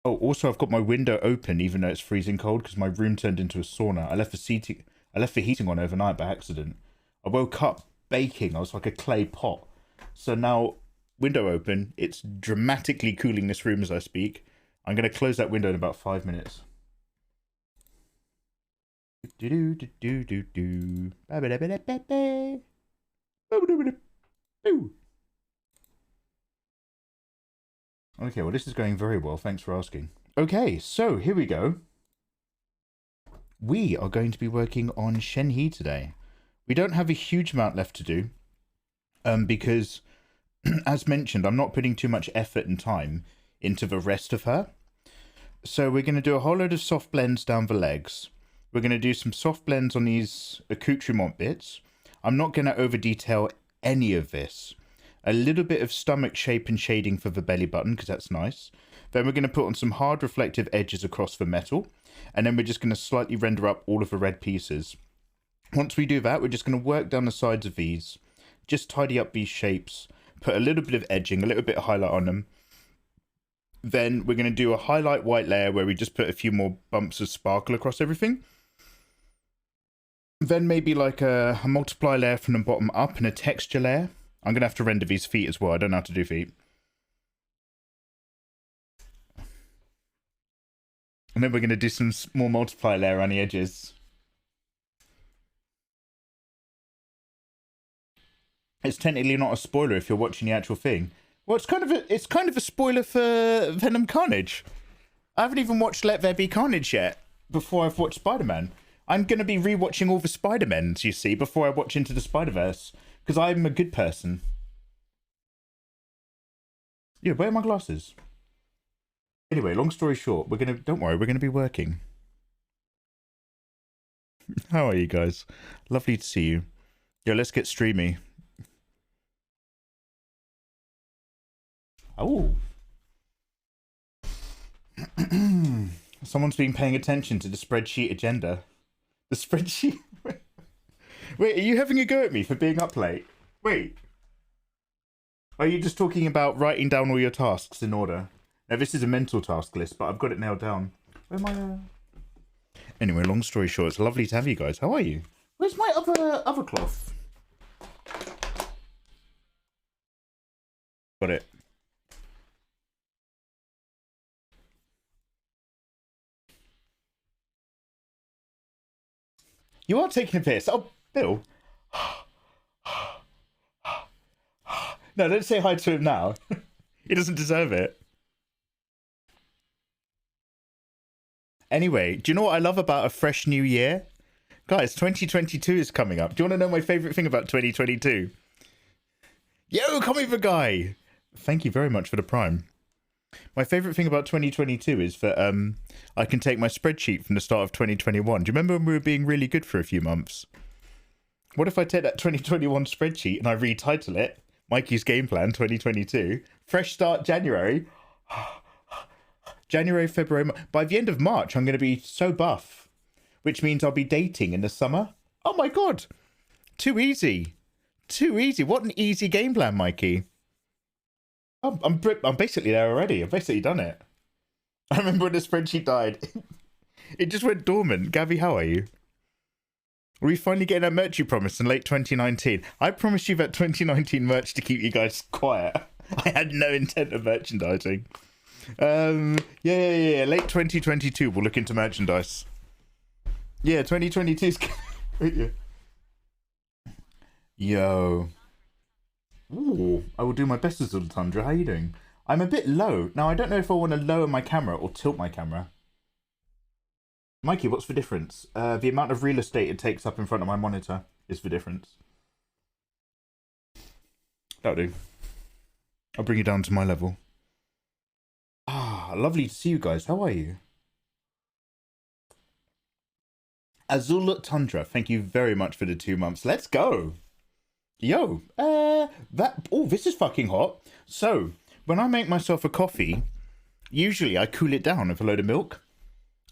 Oh, also I've got my window open even though it's freezing cold because my room turned into a sauna. I left the heating on overnight by accident. I woke up baking. I was like a clay pot. So now, window open. It's dramatically cooling this room as I speak. I'm going to close that window in about 5 minutes. Okay, well, this is going very well. Thanks for asking. Okay, so here we go. We are going to be working on Shenhe today. We don't have a huge amount left to do, because, as mentioned, I'm not putting too much effort and time into the rest of her. So we're going to do a whole load of soft blends down the legs. We're going to do some soft blends on these accoutrement bits. I'm not going to over detail any of this. A little bit of stomach shape and shading for the belly button, because that's nice. Then we're going to put on some hard reflective edges across the metal. And then we're just going to slightly render up all of the red pieces. Once we do that, we're just going to work down the sides of these. Just tidy up these shapes. Put a little bit of edging, a little bit of highlight on them. Then we're going to do a highlight white layer where we just put a few more bumps of sparkle across everything. Then maybe like a multiply layer from the bottom up and a texture layer. I'm going to have to render these feet as well. I don't know how to do feet. And then we're going to do some more multiply layer on the edges. It's technically not a spoiler if you're watching the actual thing. Well, it's kind of a spoiler for Venom Carnage. I haven't even watched Let There Be Carnage yet before I've watched Spider-Man. I'm going to be rewatching all the Spider-Mans, you see, before I watch Into the Spider-Verse. Because I'm a good person. Yeah, where are my glasses? Anyway, long story short, don't worry, we're gonna be working. How are you guys? Lovely to see you. Yo, let's get streamy. Oh. Someone's been paying attention to the spreadsheet agenda. The spreadsheet? Wait, are you having a go at me for being up late? Wait. Are you just talking about writing down all your tasks in order? Now, this is a mental task list, but I've got it nailed down. Where am I? Anyway, long story short, it's lovely to have you guys. How are you? Where's my other cloth? Got it. You are taking a piss. Oh, Bill. No, don't say hi to him now. He doesn't deserve it. Anyway, do you know what I love about a fresh new year? Guys, 2022 is coming up. Do you want to know my favourite thing about 2022? Yo, comic book guy! Thank you very much for the prime. My favourite thing about 2022 is that I can take my spreadsheet from the start of 2021. Do you remember when we were being really good for a few months? What if I take that 2021 spreadsheet and I retitle it Mikey's Game Plan 2022? Fresh start January. January, February. By the end of March, I'm going to be so buff, which means I'll be dating in the summer. Oh my god. Too easy. Too easy. What an easy game plan, Mikey. I'm basically there already. I've basically done it. I remember when the spreadsheet died. It just went dormant. Gabby, how are you? Are we finally getting that merch you promised in late 2019? I promised you that 2019 merch to keep you guys quiet. I had no intent of merchandising. Yeah. Late 2022, we'll look into merchandise. Yeah, 2022's... Yo. Ooh, I will do my best as Little Tundra. How are you doing? I'm a bit low. Now, I don't know if I want to lower my camera or tilt my camera. Mikey, what's the difference? The amount of real estate it takes up in front of my monitor is the difference. That'll do. I'll bring you down to my level. Ah, lovely to see you guys. How are you? Azul Tundra, thank you very much for the 2 months. Let's go. Yo, this is fucking hot. So, when I make myself a coffee, usually I cool it down with a load of milk.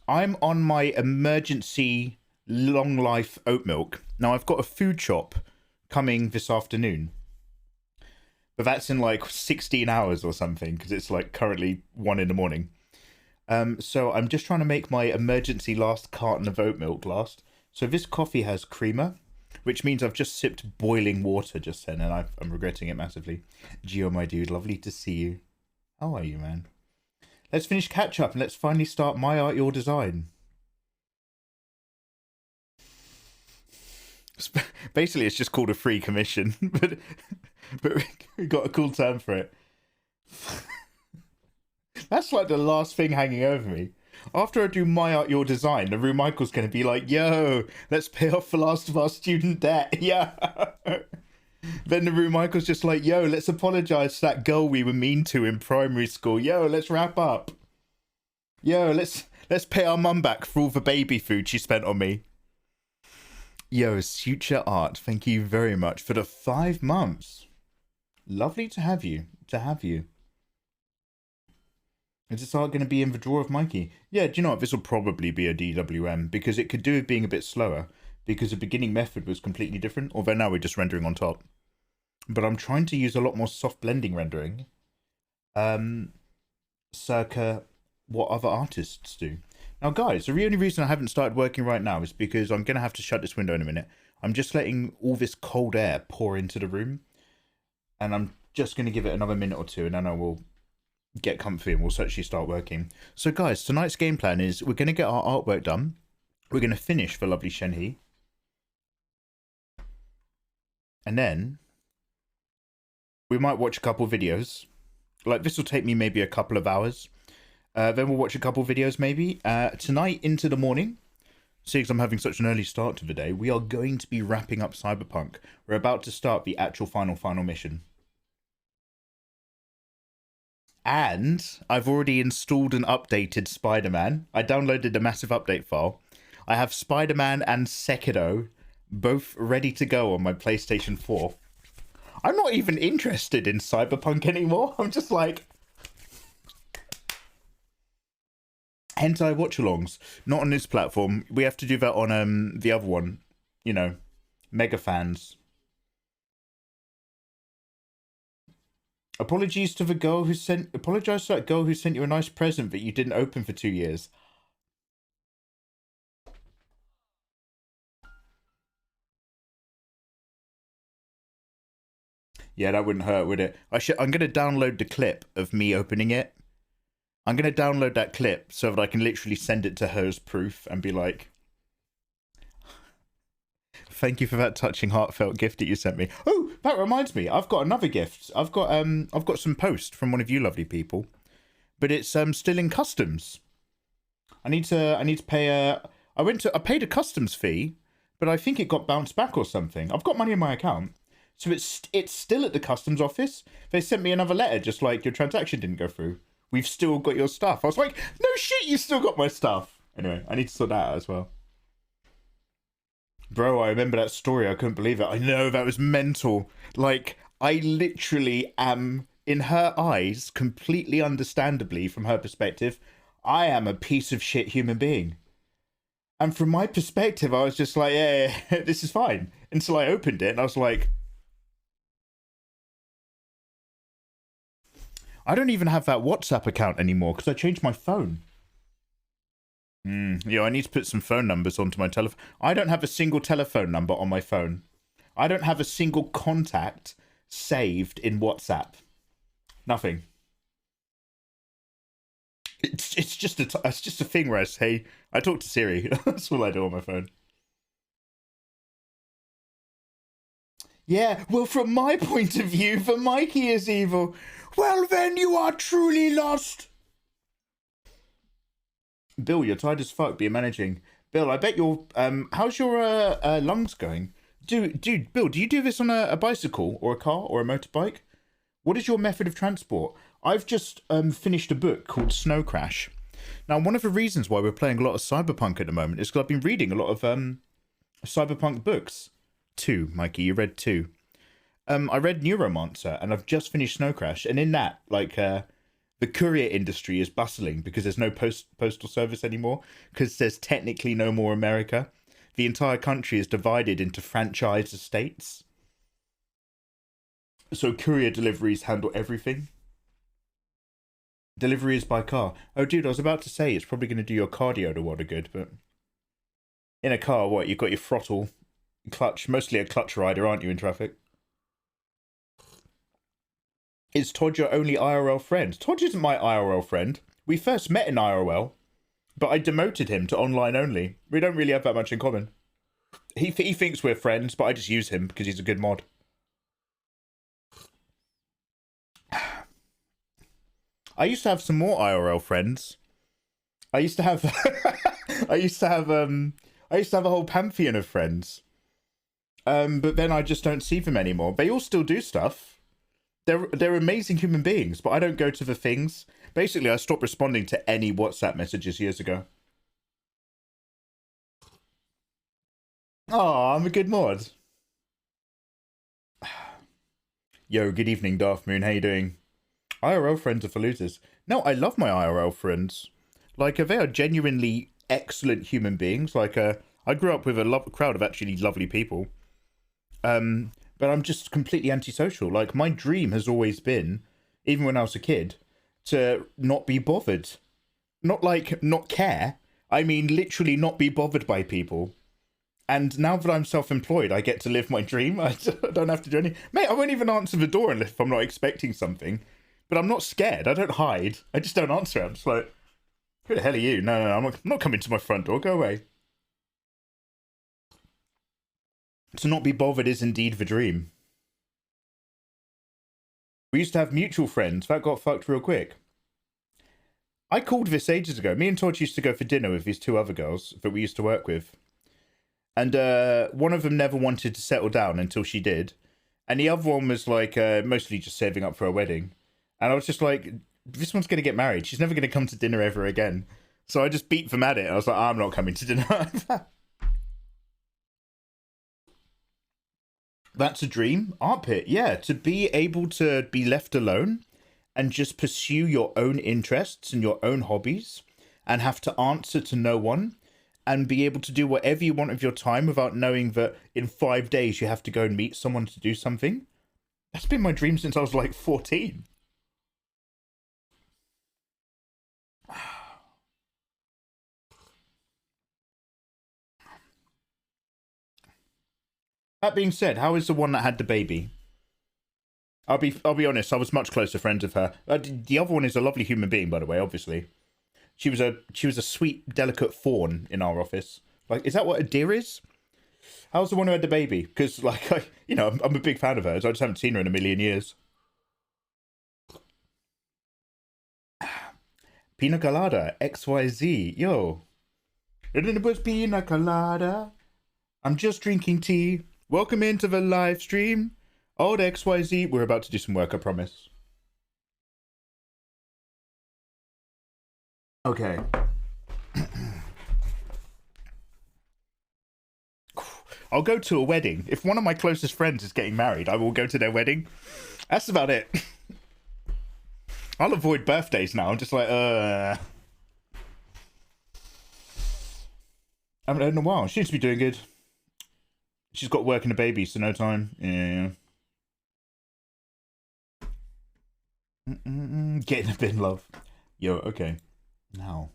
I'm on my emergency long life oat milk. Now, I've got a food shop coming this afternoon. But that's in like 16 hours or something, because it's like currently 1 in the morning. So I'm just trying to make my emergency last carton of oat milk last. So this coffee has creamer, which means I've just sipped boiling water just then, and I'm regretting it massively. Gio, my dude, lovely to see you. How are you, man? Let's finish catch up and let's finally start My Art, Your Design. Basically, it's just called a free commission, but we got a cool term for it. That's like the last thing hanging over me. After I do My Art, Your Design, the Rue Michael's going to be like, yo, let's pay off the last of our student debt. Yeah. Then the Rue Michael's just like, yo, let's apologize to that girl we were mean to in primary school. Yo, let's wrap up. Yo, let's pay our mum back for all the baby food she spent on me. Yo, Future Art, thank you very much for the 5 months. Lovely to have you. Is this art going to be in the drawer of Mikey? Yeah, do you know what? This will probably be a DWM, because it could do with being a bit slower, because the beginning method was completely different, although now we're just rendering on top. But I'm trying to use a lot more soft blending rendering, circa what other artists do. Now, guys, the only reason I haven't started working right now is because I'm going to have to shut this window in a minute. I'm just letting all this cold air pour into the room, and I'm just going to give it another minute or two, and then I will get comfy and we'll actually start working. So, guys, tonight's game plan is we're going to get our artwork done. We're going to finish for lovely Shenhe. And then we might watch a couple videos. Like, this will take me maybe a couple of hours. Then we'll watch a couple videos maybe. Tonight into the morning, seeing as I'm having such an early start to the day, we are going to be wrapping up Cyberpunk. We're about to start the actual final mission. And I've already installed and updated Spider-Man. I downloaded a massive update file. I have Spider-Man and Sekiro both ready to go on my PlayStation 4. I'm not even interested in Cyberpunk anymore. I'm just like... hentai watch-alongs. Not on this platform. We have to do that on the other one. You know, mega fans. Apologize to that girl who sent you a nice present that you didn't open for 2 years. Yeah, that wouldn't hurt, would it? I'm going to download the clip of me opening it. I'm going to download that clip so that I can literally send it to her as proof and be like, thank you for that touching, heartfelt gift that you sent me. Oh, that reminds me, I've got another gift. I've got some post from one of you lovely people, but it's still in customs. I need to pay I paid a customs fee, but I think it got bounced back or something. I've got money in my account, so it's still at the customs office. They sent me another letter, just like, your transaction didn't go through. We've still got your stuff. I was like, no shit, you still got my stuff. Anyway, I need to sort that out as well. Bro, I remember that story. I couldn't believe it. I know, that was mental. Like, I literally am, in her eyes, completely understandably, from her perspective, I am a piece of shit human being. And from my perspective, I was just like, yeah, this is fine. Until I opened it, and I was like... I don't even have that WhatsApp account anymore, because I changed my phone. Yeah, I need to put some phone numbers onto my telephone. I don't have a single telephone number on my phone. I don't have a single contact saved in WhatsApp. Nothing. It's just a thing where I say, I talk to Siri. That's all I do on my phone. Yeah, well, from my point of view, the Mikey is evil. Well, then you are truly lost. Bill, you're tired as fuck being managing. Bill, I bet you're... how's your lungs going? Dude, Bill, do you do this on a bicycle or a car or a motorbike? What is your method of transport? I've just finished a book called Snow Crash. Now, one of the reasons why we're playing a lot of Cyberpunk at the moment is because I've been reading a lot of Cyberpunk books. 2, Mikey, you read 2. I read Neuromancer, and I've just finished Snow Crash, and in that, like, the courier industry is bustling because there's no postal service anymore, because there's technically no more America. The entire country is divided into franchise estates. So courier deliveries handle everything. Delivery is by car. Oh, dude, I was about to say it's probably going to do your cardio to what a good, but in a car, what? You've got your throttle, clutch, mostly a clutch rider, aren't you, in traffic? Is Todd your only IRL friend? Todd isn't my IRL friend. We first met in IRL, but I demoted him to online only. We don't really have that much in common. He thinks we're friends, but I just use him because he's a good mod. I used to have some more IRL friends. I used to have I used to have a whole pantheon of friends. But then I just don't see them anymore. They all still do stuff. They're amazing human beings, but I don't go to the things. Basically, I stopped responding to any WhatsApp messages years ago. Oh, I'm a good mod. Yo, good evening, Darth Moon. How you doing? IRL friends are for losers. No, I love my IRL friends. Like, they are genuinely excellent human beings. Like, I grew up with a crowd of actually lovely people. But I'm just completely antisocial. Like, my dream has always been, even when I was a kid, to not be bothered. Not like, not care. I mean, literally not be bothered by people. And now that I'm self-employed, I get to live my dream. I don't have to do anything. Mate, I won't even answer the door if I'm not expecting something. But I'm not scared. I don't hide. I just don't answer it. I'm just like, who the hell are you? No, I'm not coming to my front door. Go away. To not be bothered is indeed the dream. We used to have mutual friends. That got fucked real quick. I called this ages ago. Me and Todd used to go for dinner with these two other girls that we used to work with. And one of them never wanted to settle down until she did. And the other one was like mostly just saving up for a wedding. And I was just like, this one's going to get married. She's never going to come to dinner ever again. So I just beat them at it. I was like, I'm not coming to dinner. That's a dream. Art pit, yeah. To be able to be left alone and just pursue your own interests and your own hobbies and have to answer to no one and be able to do whatever you want with your time without knowing that in 5 days you have to go and meet someone to do something. That's been my dream since I was like 14. That being said, how is the one that had the baby? I'll be honest, I was much closer friends with her. The other one is a lovely human being, by the way, obviously. She was a sweet, delicate fawn in our office. Like, is that what a deer is? How's the one who had the baby? Because, like, I'm a big fan of hers. I just haven't seen her in a million years. Pina colada, XYZ, yo. It was pina colada. I'm just drinking tea. Welcome into the live stream. Old XYZ. We're about to do some work, I promise. Okay. I'll go to a wedding. If one of my closest friends is getting married, I will go to their wedding. That's about it. I'll avoid birthdays now. I'm just like, I haven't heard in a while. She seems to be doing good. She's got work and a baby, so no time. Yeah. Get in the bin, love. Yo, okay. Now.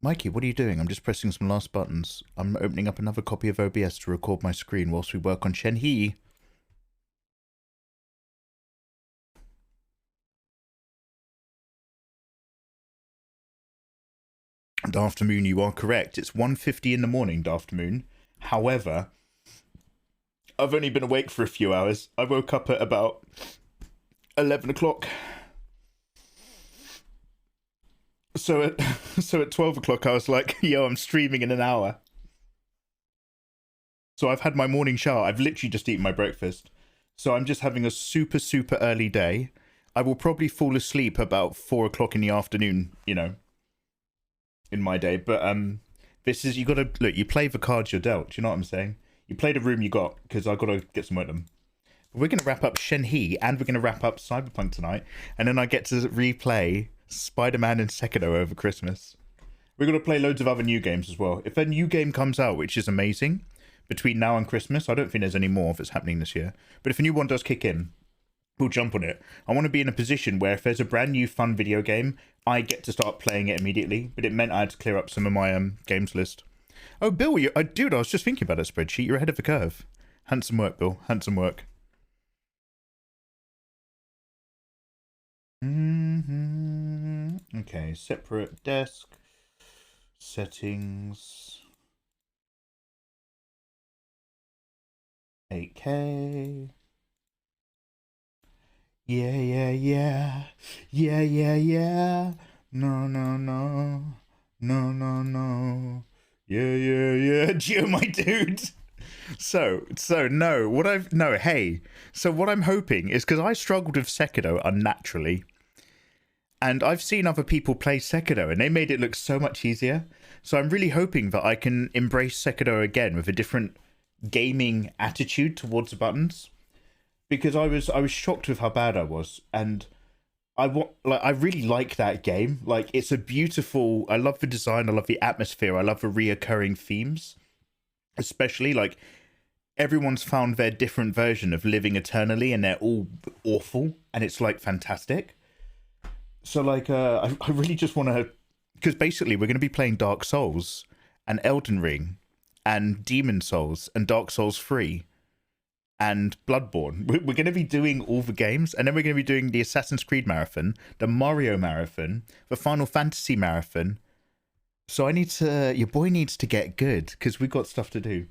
Mikey, what are you doing? I'm just pressing some last buttons. I'm opening up another copy of OBS to record my screen whilst we work on Shenhe. Daft Moon, you are correct. It's 1:50 in the morning, Daft Moon. However, I've only been awake for a few hours. I woke up at about 11 o'clock. So at 12 o'clock, I was like, yo, I'm streaming in an hour. So I've had my morning shower. I've literally just eaten my breakfast. So I'm just having a super, super early day. I will probably fall asleep about 4 o'clock in the afternoon, in my day. But this is, you got to, look, you play the cards you're dealt. Do you know what I'm saying? You play the room you got, because I've got to get some work done. We're going to wrap up Shenhe, and we're going to wrap up Cyberpunk tonight. And then I get to replay Spider-Man and Sekiro over Christmas. We're going to play loads of other new games as well. If a new game comes out, which is amazing, between now and Christmas, I don't think there's any more that's happening this year. But if a new one does kick in, we'll jump on it. I want to be in a position where if there's a brand new fun video game, I get to start playing it immediately. But it meant I had to clear up some of my games list. Oh, Bill, dude, I was just thinking about that spreadsheet. You're ahead of the curve. Handsome work, Bill. Handsome work. Okay, separate desk. Settings. 8K. Yeah, yeah, yeah. Yeah, yeah, yeah. No, no, no. No, no, no. Yeah, yeah, yeah. Gio, my dude. So what I'm hoping is, because I struggled with Sekiro unnaturally, and I've seen other people play Sekiro and they made it look so much easier. So I'm really hoping that I can embrace Sekiro again with a different gaming attitude towards the buttons, because I was shocked with how bad I was, and I really like that game. Like, it's a beautiful. I love the design. I love the atmosphere. I love the reoccurring themes, especially like everyone's found their different version of living eternally, and they're all awful, and it's like fantastic. So like, I really just want to, because basically we're going to be playing Dark Souls and Elden Ring and Demon Souls and Dark Souls 3 and Bloodborne. We're going to be doing all the games, and then we're going to be doing the Assassin's Creed marathon, the Mario marathon, the Final Fantasy marathon. So your boy needs to get good, because we've got stuff to do.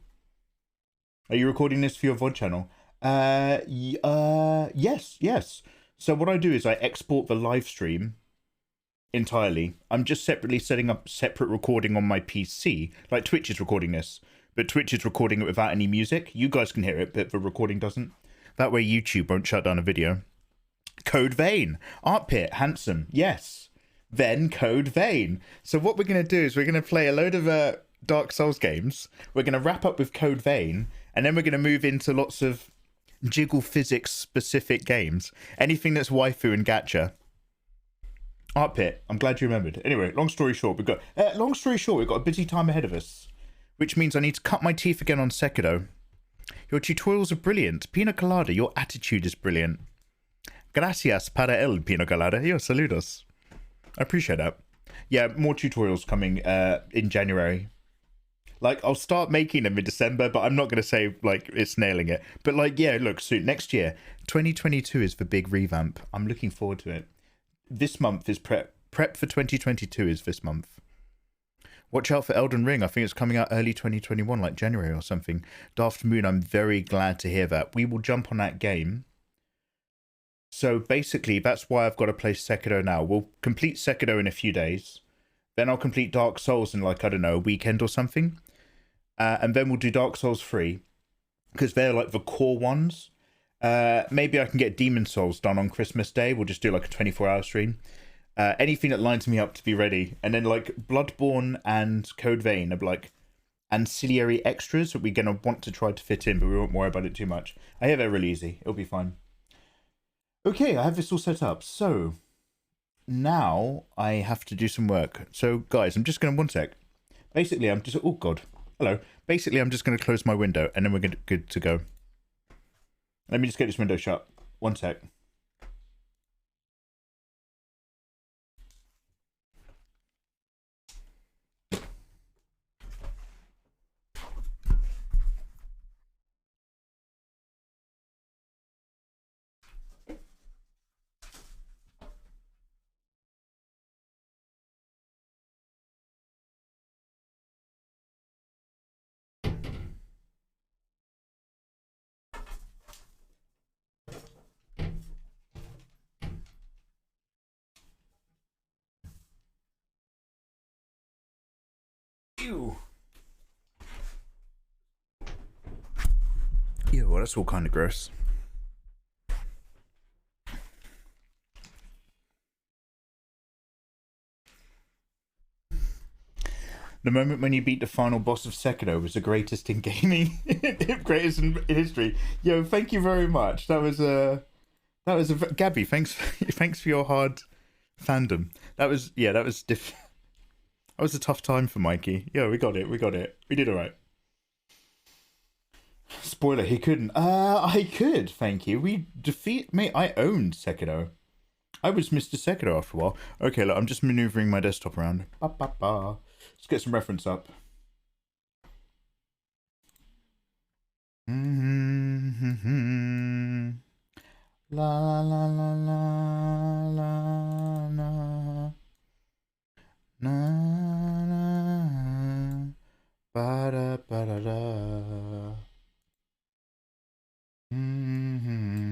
Are you recording this for your VOD channel? Yes. So what I do is I export the live stream entirely. I'm just separately setting up separate recording on my PC. Like, Twitch is recording this, but Twitch is recording it without any music. You guys can hear it, but the recording doesn't. That way YouTube won't shut down a video. Code Vein. Art Pit. Handsome. Yes. Then Code Vein. So what we're going to do is we're going to play a load of Dark Souls games. We're going to wrap up with Code Vein, and then we're going to move into lots of jiggle physics specific games. Anything that's waifu and gacha. Art Pit. I'm glad you remembered. Anyway, long story short, we've got a busy time ahead of us, which means I need to cut my teeth again on Sekiro. Your tutorials are brilliant. Pina Colada, your attitude is brilliant. Gracias para el Pina Colada. Yo, saludos. I appreciate that. Yeah, more tutorials coming in January. Like, I'll start making them in December, but I'm not going to say, like, it's nailing it. But, like, yeah, look, soon, next year, 2022 is the big revamp. I'm looking forward to it. This month is prep. Prep for 2022 is this month. Watch out for Elden Ring. I think it's coming out early 2021, like January or something. Daft Moon, I'm very glad to hear that. We will jump on that game. So, basically, that's why I've got to play Sekiro now. We'll complete Sekiro in a few days. Then I'll complete Dark Souls in, like, I don't know, a weekend or something. And then we'll do Dark Souls 3, because they're like the core ones. Maybe I can get Demon Souls done on Christmas Day. We'll just do like a 24-hour stream. Anything that lines me up to be ready. And then like Bloodborne and Code Vein are like ancillary extras that we're going to want to try to fit in, but we won't worry about it too much. I hear they're really easy. It'll be fine. Okay, I have this all set up. So now I have to do some work. So guys, I'm just going to, one sec. Basically, I'm just, oh God. Hello. Basically, I'm just going to close my window and then we're good to go. Let me just get this window shut. One sec. Ew. Yeah, well, that's all kind of gross. The moment when you beat the final boss of Sekiro was the greatest in gaming, greatest in history. Yo, thank you very much. That was a Gabby. Thanks for your hard fandom. That was That was a tough time for Mikey. Yeah, we got it. We did all right. Spoiler, he couldn't. I could, thank you. Mate, I owned Sekiro. I was Mr. Sekiro after a while. Okay, look, I'm just maneuvering my desktop around. Ba, ba, ba. Let's get some reference up. Mm-hmm. La la la la la la na na ba da ba da da. Mm-hmm.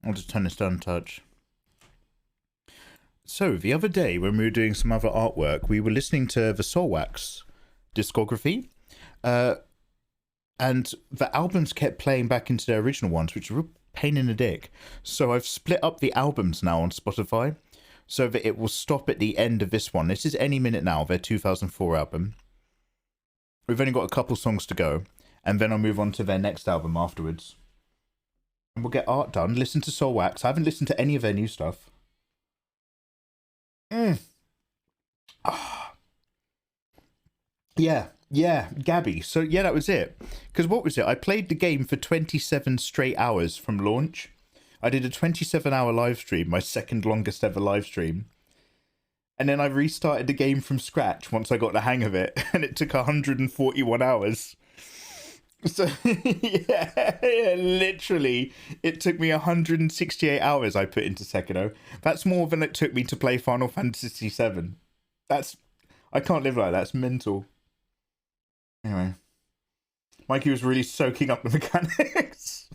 I'll just turn this down a touch. So the other day when we were doing some other artwork, we were listening to the Soulwax discography. And the albums kept playing back into their original ones, which are a pain in the dick. So I've split up the albums now on Spotify so that it will stop at the end of this one. This is Any Minute Now, their 2004 album. We've only got a couple songs to go, and then I'll move on to their next album afterwards. And we'll get art done. Listen to Soulwax. I haven't listened to any of their new stuff. Yeah, Gabby. So yeah, that was it. Because what was it? I played the game for 27 straight hours from launch. I did a 27-hour live stream, my second longest ever live stream. And then I restarted the game from scratch once I got the hang of it, and it took 141 hours. So yeah, literally, it took me 168 hours I put into Sekiro. That's more than it took me to play Final Fantasy VII. I can't live like that. That's mental. Anyway, Mikey was really soaking up the mechanics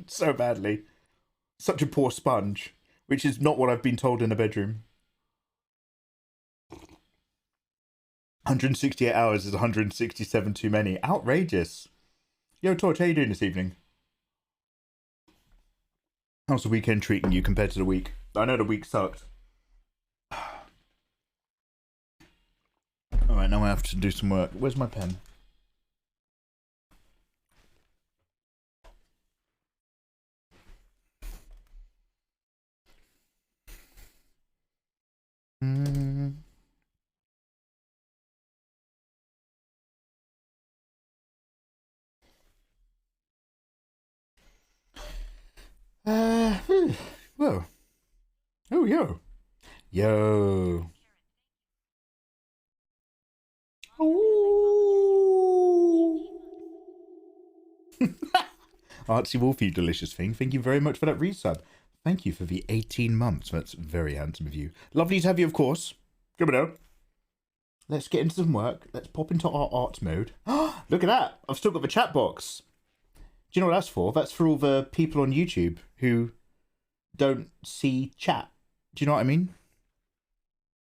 so badly. Such a poor sponge, which is not what I've been told in a bedroom. 168 hours is 167 too many. Outrageous. Yo, Torch, how you doing this evening? How's the weekend treating you compared to the week? I know the week sucked. Alright, now I have to do some work. Where's my pen? Whoa. Oh, yo. Yo. Oh. Artsy Wolfie, delicious thing. Thank you very much for that resub. Thank you for the 18 months. That's very handsome of you. Lovely to have you, of course. Good to know. Let's get into some work. Let's pop into our art mode. Look at that. I've still got the chat box. Do you know what that's for? That's for all the people on YouTube who don't see chat. Do you know what I mean?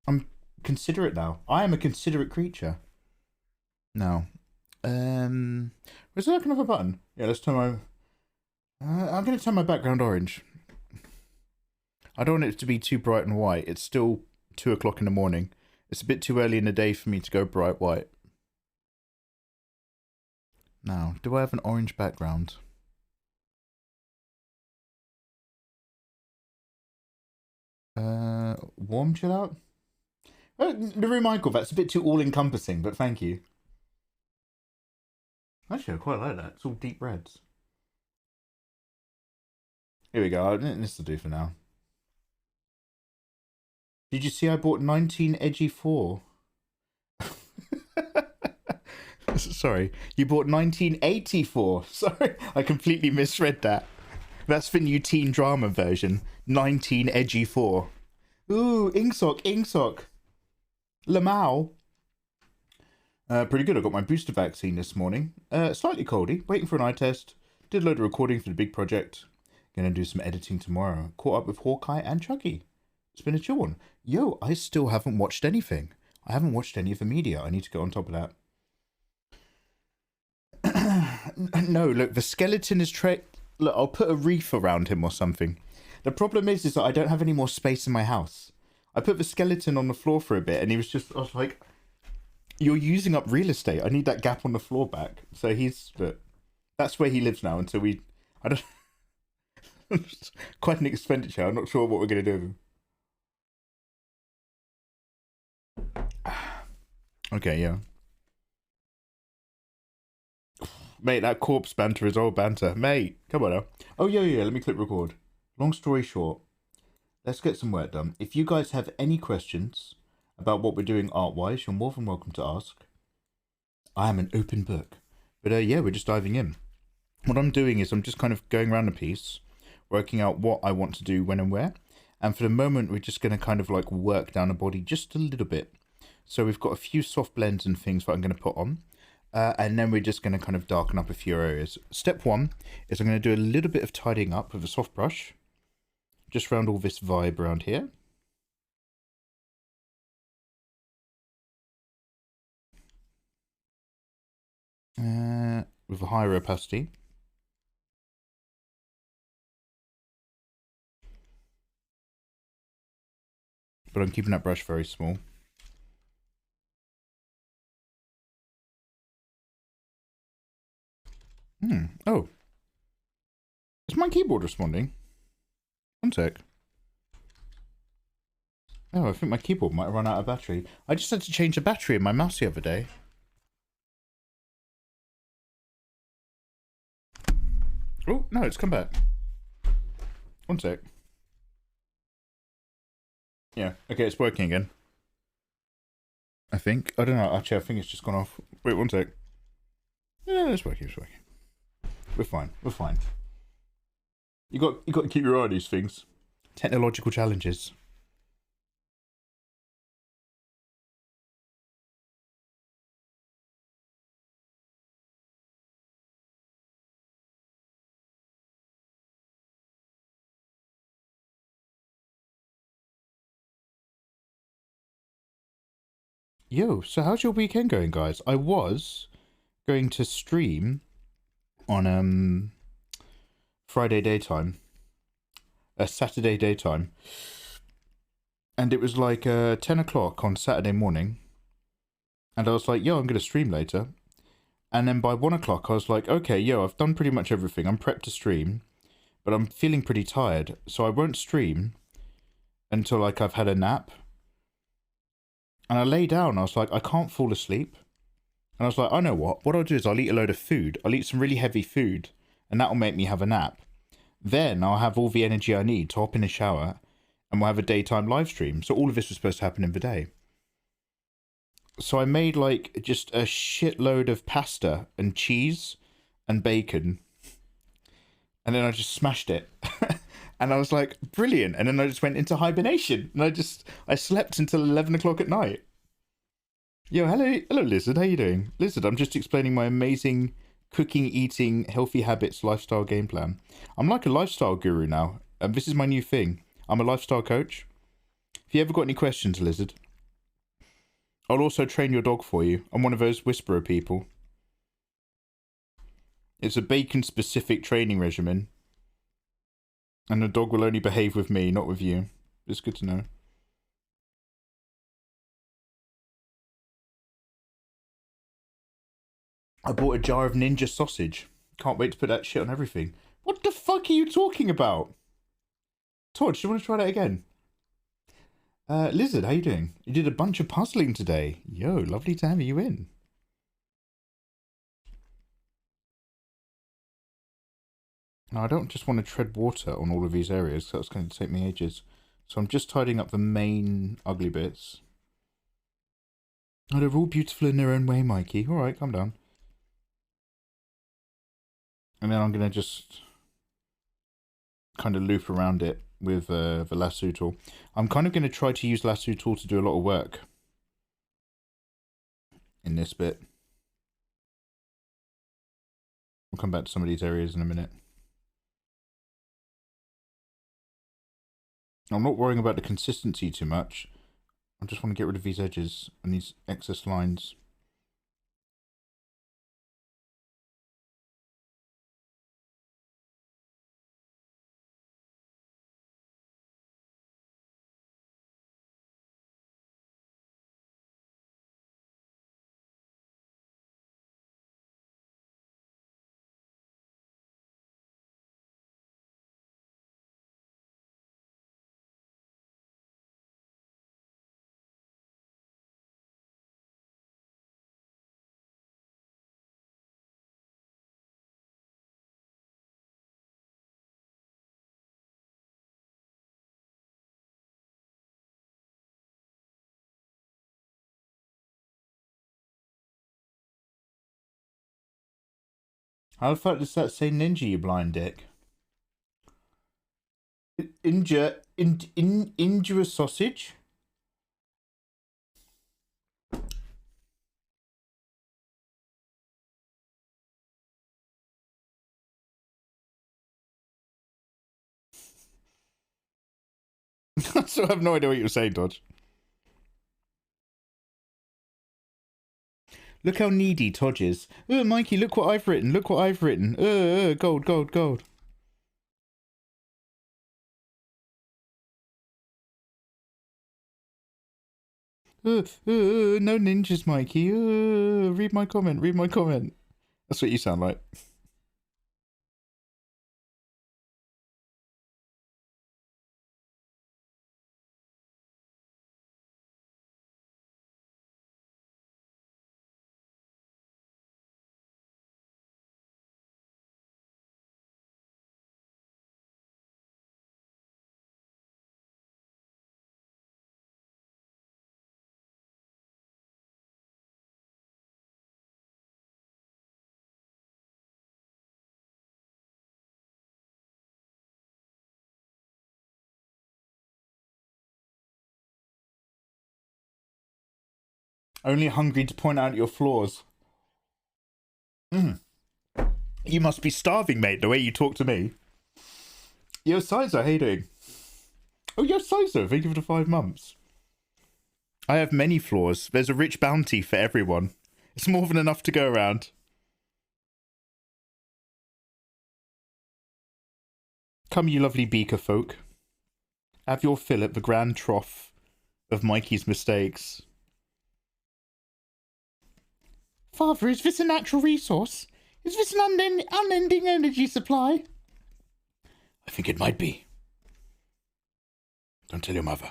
I'm considerate now. I am a considerate creature. Now, where's there like another button? Yeah, let's turn my... I'm going to turn my background orange. I don't want it to be too bright and white. It's still 2 o'clock in the morning. It's a bit too early in the day for me to go bright white. Now, do I have an orange background? Warm chill out? Naru Michael, that's a bit too all-encompassing, but thank you. Actually, I quite like that. It's all deep reds. Here we go. This will do for now. Did you see I bought 19 Edgy 4? Sorry. You bought 1984. Sorry. I completely misread that. That's the new teen drama version. 19 Edgy 4. Ooh, Ingsoc. Lamau. Pretty good. I got my booster vaccine this morning. Slightly coldy. Waiting for an eye test. Did a load of recording for the big project. Gonna do some editing tomorrow. Caught up with Hawkeye and Chucky. It's been a chill one. Yo, I still haven't watched anything. I haven't watched any of the media. I need to get on top of that. No, look, the skeleton is Look, I'll put a reef around him or something. The problem is that I don't have any more space in my house. I put the skeleton on the floor for a bit, and I was like, you're using up real estate. I need that gap on the floor back. So look, that's where he lives now until I don't... Quite an expenditure. I'm not sure what we're going to do with him. Okay, yeah. Mate, that corpse banter is old banter. Mate, come on now. Oh, yeah, let me click record. Long story short, let's get some work done. If you guys have any questions about what we're doing art-wise, you're more than welcome to ask. I am an open book. But yeah, we're just diving in. What I'm doing is I'm just kind of going around the piece, working out what I want to do when and where. And for the moment, we're just going to kind of like work down the body just a little bit. So we've got a few soft blends and things that I'm going to put on. And then we're just going to kind of darken up a few areas. Step one is I'm going to do a little bit of tidying up with a soft brush. Just around all this vibe around here. With a higher opacity. But I'm keeping that brush very small. Oh. Is my keyboard responding? One sec. Oh, I think my keyboard might have run out of battery. I just had to change the battery in my mouse the other day. Oh, no, it's come back. One sec. Yeah, okay, it's working again. I think. I don't know, actually, I think it's just gone off. Wait, one sec. Yeah, it's working, We're fine. You got to keep your eye on these things. Technological challenges. Yo, so how's your weekend going, guys? I was going to stream on Friday daytime, Saturday daytime, and it was like 10 o'clock on Saturday morning, and I was like, yo, I'm going to stream later. And then by 1 o'clock, I was like, okay, yo, I've done pretty much everything. I'm prepped to stream, but I'm feeling pretty tired, so I won't stream until like I've had a nap. And I lay down, I was like, I can't fall asleep. And I was like, I know what I'll do is I'll eat a load of food. I'll eat some really heavy food, and that'll make me have a nap. Then I'll have all the energy I need to hop in a shower, and we'll have a daytime live stream. So all of this was supposed to happen in the day. So I made like just a shitload of pasta and cheese and bacon. And then I just smashed it. And I was like, brilliant. And then I just went into hibernation. And I slept until 11 o'clock at night. Yo, hello, Lizard. How you doing? Lizard, I'm just explaining my amazing cooking, eating, healthy habits lifestyle game plan. I'm like a lifestyle guru now. This is my new thing. I'm a lifestyle coach. If you ever got any questions, Lizard, I'll also train your dog for you. I'm one of those whisperer people. It's a bacon-specific training regimen. And the dog will only behave with me, not with you. It's good to know. I bought a jar of ninja sausage. Can't wait to put that shit on everything. What the fuck are you talking about? Todd, do you want to try that again? Lizard, how you doing? You did a bunch of puzzling today. Yo, lovely to have you in. Now, I don't just want to tread water on all of these areas, so that's going to take me ages. So I'm just tidying up the main ugly bits. Oh, they're all beautiful in their own way, Mikey. Alright, calm down. And then I'm going to just kind of loop around it with the lasso tool. I'm kind of going to try to use lasso tool to do a lot of work in this bit. We'll come back to some of these areas in a minute. I'm not worrying about the consistency too much. I just want to get rid of these edges and these excess lines. How the fuck does that say ninja, you blind dick? Injure a sausage? I still have no idea what you're saying, Dodge. Look how needy Todge is. Mikey, look what I've written. Look what I've written. Gold, gold, gold. No ninjas, Mikey. Read my comment. Read my comment. That's what you sound like. Only hungry to point out your flaws. You must be starving, mate, the way you talk to me. Yo, Sizer, how you doing? Oh, yo, Sizer, thank you for the 5 months. I have many flaws. There's a rich bounty for everyone. It's more than enough to go around. Come, you lovely beaker folk. Have your fill at the grand trough of Mikey's mistakes. Father, is this a natural resource? Is this an unending energy supply? I think it might be. Don't tell your mother.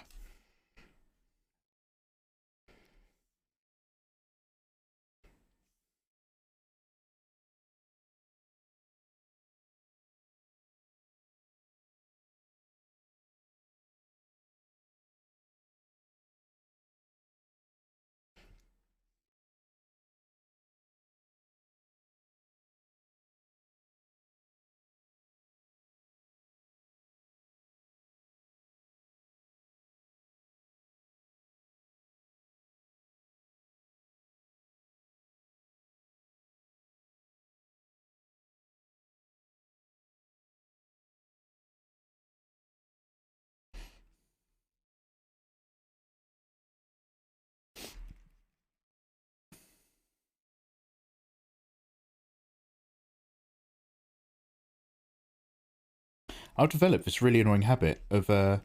I'll develop this really annoying habit of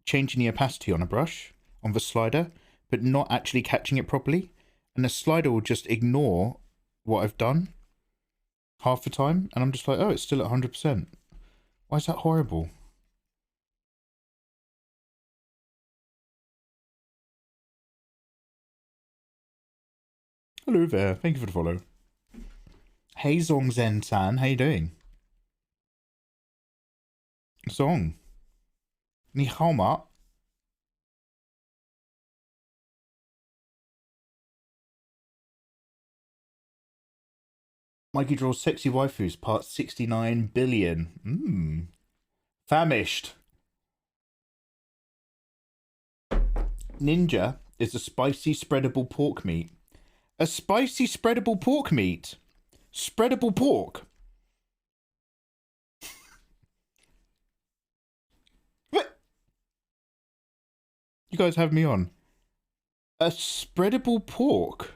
changing the opacity on a brush, on the slider, but not actually catching it properly. And the slider will just ignore what I've done half the time. And I'm just like, oh, it's still at 100%. Why is that horrible? Hello there, thank you for the follow. Hey Zong Zen San, how you doing? Zong. Ni hao ma. Mikey draws sexy waifus, part 69 billion. Famished. Ninja is a spicy spreadable pork meat. A spicy spreadable pork meat. Spreadable pork. You guys have me on. A spreadable pork.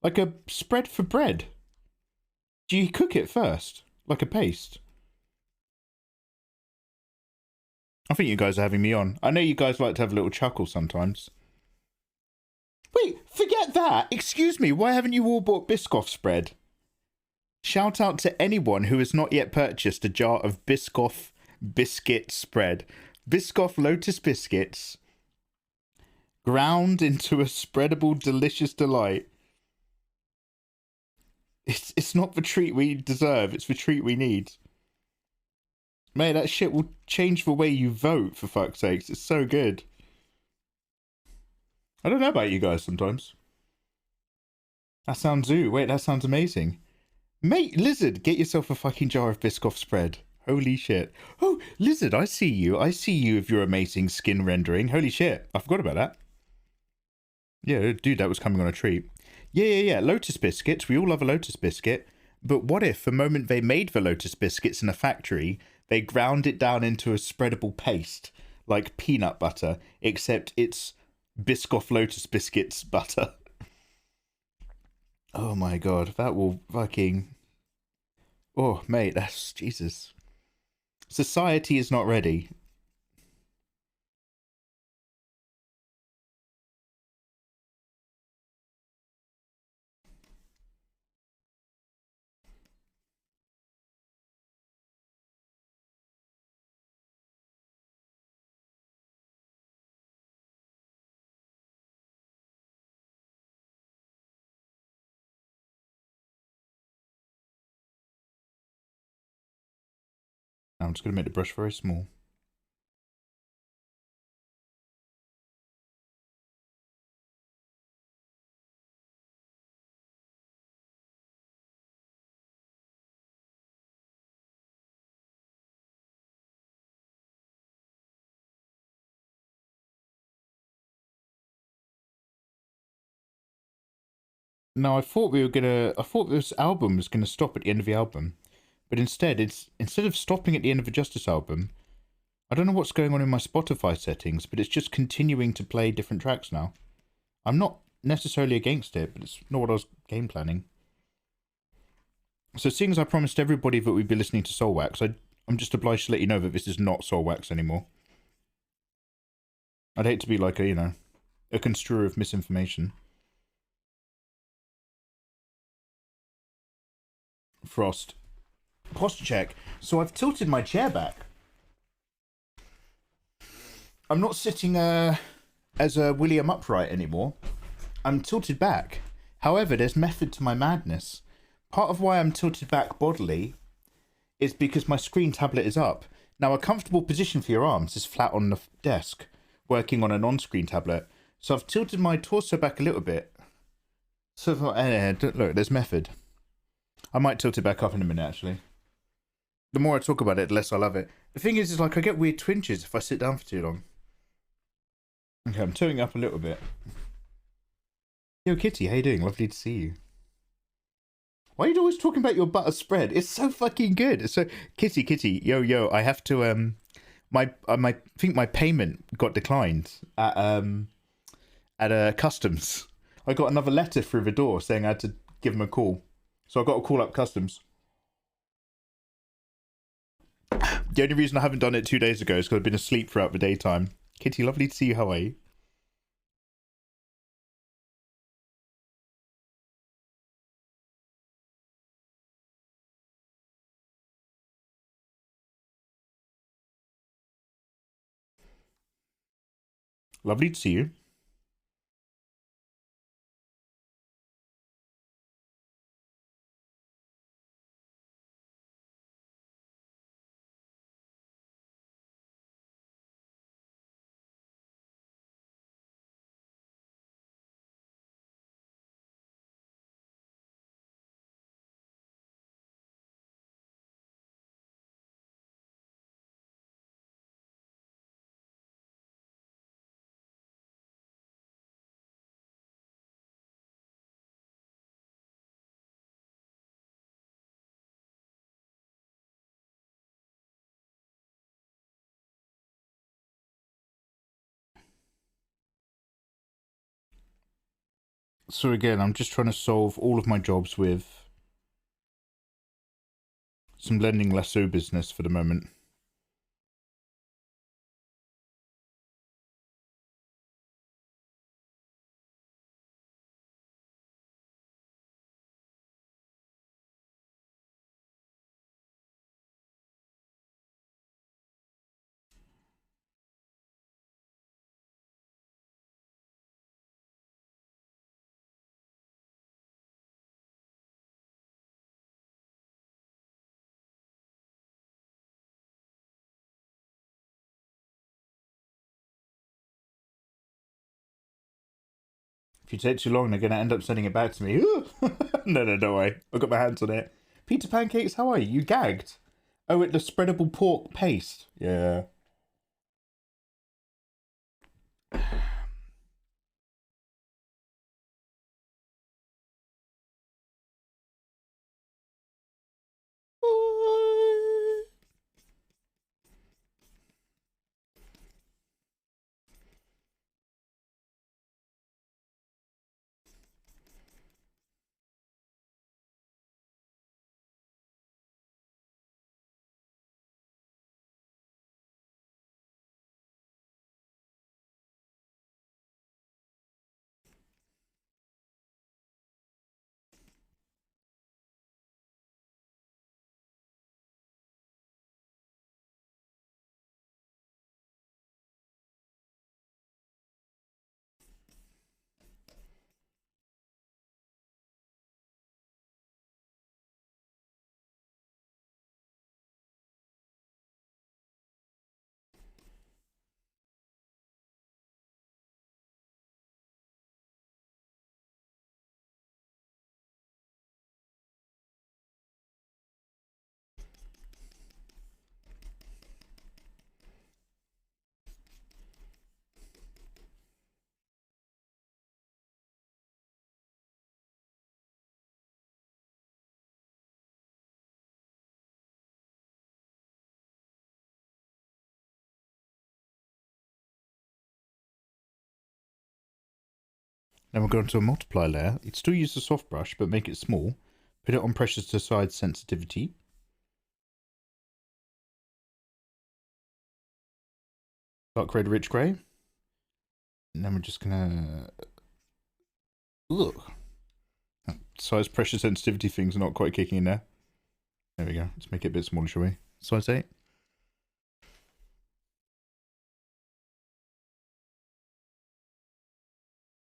Like a spread for bread. Do you cook it first? Like a paste? I think you guys are having me on. I know you guys like to have a little chuckle sometimes. Wait, forget that. Excuse me, why haven't you all bought Biscoff spread? Shout out to anyone who has not yet purchased a jar of Biscoff biscuit spread. Biscoff Lotus biscuits ground into a spreadable delicious delight. It's not the treat we deserve, it's the treat we need. Mate, that shit will change the way you vote, for fuck's sakes. It's so good. I don't know about you guys sometimes. That sounds ooh. Wait, that sounds amazing. Mate, Lizard, get yourself a fucking jar of Biscoff spread. Holy shit. Oh, Lizard, I see you. I see you with your amazing skin rendering. Holy shit. I forgot about that. Yeah, dude, that was coming on a treat. Yeah. Lotus biscuits. We all love a Lotus biscuit. But what if the moment they made the Lotus biscuits in a factory, they ground it down into a spreadable paste, like peanut butter, except it's Biscoff Lotus biscuits butter. Oh my god, that will fucking... Oh, mate, that's... Jesus. Society is not ready. I'm just going to make the brush very small. No, I thought this album was gonna stop at the end of the album, but instead of stopping at the end of the Justice album, I don't know what's going on in my Spotify settings, but it's just continuing to play different tracks now. I'm not necessarily against it, but it's not what I was game planning. So seeing as I promised everybody that we'd be listening to Soul Wax, I'm just obliged to let you know that this is not Soul Wax anymore. I'd hate to be like a construer of misinformation. Frost. Posture check. So I've tilted my chair back. I'm not sitting as a William upright anymore. I'm tilted back. However, there's method to my madness. Part of why I'm tilted back bodily is because my screen tablet is up. Now, a comfortable position for your arms is flat on the desk, working on a non-screen tablet. So I've tilted my torso back a little bit. So look, there's method. I might tilt it back up in a minute, actually. The more I talk about it, the less I love it. The thing is like I get weird twinges if I sit down for too long. Okay, I'm tilting up a little bit. Yo, Kitty, how you doing? Lovely to see you. Why are you always talking about your butter spread? It's so fucking good. It's so... Kitty, yo, I have to, I think my payment got declined at customs. I got another letter through the door saying I had to give them a call. So I got to call up customs. The only reason I haven't done it 2 days ago is because I've been asleep throughout the daytime. Kitty, lovely to see you. How are you? Lovely to see you. So again, I'm just trying to solve all of my jobs with some lending lasso business for the moment. If you take too long, they're going to end up sending it back to me. No, don't worry. I've got my hands on it. Peter Pancakes, how are you? You gagged? Oh, at the spreadable pork paste. Yeah. Then we'll go into a multiply layer. You'd still use the soft brush, but make it small. Put it on pressure to side sensitivity. Dark red, rich grey. And then we're just gonna... Look. Size pressure sensitivity things are not quite kicking in there. There we go. Let's make it a bit smaller, shall we? Size 8.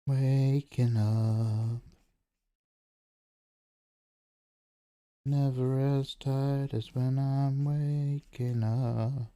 Waking up. Never as tired as when I'm waking up.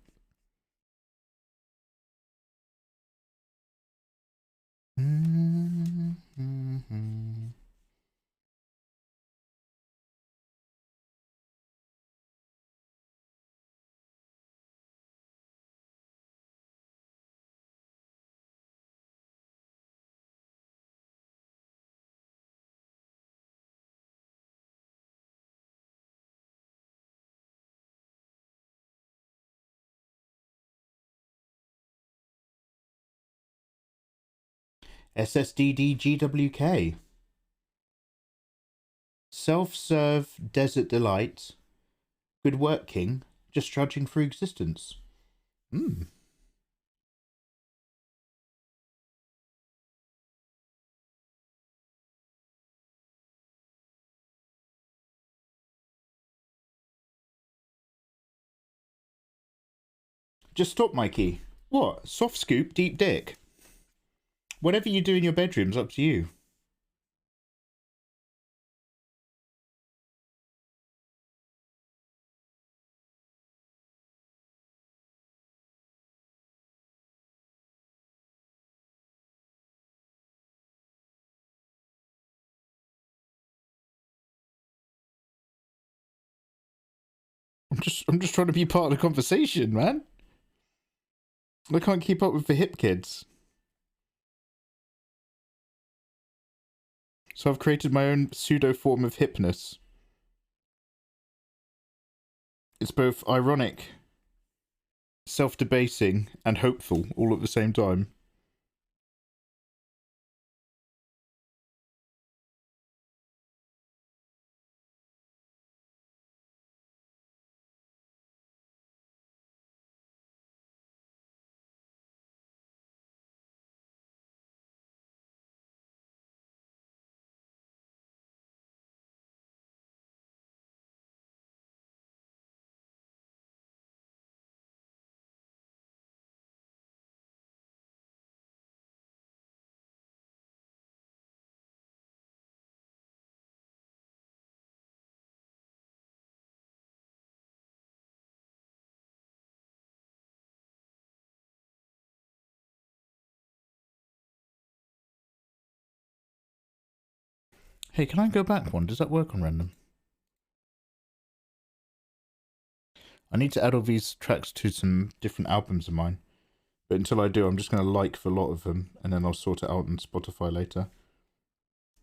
SSDDGWK. Self-serve desert delight. Good work, King. Just trudging through existence. Just stop, Mikey. What? Soft scoop, deep dick? Whatever you do in your bedroom's up to you. I'm just trying to be part of the conversation, man. I can't keep up with the hip kids. So I've created my own pseudo form of hipness. It's both ironic, self-debasing, and hopeful all at the same time. Hey, can I go back one? Does that work on random? I need to add all these tracks to some different albums of mine. But until I do, I'm just going to like the lot of them, and then I'll sort it out on Spotify later.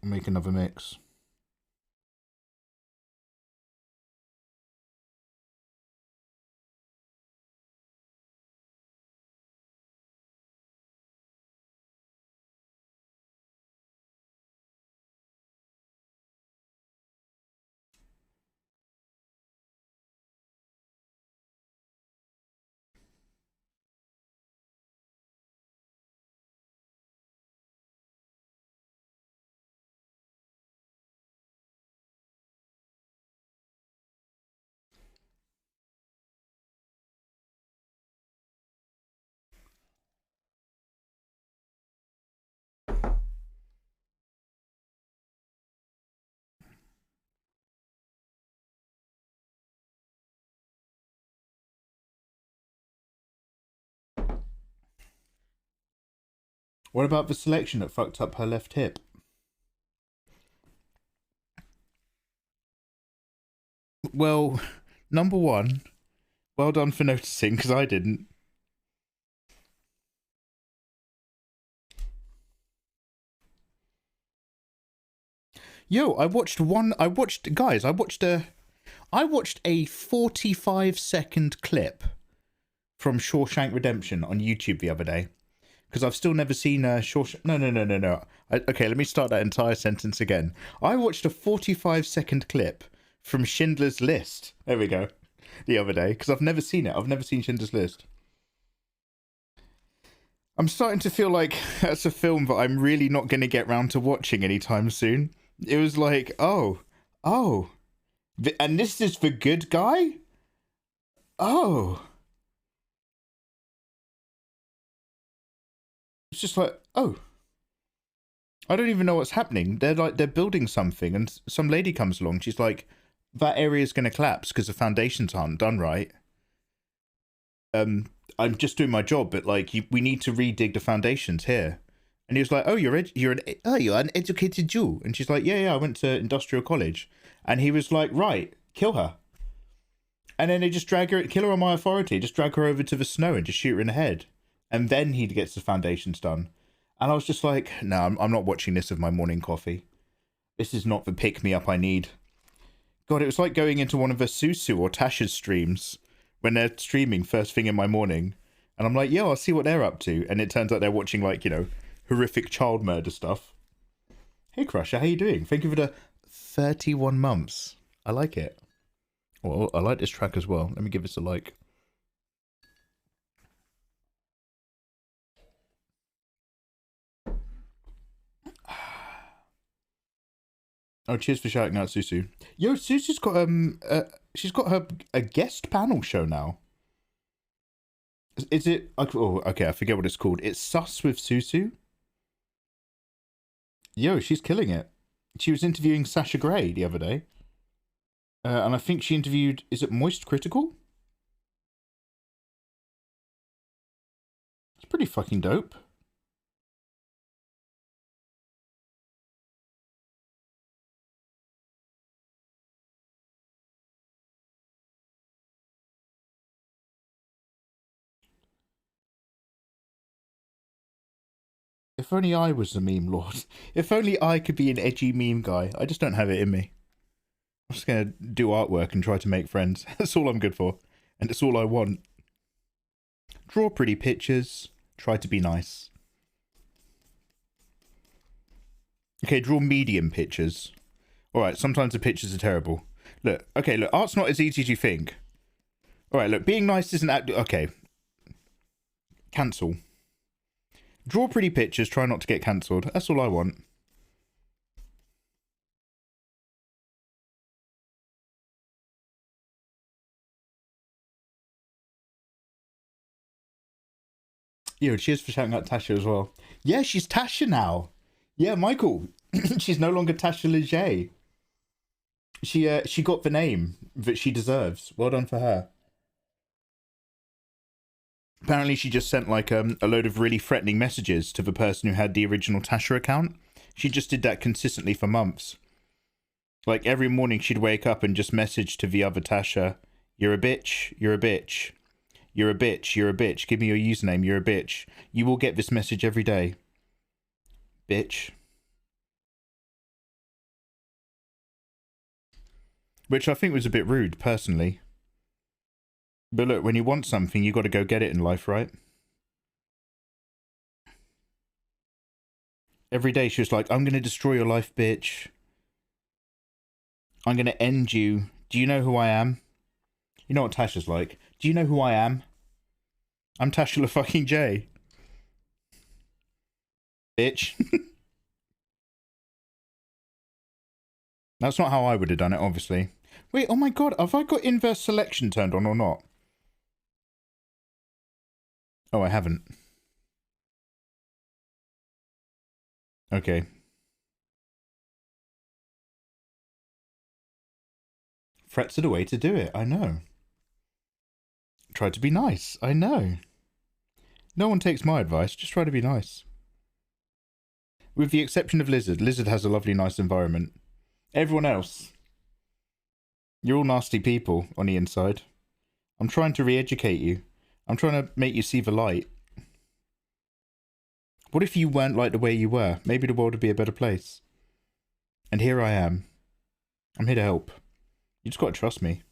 I'll make another mix. What about the selection that fucked up her left hip? Well, number one, well done for noticing, because I didn't. Yo, I watched a 45-second clip from Shawshank Redemption on YouTube the other day. Because I've still never seen Shawshank... No. Okay, let me start that entire sentence again. I watched a 45-second clip from Schindler's List. There we go. The other day. Because I've never seen it. I've never seen Schindler's List. I'm starting to feel like that's a film that I'm really not going to get round to watching anytime soon. It was like, oh. And this is the good guy? Oh. It's just like, oh. I don't even know what's happening. They're building something, and some lady comes along. She's like, that area's going to collapse because the foundations aren't done right. I'm just doing my job, but like, we need to redig the foundations here. And he was like, oh, you're an educated Jew. And she's like, yeah, I went to industrial college. And he was like, right, kill her. And then they just kill her on my authority, just drag her over to the snow and just shoot her in the head. And then he gets the foundations done. And I was just like, no, I'm not watching this with my morning coffee. This is not the pick-me-up I need. God, it was like going into one of the Susu or Tasha's streams when they're streaming first thing in my morning. And I'm like, I'll see what they're up to. And it turns out they're watching, like, horrific child murder stuff. Hey, Crusher, how you doing? Thank you for the 31 months. I like it. Well, I like this track as well. Let me give this a like. Oh, cheers for shouting out Susu. Yo, Susu's got she's got a guest panel show now. Is it? Oh, okay, I forget what it's called. It's Sus with Susu. Yo, she's killing it. She was interviewing Sasha Grey the other day. And I think she interviewed, is it Moist Critical? It's pretty fucking dope. If only I was the meme lord. If only I could be an edgy meme guy. I just don't have it in me. I'm just going to do artwork and try to make friends. That's all I'm good for. And it's all I want. Draw pretty pictures. Try to be nice. Okay, draw medium pictures. Alright, sometimes the pictures are terrible. Look, art's not as easy as you think. Alright, look, being nice isn't... Okay. Cancel. Draw pretty pictures, try not to get cancelled. That's all I want. Yo, cheers for shouting out Tasha as well. Yeah, she's Tasha now. Yeah, Michael. She's no longer Tasha Leger. She got the name that she deserves. Well done for her. Apparently she just sent like a load of really threatening messages to the person who had the original Tasha account. She just did that consistently for months. Like every morning she'd wake up and just message to the other Tasha, You're a bitch. You're a bitch. You're a bitch. You're a bitch. Give me your username. You're a bitch. You will get this message every day. Bitch. Which I think was a bit rude, personally. But look, when you want something, you got to go get it in life, right? Every day she was like, I'm going to destroy your life, bitch. I'm going to end you. Do you know who I am? You know what Tasha's like. Do you know who I am? I'm Tasha fucking J. Bitch. That's not how I would have done it, obviously. Wait, oh my god, have I got inverse selection turned on or not? Oh, I haven't. Okay. Frets are the way to do it, I know. Try to be nice, I know. No one takes my advice, just try to be nice. With the exception of Lizard. Lizard has a lovely, nice environment. Everyone else, you're all nasty people on the inside. I'm trying to re-educate you. I'm trying to make you see the light. What if you weren't like the way you were? Maybe the world would be a better place. And here I am. I'm here to help. You just gotta trust me.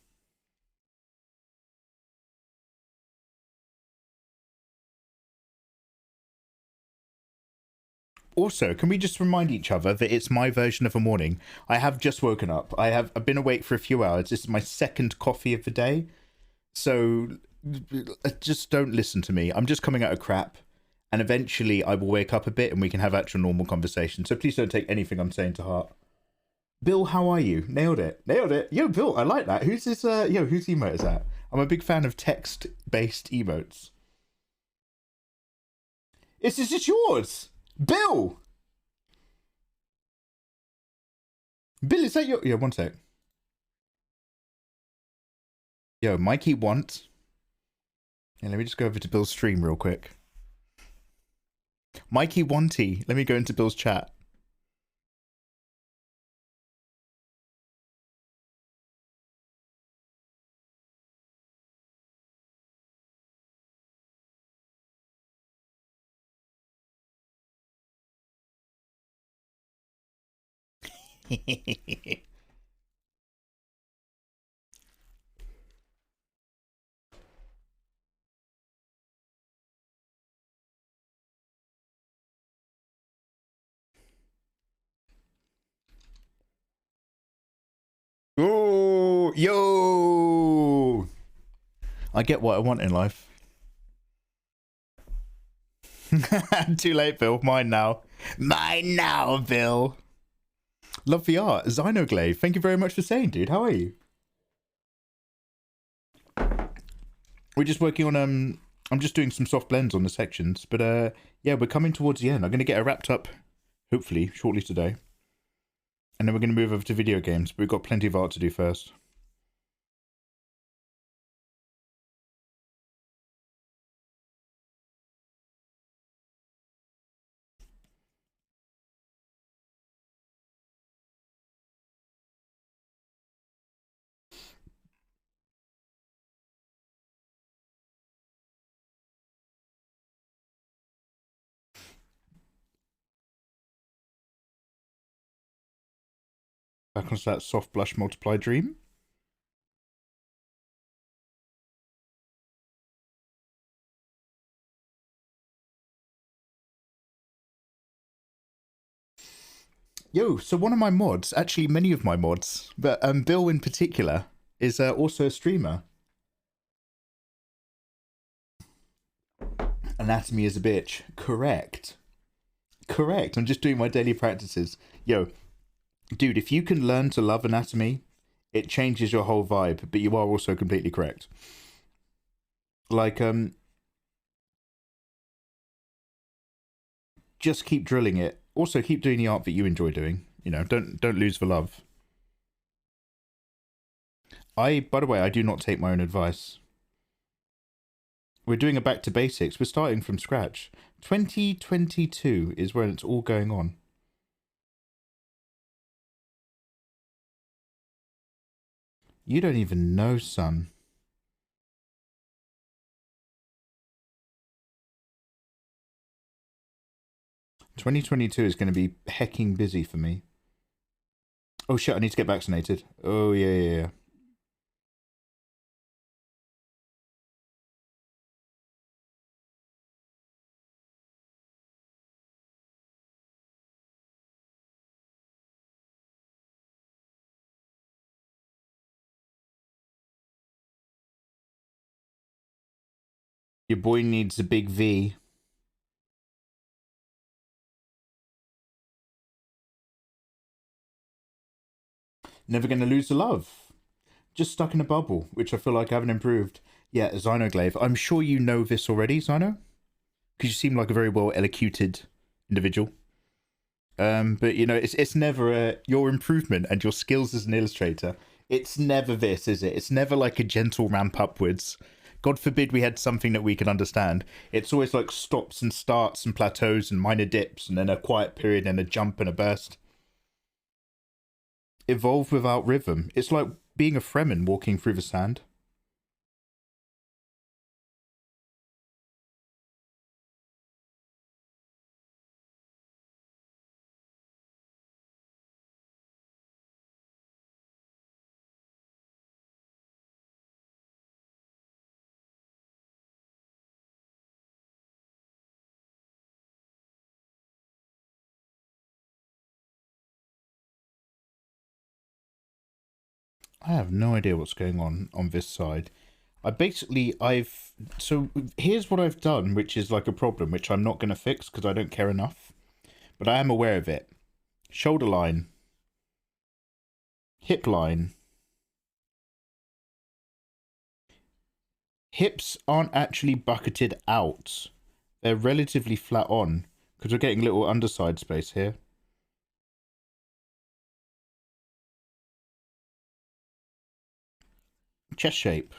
Also, can we just remind each other that it's my version of a morning? I have just woken up. I've been awake for a few hours. This is my second coffee of the day. So just don't listen to me. I'm just coming out of crap. And eventually I will wake up a bit and we can have actual normal conversation. So please don't take anything I'm saying to heart. Bill, how are you? Nailed it. Nailed it. Yo, Bill, I like that. Who's this? Whose emote is that? I'm a big fan of text-based emotes. Is this yours? Bill! Bill, is that your... Yeah, one sec. Yo, Mikey want... Yeah, let me just go over to Bill's stream real quick. Mikey Wanty. Let me go into Bill's chat. Oh, yo! I get what I want in life. Too late, Bill. Mine now. Mine now, Bill. Love the art. Xenoglaive, thank you very much for saying, dude. How are you? We're just working on, I'm just doing some soft blends on the sections. But, yeah, we're coming towards the end. I'm going to get it wrapped up, hopefully, shortly today. And then we're going to move over to video games. But we've got plenty of art to do first. Back onto that soft blush multiply dream. Yo, so one of my mods, actually many of my mods, but Bill in particular, is also a streamer. Anatomy is a bitch. Correct. Correct. I'm just doing my daily practices. Yo, dude, if you can learn to love anatomy, it changes your whole vibe, but you are also completely correct. Like, just keep drilling it. Also, keep doing the art that you enjoy doing. You know, don't lose the love. By the way, I do not take my own advice. We're doing a back to basics. We're starting from scratch. 2022 is when it's all going on. You don't even know, son. 2022 is going to be hecking busy for me. Oh shit, I need to get vaccinated. Oh yeah. Your boy needs a big V. Never going to lose the love. Just stuck in a bubble, which I feel like I haven't improved. Yeah, Xynoglaive. I'm sure you know this already, Zyno. Because you seem like a very well elocuted individual. But you know, it's never your improvement and your skills as an illustrator. It's never this, is it? It's never like a gentle ramp upwards. God forbid we had something that we could understand. It's always like stops and starts and plateaus and minor dips and then a quiet period and a jump and a burst. Evolve without rhythm. It's like being a Fremen walking through the sand. I have no idea what's going on this side. So here's what I've done, which is like a problem, which I'm not going to fix because I don't care enough. But I am aware of it. Shoulder line. Hip line. Hips aren't actually bucketed out. They're relatively flat on because we're getting little underside space here. Chest shape.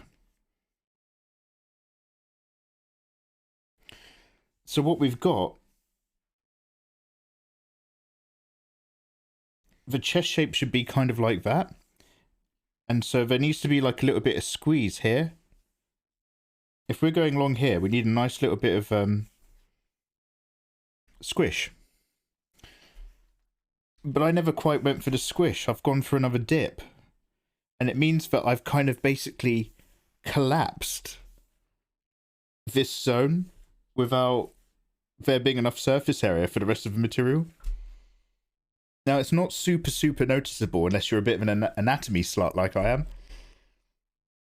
So what we've got, the chest shape should be kind of like that. And so there needs to be like a little bit of squeeze here. If we're going long here, we need a nice little bit of squish. But I never quite went for the squish. I've gone for another dip. And it means that I've kind of basically collapsed this zone without there being enough surface area for the rest of the material. Now, it's not super noticeable unless you're a bit of an anatomy slut like I am.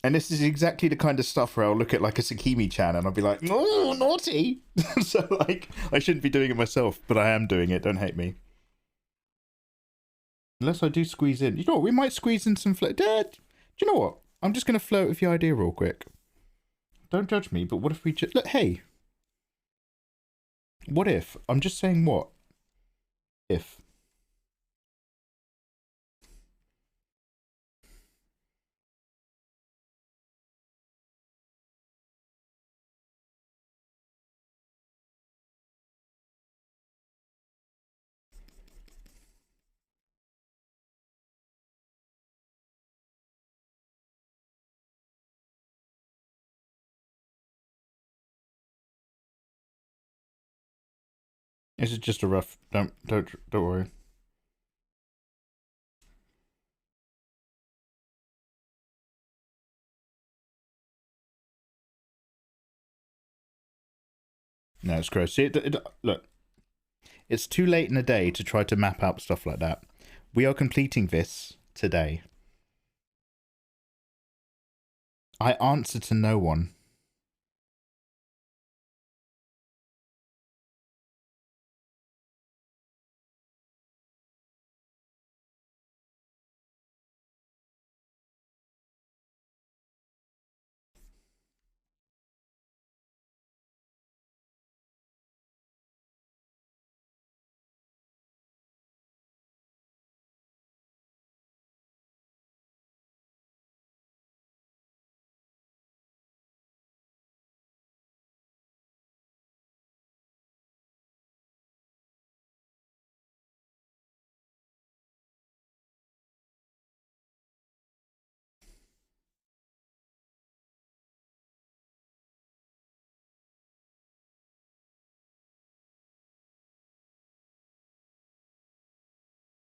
And this is exactly the kind of stuff where I'll look at like a Sakimi chan and I'll be like, oh, naughty. So like, I shouldn't be doing it myself, but I am doing it. Don't hate me. Unless I do squeeze in. You know what? We might squeeze in some float. Dad, do you know what? I'm just going to float with the idea real quick. Don't judge me, but what if we just... Look, hey. What if? I'm just saying what? If. This is just a rough... Don't worry. No, it's gross. See, look. It's too late in the day to try to map out stuff like that. We are completing this today. I answer to no one.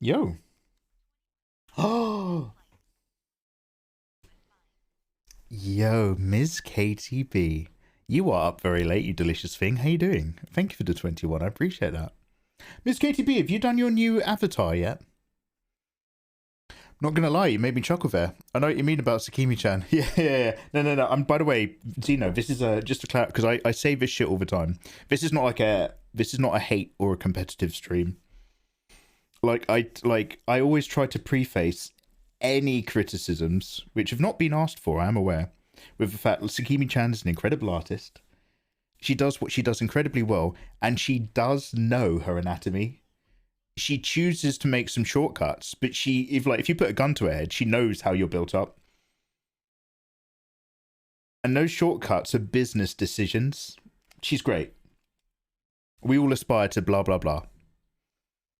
Yo. Oh. Yo, Ms. KTB. You are up very late, you delicious thing. How you doing? Thank you for the 21. I appreciate that. Ms. KTB, have you done your new avatar yet? Not gonna lie, you made me chuckle there. I know what you mean about Sakimi-chan. Yeah. No. By the way, Zeno, this is just a clarify, because I say this shit all the time. This is not a hate or a competitive stream. I always try to preface any criticisms which have not been asked for, I am aware, with the fact that Sakimi-chan is an incredible artist. She does what she does incredibly well, and she does know her anatomy. She chooses to make some shortcuts, but if you put a gun to her head, she knows how you're built up. And those shortcuts are business decisions. She's great. We all aspire to blah, blah, blah.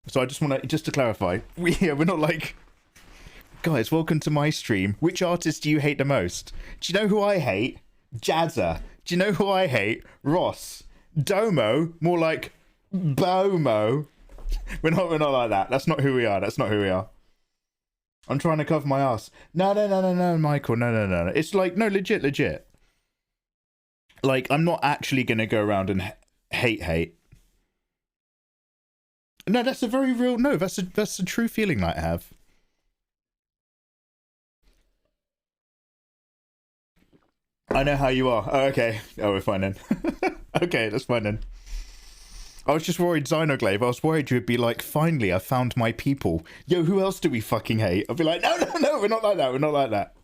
So I just to clarify, we're not like, guys, welcome to my stream. Which artist do you hate the most? Do you know who I hate? Jazza. Do you know who I hate? Ross. Domo, more like Bomo. We're not like that. That's not who we are. I'm trying to cover my ass. No, Michael. No. It's like, no, legit. Like, I'm not actually going to go around and hate. No, that's a very real, no, that's a true feeling that I have. I know how you are. Oh, okay. Oh, we're fine then. Okay, that's fine then. I was just worried, Xenoglaive. I was worried you'd be like, finally, I found my people. Yo, who else do we fucking hate? I'd be like, no, we're not like that.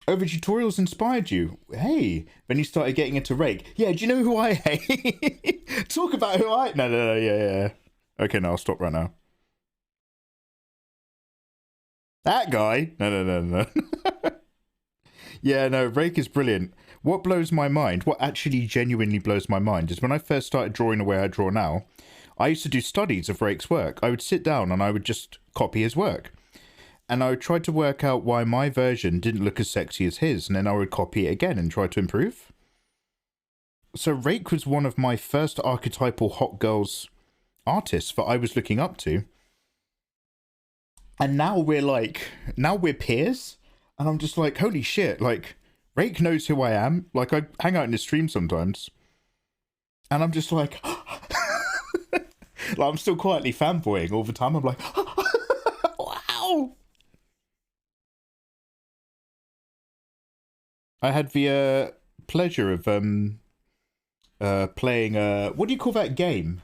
Oh, the tutorials inspired you. Hey, then you started getting into Rake. Yeah, do you know who I hate? Talk about who I... No, yeah. Okay, no, I'll stop right now. That guy? No. Yeah, no, Rake is brilliant. What blows my mind, what actually genuinely blows my mind, is when I first started drawing the way I draw now, I used to do studies of Rake's work. I would sit down and I would just copy his work. And I would try to work out why my version didn't look as sexy as his, and then I would copy it again and try to improve. So Rake was one of my first archetypal hot girls artists that I was looking up to. And now we're peers, and I'm just like, holy shit, like, Rake knows who I am. Like, I hang out in his stream sometimes. And I'm just like... like, I'm still quietly fanboying all the time. I'm like... wow! I had the pleasure of playing... what do you call that game?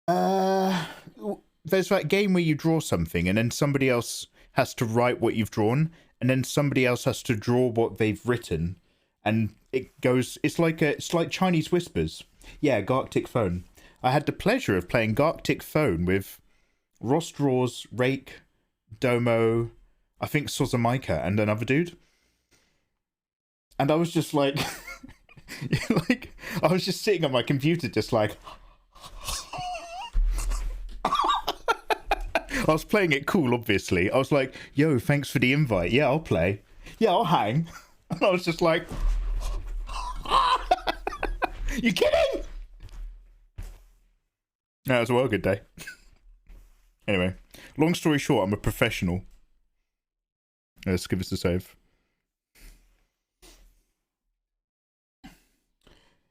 There's that game where you draw something and then somebody else has to write what you've drawn, and then somebody else has to draw what they've written, and it goes... It's like Chinese whispers. Yeah, Garctic Phone. I had the pleasure of playing Garctic Phone with Ross Draws, Rake, Domo, I think Sozamaika, and another dude. And I was just like... I was just sitting on my computer just like... I was playing it cool, obviously. I was like, yo, thanks for the invite. Yeah, I'll play. Yeah, I'll hang. And I was just like... You kidding? No, it was a well good day. Anyway, long story short, I'm a professional. Let's give us a save.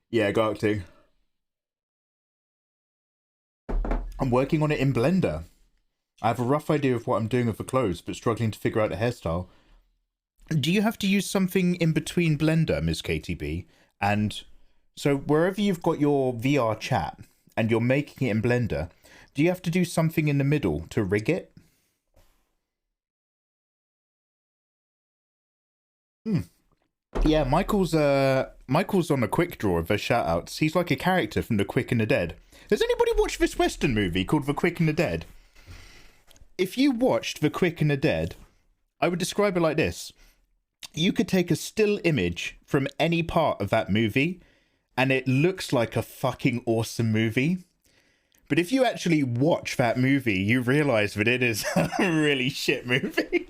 Yeah, Garctic. I'm working on it in Blender. I have a rough idea of what I'm doing with the clothes, but struggling to figure out the hairstyle. Do you have to use something in between Blender, Ms. KTB? And so wherever you've got your VR chat and you're making it in Blender, do you have to do something in the middle to rig it? Yeah, Michael's on a Quick Draw of the shoutouts. He's like a character from The Quick and the Dead. Has anybody watched this Western movie called The Quick and the Dead? If you watched The Quick and the Dead, I would describe it like this. You could take a still image from any part of that movie, and it looks like a fucking awesome movie. But if you actually watch that movie, you realise that it is a really shit movie.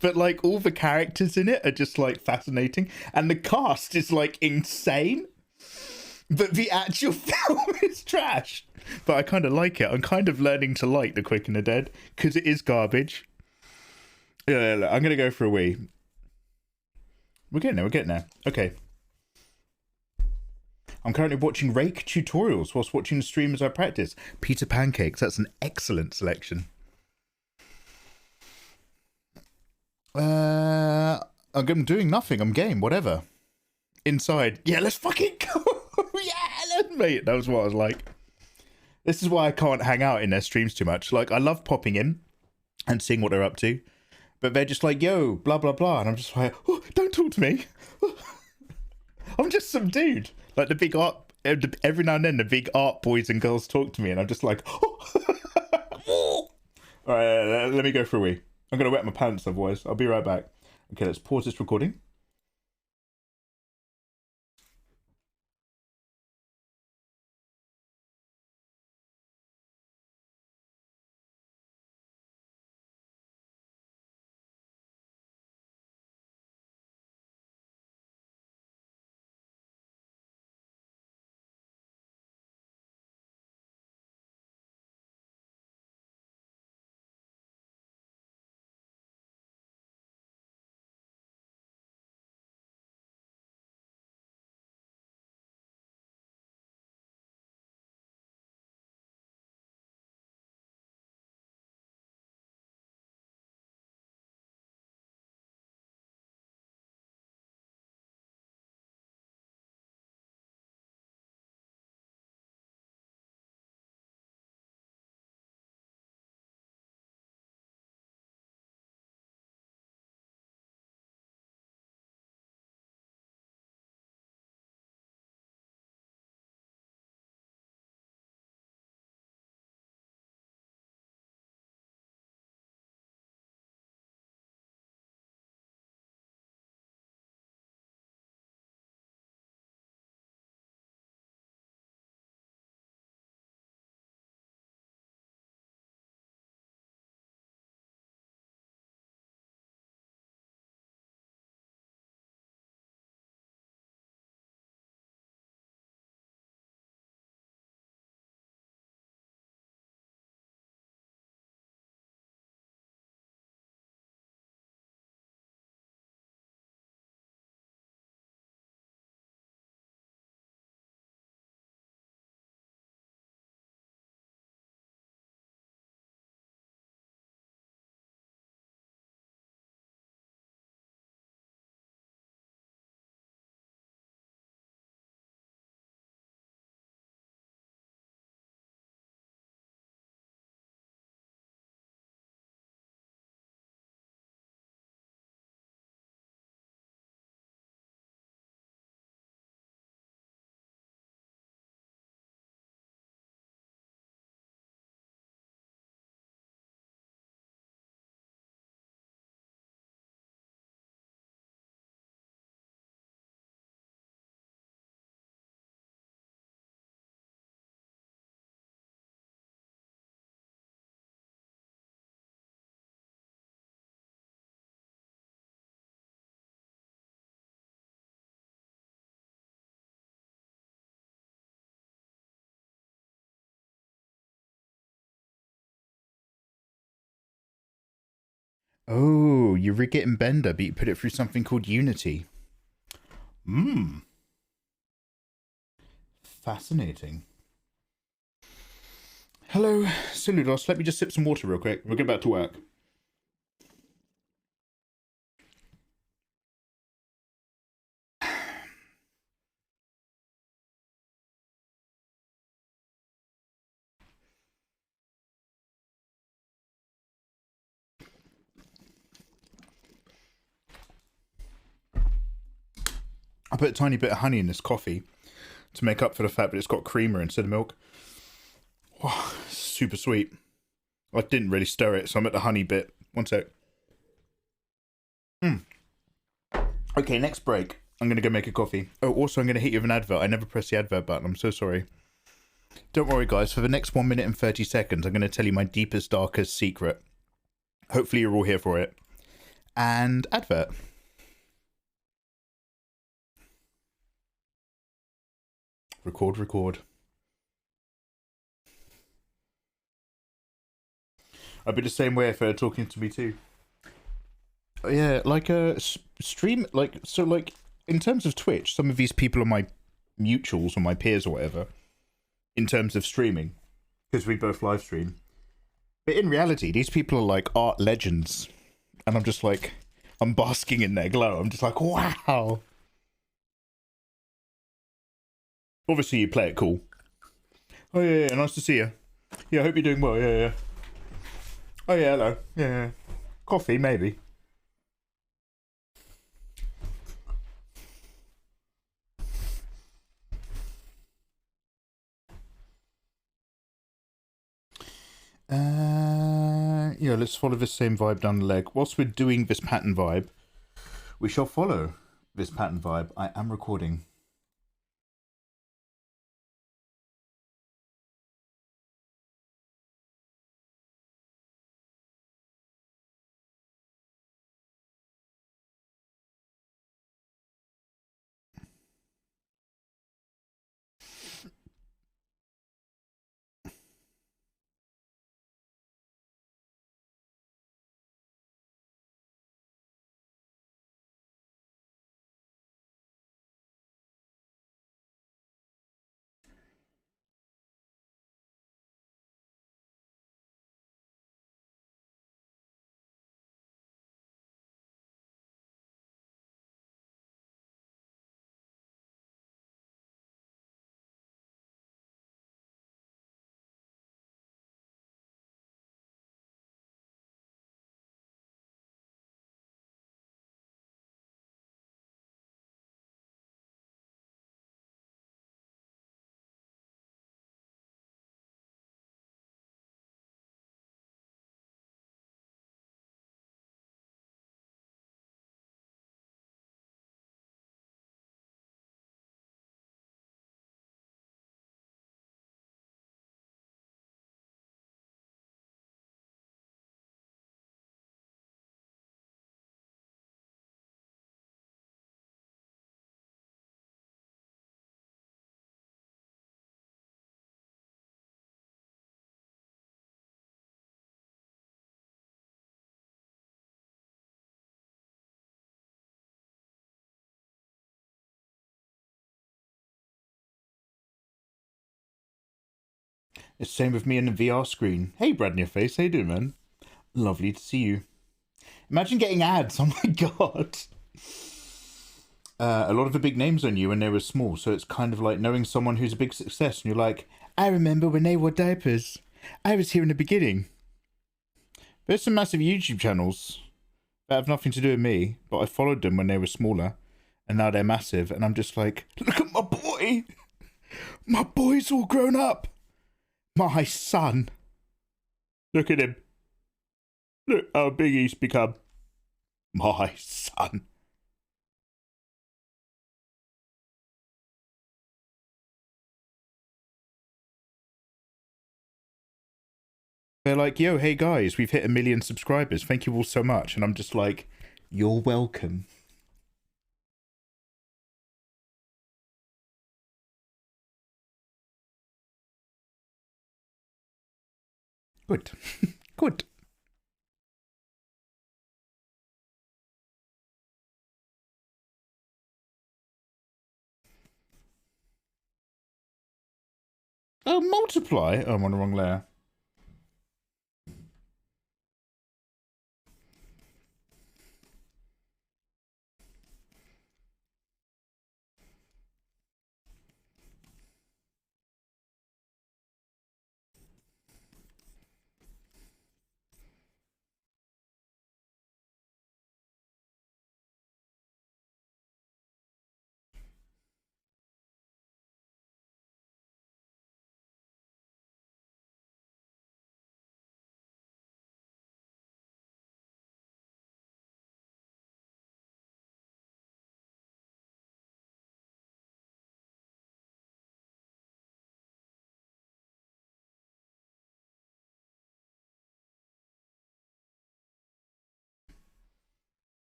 But, like, all the characters in it are just, like, fascinating. And the cast is, like, insane. But the actual film is trash. But I kind of like it. I'm kind of learning to like The Quick and the Dead because it is garbage. Yeah, I'm going to go for a wee. We're getting there. Okay. I'm currently watching Rake tutorials whilst watching the stream as I practice. Peter Pancakes, that's an excellent selection. I'm doing nothing. I'm game, whatever. Inside. Yeah, let's fucking go. Yeah, mate. That was what I was like. This is why I can't hang out in their streams too much. Like, I love popping in and seeing what they're up to. But they're just like, yo, blah, blah, blah. And I'm just like, oh, don't talk to me. I'm just some dude. Like the big art, every now and then the big art boys and girls talk to me. And I'm just like, oh. All right, let me go for a wee. I'm going to wet my pants otherwise. I'll be right back. Okay, let's pause this recording. Oh, you rig it in Blender, but you put it through something called Unity. Fascinating. Hello, Saludos. Let me just sip some water real quick. We'll get back to work. I put a tiny bit of honey in this coffee to make up for the fact that it's got creamer instead of milk. Wow, super sweet. I didn't really stir it, so I'm at the honey bit. One sec. Okay, next break. I'm going to go make a coffee. Oh, also I'm going to hit you with an advert. I never pressed the advert button. I'm so sorry. Don't worry, guys. For the next 1 minute and 30 seconds, I'm going to tell you my deepest, darkest secret. Hopefully you're all here for it. And advert. Record, record. I'd be the same way if they're talking to me too. Yeah, like a stream, like, so like, in terms of Twitch, some of these people are my mutuals or my peers or whatever, in terms of streaming, because we both live stream. But in reality, these people are like art legends. And I'm just like, I'm basking in their glow. I'm just like, wow. Obviously, you play it cool. Oh, yeah, yeah, nice to see you. Yeah, I hope you're doing well. Yeah, yeah. Oh, yeah, hello. Yeah, yeah. Coffee, maybe. Yeah, let's follow this same vibe down the leg. Whilst we're doing this pattern vibe, we shall follow this pattern vibe. I am recording. It's the same with me and the VR screen. Hey, Brad in your face. How you doing, man? Lovely to see you. Imagine getting ads. Oh my god. A lot of the big names on you when they were small, so it's kind of like knowing someone who's a big success, and you're like, I remember when they wore diapers. I was here in the beginning. There's some massive YouTube channels that have nothing to do with me, but I followed them when they were smaller, and now they're massive, and I'm just like, look at my boy! My boy's all grown up! My son! Look at him. Look how big he's become. My son. They're like, yo, hey guys, we've hit 1 million subscribers. Thank you all so much. And I'm just like, you're welcome. Good. Good. Oh, multiply. Oh, I'm on the wrong layer.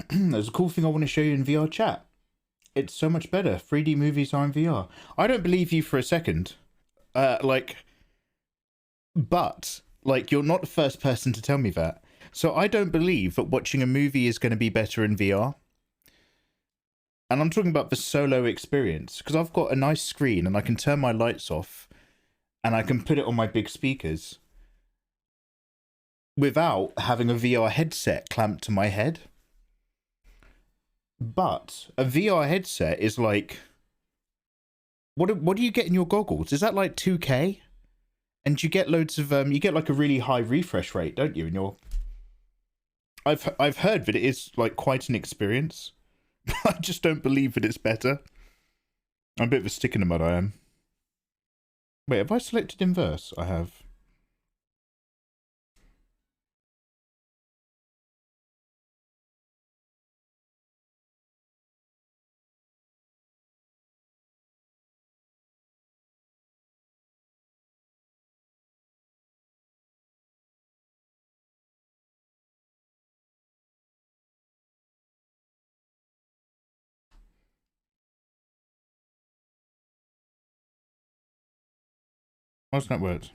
There's a cool thing I want to show you in VR chat. It's so much better. 3D movies are in VR. I don't believe you for a second. But you're not the first person to tell me that. So I don't believe that watching a movie is going to be better in VR. And I'm talking about the solo experience, because I've got a nice screen and I can turn my lights off and I can put it on my big speakers without having a VR headset clamped to my head. But a VR headset is like, what do you get in your goggles? Is that like 2K? And you get loads of you get like a really high refresh rate, don't you? In your, I've heard that it is like quite an experience. I just don't believe that it's better. I'm a bit of a stick in the mud, I am. Wait, have I selected inverse? I have. How's that worked?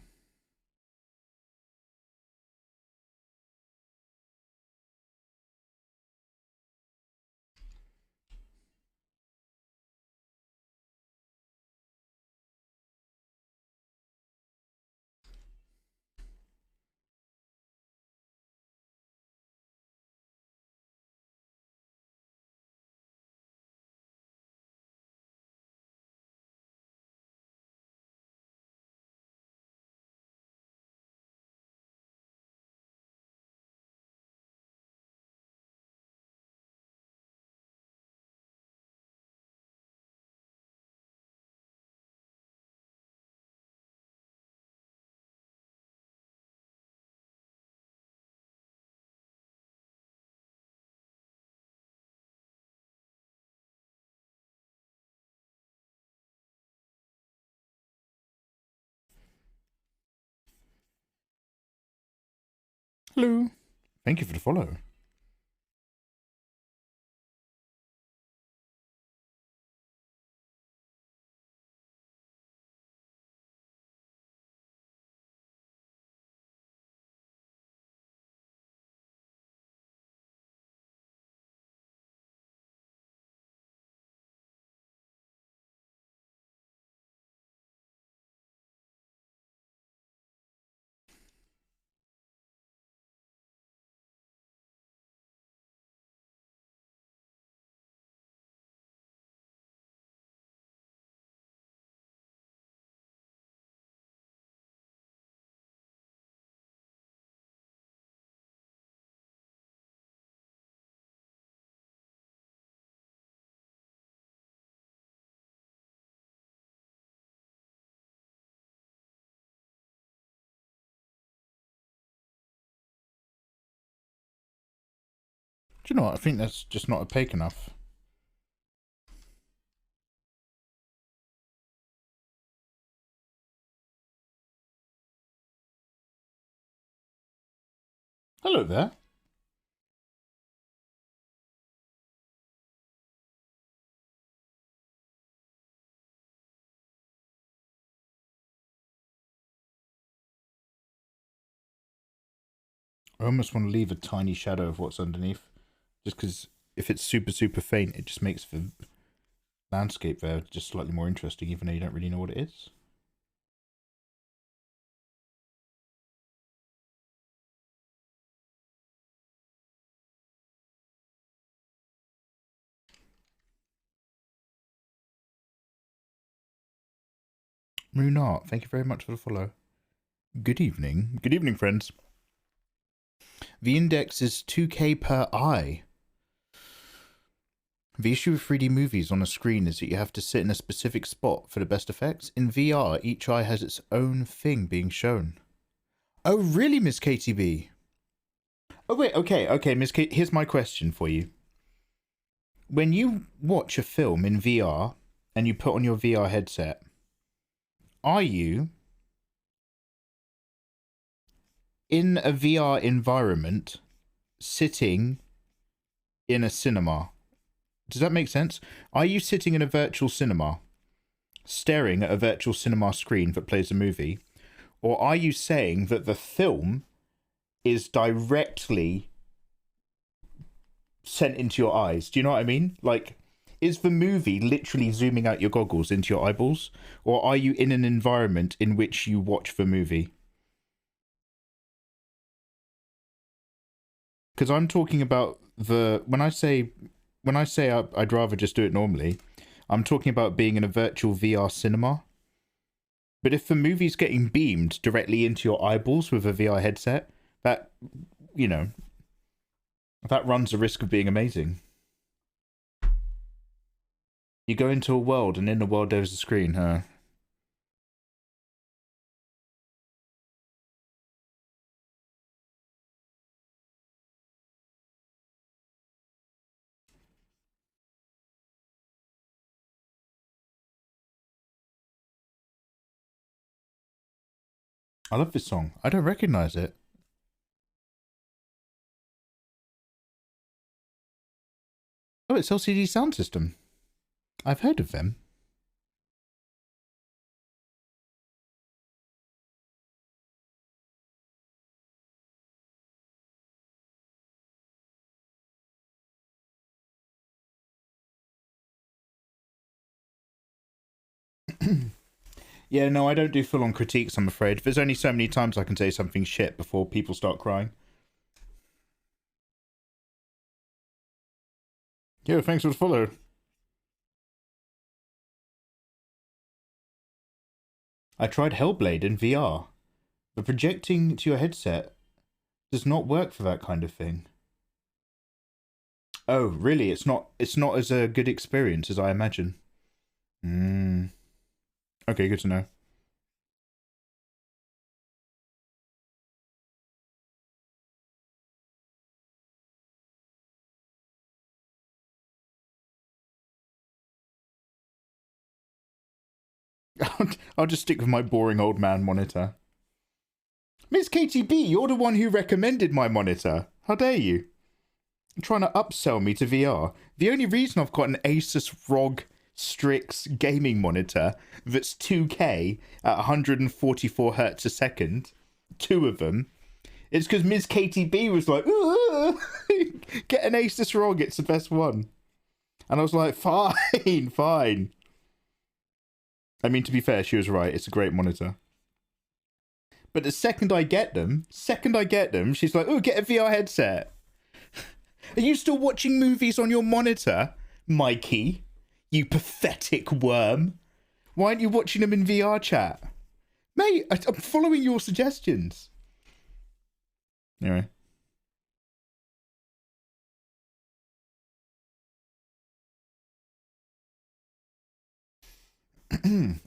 Hello. Thank you for the follow. Do you know what? I think that's just not opaque enough. Hello there. I almost want to leave a tiny shadow of what's underneath, just because if it's super faint, it just makes the landscape there just slightly more interesting, even though you don't really know what it is. Moonart, thank you very much for the follow. Good evening. Good evening, friends. The index is 2K per eye. The issue with 3D movies on a screen is that you have to sit in a specific spot for the best effects. In VR, each eye has its own thing being shown. Oh, really, Miss KTB? Oh, wait, okay, Miss K, here's my question for you. When you watch a film in VR and you put on your VR headset, are you in a VR environment sitting in a cinema? Does that make sense? Are you sitting in a virtual cinema, staring at a virtual cinema screen that plays a movie? Or are you saying that the film is directly sent into your eyes? Do you know what I mean? Like, is the movie literally zooming out your goggles into your eyeballs? Or are you in an environment in which you watch the movie? Because I'm talking about when I say I'd rather just do it normally, I'm talking about being in a virtual VR cinema. But if the movie's getting beamed directly into your eyeballs with a VR headset, that, you know, that runs the risk of being amazing. You go into a world, and in the world there's a screen, huh? I love this song. I don't recognize it. Oh, it's LCD Sound System. I've heard of them. Yeah, no, I don't do full-on critiques, I'm afraid. There's only so many times I can say something shit before people start crying. Yeah, thanks for the follow. I tried Hellblade in VR. The projecting to your headset does not work for that kind of thing. Oh, really? It's not as a good experience as I imagine. Okay, good to know. I'll just stick with my boring old man monitor. Miss KTB, you're the one who recommended my monitor. How dare you? You're trying to upsell me to VR. The only reason I've got an Asus ROG Strix gaming monitor that's 2K at 144 hertz a second, two of them, is because Ms. KTB was like, get an Asus ROG, it's the best one. And I was like, fine, fine. I mean, to be fair, she was right. It's a great monitor. But the second I get them, she's like, oh, get a VR headset. Are you still watching movies on your monitor, Mikey? You pathetic worm. Why aren't you watching them in VR chat? Mate, I'm following your suggestions. Anyway.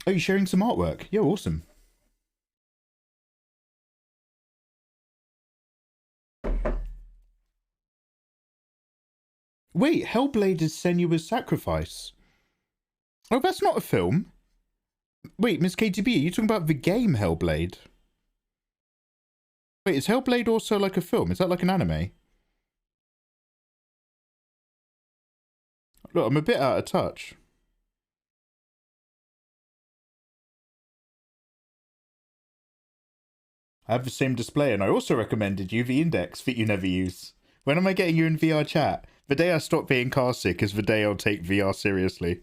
Are you sharing some artwork? Yeah, awesome. Wait, Hellblade is Senua's Sacrifice. Oh, that's not a film. Wait, Miss KTB, are you talking about the game Hellblade? Wait, is Hellblade also like a film? Is that like an anime? Look, I'm a bit out of touch. I have the same display, and I also recommended you the index that you never use. When am I getting you in VR chat? The day I stop being car sick is the day I'll take VR seriously.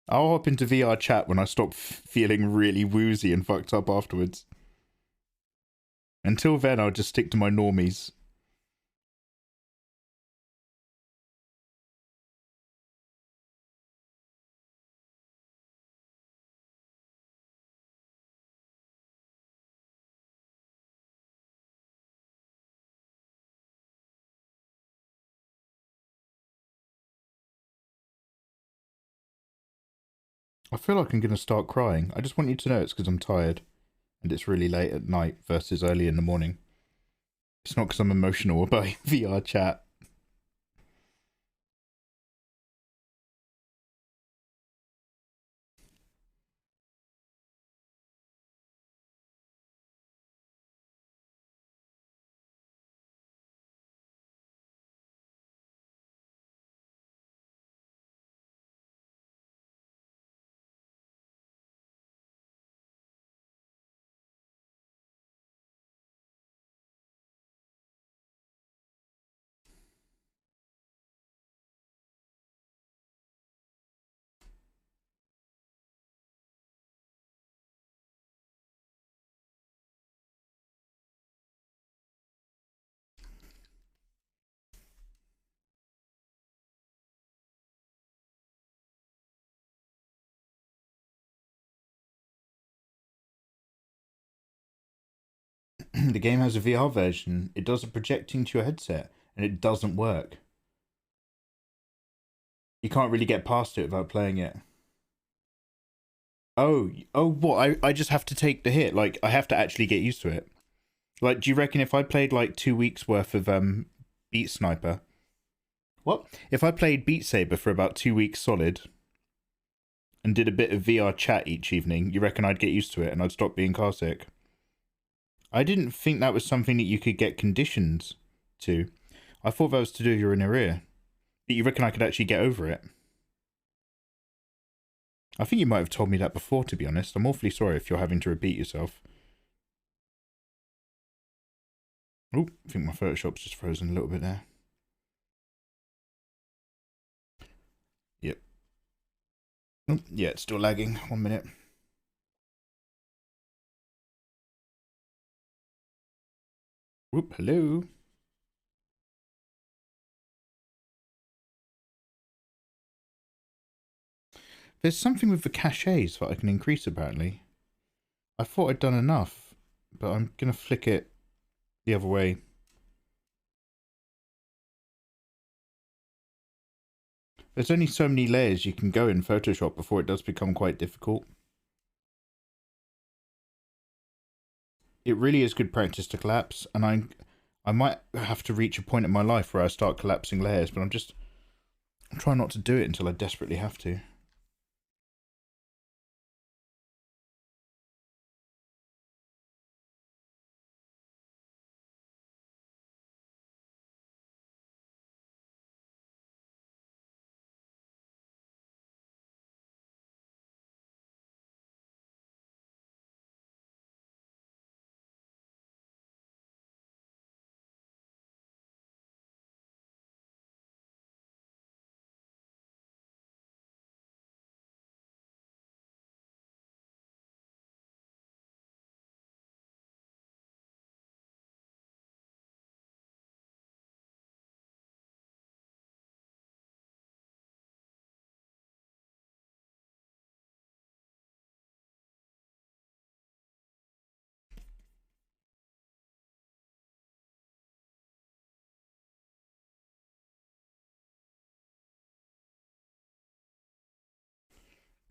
I'll hop into VR chat when I stop feeling really woozy and fucked up afterwards. Until then, I'll just stick to my normies. I feel like I'm going to start crying. I just want you to know it's because I'm tired. And it's really late at night versus early in the morning. It's not because I'm emotional about VR chat. The game has a VR version. It does a projecting to your headset, and it doesn't work. You can't really get past it without playing it. Oh, what? I just have to take the hit. Like, I have to actually get used to it. Like, do you reckon if I played like 2 weeks worth of Beat Sniper? What? If I played Beat Saber for about 2 weeks solid and did a bit of VR chat each evening, you reckon I'd get used to it and I'd stop being car sick? I didn't think that was something that you could get conditioned to. I thought that was to do with your inner ear. But you reckon I could actually get over it? I think you might have told me that before, to be honest. I'm awfully sorry if you're having to repeat yourself. Oh, I think my Photoshop's just frozen a little bit there. Yep. Oh, yeah, it's still lagging. 1 minute. Whoop, hello. There's something with the cachets that I can increase, apparently. I thought I'd done enough, but I'm going to flick it the other way. There's only so many layers you can go in Photoshop before it does become quite difficult. It really is good practice to collapse, and I might have to reach a point in my life where I start collapsing layers, but I'm trying not to do it until I desperately have to.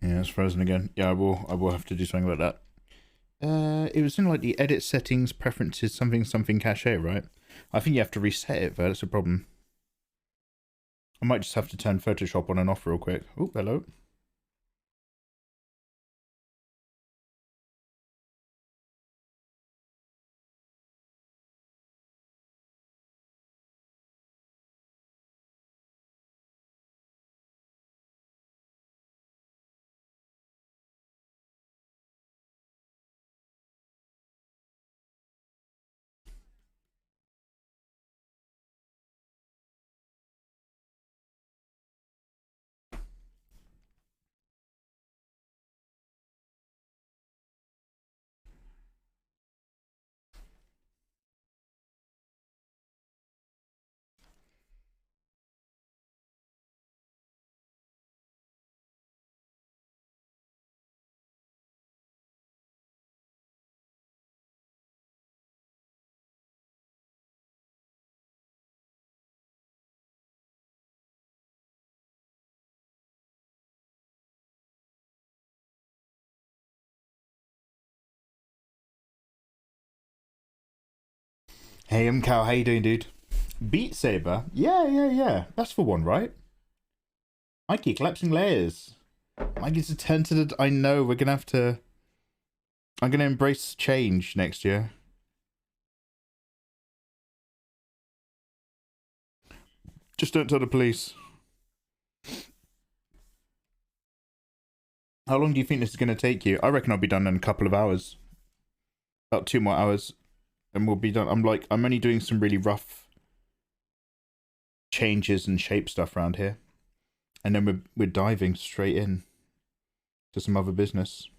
Yeah, it's frozen again. Yeah, I will have to do something about that. It was in like the edit settings, preferences, something cache, right? I think you have to reset it, though. That's a problem. I might just have to turn Photoshop on and off real quick. Oh, hello. Hey, I'm Cal. How you doing, dude? Beat Saber? Yeah. That's for one, right? Mikey, collapsing layers. Mikey's a turn to the... I know, we're gonna have to... I'm gonna embrace change next year. Just don't tell the police. How long do you think this is gonna take you? I reckon I'll be done in a couple of hours. About 2 more hours. And we'll be done. I'm only doing some really rough changes and shape stuff around here. And then we're diving straight in to some other business.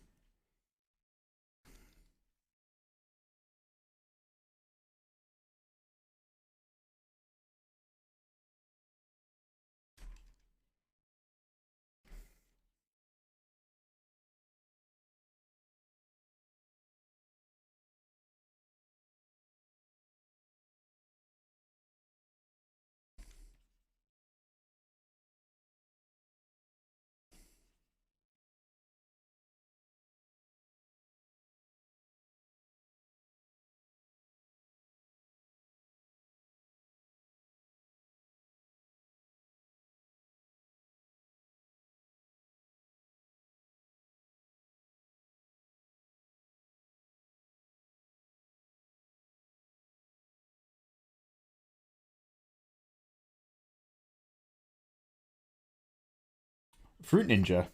Fruit Ninja.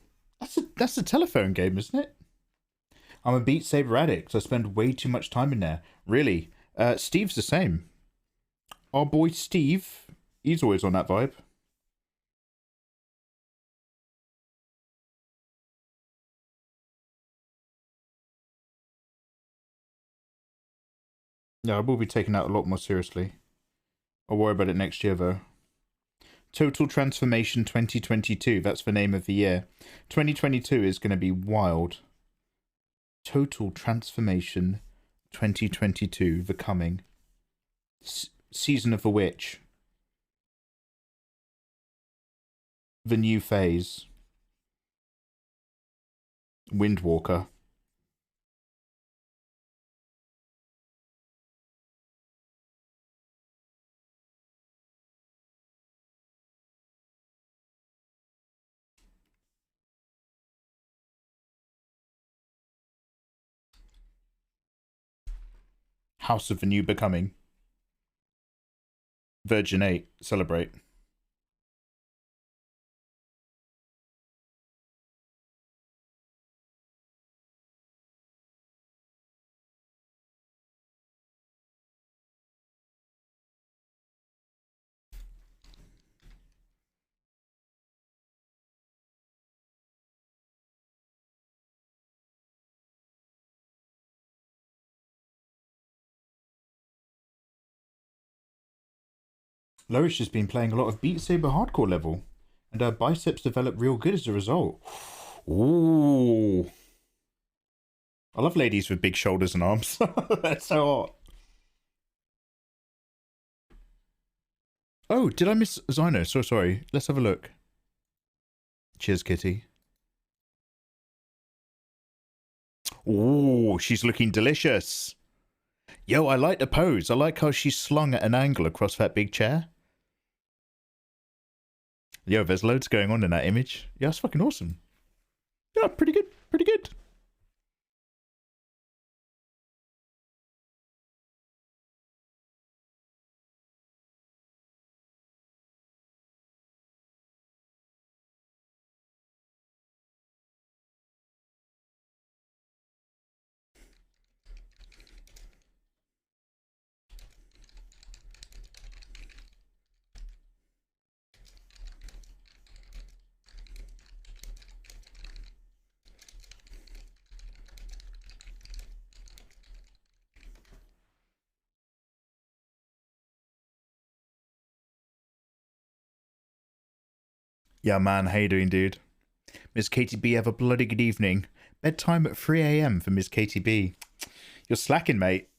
That's a telephone game, isn't it? I'm a Beat Saber addict. I spend way too much time in there. Really? Steve's the same. Our boy Steve, he's always on that vibe. Yeah, I will be taking that a lot more seriously. I'll worry about it next year, though. Total Transformation 2022. That's the name of the year. 2022 is going to be wild. Total Transformation 2022. The Coming. Season of the Witch. The New Phase. Windwalker. House of the New Becoming. Virgin 8. Celebrate. Lois has been playing a lot of Beat Saber hardcore level, and her biceps develop real good as a result. Ooh. I love ladies with big shoulders and arms. That's so hot. Oh, did I miss Zyno? So sorry. Let's have a look. Cheers, Kitty. Ooh, she's looking delicious. Yo, I like the pose. I like how she's slung at an angle across that big chair. Yo, there's loads going on in that image. Yeah, that's fucking awesome. Yeah, pretty good. Pretty good. Yeah, man. How you doing, dude? Miss Katie B, have a bloody good evening. Bedtime at 3 a.m. for Miss Katie B. You're slacking, mate.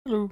Hello.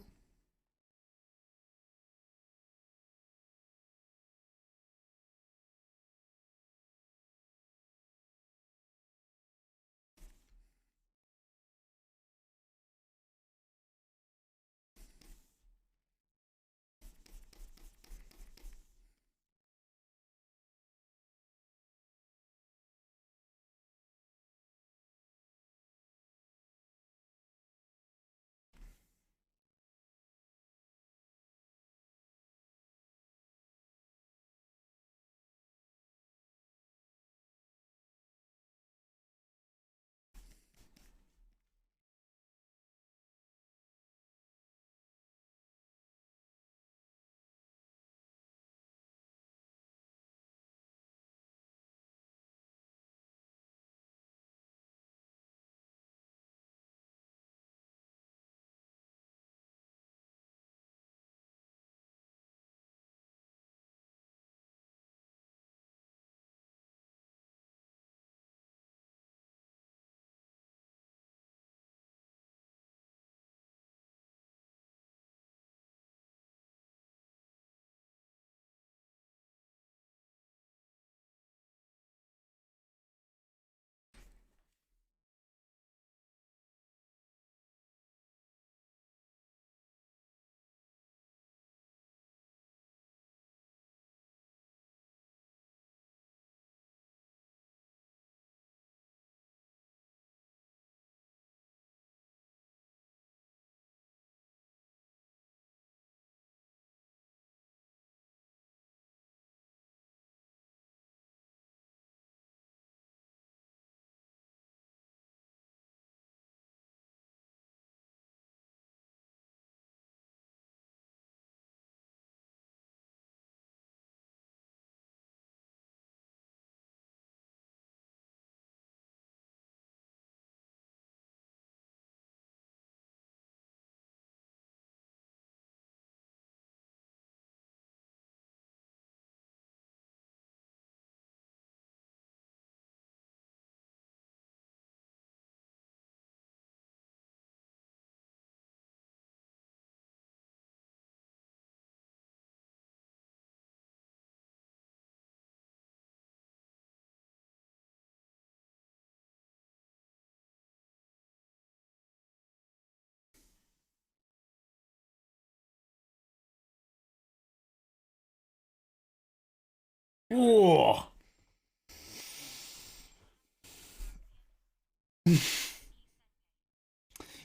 Whoa.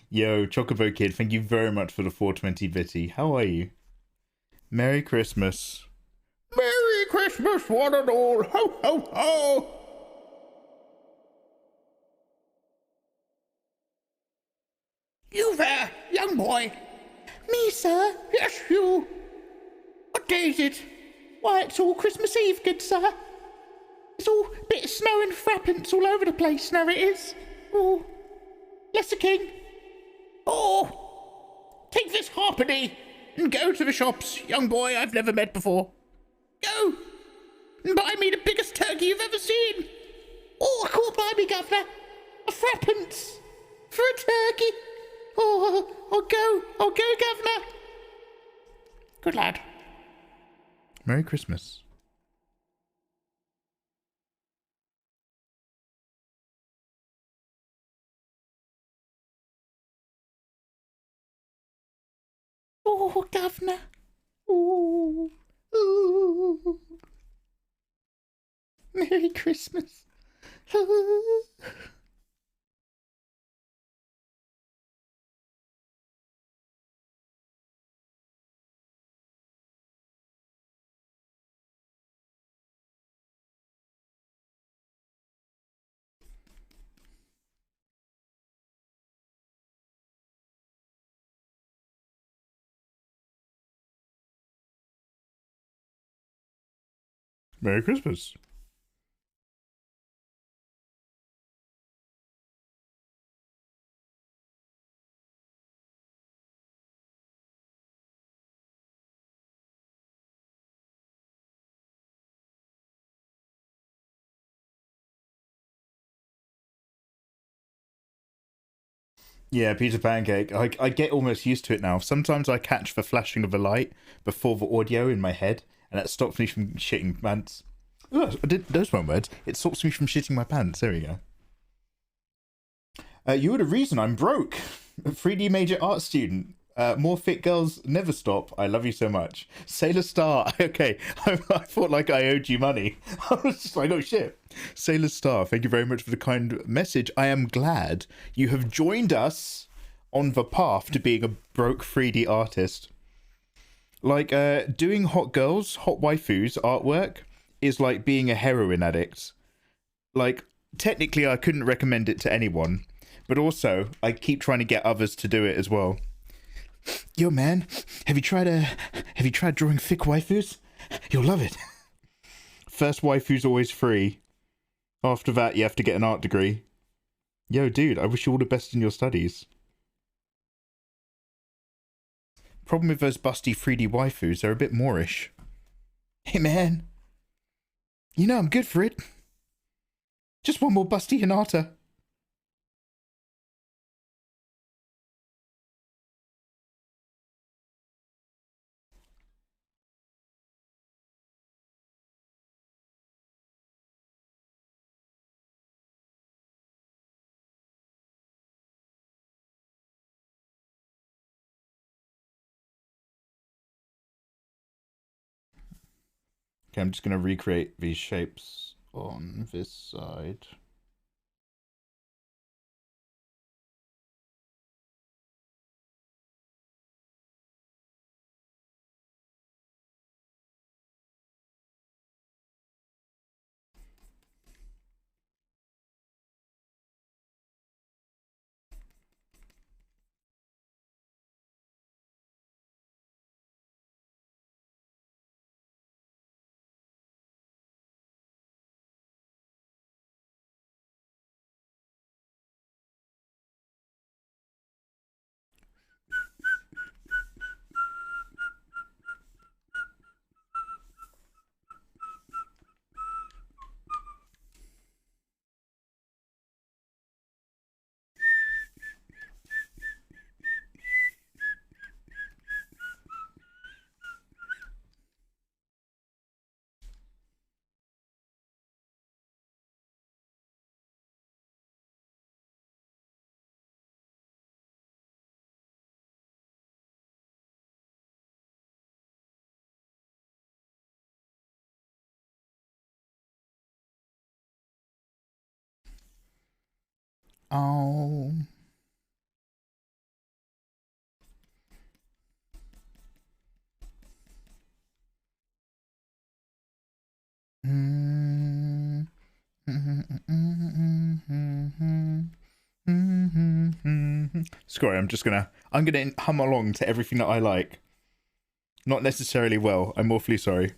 Yo, Chocobo Kid, thank you very much for the 420 bitty. How are you? Merry Christmas. Merry Christmas, one and all. Ho, ho, ho. You there, young boy? Me, sir? Yes, you. What day is it? Why, it's all Christmas Eve, good sir. It's all a bit of snow and frappants all over the place, now it is. Oh, bless the king. Oh, take this halfpenny and go to the shops, young boy I've never met before. Go and buy me the biggest turkey you've ever seen. Oh, I can't buy me, governor. A threepence for a turkey. Oh, I'll go, governor. Good lad. Merry Christmas. Oh, governor. Ooh. Ooh. Merry Christmas. Merry Christmas. Yeah, Peter Pancake. I get almost used to it now. Sometimes I catch the flashing of a light before the audio in my head, and that stops me from shitting pants. Oh, I did those one words. It stops me from shitting my pants. There we go. You were the reason I'm broke. 3D major art student. More fit girls never stop. I love you so much. Sailor Star. Okay, I thought like I owed you money. I was just like, oh shit. Sailor Star, thank you very much for the kind message. I am glad you have joined us on the path to being a broke 3D artist. Like, doing hot girls, hot waifus artwork is like being a heroin addict. Like, technically I couldn't recommend it to anyone, but also I keep trying to get others to do it as well. Yo man, have you tried drawing thick waifus? You'll love it. First waifu's always free. After that you have to get an art degree. Yo dude, I wish you all the best in your studies. Problem with those busty 3D waifus, they're a bit Moorish. Hey man, you know I'm good for it. Just one more busty Hinata. Okay, I'm just going to recreate these shapes on this side. Oh. Sorry, I'm gonna hum along to everything that I like. Not necessarily well. I'm awfully sorry.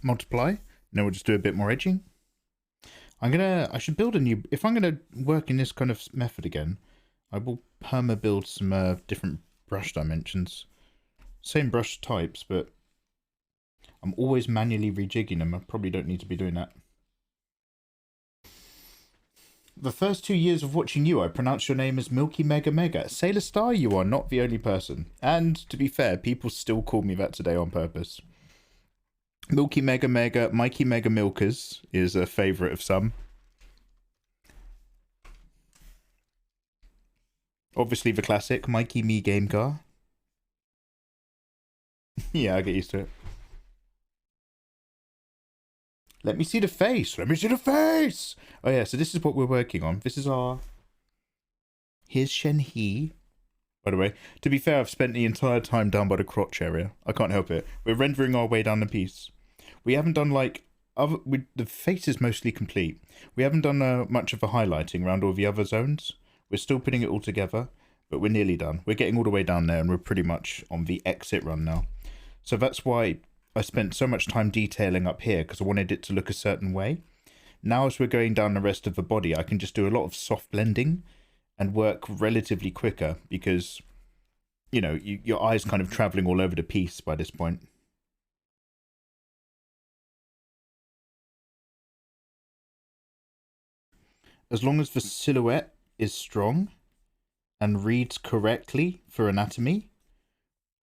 multiply. Then we'll just do a bit more edging. I should build a new, if I'm gonna work in this kind of method again, I will perma build some different brush dimensions. Same brush types, but I'm always manually rejigging them. I probably don't need to be doing that. The first 2 years of watching you, I pronounced your name as Milky Mega Mega. Sailor Star, you are not the only person. And, to be fair, people still call me that today on purpose. Milky Mega Mega, Mikey Mega Milkers is a favourite of some. Obviously the classic, Mikey Me Game Car. Yeah, I get used to it. Let me see the face. Let me see the face. Oh yeah, so this is what we're working on. This is our... Here's Shenhe. By the way, to be fair, I've spent the entire time down by the crotch area. I can't help it. We're rendering our way down the piece. We haven't done like... the face is mostly complete. We haven't done much of a highlighting around all the other zones. We're still putting it all together, but we're nearly done. We're getting all the way down there and we're pretty much on the exit run now. So that's why I spent so much time detailing up here, because I wanted it to look a certain way. Now as we're going down the rest of the body, I can just do a lot of soft blending and work relatively quicker because, you know, your eye's kind of traveling all over the piece by this point. As long as the silhouette is strong and reads correctly for anatomy,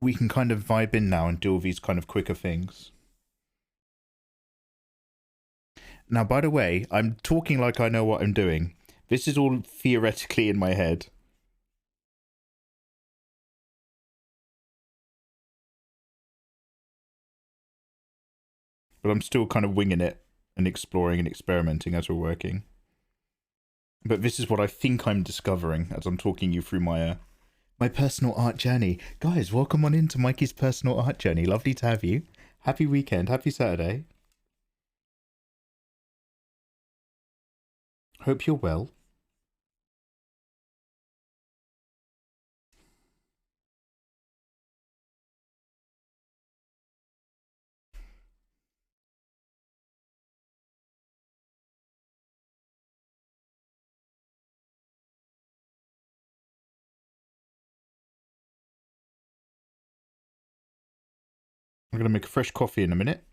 we can kind of vibe in now and do all these kind of quicker things. Now, by the way, I'm talking like I know what I'm doing. This is all theoretically in my head. But I'm still kind of winging it and exploring and experimenting as we're working. But this is what I think I'm discovering as I'm talking you through my personal art journey. Guys, welcome on into Mikey's personal art journey. Lovely to have you. Happy weekend. Happy Saturday. Hope you're well. I'm going to make a fresh coffee in a minute.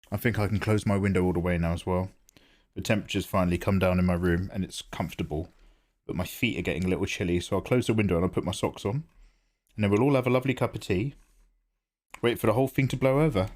I think I can close my window all the way now as well. The temperature's finally come down in my room and it's comfortable. But my feet are getting a little chilly, so I'll close the window and I'll put my socks on. And then we'll all have a lovely cup of tea. Wait for the whole thing to blow over.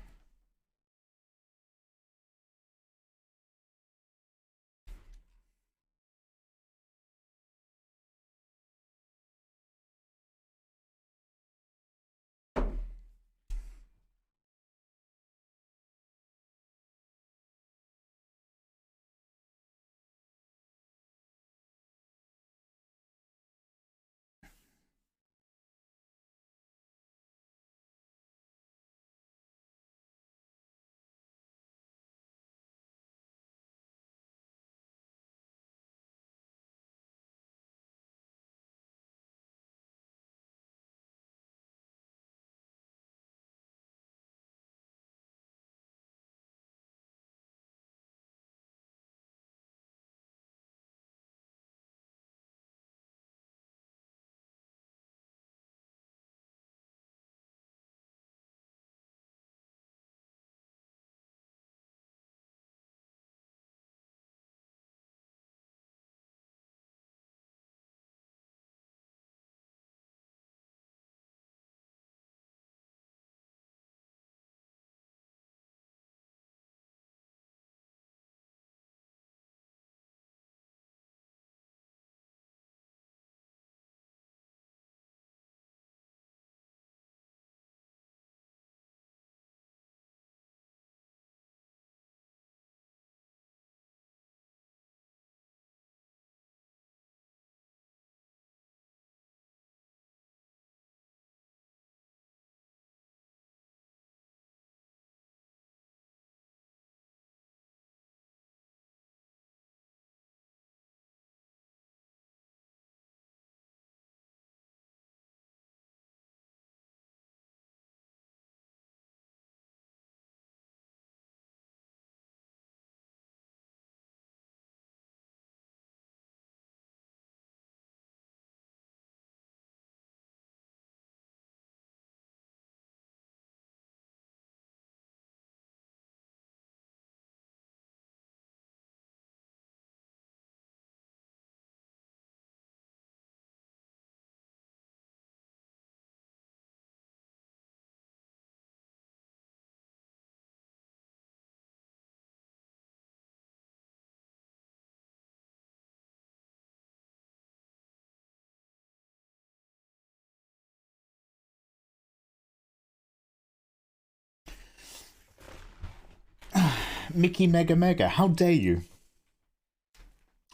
Mickey Mega Mega. How dare you?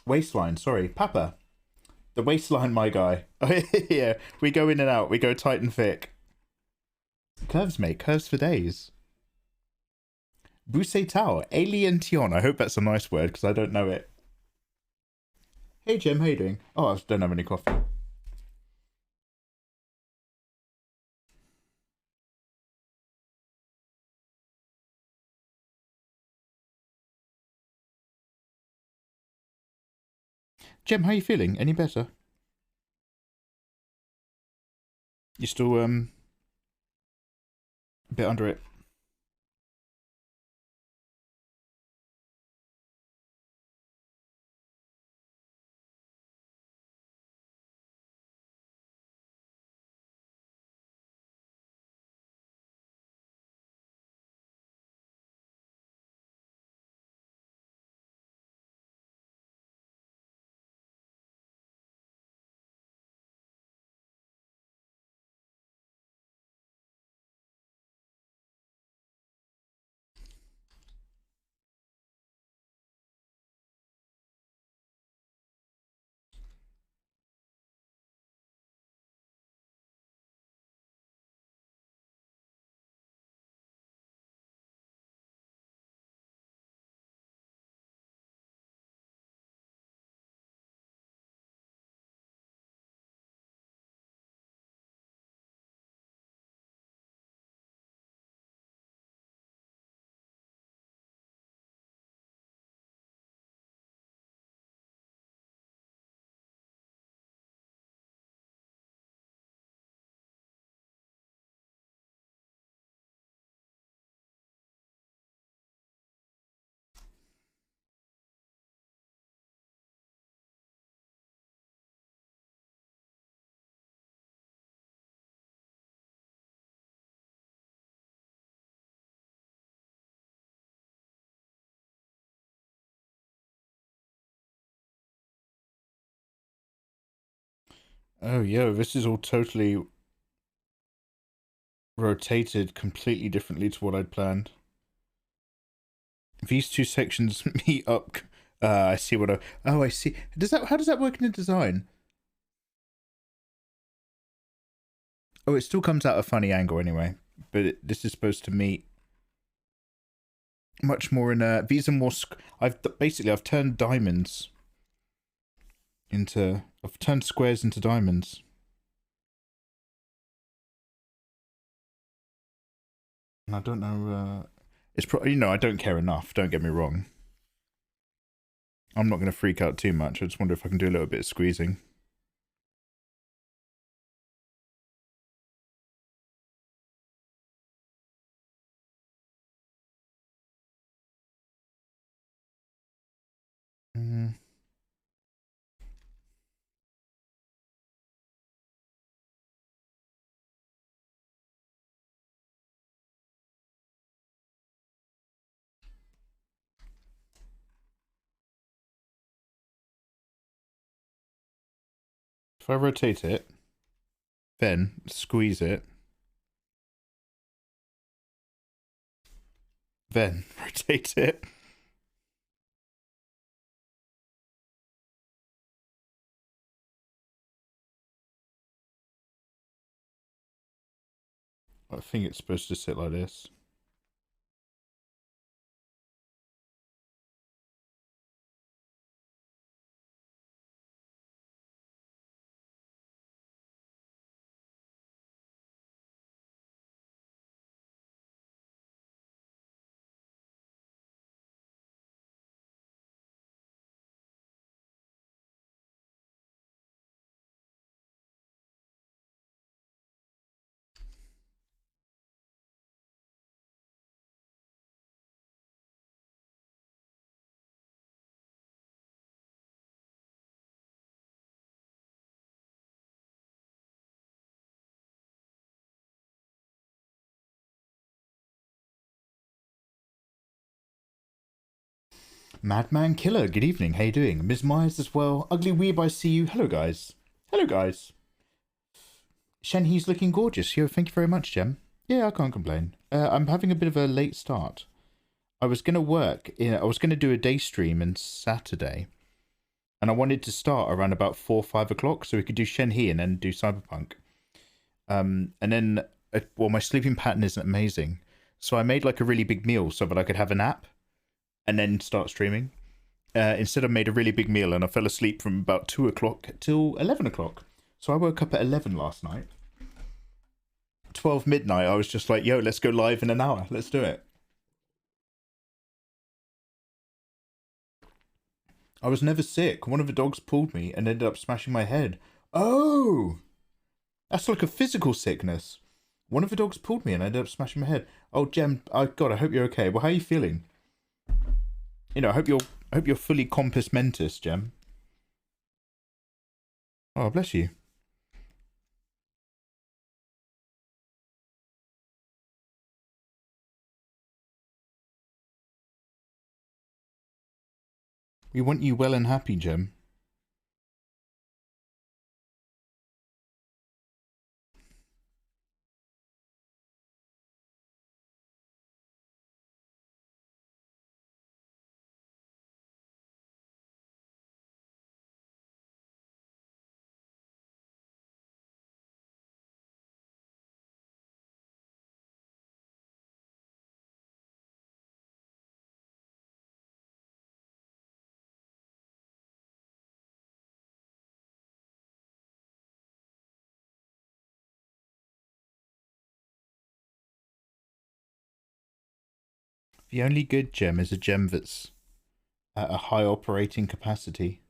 Waistline, sorry. Papa. The waistline, my guy. Yeah, we go in and out. We go tight and thick. Curves, mate. Curves for days. Busei Tao. Alien Tion. I hope that's a nice word because I don't know it. Hey, Jim. How you doing? Oh, I don't have any coffee. Jem, how you feeling? Any better? You still a bit under it? Oh, yo, this is all totally rotated completely differently to what I'd planned. These two sections meet up. I see what I... Oh, I see. How does that work in the design? Oh, it still comes out a funny angle anyway. But this is supposed to meet much more in a... These are more... I've turned diamonds into... I've turned squares into diamonds. And I don't know... It's probably... You know, I don't care enough. Don't get me wrong. I'm not going to freak out too much. I just wonder if I can do a little bit of squeezing. If I rotate it, then squeeze it, then rotate it. I think it's supposed to sit like this. Madman Killer, good evening. How you doing? Ms. Myers as well. Ugly Weeb, I see you. Hello, guys. Hello, guys. Shenhe's looking gorgeous. Yo, thank you very much, Jem. Yeah, I can't complain. I'm having a bit of a late start. I was gonna work. I was gonna do a day stream on Saturday, and I wanted to start around about 4 or 5 o'clock so we could do Shenhe and then do Cyberpunk. And then, well, my sleeping pattern isn't amazing, so I made like a really big meal so that I could have a nap and then start streaming. Instead, I made a really big meal and I fell asleep from about 2 o'clock till 11 o'clock. So I woke up at 11 last night. 12 midnight, I was just like, yo, let's go live in an hour. Let's do it. I was never sick. One of the dogs pulled me and ended up smashing my head. Oh! That's like a physical sickness. One of the dogs pulled me and ended up smashing my head. Oh, Jem, God, I hope you're okay. Well, how are you feeling? You know, I hope you're fully compos mentis, Jem. Oh, bless you. We want you well and happy, Jem. The only good gem is a gem that's at a high operating capacity.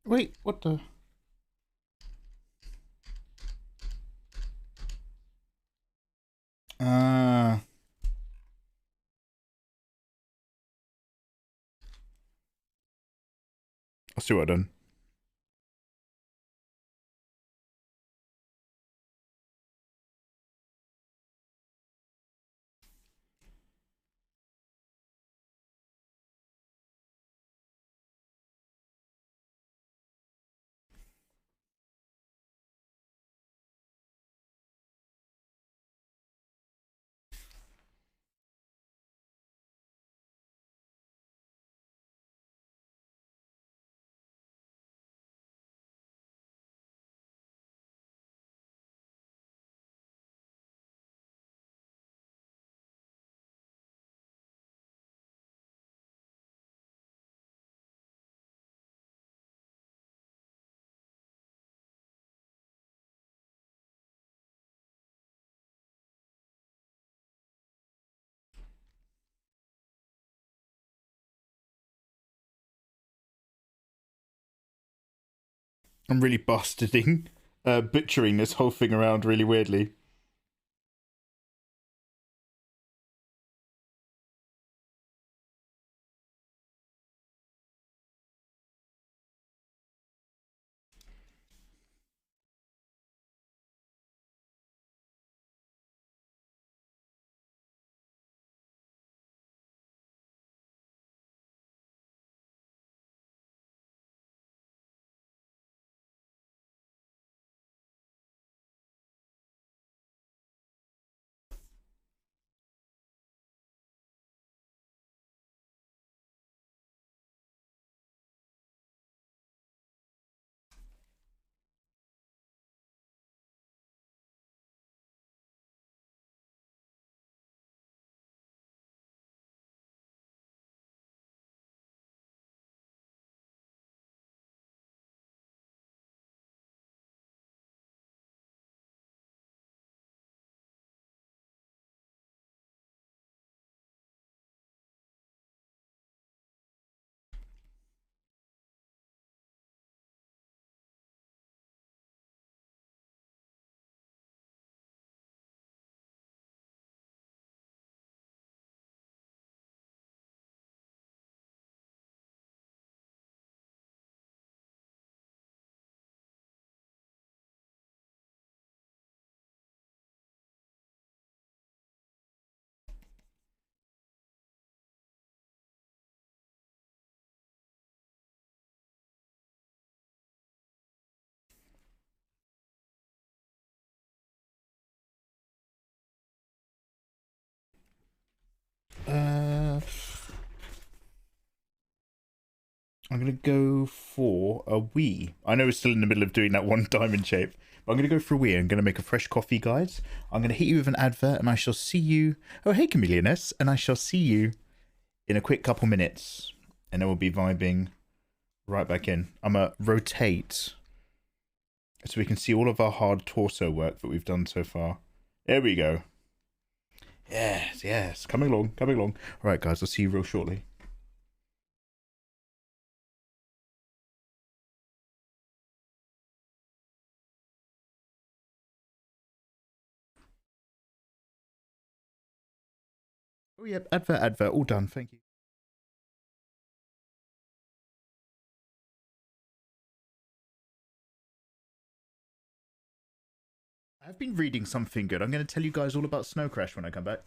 Wait, what the? Uh, I'll see what I've done. I'm really bastarding, butchering this whole thing around really weirdly. I'm going to go for a wee. I know we're still in the middle of doing that one diamond shape, but I'm going to go for a wee. I'm going to make a fresh coffee, guys. I'm going to hit you with an advert, and I shall see you. Oh, hey, Chameleoness. And I shall see you in a quick couple minutes. And then we'll be vibing right back in. I'm going to rotate so we can see all of our hard torso work that we've done so far. There we go. Yes, yes. Coming along, coming along. All right, guys, I'll see you real shortly. Oh, yep, advert, all done. Thank you. I've been reading something good. I'm going to tell you guys all about Snow Crash when I come back.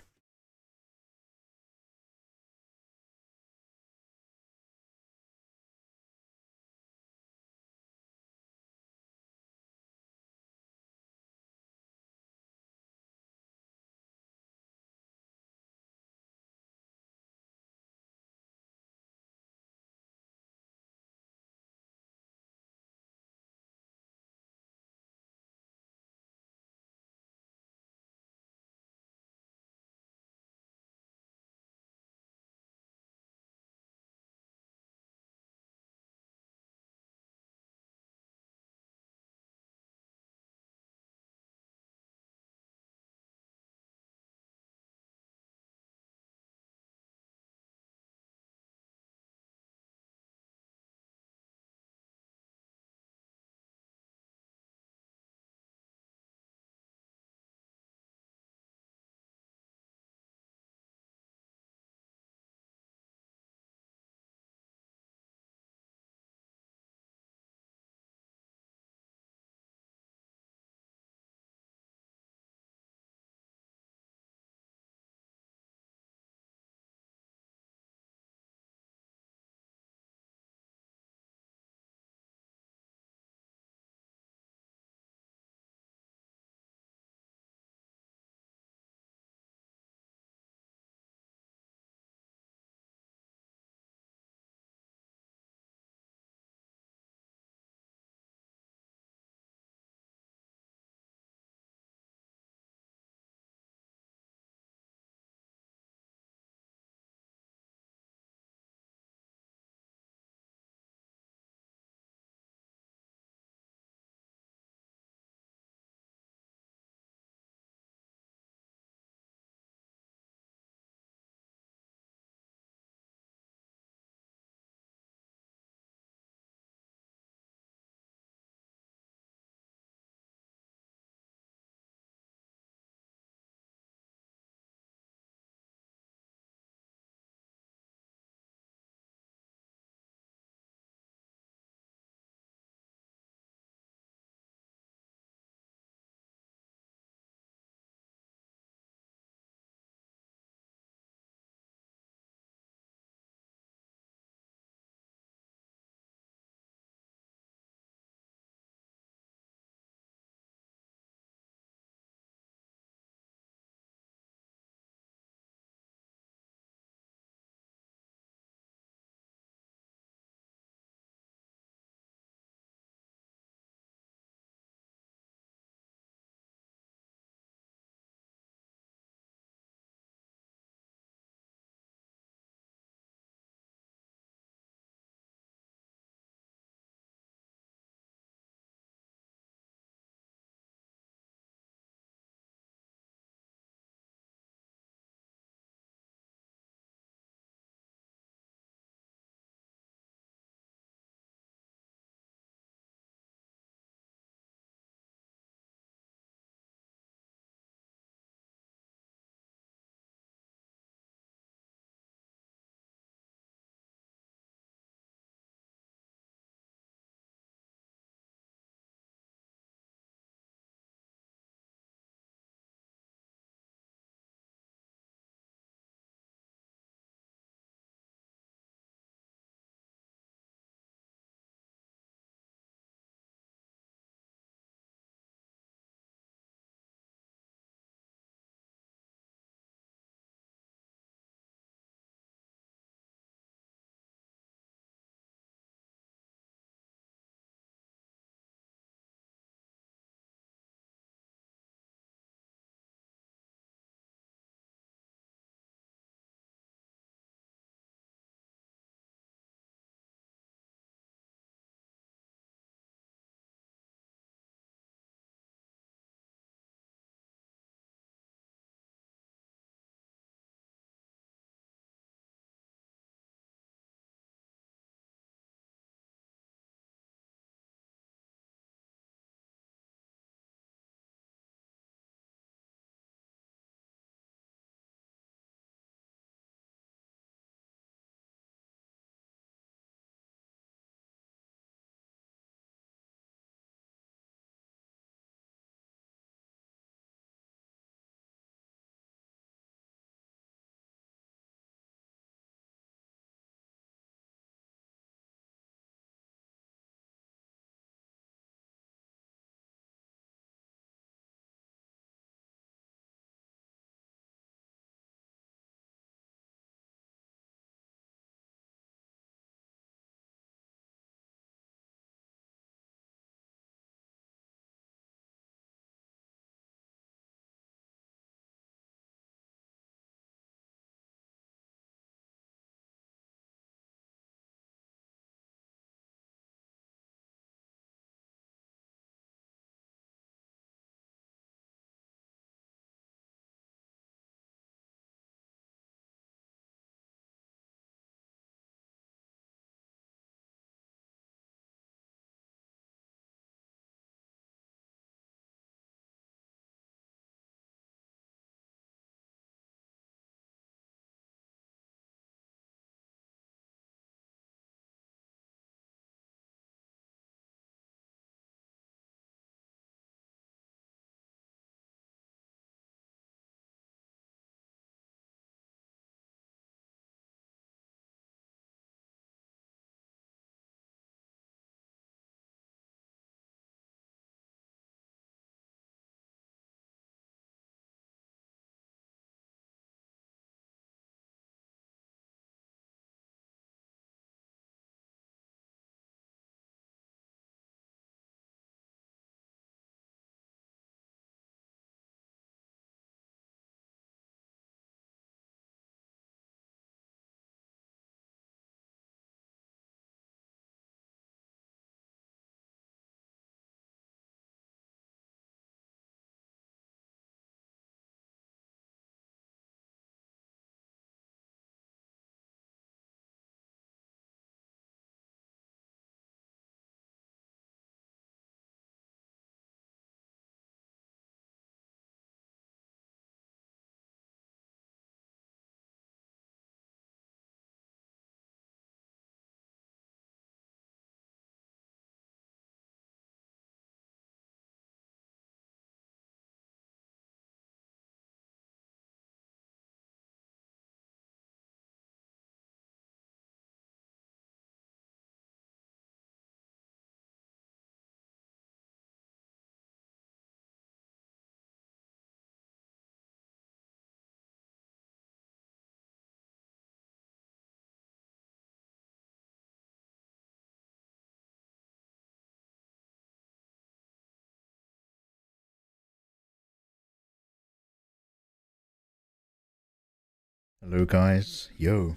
Hello guys, yo.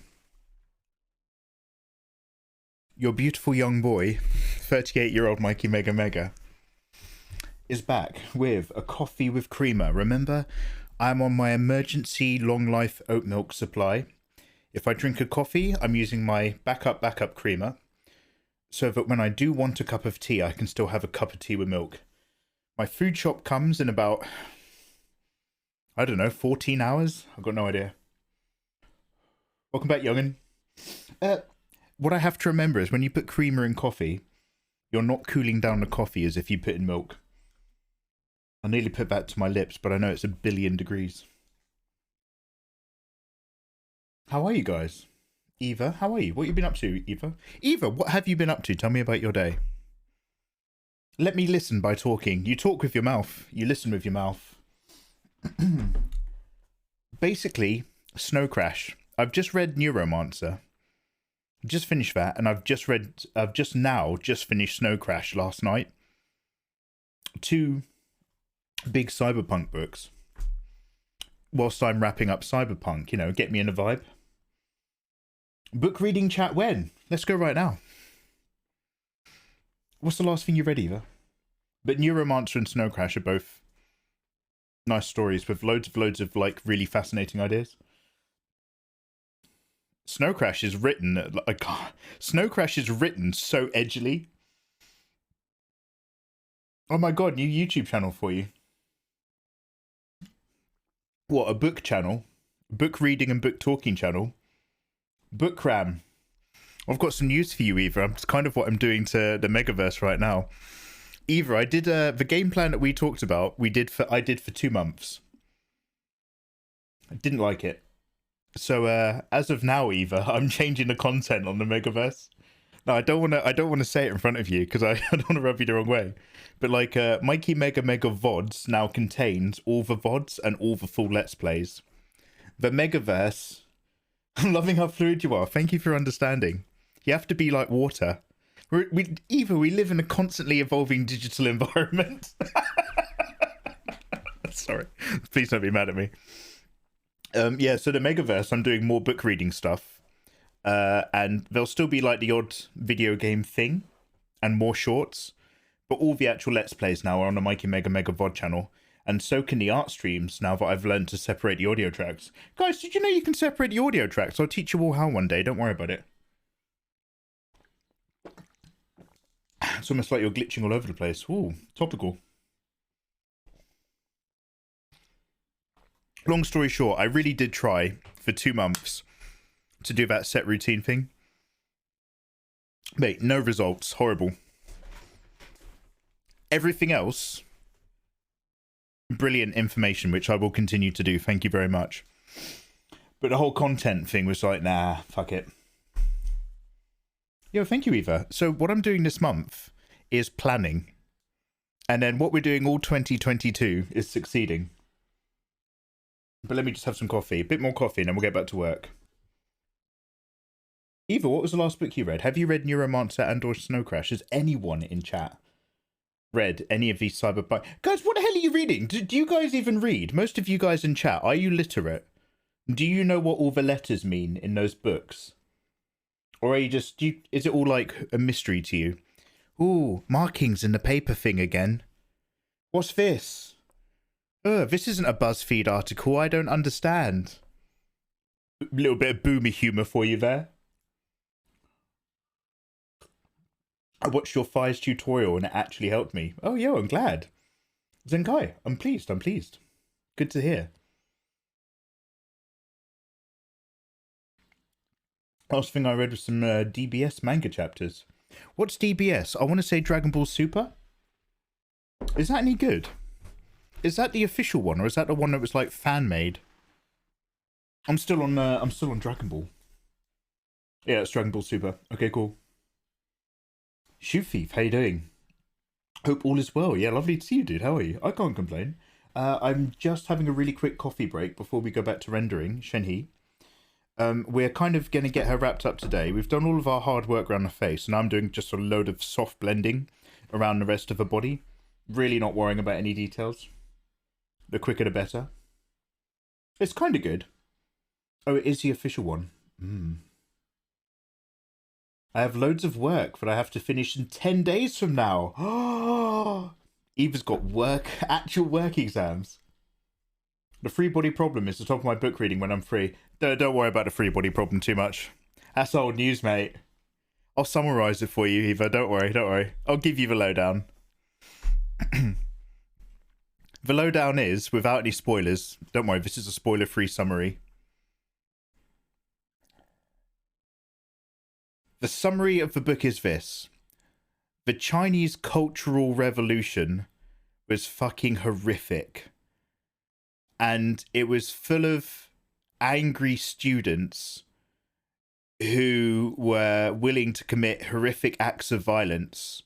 Your beautiful young boy, 38-year-old Mikey Mega Mega, is back with a coffee with creamer. Remember, I'm on my emergency long life oat milk supply. If I drink a coffee, I'm using my backup creamer, so that when I do want a cup of tea, I can still have a cup of tea with milk. My food shop comes in about, I don't know, 14 hours? I've got no idea. Welcome back, young'un. What I have to remember is when you put creamer in coffee, you're not cooling down the coffee as if you put in milk. I nearly put that to my lips, but I know it's 1,000,000,000 degrees. How are you guys? Eva, how are you? What have you been up to, Eva? Eva, what have you been up to? Tell me about your day. Let me listen by talking. You talk with your mouth. You listen with your mouth. Basically, Snow Crash. I've just read Neuromancer. Just finished that, and I've just finished Snow Crash last night. 2 big Cyberpunk books. Whilst I'm wrapping up Cyberpunk, you know, get me in a vibe. Book reading chat when? Let's go right now. What's the last thing you read, Eva? But Neuromancer and Snow Crash are both nice stories with loads of like really fascinating ideas. Snow Crash is written like Snow Crash is written so edgily. Oh my god, new YouTube channel for you. What, a book channel? Book reading and book talking channel? Book cram. I've got some news for you, Eva. It's kind of what I'm doing to the Megaverse right now. Eva, I did the game plan that we talked about. I did for 2 months. I didn't like it. So as of now, Eva, I'm changing the content on the Megaverse. No, I don't want to say it in front of you because I don't want to rub you the wrong way. But like Mikey Mega Mega VODs now contains all the VODs and all the full Let's Plays. The Megaverse. I'm loving how fluid you are. Thank you for understanding. You have to be like water. Eva, we live in a constantly evolving digital environment. Sorry. Please don't be mad at me. Yeah, so the Megaverse, I'm doing more book reading stuff. And there'll still be like the odd video game thing and more shorts. But all the actual Let's Plays now are on the Mikey Mega Mega VOD channel. And so can the art streams now that I've learned to separate the audio tracks. Guys, did you know you can separate the audio tracks? I'll teach you all how one day. Don't worry about it. It's almost like you're glitching all over the place. Ooh, topical. Long story short, I really did try for 2 months to do that set routine thing. Mate, no results. Horrible. Everything else, brilliant information, which I will continue to do. Thank you very much. But the whole content thing was like, nah, fuck it. Yo, thank you, Eva. So what I'm doing this month is planning. And then what we're doing all 2022 is succeeding. But let me just have some coffee. A bit more coffee, and then we'll get back to work. Eva, what was the last book you read? Have you read Neuromancer and or Snow Crash? Has anyone in chat read any of these Cyberpunk? Guys, what the hell are you reading? Do you guys even read? Most of you guys in chat, are you literate? Do you know what all the letters mean in those books? Or are you just... is it all like a mystery to you? Ooh, markings in the paper thing again. What's this? This isn't a BuzzFeed article. I don't understand. A little bit of boomy humour for you there. I watched your Fire's tutorial and it actually helped me. Oh, yo, I'm glad. Zenkai, I'm pleased. Good to hear. Last thing I read was some DBS manga chapters. What's DBS? I want to say Dragon Ball Super. Is that any good? Is that the official one, or is that the one that was like fan made? I'm still on Dragon Ball. Yeah, it's Dragon Ball Super. Okay, cool. Shoe Thief, how you doing? Hope all is well. Yeah, lovely to see you, dude. How are you? I can't complain. I'm just having a really quick coffee break before we go back to rendering Shenhe. We're kind of going to get her wrapped up today. We've done all of our hard work around the face, and I'm doing just a load of soft blending around the rest of her body. Really not worrying about any details. The quicker the better. It's kind of good. Oh, it is the official one. I have loads of work that I have to finish in 10 days from now. Oh, Eva's got actual work exams. The free body problem is the top of my book reading when I'm free. Don't worry about the free body problem too much. That's old news, mate. I'll summarize it for you, Eva. Don't worry. I'll give you the lowdown. The lowdown is, without any spoilers, don't worry, this is a spoiler-free summary. The summary of the book is this. The Chinese Cultural Revolution was fucking horrific. And it was full of angry students who were willing to commit horrific acts of violence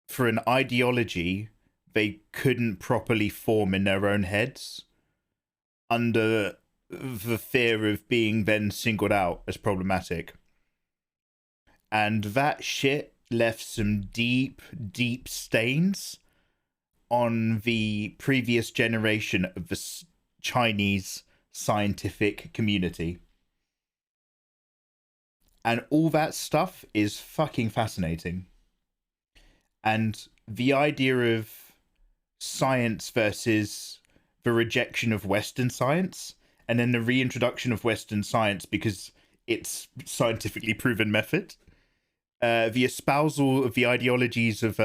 for an ideology they couldn't properly form in their own heads under the fear of being then singled out as problematic. And that shit left some deep, deep stains on the previous generation of the Chinese scientific community. And all that stuff is fucking fascinating. And the idea of science versus the rejection of Western science, and then the reintroduction of Western science because it's scientifically proven method. The espousal of the ideologies of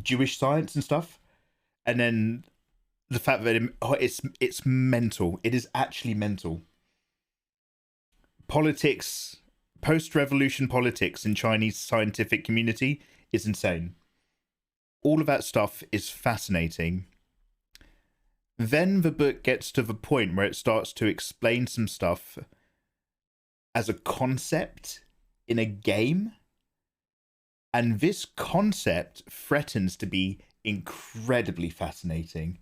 Jewish science and stuff, and then the fact that it's mental. It is actually mental. Politics, post-revolution politics in Chinese scientific community is insane. All of that stuff is fascinating. Then the book gets to the point where it starts to explain some stuff as a concept in a game. And this concept threatens to be incredibly fascinating.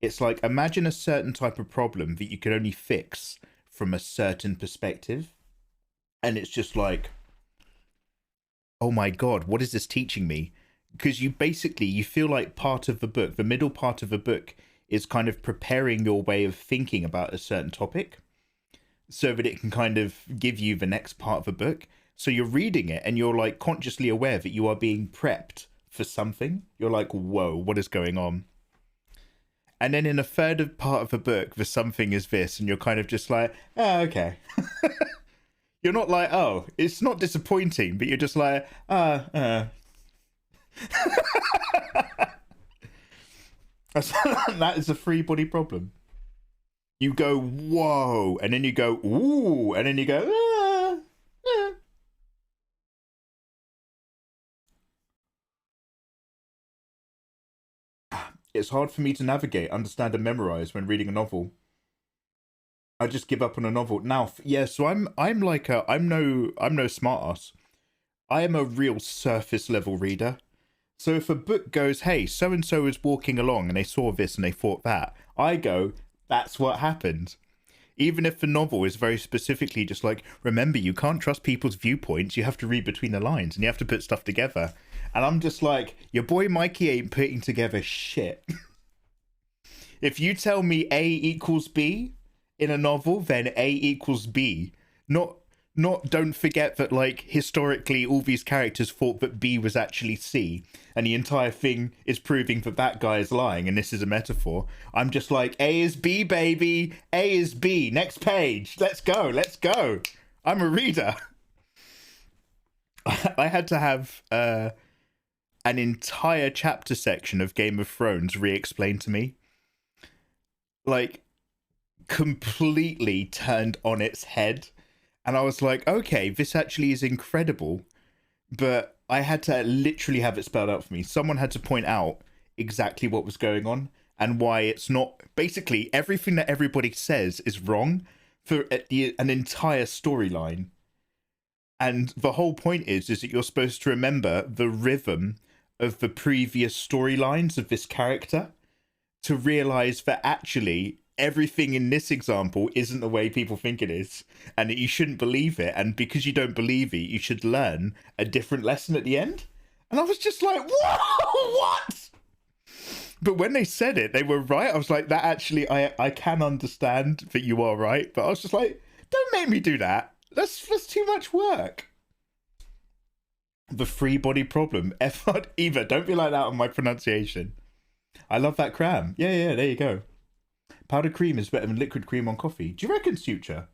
It's like, imagine a certain type of problem that you can only fix from a certain perspective. And it's just like, oh my God, what is this teaching me? Because you feel like part of the book, the middle part of the book, is kind of preparing your way of thinking about a certain topic so that it can kind of give you the next part of the book. So you're reading it and you're like consciously aware that you are being prepped for something. You're like, whoa, what is going on? And then in a third part of the book, the something is this, and you're kind of just like, oh, okay. You're not like, oh, it's not disappointing, but you're just like, That is a free body problem. You go, whoa, and then you go, ooh, and then you go, It's hard for me to navigate, understand, and memorize when reading a novel. I just give up on a novel now. Yeah, so I'm no smart ass. I am a real surface level reader. So if a book goes, hey, so and so is walking along and they saw this and they thought that, I go, that's what happened. Even if the novel is very specifically just like, remember, you can't trust people's viewpoints. You have to read between the lines and you have to put stuff together. And I'm just like, your boy Mikey ain't putting together shit. If you tell me A equals B in a novel, then A equals B. Not don't forget that, like, historically all these characters thought that B was actually C, and the entire thing is proving that that guy is lying and this is a metaphor. I'm just like, A is B, baby. A is B. Next page. Let's go. I'm a reader. I had to have an entire chapter section of Game of Thrones re-explained to me. Like, completely turned on its head. And I was like, okay, this actually is incredible. But I had to literally have it spelled out for me. Someone had to point out exactly what was going on and why it's not... Basically, everything that everybody says is wrong for an entire storyline. And the whole point is that you're supposed to remember the rhythm of the previous storylines of this character to realize that actually everything in this example isn't the way people think it is, and that you shouldn't believe it, and because you don't believe it, you should learn a different lesson at the end. And I was just like, whoa, what? But when they said it, they were right. I was like, that actually, I can understand that you are right. But I was just like, don't make me do that. That's too much work. The free body problem. Effort. Eva, don't be like that on my pronunciation. I love that cram. Yeah, there you go. Powdered cream is better than liquid cream on coffee. Do you reckon, Suture?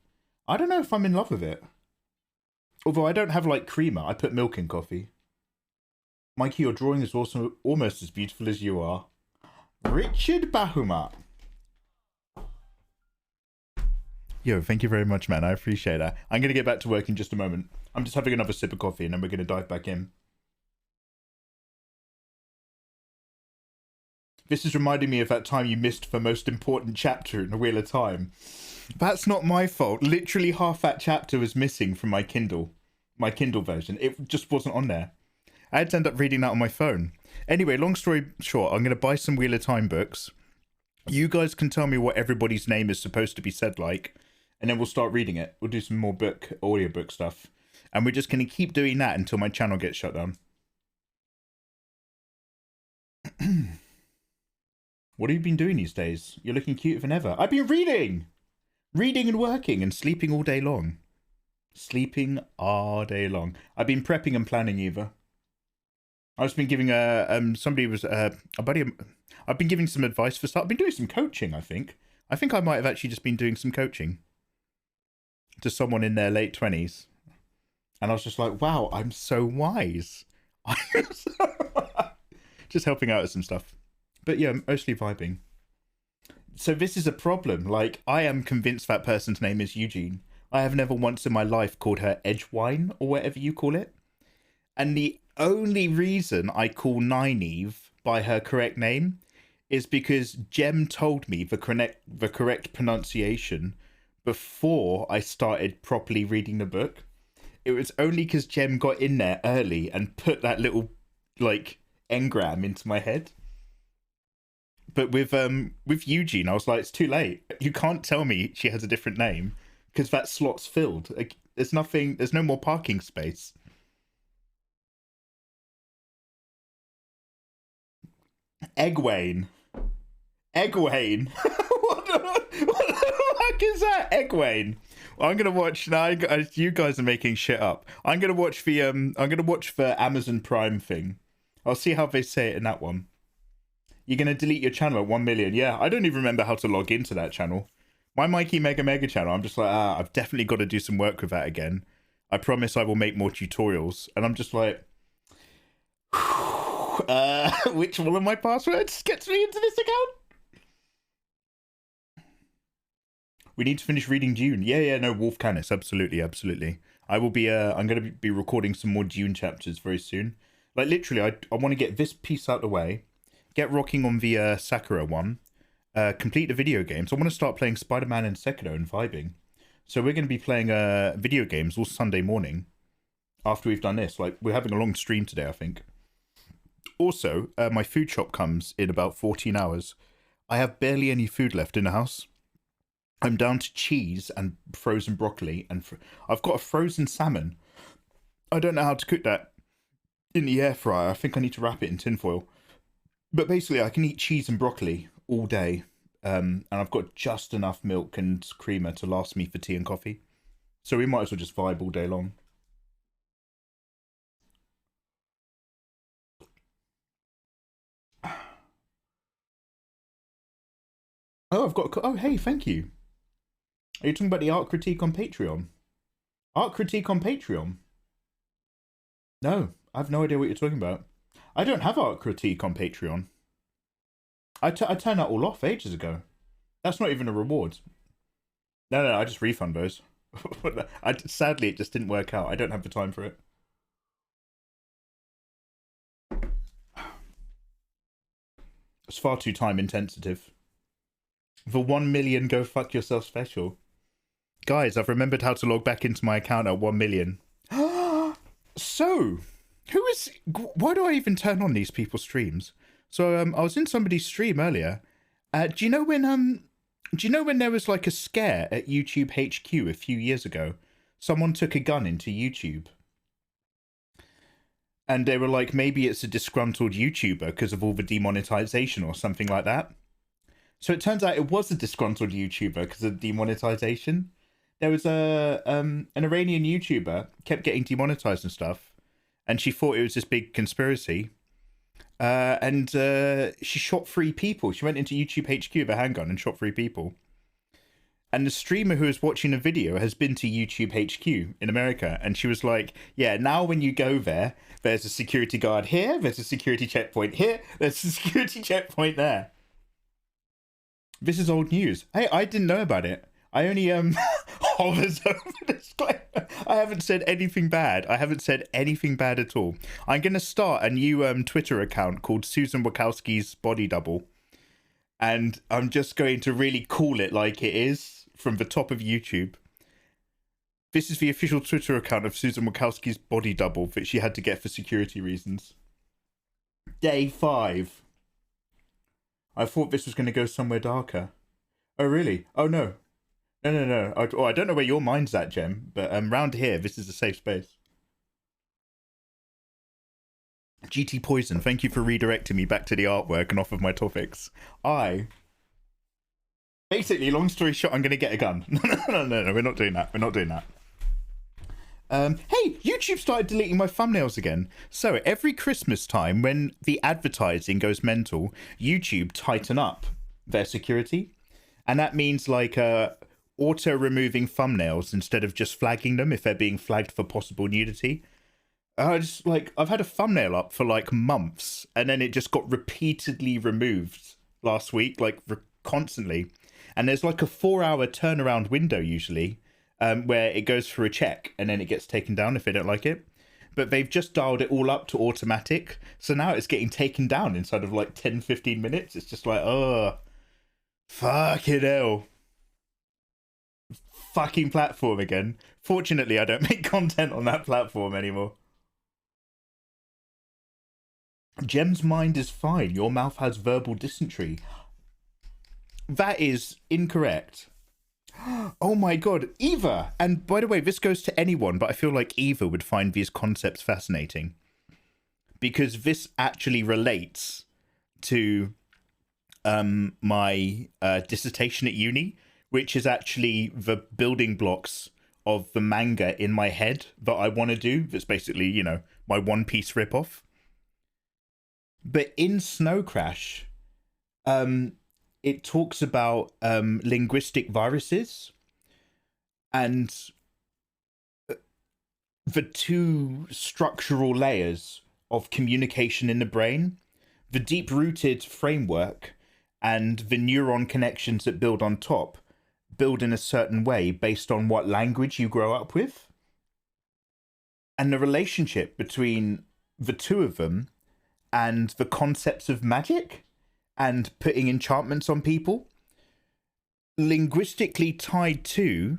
I don't know if I'm in love with it. Although I don't have like creamer. I put milk in coffee. Mikey, your drawing is also almost as beautiful as you are. Richard Bahuma. Yo, thank you very much, man. I appreciate that. I'm going to get back to work in just a moment. I'm just having another sip of coffee and then we're going to dive back in. This is reminding me of that time you missed the most important chapter in the Wheel of Time. That's not my fault. Literally half that chapter was missing from my Kindle version. It just wasn't on there. I had to end up reading that on my phone. Anyway, long story short, I'm going to buy some Wheel of Time books. You guys can tell me what everybody's name is supposed to be said like, and then we'll start reading it. We'll do some more audiobook stuff. And we're just going to keep doing that until my channel gets shut down. What have you been doing these days? You're looking cuter than ever. I've been reading! Reading and working and sleeping all day long. Sleeping all day long. I've been prepping and planning, Eva. I've just been giving somebody was a buddy. I've been giving some advice for stuff. I've been doing some coaching. I think I might have actually just been doing some coaching to someone in their late 20s, and I was just like, wow, I'm so wise. Just helping out with some stuff, but yeah, mostly vibing. So this is a problem. Like, I am convinced that person's name is Eugene. I have never once in my life called her Edgewine or whatever you call it, and the only reason I call Nynaeve by her correct name is because Jem told me the correct pronunciation before I started properly reading the book. It was only because Jem got in there early and put that little like engram into my head. But with Eugene, I was like, it's too late. You can't tell me she has a different name because that slot's filled. Like, there's no more parking space. Egwene. what the fuck is that? Egwene. Well, I'm gonna watch now. You guys are making shit up. I'm gonna watch the Amazon Prime thing. I'll see how they say it in that one. You're gonna delete your channel at 1 million. Yeah, I don't even remember how to log into that channel. My Mikey Mega channel. I'm just like, I've definitely got to do some work with that again. I promise I will make more tutorials. And I'm just like, which one of my passwords gets me into this account? We need to finish reading Dune. Yeah, no, Wolf Canis, absolutely. I will be, I'm going to be recording some more Dune chapters very soon. Like, literally, I want to get this piece out of the way, get rocking on the Sakura one, complete the video games. I want to start playing Spider-Man and Sekiro and vibing. So we're going to be playing video games all Sunday morning after we've done this. Like, we're having a long stream today, I think. Also, my food shop comes in about 14 hours. I have barely any food left in the house. I'm down to cheese and frozen broccoli, and I've got a frozen salmon. I don't know how to cook that in the air fryer. I think I need to wrap it in tinfoil. But basically, I can eat cheese and broccoli all day, and I've got just enough milk and creamer to last me for tea and coffee. So we might as well just vibe all day long. Oh, I've got... Oh, hey, thank you. Are you talking about the art critique on Patreon? Art critique on Patreon? No, I have no idea what you're talking about. I don't have art critique on Patreon. I turned that all off ages ago. That's not even a reward. No, I just refund those. Sadly, it just didn't work out. I don't have the time for it. It's far too time intensive. The 1 million go fuck yourself special. Guys, I've remembered how to log back into my account at 1 million. So, why do I even turn on these people's streams? So, I was in somebody's stream earlier. Do you know when there was like a scare at YouTube HQ a few years ago? Someone took a gun into YouTube. And they were like, maybe it's a disgruntled YouTuber because of all the demonetization or something like that. So it turns out it was a disgruntled YouTuber because of demonetization. There was an Iranian YouTuber kept getting demonetized and stuff, and she thought it was this big conspiracy. And she shot 3 people. She went into YouTube HQ with a handgun and shot 3 people. And the streamer who was watching the video has been to YouTube HQ in America, and she was like, yeah, now when you go there, there's a security guard here, there's a security checkpoint here, there's a security checkpoint there. This is old news. Hey, I didn't know about it. I only hovers over the disclaimer. I haven't said anything bad. I haven't said anything bad at all. I'm going to start a new Twitter account called Susan Wachowski's Body Double. And I'm just going to really call it like it is from the top of YouTube. This is the official Twitter account of Susan Wachowski's Body Double that she had to get for security reasons. Day 5. I thought this was going to go somewhere darker. Oh, really? Oh, no. No. I don't know where your mind's at, Jem, but round here, this is a safe space. GT Poison, thank you for redirecting me back to the artwork and off of my topics. Basically, long story short, I'm going to get a gun. No, we're not doing that. We're not doing that. Hey, YouTube started deleting my thumbnails again. So every Christmas time when the advertising goes mental, YouTube tighten up their security. And that means like auto-removing thumbnails instead of just flagging them if they're being flagged for possible nudity. I've had a thumbnail up for like months, and then it just got repeatedly removed last week, like constantly. And there's like a 4-hour turnaround window usually, where it goes for a check and then it gets taken down if they don't like it. But they've just dialed it all up to automatic. So now it's getting taken down inside of like 10-15 minutes. It's just like, oh, fucking hell. Fucking platform again. Fortunately, I don't make content on that platform anymore. Jem's mind is fine. Your mouth has verbal dysentery. That is incorrect. Oh my god, Eva! And by the way, this goes to anyone, but I feel like Eva would find these concepts fascinating. Because this actually relates to my dissertation at uni, which is actually the building blocks of the manga in my head that I want to do. That's basically, you know, my One Piece ripoff. But in Snow Crash, it talks about linguistic viruses and the 2 structural layers of communication in the brain, the deep-rooted framework and the neuron connections that build on top, build in a certain way based on what language you grow up with. And the relationship between the 2 of them and the concepts of magic and putting enchantments on people, linguistically tied to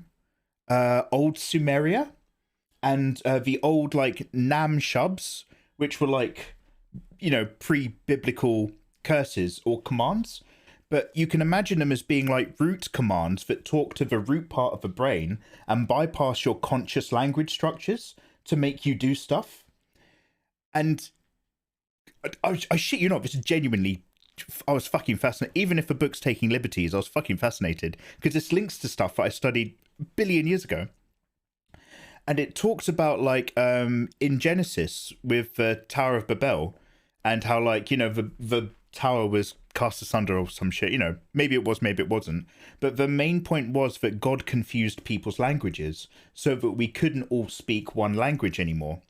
old Sumeria and the old like Nam Shubs, which were like, you know, pre-biblical curses or commands. But you can imagine them as being like root commands that talk to the root part of the brain and bypass your conscious language structures to make you do stuff. And I shit you not, this is genuinely, I was fucking fascinated. Even if the book's taking liberties, I was fucking fascinated because this links to stuff that I studied a billion years ago. And it talks about like in Genesis with the Tower of Babel and how like, you know, the tower was cast asunder or some shit, you know, maybe it was, maybe it wasn't. But the main point was that God confused people's languages so that we couldn't all speak one language anymore.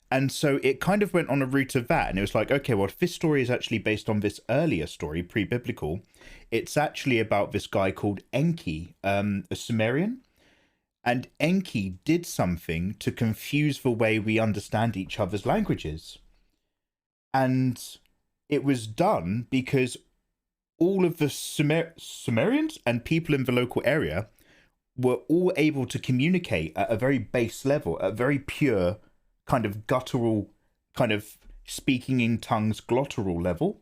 And so it kind of went on a route of that. And it was like, okay, well, if this story is actually based on this earlier story, pre-biblical, it's actually about this guy called Enki, a Sumerian. And Enki did something to confuse the way we understand each other's languages. And it was done because all of the Sumerians and people in the local area were all able to communicate at a very base level, at a very pure kind of guttural, kind of speaking in tongues, glottal level.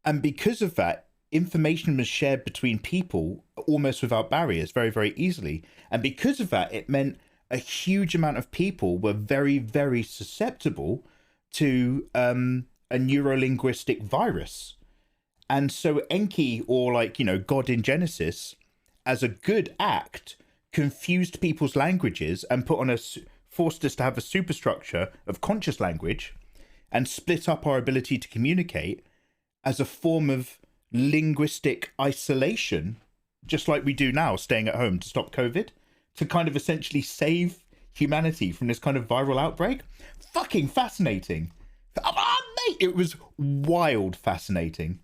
And because of that, information was shared between people almost without barriers, very, very easily. And because of that, it meant a huge amount of people were very, very susceptible to a neurolinguistic virus. And so Enki, or like, you know, God in Genesis, as a good act, confused people's languages and forced us to have a superstructure of conscious language and split up our ability to communicate as a form of linguistic isolation, just like we do now, staying at home to stop COVID, to kind of essentially save humanity from this kind of viral outbreak. Fucking fascinating. Oh, mate, it was wild fascinating.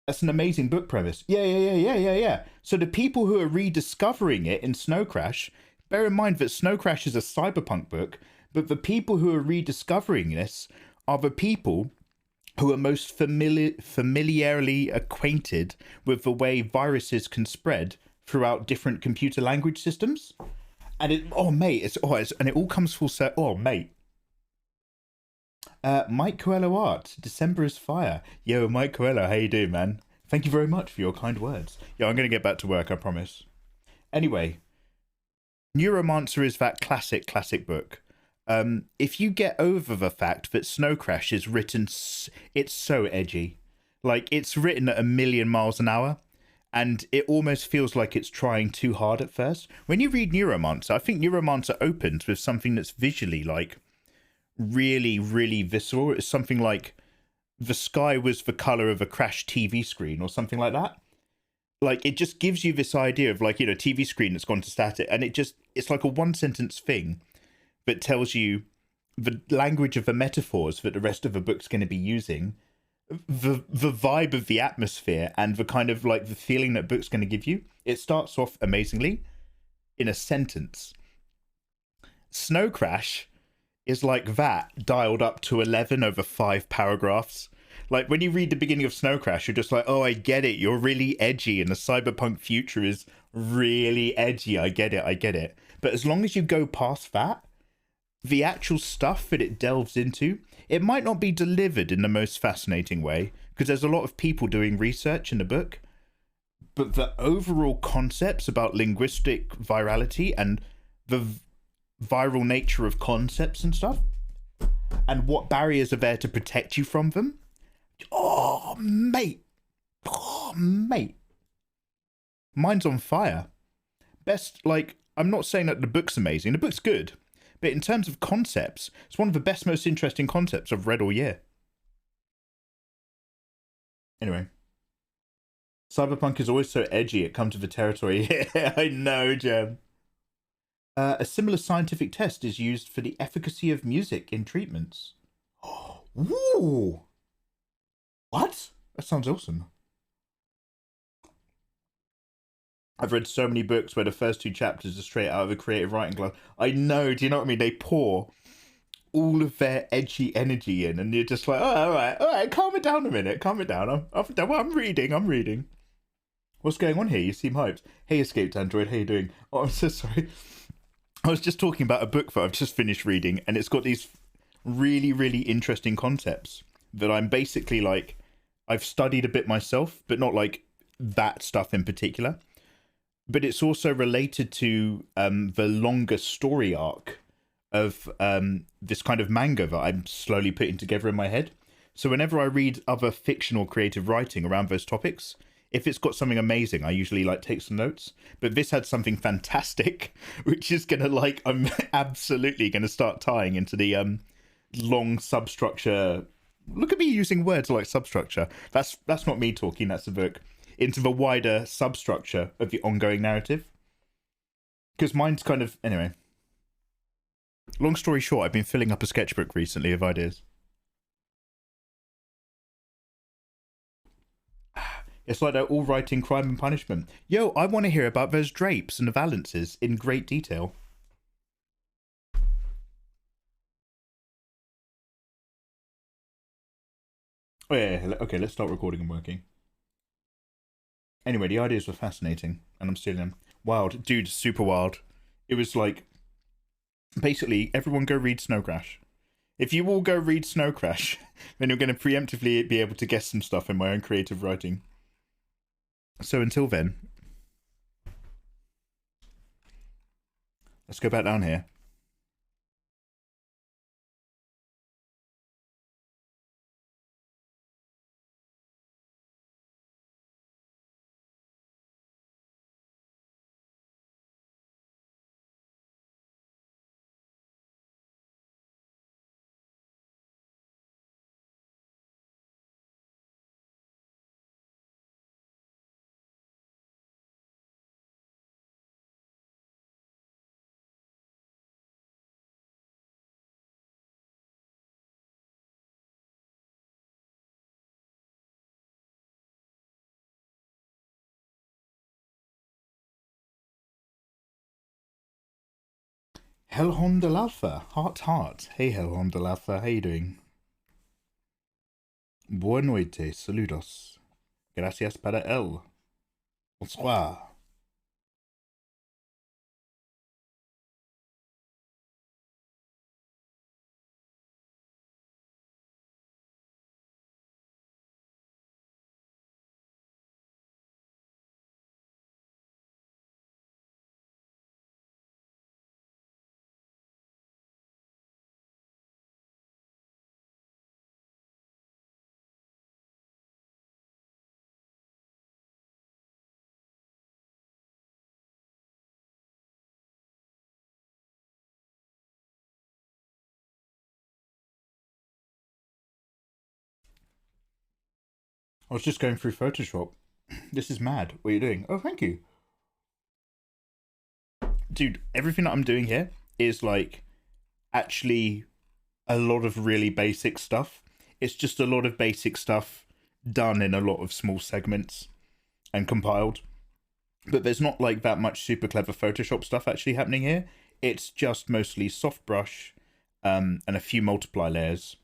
That's an amazing book premise. Yeah. So the people who are rediscovering it in Snow Crash, bear in mind that Snow Crash is a cyberpunk book, but the people who are rediscovering this are the people who are most familiarly acquainted with the way viruses can spread throughout different computer language systems. And it all comes full circle. Oh, mate. Mike Coelho Art, December is Fire. Yo, Mike Coelho, how you doing, man? Thank you very much for your kind words. Yo, I'm going to get back to work, I promise. Anyway, Neuromancer is that classic book. If you get over the fact that Snow Crash is written, it's so edgy. Like, it's written at 1,000,000 miles an hour, and it almost feels like it's trying too hard at first. When you read Neuromancer, I think Neuromancer opens with something that's visually, like, really, really visceral. It's something like the sky was the color of a crashed TV screen or something like that. Like, it just gives you this idea of, like, you know, TV screen that's gone to static, and it's like a one sentence thing that tells you the language of the metaphors that the rest of the book's going to be using, the vibe of the atmosphere, and the kind of like the feeling that book's going to give you. It starts off amazingly in a sentence. Snow Crash is like that dialed up to 11 over 5 paragraphs. Like, when you read the beginning of Snow Crash, you're just like, oh, I get it. You're really edgy, and the cyberpunk future is really edgy. I get it. But as long as you go past that, the actual stuff that it delves into, it might not be delivered in the most fascinating way, because there's a lot of people doing research in the book, but the overall concepts about linguistic virality and the viral nature of concepts and stuff, and what barriers are there to protect you from them. Oh, mate. Mine's on fire. Like, I'm not saying that the book's amazing. The book's good. But in terms of concepts, it's one of the best, most interesting concepts I've read all year. Anyway. Cyberpunk is always so edgy, it comes to the territory. Yeah, I know, Jem. A similar scientific test is used for the efficacy of music in treatments. Ooh! What? That sounds awesome. I've read so many books where the first 2 chapters are straight out of a creative writing class. I know, do you know what I mean? They pour all of their edgy energy in, and you're just like, oh, all right, calm it down a minute, calm it down. I'm reading. What's going on here? You seem hyped. Hey, Escaped Android, how you doing? Oh, I'm so sorry. I was just talking about a book that I've just finished reading, and it's got these really, really interesting concepts that I'm basically like, I've studied a bit myself, but not like that stuff in particular. But it's also related to the longer story arc of this kind of manga that I'm slowly putting together in my head. So whenever I read other fictional creative writing around those topics, if it's got something amazing, I usually like take some notes. But this had something fantastic, which is gonna like, I'm absolutely gonna start tying into the long substructure. Look at me using words like substructure. That's not me talking. That's the book. Into the wider substructure of the ongoing narrative. Because mine's kind of... Anyway. Long story short, I've been filling up a sketchbook recently of ideas. It's like they're all writing Crime and Punishment. Yo, I want to hear about those drapes and the valances in great detail. Oh yeah, okay, let's start recording and working. Anyway, the ideas were fascinating, and I'm stealing them. Wild. Dude, super wild. It was like, basically, everyone go read Snow Crash. If you all go read Snow Crash, then you're going to preemptively be able to guess some stuff in my own creative writing. So until then, Let's go back down here. Helhon del Alpha, heart. Hey Helhon del Alpha, how you doing? Boa noite, saludos. Gracias para el. Bonsoir. I was just going through Photoshop. This is mad. What are you doing? Oh, thank you. Dude, everything that I'm doing here is like actually a lot of really basic stuff. It's just a lot of basic stuff done in a lot of small segments and compiled. But there's not like that much super clever Photoshop stuff actually happening here. It's just mostly soft brush and a few multiply layers.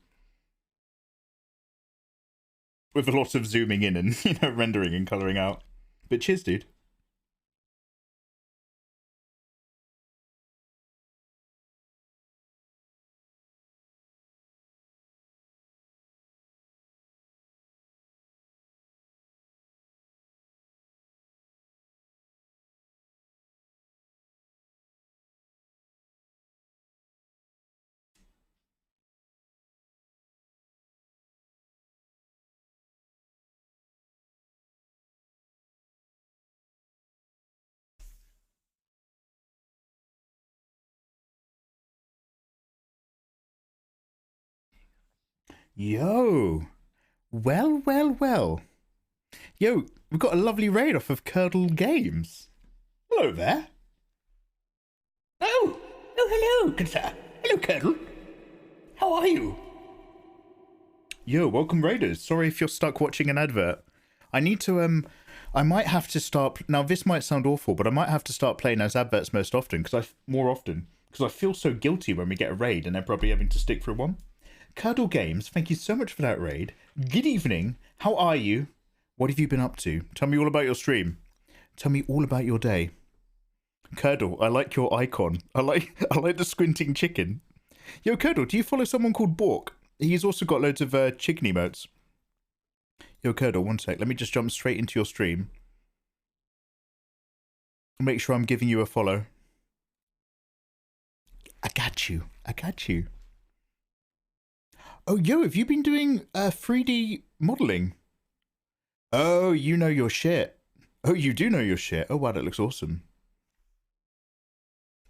With a lot of zooming in and, you know, rendering and colouring out. But cheers, dude. Yo. Well. Yo, we've got a lovely raid off of Curdle Games. Hello there. Oh, hello, good sir. Hello, Curdle. How are you? Yo, welcome raiders. Sorry if you're stuck watching an advert. I need to, I might have to start, now this might sound awful, but I might have to start playing those adverts most often, because I feel so guilty when we get a raid and they're probably having to stick through one. Curdle Games, thank you so much for that raid. Good evening. How are you? What have you been up to? Tell me all about your stream. Tell me all about your day. Curdle, I like your icon. I like the squinting chicken. Yo, Curdle, do you follow someone called Bork? He's also got loads of chicken emotes. Yo, Curdle, one sec. Let me just jump straight into your stream. Make sure I'm giving you a follow. I got you. Oh, yo, have you been doing 3D modeling? Oh, you know your shit. Oh, you do know your shit. Oh, wow, that looks awesome.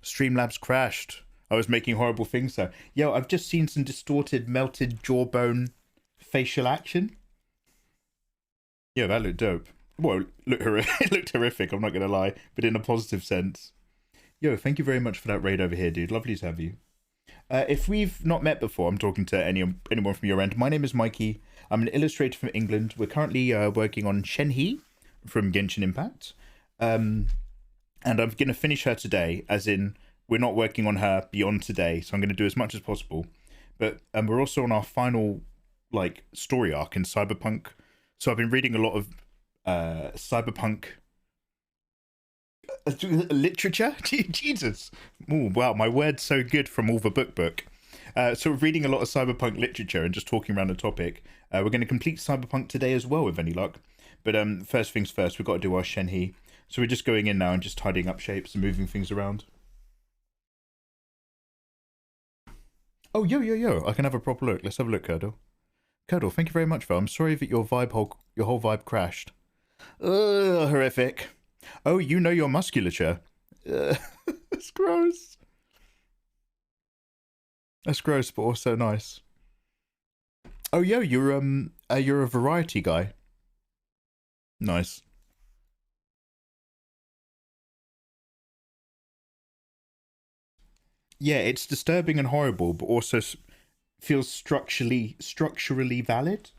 Streamlabs crashed. I was making horrible things there. Yo, I've just seen some distorted, melted jawbone facial action. Yeah, that looked dope. Well, it looked horrific, I'm not going to lie, but in a positive sense. Yo, thank you very much for that raid over here, dude. Lovely to have you. If we've not met before, I'm talking to anyone from your end. My name is Mikey. I'm an illustrator from England. We're currently working on Shenhe from Genshin Impact. And I'm going to finish her today, as in we're not working on her beyond today, so I'm going to do as much as possible. But we're also on our final like story arc in Cyberpunk. So I've been reading a lot of Cyberpunk literature. Jesus. Oh, wow, my word's so good from all the book. So we're reading a lot of Cyberpunk literature and just talking around the topic. We're going to complete Cyberpunk today as well, with any luck. But first things first, we've got to do our Shenhe. So we're just going in now and just tidying up shapes and moving things around. Oh, yo. I can have a proper look. Let's have a look, Curdle. Curdle, thank you very much, Phil. I'm sorry that your whole vibe crashed. Ugh, horrific. Oh, you know your musculature. It's gross. That's gross, but also nice. Oh, yo, you're a variety guy. Nice. Yeah, it's disturbing and horrible, but also feels structurally valid.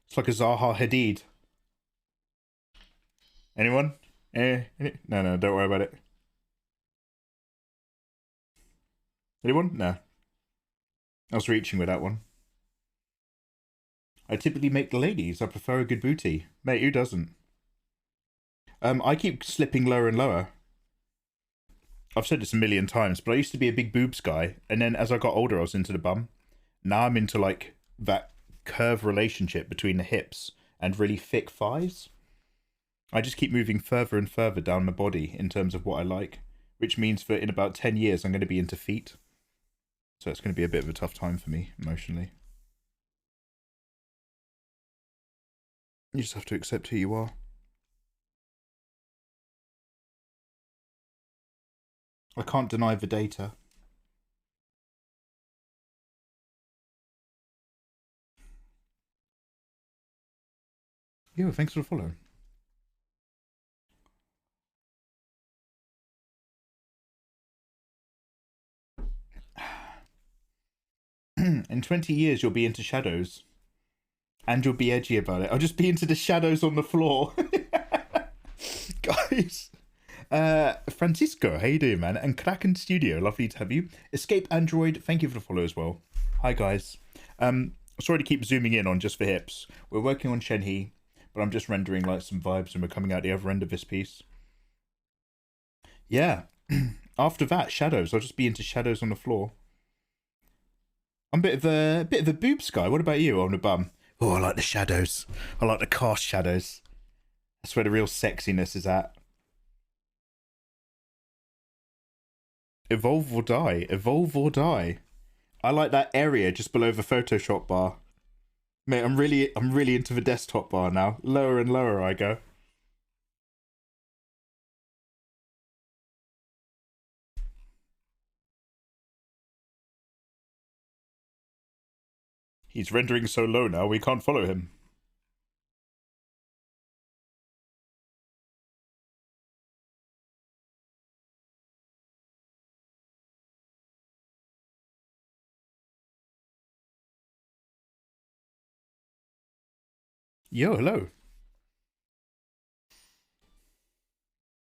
It's like a Zaha Hadid. Anyone? No, don't worry about it. Anyone? No. I was reaching with that one. I typically make the ladies. I prefer a good booty. Mate, who doesn't? I keep slipping lower and lower. I've said this a million times, but I used to be a big boobs guy, and then as I got older, I was into the bum. Now I'm into like that curve relationship between the hips and really thick thighs. I just keep moving further and further down my body in terms of what I like, which means that in about 10 years I'm going to be into feet. So it's going to be a bit of a tough time for me emotionally. You just have to accept who you are. I can't deny the data. Yo, thanks for the follow. In 20 years, you'll be into shadows. And you'll be edgy about it. I'll just be into the shadows on the floor. Guys. Francisco, how you doing, man? And Kraken Studio, lovely to have you. Escape Android, thank you for the follow as well. Hi, guys. Sorry to keep zooming in on just the hips. We're working on Shenhe, but I'm just rendering like some vibes and we're coming out the other end of this piece. Yeah. After that, shadows. I'll just be into shadows on the floor. I'm a bit of a boobs guy. What about you on the bum? Oh, I like the shadows. I like the cast shadows. That's where the real sexiness is at. Evolve or die. Evolve or die. I like that area just below the Photoshop bar. Mate, I'm really into the desktop bar now. Lower and lower I go. He's rendering so low now we can't follow him. Yo, hello.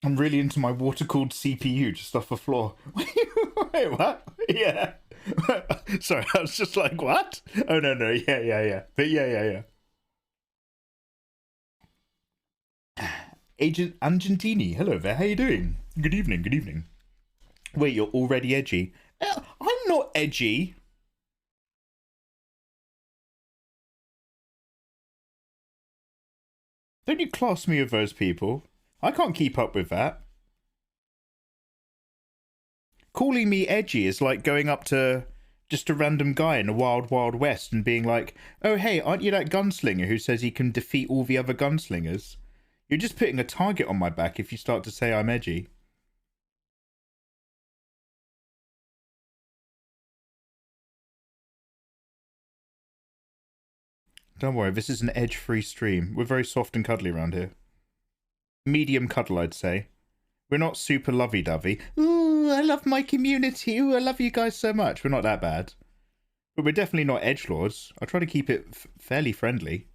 I'm really into my water-cooled CPU just off the floor. Wait, what? Yeah. Sorry, I was just like, what? Oh, no. Yeah. But yeah. Agent Argentini, hello there, how you doing? Good evening. Wait, you're already edgy? I'm not edgy. Don't you class me with those people? I can't keep up with that. Calling me edgy is like going up to just a random guy in the wild west and being like, oh hey, aren't you that gunslinger who says he can defeat all the other gunslingers? You're just putting a target on my back if you start to say I'm edgy. Don't worry, this is an edge-free stream. We're very soft and cuddly around here. Medium cuddle, I'd say. We're not super lovey-dovey. Ooh, I love my community. Ooh, I love you guys so much. We're not that bad. But we're definitely not edgelords. I try to keep it fairly friendly.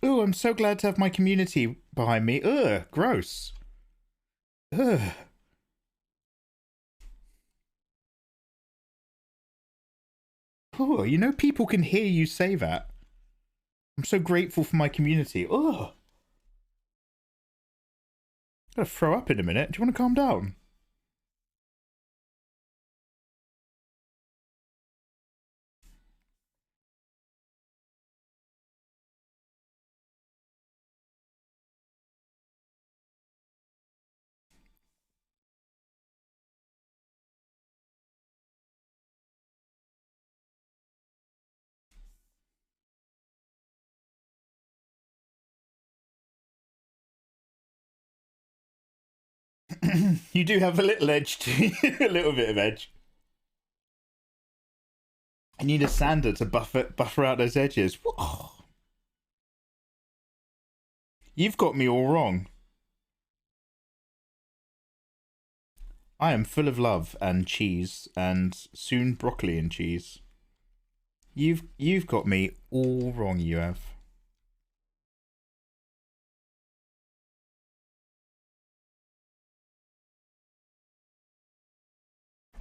Ooh, I'm so glad to have my community behind me. Ugh, gross. Ugh. Oh, you know people can hear you say that. I'm so grateful for my community. Ugh. I'm gonna throw up in a minute. Do you want to calm down? You do have a little edge to you, a little bit of edge. I need a sander to buffer out those edges. Whoa. You've got me all wrong. I am full of love and cheese, and soon broccoli and cheese. You've got me all wrong, you have.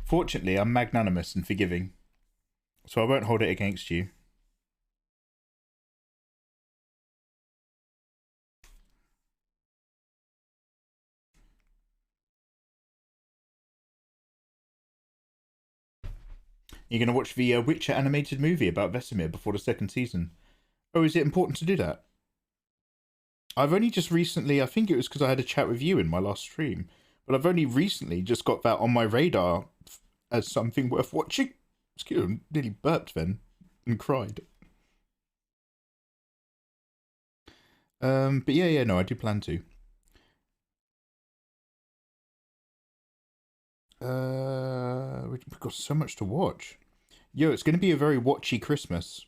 Fortunately, I'm magnanimous and forgiving, so I won't hold it against you. You're going to watch the Witcher animated movie about Vesemir before the second season. Oh, is it important to do that? I've only just recently, I think it was because I had a chat with you in my last stream, but I've only recently just got that on my radar as something worth watching. Excuse me, I nearly burped then and cried. But yeah, no, I do plan to. We've got so much to watch. Yo, it's going to be a very watchy Christmas.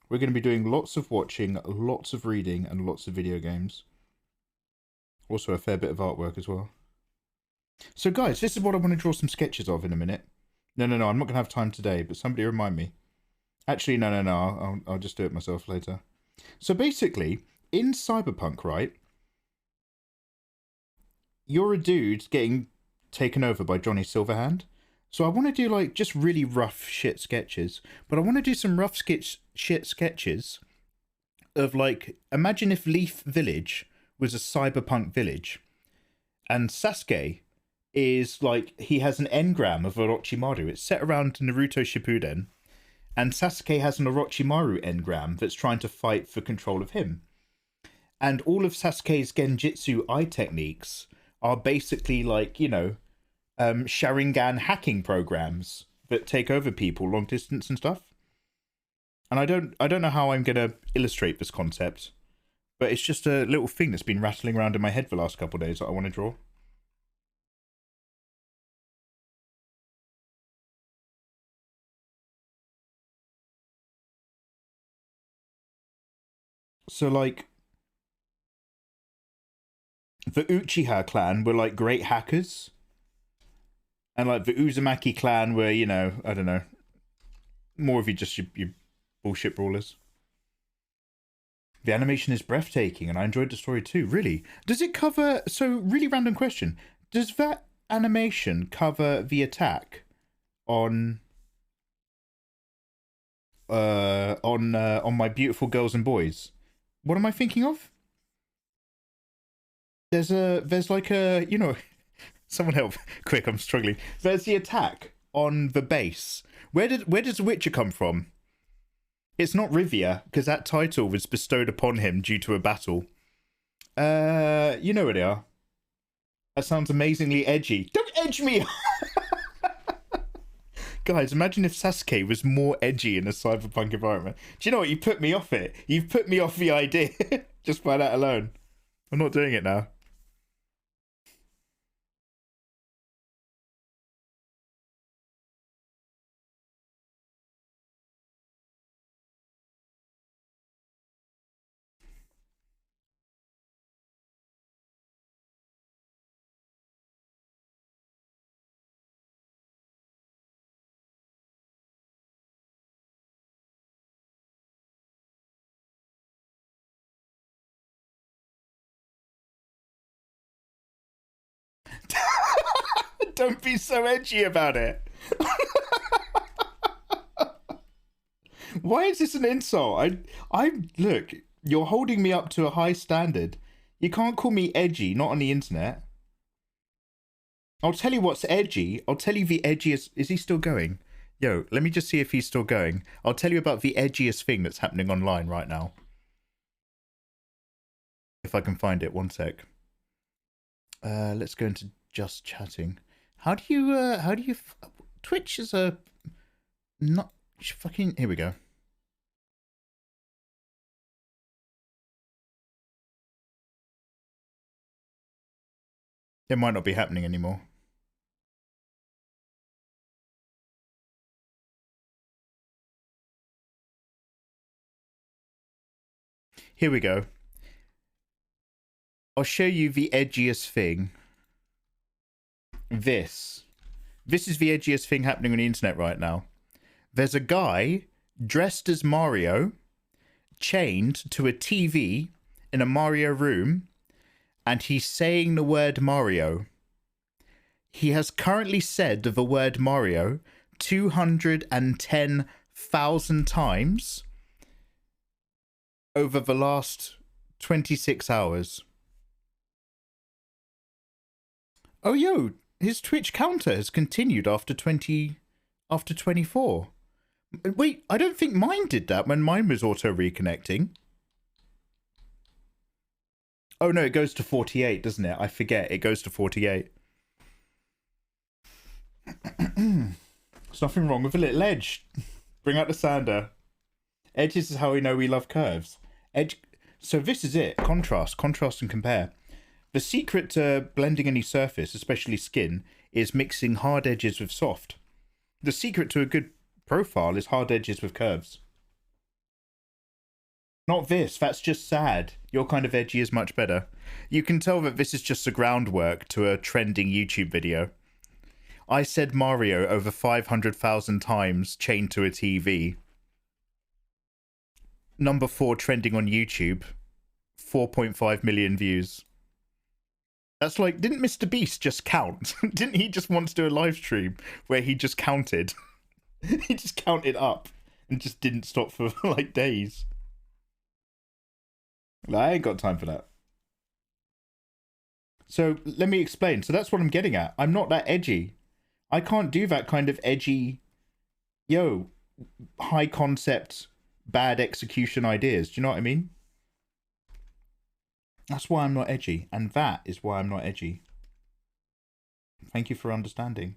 We're going to be doing lots of watching, lots of reading, and lots of video games. Also a fair bit of artwork as well. So guys, this is what I want to draw some sketches of in a minute. No, I'm not going to have time today, but somebody remind me. Actually, no, I'll just do it myself later. So basically, in Cyberpunk, right, you're a dude getting taken over by Johnny Silverhand. So I want to do like just really rough shit sketches, but I want to do some rough shit sketches of like, imagine if Leaf Village was a cyberpunk village, and Sasuke is like, he has an engram of Orochimaru. It's set around Naruto Shippuden, and Sasuke has an Orochimaru engram that's trying to fight for control of him. And all of Sasuke's Genjutsu eye techniques are basically like, you know, Sharingan hacking programs that take over people long distance and stuff. And I don't know how I'm gonna illustrate this concept, but it's just a little thing that's been rattling around in my head for the last couple of days that I want to draw. So like, the Uchiha clan were like great hackers. And like the Uzumaki clan were, you know, I don't know, more of you just your bullshit brawlers. The animation is breathtaking, and I enjoyed the story too. Really, does it cover? So, really random question: does that animation cover the attack on on my beautiful girls and boys? What am I thinking of? There's like a, you know, someone help quick! I'm struggling. There's the attack on the base. Where does Witcher come from? It's not Rivia, because that title was bestowed upon him due to a battle. You know where they are. That sounds amazingly edgy. Don't edge me! Guys, imagine if Sasuke was more edgy in a cyberpunk environment. Do you know what? You put me off it. You've put me off the idea just by that alone. I'm not doing it now. Don't be so edgy about it. Why is this an insult? I look, you're holding me up to a high standard. You can't call me edgy, not on the internet. I'll tell you what's edgy. I'll tell you the edgiest. Is he still going? Yo, let me just see if he's still going. I'll tell you about the edgiest thing that's happening online right now. If I can find it, one sec. Let's go into just chatting. How do you, Twitch is a, not, fucking, here we go. It might not be happening anymore. Here we go. I'll show you the edgiest thing. This is the edgiest thing happening on the internet right now. There's a guy dressed as Mario, chained to a TV in a Mario room, and he's saying the word Mario. He has currently said the word Mario 210,000 times over the last 26 hours. Oh, yo, his Twitch counter has continued after 24. Wait, I don't think mine did that when mine was auto reconnecting. Oh no, it goes to 48, doesn't it? I forget, it goes to 48. There's nothing wrong with a little edge. Bring out the sander. Edges is how we know we love curves. So this is it. Contrast and compare. The secret to blending any surface, especially skin, is mixing hard edges with soft. The secret to a good profile is hard edges with curves. Not this, that's just sad. Your kind of edgy is much better. You can tell that this is just the groundwork to a trending YouTube video. I said Mario over 500,000 times chained to a TV. Number 4 trending on YouTube. 4.5 million views. That's like, didn't Mr. Beast just count? Didn't he just want to do a live stream where he just counted? He just counted up and just didn't stop for like days. I ain't got time for that. So let me explain. So that's what I'm getting at. I'm not that edgy. I can't do that kind of edgy, high concept, bad execution ideas. Do you know what I mean? That's why I'm not edgy. And that is why I'm not edgy. Thank you for understanding.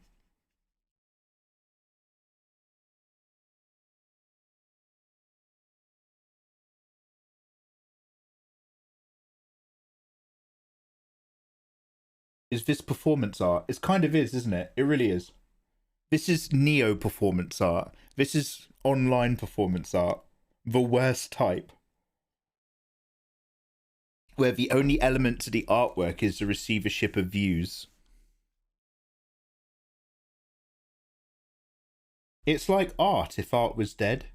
Is this performance art? It kind of is, isn't it? It really is. This is neo performance art. This is online performance art. The worst type. Where the only element to the artwork is the receivership of views. It's like art if art was dead.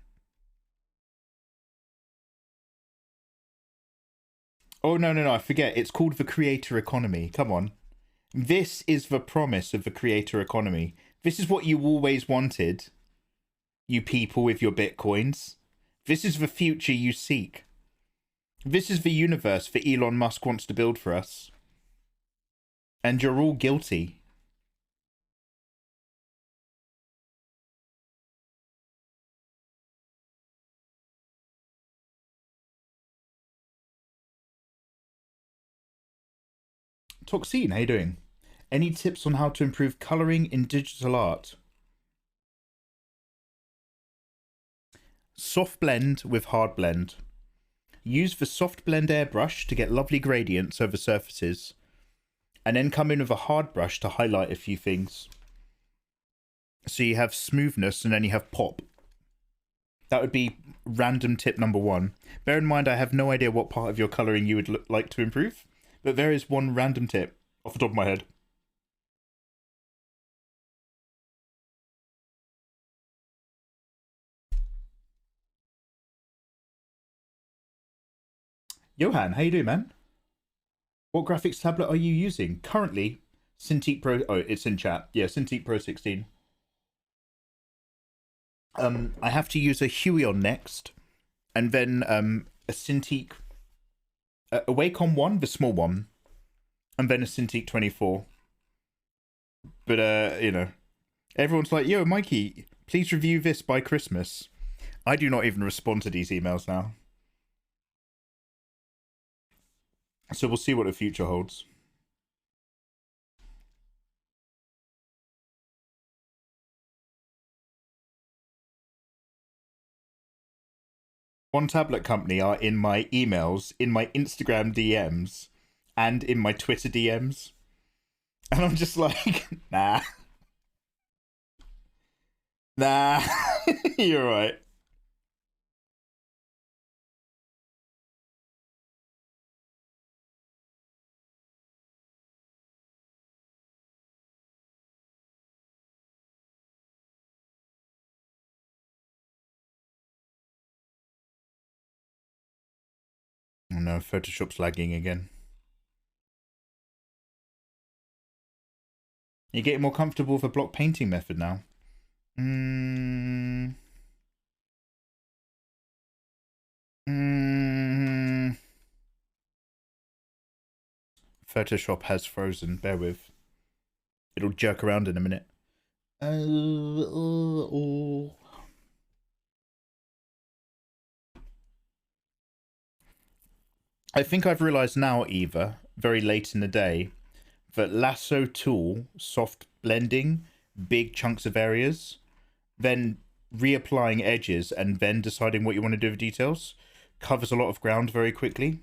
Oh, no, I forget. It's called the creator economy. Come on. This is the promise of the creator economy. This is what you always wanted, you people with your bitcoins. This is the future you seek. This is the universe that Elon Musk wants to build for us. And you're all guilty. Toxine, how you doing? Any tips on how to improve colouring in digital art? Soft blend with hard blend. Use the soft blend airbrush to get lovely gradients over surfaces, and then come in with a hard brush to highlight a few things. So you have smoothness and then you have pop. That would be random tip number 1. Bear in mind, I have no idea what part of your colouring you would like to improve, but there is one random tip off the top of my head. Johan, how you doing, man? What graphics tablet are you using? Currently, Cintiq Pro... Oh, it's in chat. Yeah, Cintiq Pro 16. I have to use a Huion next, and then a Cintiq... a Wacom 1, the small one, and then a Cintiq 24. But, everyone's like, yo, Mikey, please review this by Christmas. I do not even respond to these emails now. So we'll see what the future holds. One Tablet Company are in my emails, in my Instagram DMs, and in my Twitter DMs. And I'm just like, nah. Nah. You're right. Oh no, Photoshop's lagging again. You're getting more comfortable with the block painting method now. Mm. Mm. Photoshop has frozen. Bear with. It'll jerk around in a minute. Oh. I think I've realized now, Eva, very late in the day, that lasso tool, soft blending, big chunks of areas, then reapplying edges, and then deciding what you want to do with details covers a lot of ground very quickly.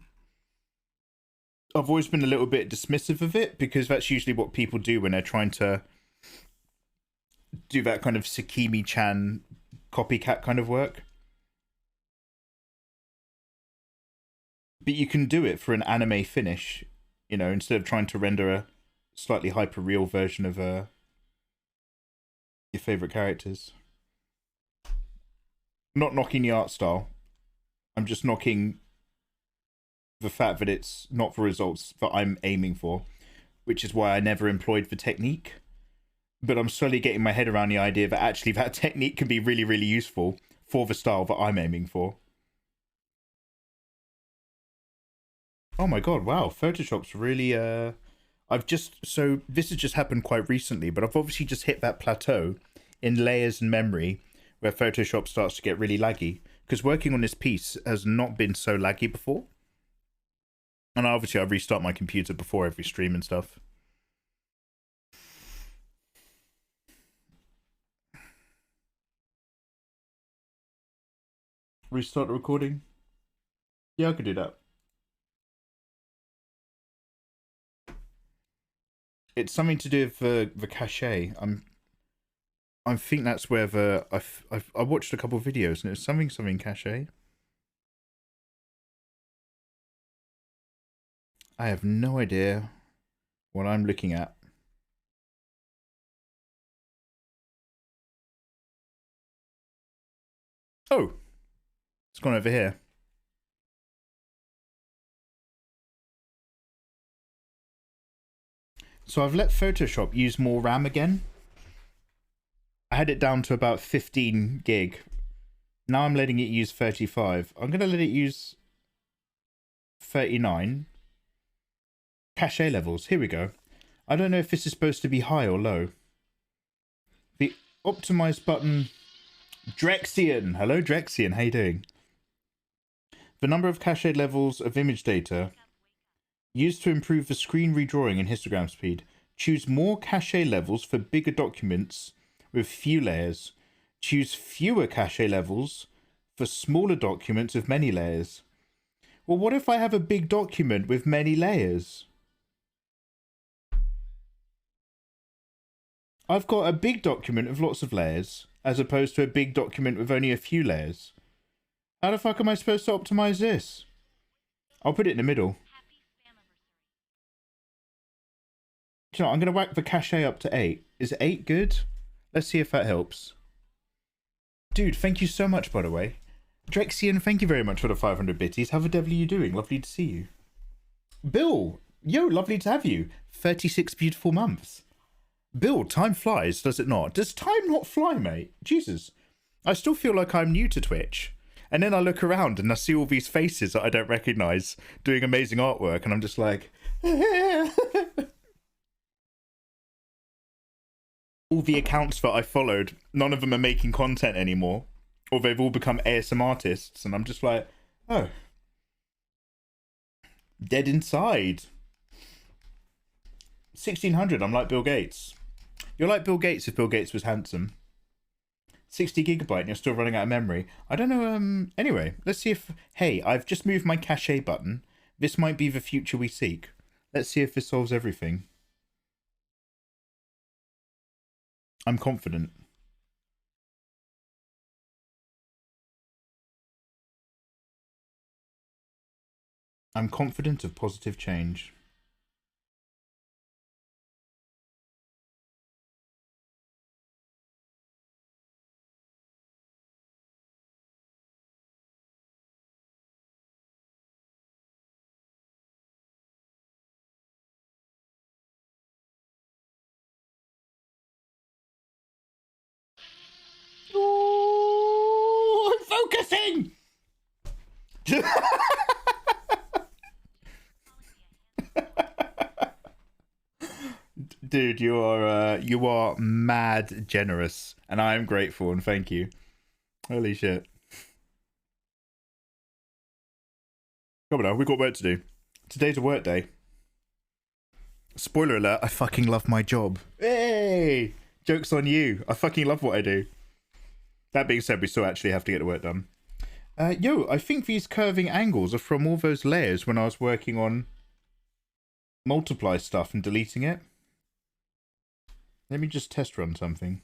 I've always been a little bit dismissive of it because that's usually what people do when they're trying to do that kind of Sakimi-chan copycat kind of work. But you can do it for an anime finish, you know, instead of trying to render a slightly hyper-real version of your favorite characters. Not knocking the art style. I'm just knocking the fact that it's not the results that I'm aiming for, which is why I never employed the technique. But I'm slowly getting my head around the idea that actually that technique can be really, really useful for the style that I'm aiming for. Oh my god, wow, Photoshop's really so this has just happened quite recently, but I've obviously just hit that plateau in layers and memory where Photoshop starts to get really laggy. Because working on this piece has not been so laggy before. And obviously I restart my computer before every stream and stuff. Restart the recording? Yeah, I could do that. It's something to do with the cache. I think that's where I watched a couple of videos and it was something cache. I have no idea what I'm looking at. Oh, it's gone over here. So I've let Photoshop use more RAM again. I had it down to about 15 gig. Now I'm letting it use 35. I'm going to let it use 39. Cache levels. Here we go. I don't know if this is supposed to be high or low. The optimize button. Drexian. Hello, Drexian. How you doing? The number of cache levels of image data used to improve the screen redrawing and histogram speed. Choose more cache levels for bigger documents with few layers. Choose fewer cache levels for smaller documents with many layers. Well, what if I have a big document with many layers? I've got a big document with lots of layers, as opposed to a big document with only a few layers. How the fuck am I supposed to optimize this? I'll put it in the middle. You know, I'm going to whack the cache up to 8. Is 8 good? Let's see if that helps. Dude, thank you so much, by the way. Drexian, thank you very much for the 500 bitties. How the devil are you doing? Lovely to see you. Bill, yo, lovely to have you. 36 beautiful months. Bill, time flies, does it not? Does time not fly, mate? Jesus. I still feel like I'm new to Twitch. And then I look around and I see all these faces that I don't recognise doing amazing artwork, and I'm just like... all the accounts that I followed, none of them are making content anymore. Or they've all become ASM artists, and I'm just like, oh. Dead inside. 1600, I'm like Bill Gates. You're like Bill Gates if Bill Gates was handsome. 60 gigabyte and you're still running out of memory. I don't know, anyway, let's see if... Hey, I've just moved my cache button. This might be the future we seek. Let's see if this solves everything. I'm confident. I'm confident of positive change. Ooh, I'm focusing! Dude, you are mad generous, and I am grateful and thank you. Holy shit! Come on now, we've got work to do. Today's a work day. Spoiler alert: I fucking love my job. Hey, joke's on you. I fucking love what I do. That being said, we still actually have to get the work done. Yo, I think these curving angles are from all those layers when I was working on multiply stuff and deleting it. Let me just test run something.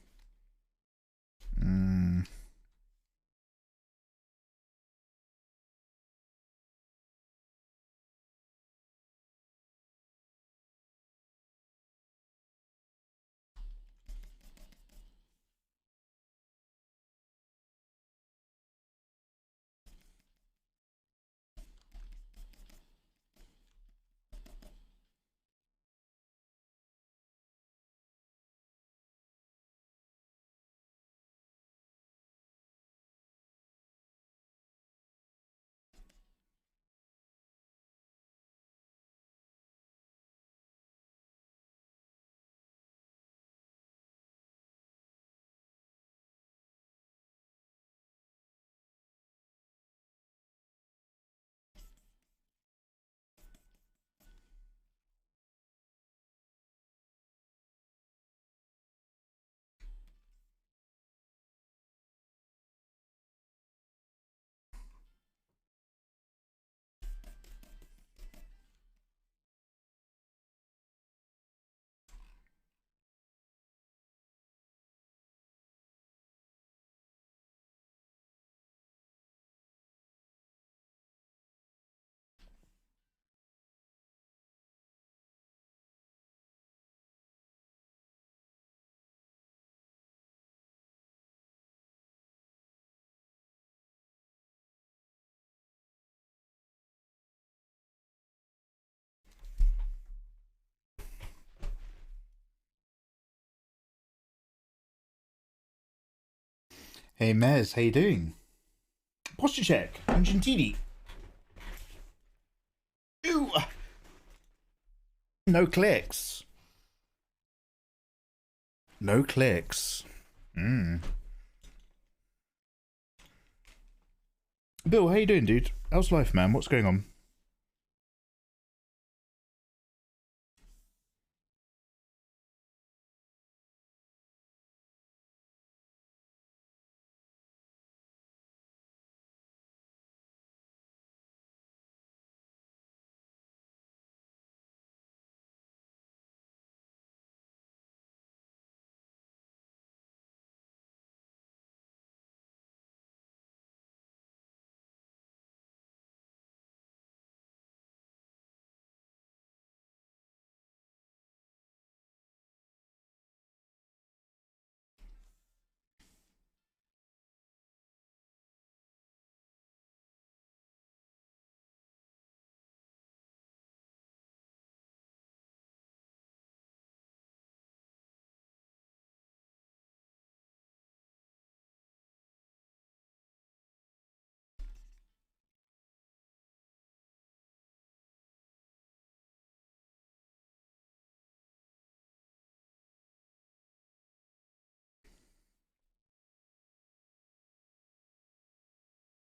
Hey Mez, how you doing? Posture check. Gentili. Ooh. No clicks. No clicks. Bill, how you doing, dude? How's life, man? What's going on?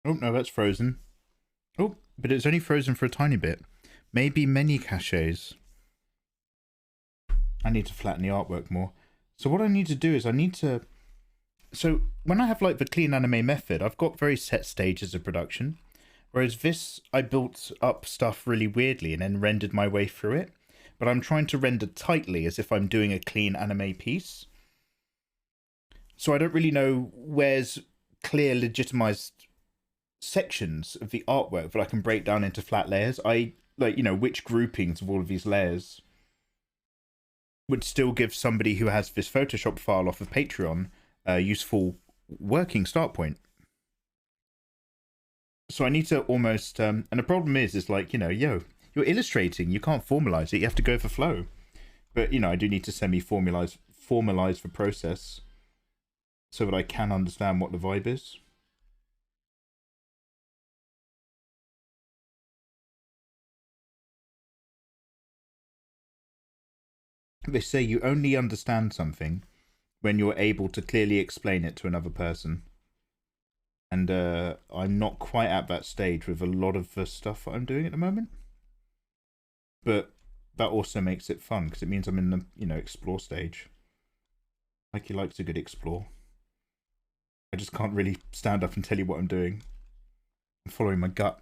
Oh, no, that's frozen. Oh, but it's only frozen for a tiny bit. Maybe many caches. I need to flatten the artwork more. So what I need to do is I need to... So when I have like the clean anime method, I've got very set stages of production. Whereas this, I built up stuff really weirdly and then rendered my way through it. But I'm trying to render tightly as if I'm doing a clean anime piece. So I don't really know where's clear legitimized sections of the artwork that I can break down into flat layers. I like, you know, which groupings of all of these layers would still give somebody who has this Photoshop file off of Patreon a useful working start point. So I need to almost, and the problem is like, you know, you're illustrating, you can't formalize it, you have to go for flow. But, you know, I do need to formalize the process so that I can understand what the vibe is. They say you only understand something when you're able to clearly explain it to another person. And I'm not quite at that stage with a lot of the stuff that I'm doing at the moment. But that also makes it fun, because it means I'm in the, you know, explore stage. Like he likes a good explore. I just can't really stand up and tell you what I'm doing. I'm following my gut.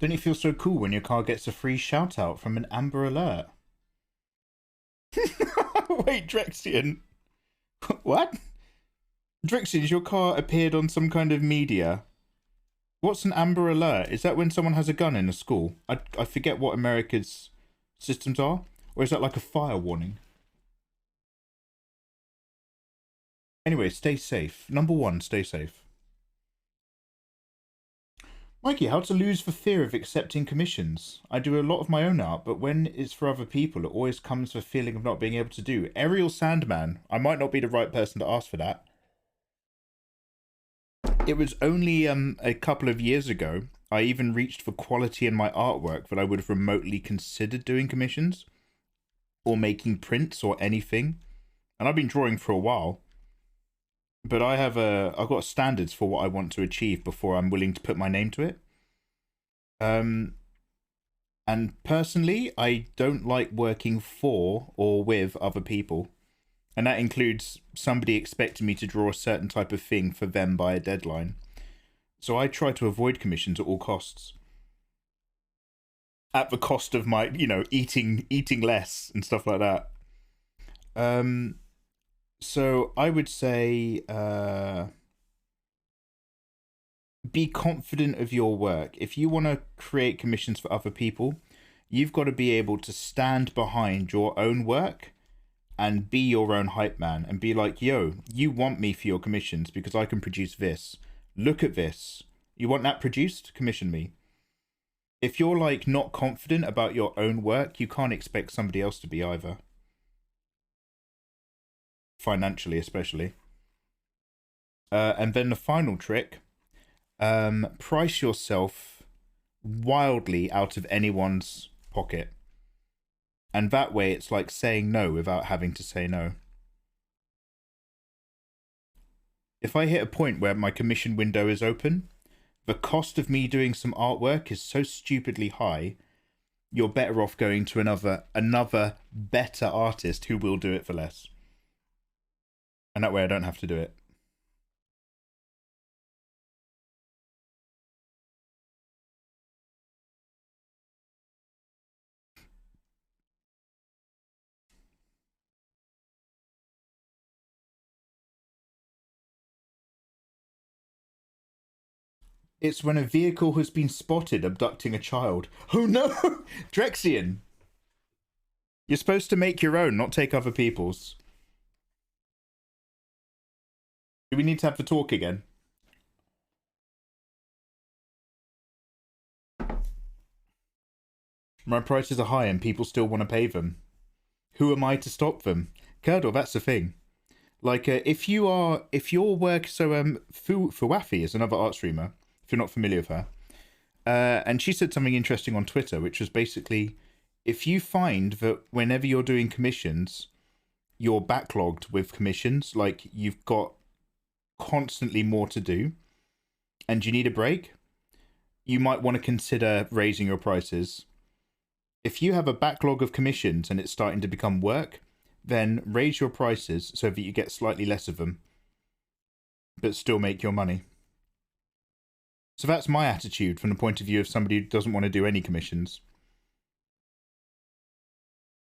Don't you feel so cool when your car gets a free shout out from an Amber Alert? Wait, Drexian. What? Drexian, has your car appeared on some kind of media? What's an Amber Alert? Is that when someone has a gun in a school? I forget what America's systems are. Or is that like a fire warning? Anyway, stay safe. Number one, stay safe. Mikey, how to lose the fear of accepting commissions. I do a lot of my own art, but when it's for other people, it always comes with a feeling of not being able to do. Ariel Sandman. I might not be the right person to ask for that. It was only a couple of years ago I even reached for quality in my artwork that I would have remotely considered doing commissions or making prints or anything. And I've been drawing for a while, but I've got standards for what I want to achieve before I'm willing to put my name to it. And personally, I don't like working for or with other people. And that includes somebody expecting me to draw a certain type of thing for them by a deadline. So I try to avoid commissions at all costs. At the cost of my, you know, eating less and stuff like that. So I would say be confident of your work. If you want to create commissions for other people, you've got to be able to stand behind your own work and be your own hype man and be like, yo, you want me for your commissions because I can produce this. Look at this. You want that produced? Commission me. If you're like not confident about your own work, you can't expect somebody else to be either. Financially, especially. And then the final trick, price yourself wildly out of anyone's pocket. And that way it's like saying no without having to say no. If I hit a point where my commission window is open, the cost of me doing some artwork is so stupidly high, you're better off going to another better artist who will do it for less. And that way I don't have to do it. It's when a vehicle has been spotted abducting a child. Oh no! Drexian! You're supposed to make your own, not take other people's. Do we need to have the talk again? My prices are high and people still want to pay them. Who am I to stop them? Curdle, that's the thing. Like, if your work, so Fuwafi is another art streamer, if you're not familiar with her, and she said something interesting on Twitter, which was basically, if you find that whenever you're doing commissions, you're backlogged with commissions, like you've got constantly more to do, and you need a break, you might want to consider raising your prices. If you have a backlog of commissions and it's starting to become work, then raise your prices so that you get slightly less of them, but still make your money. So that's my attitude from the point of view of somebody who doesn't want to do any commissions.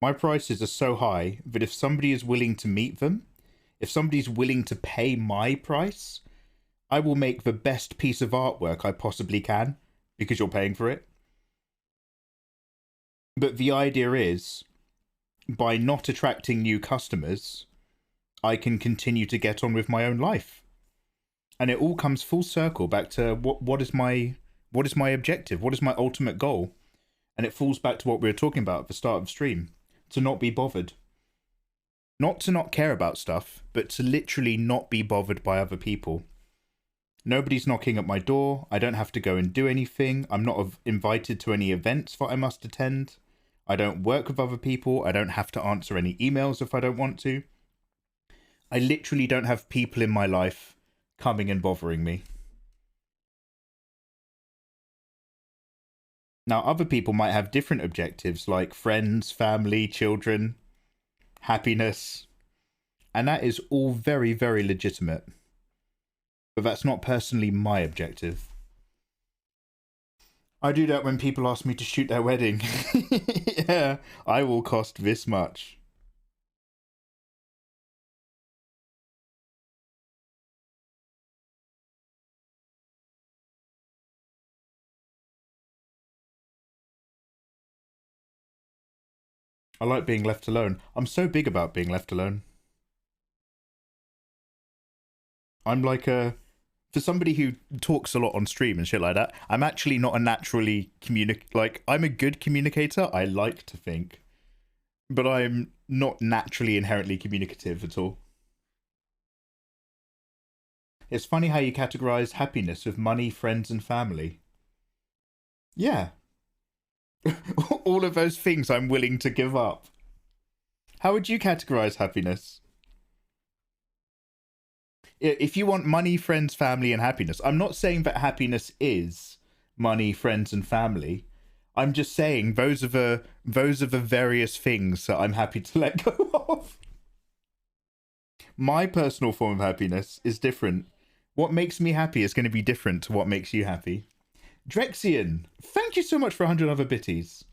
My prices are so high that if somebody is willing to meet them, if somebody's willing to pay my price, I will make the best piece of artwork I possibly can because you're paying for it. But the idea is, by not attracting new customers, I can continue to get on with my own life. And it all comes full circle back to what is my objective? What is my ultimate goal? And it falls back to what we were talking about at the start of the stream. To not be bothered. Not to not care about stuff, but to literally not be bothered by other people. Nobody's knocking at my door. I don't have to go and do anything. I'm not invited to any events that I must attend. I don't work with other people. I don't have to answer any emails if I don't want to. I literally don't have people in my life coming and bothering me. Now, other people might have different objectives, like friends, family, children, happiness. And that is all very, very legitimate. But that's not personally my objective. I do that when people ask me to shoot their wedding. Yeah, I will cost this much. I like being left alone. I'm so big about being left alone. I'm like for somebody who talks a lot on stream and shit like that, I'm actually not a naturally I'm a good communicator, I like to think. But I'm not naturally inherently communicative at all. It's funny how you categorize happiness with money, friends, and family. Yeah. All of those things I'm willing to give up. How would you categorize happiness? If you want money, friends, family, and happiness, I'm not saying that happiness is money, friends, and family. I'm just saying those are the various things that I'm happy to let go of. My personal form of happiness is different. What makes me happy is going to be different to what makes you happy. Drexian, thank you so much for 100 other bitties.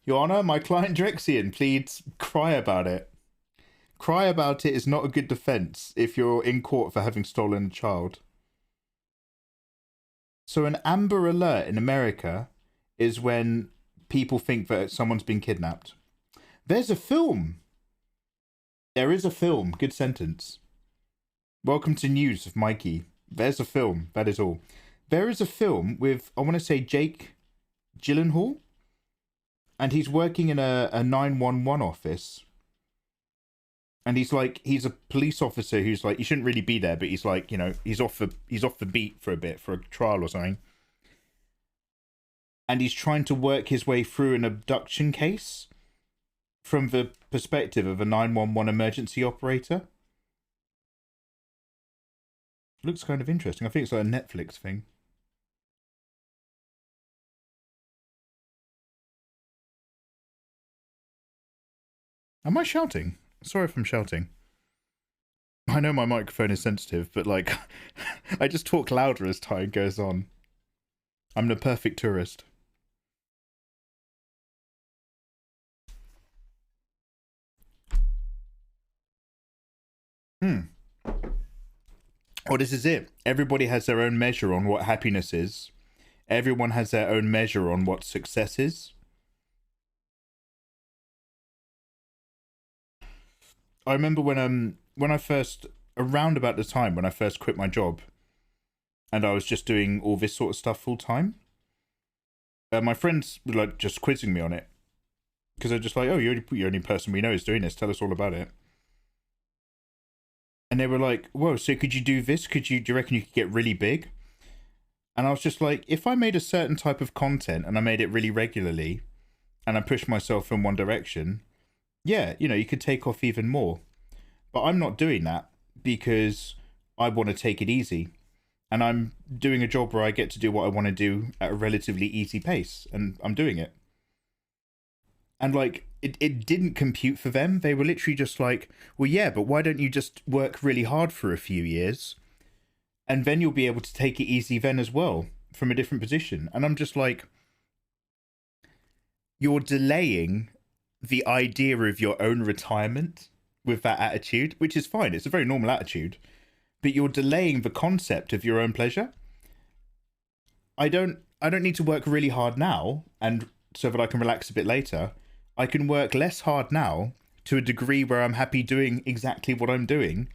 Your Honor, my client Drexian pleads cry about it. Cry about it is not a good defense if you're in court for having stolen a child. So an Amber Alert in America is when people think that someone's been kidnapped. There's a film. There is a film. Good sentence. Welcome to news with Mikey. There's a film. That is all. There is a film with, I want to say, Jake Gyllenhaal. And he's working in a 911 office. And he's a police officer who's like, you shouldn't really be there, but he's like, you know, he's off the beat for a bit, for a trial or something. And he's trying to work his way through an abduction case from the perspective of a 911 emergency operator. Looks kind of interesting. I think it's like a Netflix thing. Am I shouting? Sorry if I'm shouting. I know my microphone is sensitive, but like, I just talk louder as time goes on. I'm the perfect tourist. Well, this is it. Everybody has their own measure on what happiness is. Everyone has their own measure on what success is. I remember when I first, around about the time when I first quit my job, and I was just doing all this sort of stuff full time. My friends were like just quizzing me on it because they're just like, "Oh, you're the only person we know is doing this. Tell us all about it." And they were like, "Whoa, so could you do this? Do you reckon you could get really big?" And I was just like, if I made a certain type of content and I made it really regularly, and I pushed myself in one direction, yeah, you could take off even more. But I'm not doing that because I want to take it easy. And I'm doing a job where I get to do what I want to do at a relatively easy pace, and I'm doing it. And like, it didn't compute for them. They were literally just like, well, yeah, but why don't you just work really hard for a few years? And then you'll be able to take it easy then as well, from a different position. And I'm just like, you're delaying the idea of your own retirement with that attitude, which is fine. It's a very normal attitude. But you're delaying the concept of your own pleasure. I don't need to work really hard now, and so that I can relax a bit later. I can work less hard now to a degree where I'm happy doing exactly what I'm doing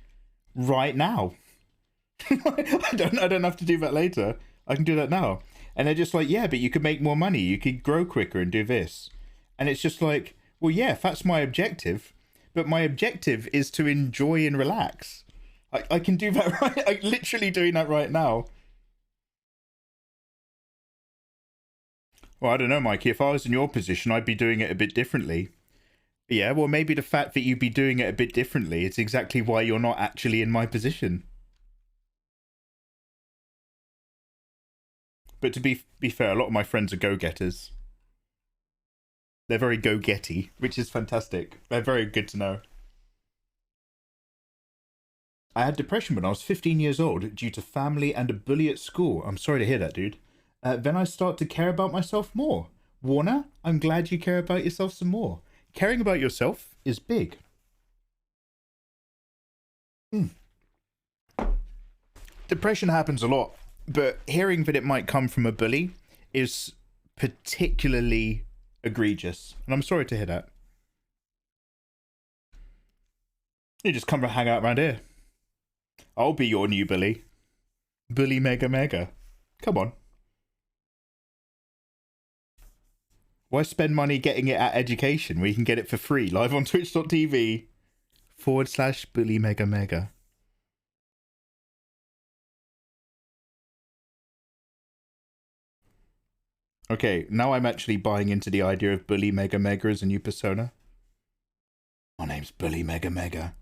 right now. I don't have to do that later. I can do that now. And they're just like, yeah, but you could make more money. You could grow quicker and do this. And it's just like, well, yeah, if that's my objective, but my objective is to enjoy and relax. I can do that right. I'm literally doing that right now. Well, I don't know, Mikey. If I was in your position, I'd be doing it a bit differently. Yeah, well, maybe the fact that you'd be doing it a bit differently is exactly why you're not actually in my position. But to be fair, a lot of my friends are go-getters. They're very go-getty, which is fantastic. They're very good to know. I had depression when I was 15 years old due to family and a bully at school. I'm sorry to hear that, dude. Then I start to care about myself more. Warner, I'm glad you care about yourself some more. Caring about yourself is big. Depression happens a lot, but hearing that it might come from a bully is particularly egregious. And I'm sorry to hear that. You just come and hang out around here. I'll be your new bully. Bully mega mega. Come on. Why spend money getting it at education where you can get it for free live on twitch.tv/bully mega mega. Okay, now I'm actually buying into the idea of Bully Mega Mega as a new persona. My name's Bully Mega Mega.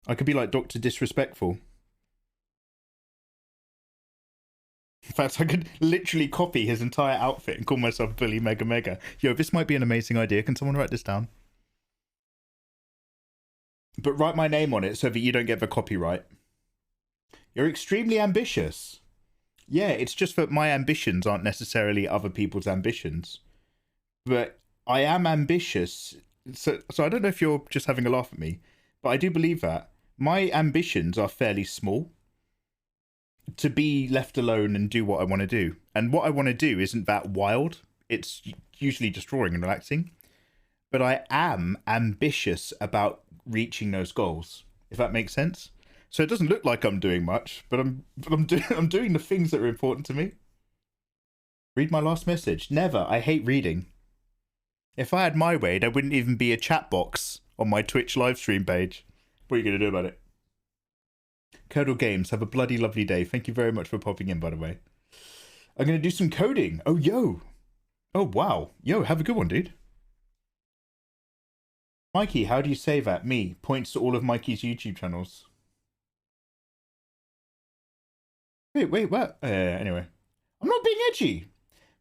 I could be like Dr. Disrespectful. In fact, I could literally copy his entire outfit and call myself Bully Mega Mega. Yo, this might be an amazing idea. Can someone write this down? But write my name on it so that you don't get the copyright. You're extremely ambitious. Yeah, it's just that my ambitions aren't necessarily other people's ambitions. But I am ambitious. So I don't know if you're just having a laugh at me, but I do believe that. My ambitions are fairly small. To be left alone and do what I want to do. And what I want to do isn't that wild. It's usually just drawing and relaxing. But I am ambitious about reaching those goals, if that makes sense. So it doesn't look like I'm doing much, but I'm doing the things that are important to me. Read my last message. Never. I hate reading. If I had my way, there wouldn't even be a chat box on my Twitch livestream page. What are you going to do about it? Codal Games, have a bloody lovely day. Thank you very much for popping in, by the way. I'm going to do some coding. Oh, yo. Oh, wow. Yo, have a good one, dude. Mikey, how do you say that? Me. Points to all of Mikey's YouTube channels. Wait, what? Anyway. I'm not being edgy.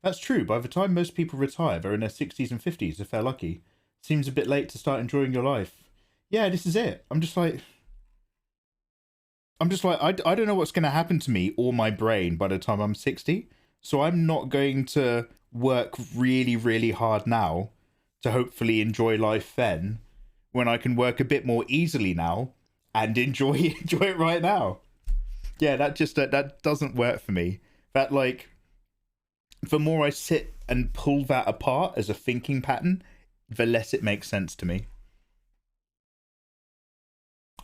That's true. By the time most people retire, they're in their 60s and 50s, if they're lucky. Seems a bit late to start enjoying your life. Yeah, this is it. I'm just like, I don't know what's going to happen to me or my brain by the time I'm 60. So I'm not going to work really, really hard now to hopefully enjoy life then, when I can work a bit more easily now and enjoy it right now. Yeah, that doesn't work for me. That, like, the more I sit and pull that apart as a thinking pattern, the less it makes sense to me.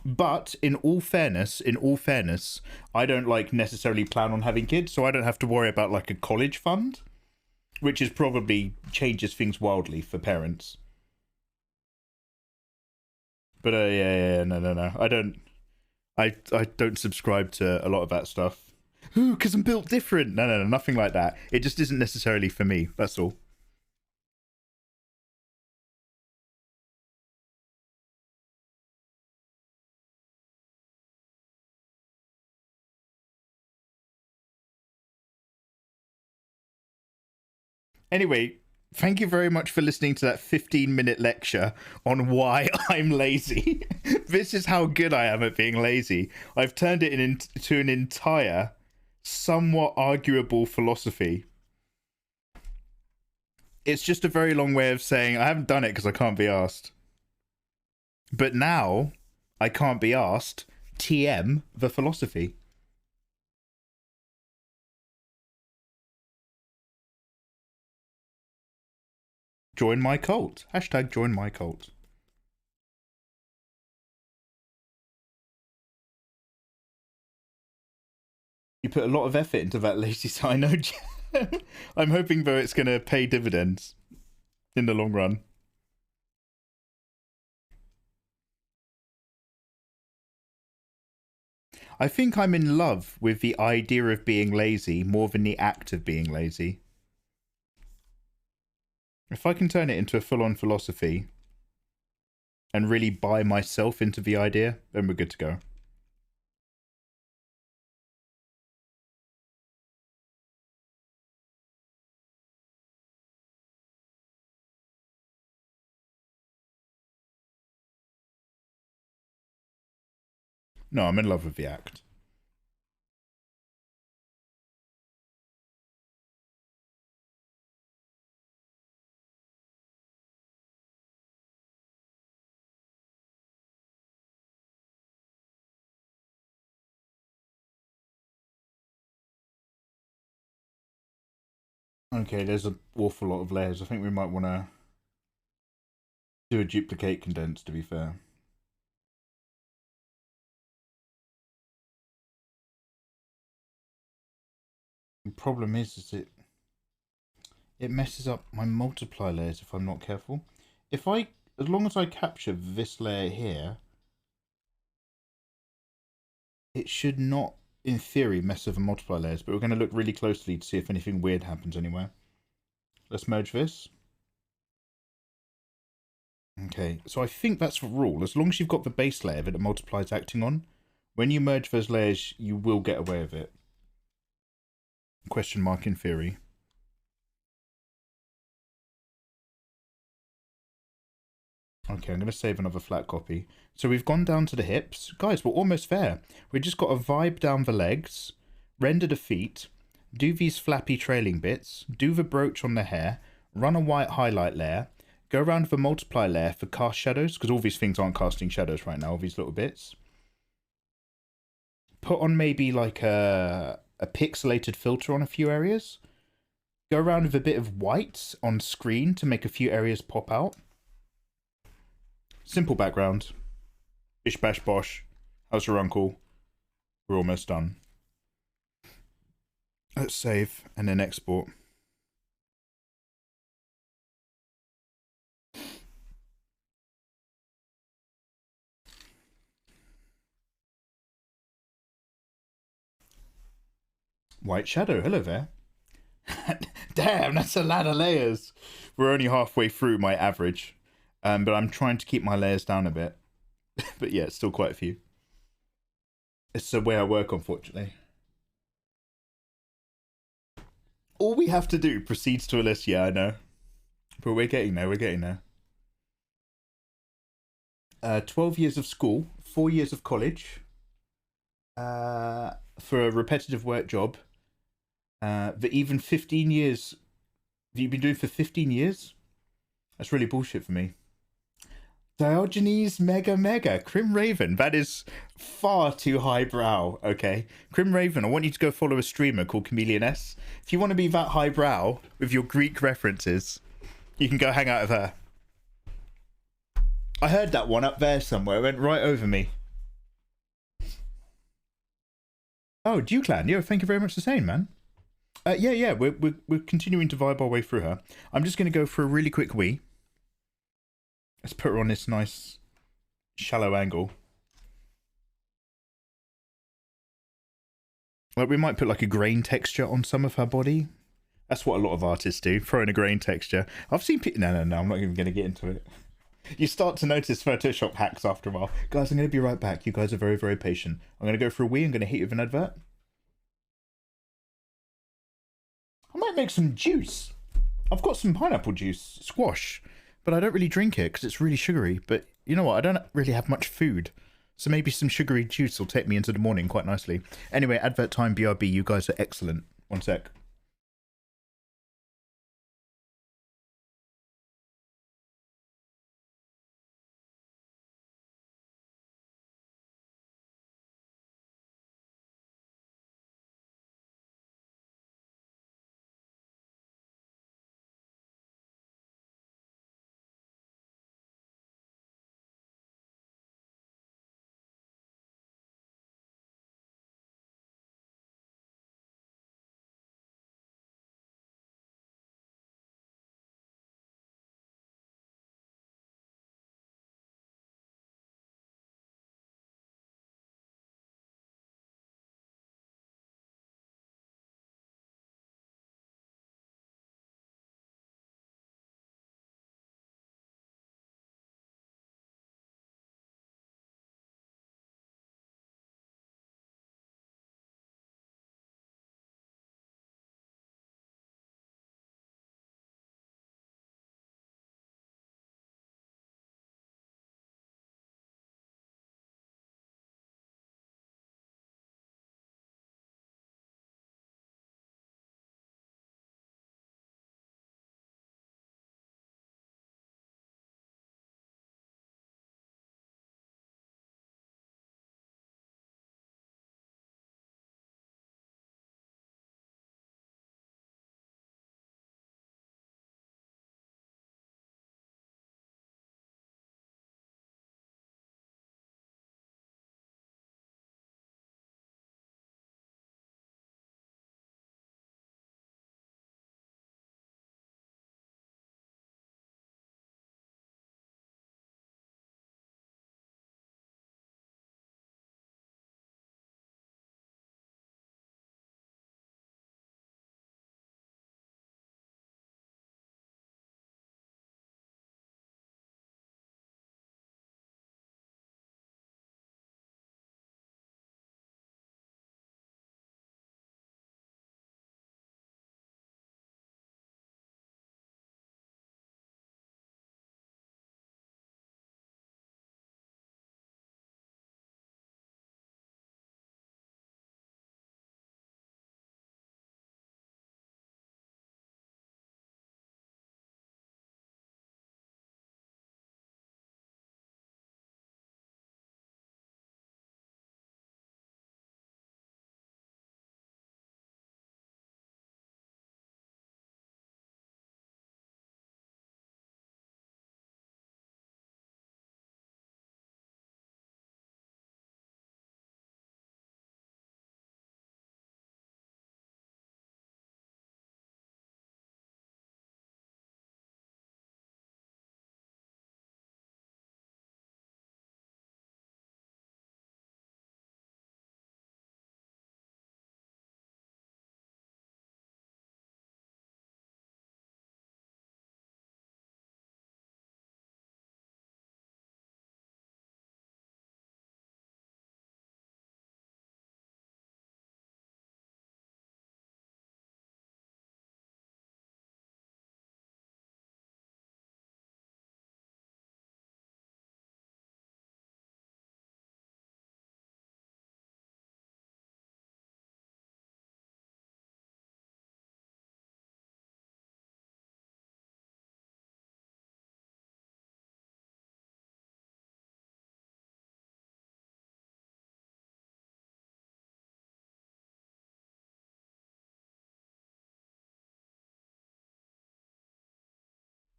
But in all fairness, I don't like necessarily plan on having kids, so I don't have to worry about like a college fund, which is probably changes things wildly for parents. But no. I don't subscribe to a lot of that stuff. Ooh, because I'm built different. No, nothing like that. It just isn't necessarily for me. That's all. Anyway, thank you very much for listening to that 15-minute lecture on why I'm lazy. This is how good I am at being lazy. I've turned it into an entire, somewhat arguable philosophy. It's just a very long way of saying I haven't done it because I can't be asked. But now I can't be asked. TM the philosophy. Join my cult. Hashtag join my cult. You put a lot of effort into that lazy side. I know. I'm hoping though it's going to pay dividends in the long run. I think I'm in love with the idea of being lazy more than the act of being lazy. If I can turn it into a full-on philosophy and really buy myself into the idea, then we're good to go. No, I'm in love with the act. Okay, there's an awful lot of layers. I think we might want to do a duplicate condense, to be fair. The problem is it messes up my multiply layers if I'm not careful. As long as I capture this layer here, it should not, in theory, mess with the multiply layers, but we're going to look really closely to see if anything weird happens anywhere. Let's merge this. Okay, so I think that's the rule. As long as you've got the base layer that the multiply is acting on, when you merge those layers, you will get away with it. Question mark in theory. Okay, I'm going to save another flat copy. So we've gone down to the hips. Guys, we're almost there. We've just got to vibe down the legs, render the feet, do these flappy trailing bits, do the brooch on the hair, run a white highlight layer, go around the multiply layer for cast shadows, because all these things aren't casting shadows right now, all these little bits. Put on maybe like a pixelated filter on a few areas. Go around with a bit of white on screen to make a few areas pop out. Simple background. Bish bash bosh. How's your uncle? We're almost done. Let's save and then export. White shadow, hello there. Damn, that's a lot of layers. We're only halfway through my average. But I'm trying to keep my layers down a bit. But yeah, it's still quite a few. It's the way I work, unfortunately. All we have to do proceeds to a list, yeah, I know. But we're getting there, 12 years of school, 4 years of college, for a repetitive work job, that even 15 years, that you've been doing for 15 years? That's really bullshit for me. Diogenes Mega, Crim Raven, that is far too highbrow, okay? Crim Raven, I want you to go follow a streamer called Chameleon S. If you want to be that highbrow with your Greek references, you can go hang out with her. I heard that one up there somewhere, it went right over me. Oh, Dew Clan. Yeah, thank you very much for saying, man. Yeah. We're continuing to vibe our way through her. I'm just going to go for a really quick wee. Let's put her on this nice shallow angle. Like, we might put like a grain texture on some of her body. That's what a lot of artists do, throw in a grain texture. I've seen people... No, I'm not even going to get into it. You start to notice Photoshop hacks after a while. Guys, I'm going to be right back. You guys are very, very patient. I'm going to go for a wee. I'm going to hit you with an advert. I might make some juice. I've got some pineapple juice, squash, but I don't really drink it because it's really sugary. But you know what? I don't really have much food. So maybe some sugary juice will take me into the morning quite nicely. Anyway, advert time, BRB. You guys are excellent. One sec.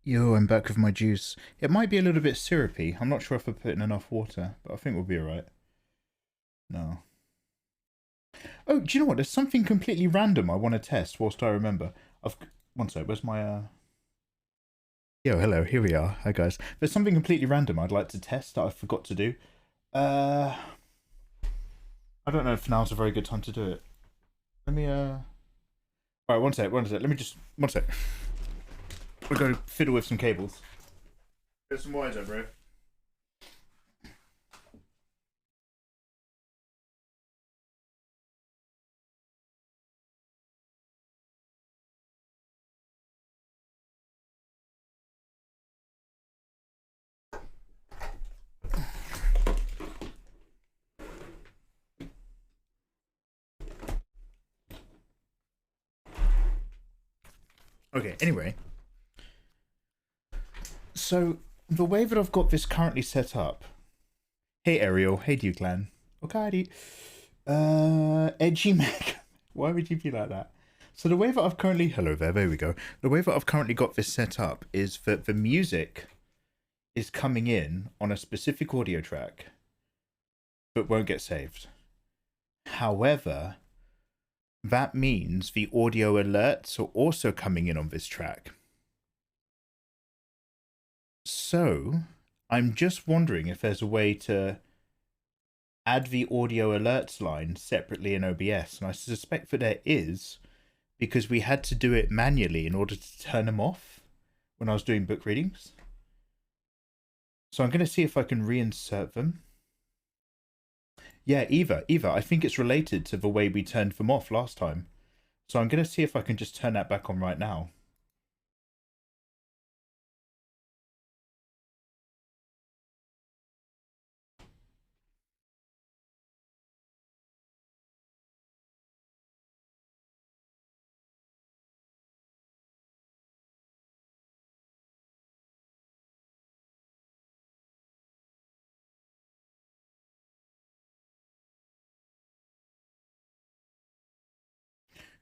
Yo, I'm back with my juice. It might be a little bit syrupy. I'm not sure if I put in enough water, but I think we'll be alright. No. Oh, do you know what? There's something completely random I want to test whilst I remember. One sec, where's my Yo, hello, here we are. Hi guys. There's something completely random I'd like to test that I forgot to do. I don't know if now's a very good time to do it. Let me Alright, one sec. Let me just one sec. We'll go fiddle with some cables. There's some wires over here. Okay, anyway. So, the way that I've got this currently set up... Hey Ariel, hey Duclan. Okay. Edgy Meg. Why would you be like that? So the way that I've currently... Hello there we go. The way that I've currently got this set up is that the music is coming in on a specific audio track, but won't get saved. However... that means the audio alerts are also coming in on this track. So, I'm just wondering if there's a way to add the audio alerts line separately in OBS. And I suspect that there is, because we had to do it manually in order to turn them off when I was doing book readings. So I'm going to see if I can reinsert them. Yeah, Eva, I think it's related to the way we turned them off last time. So I'm going to see if I can just turn that back on right now.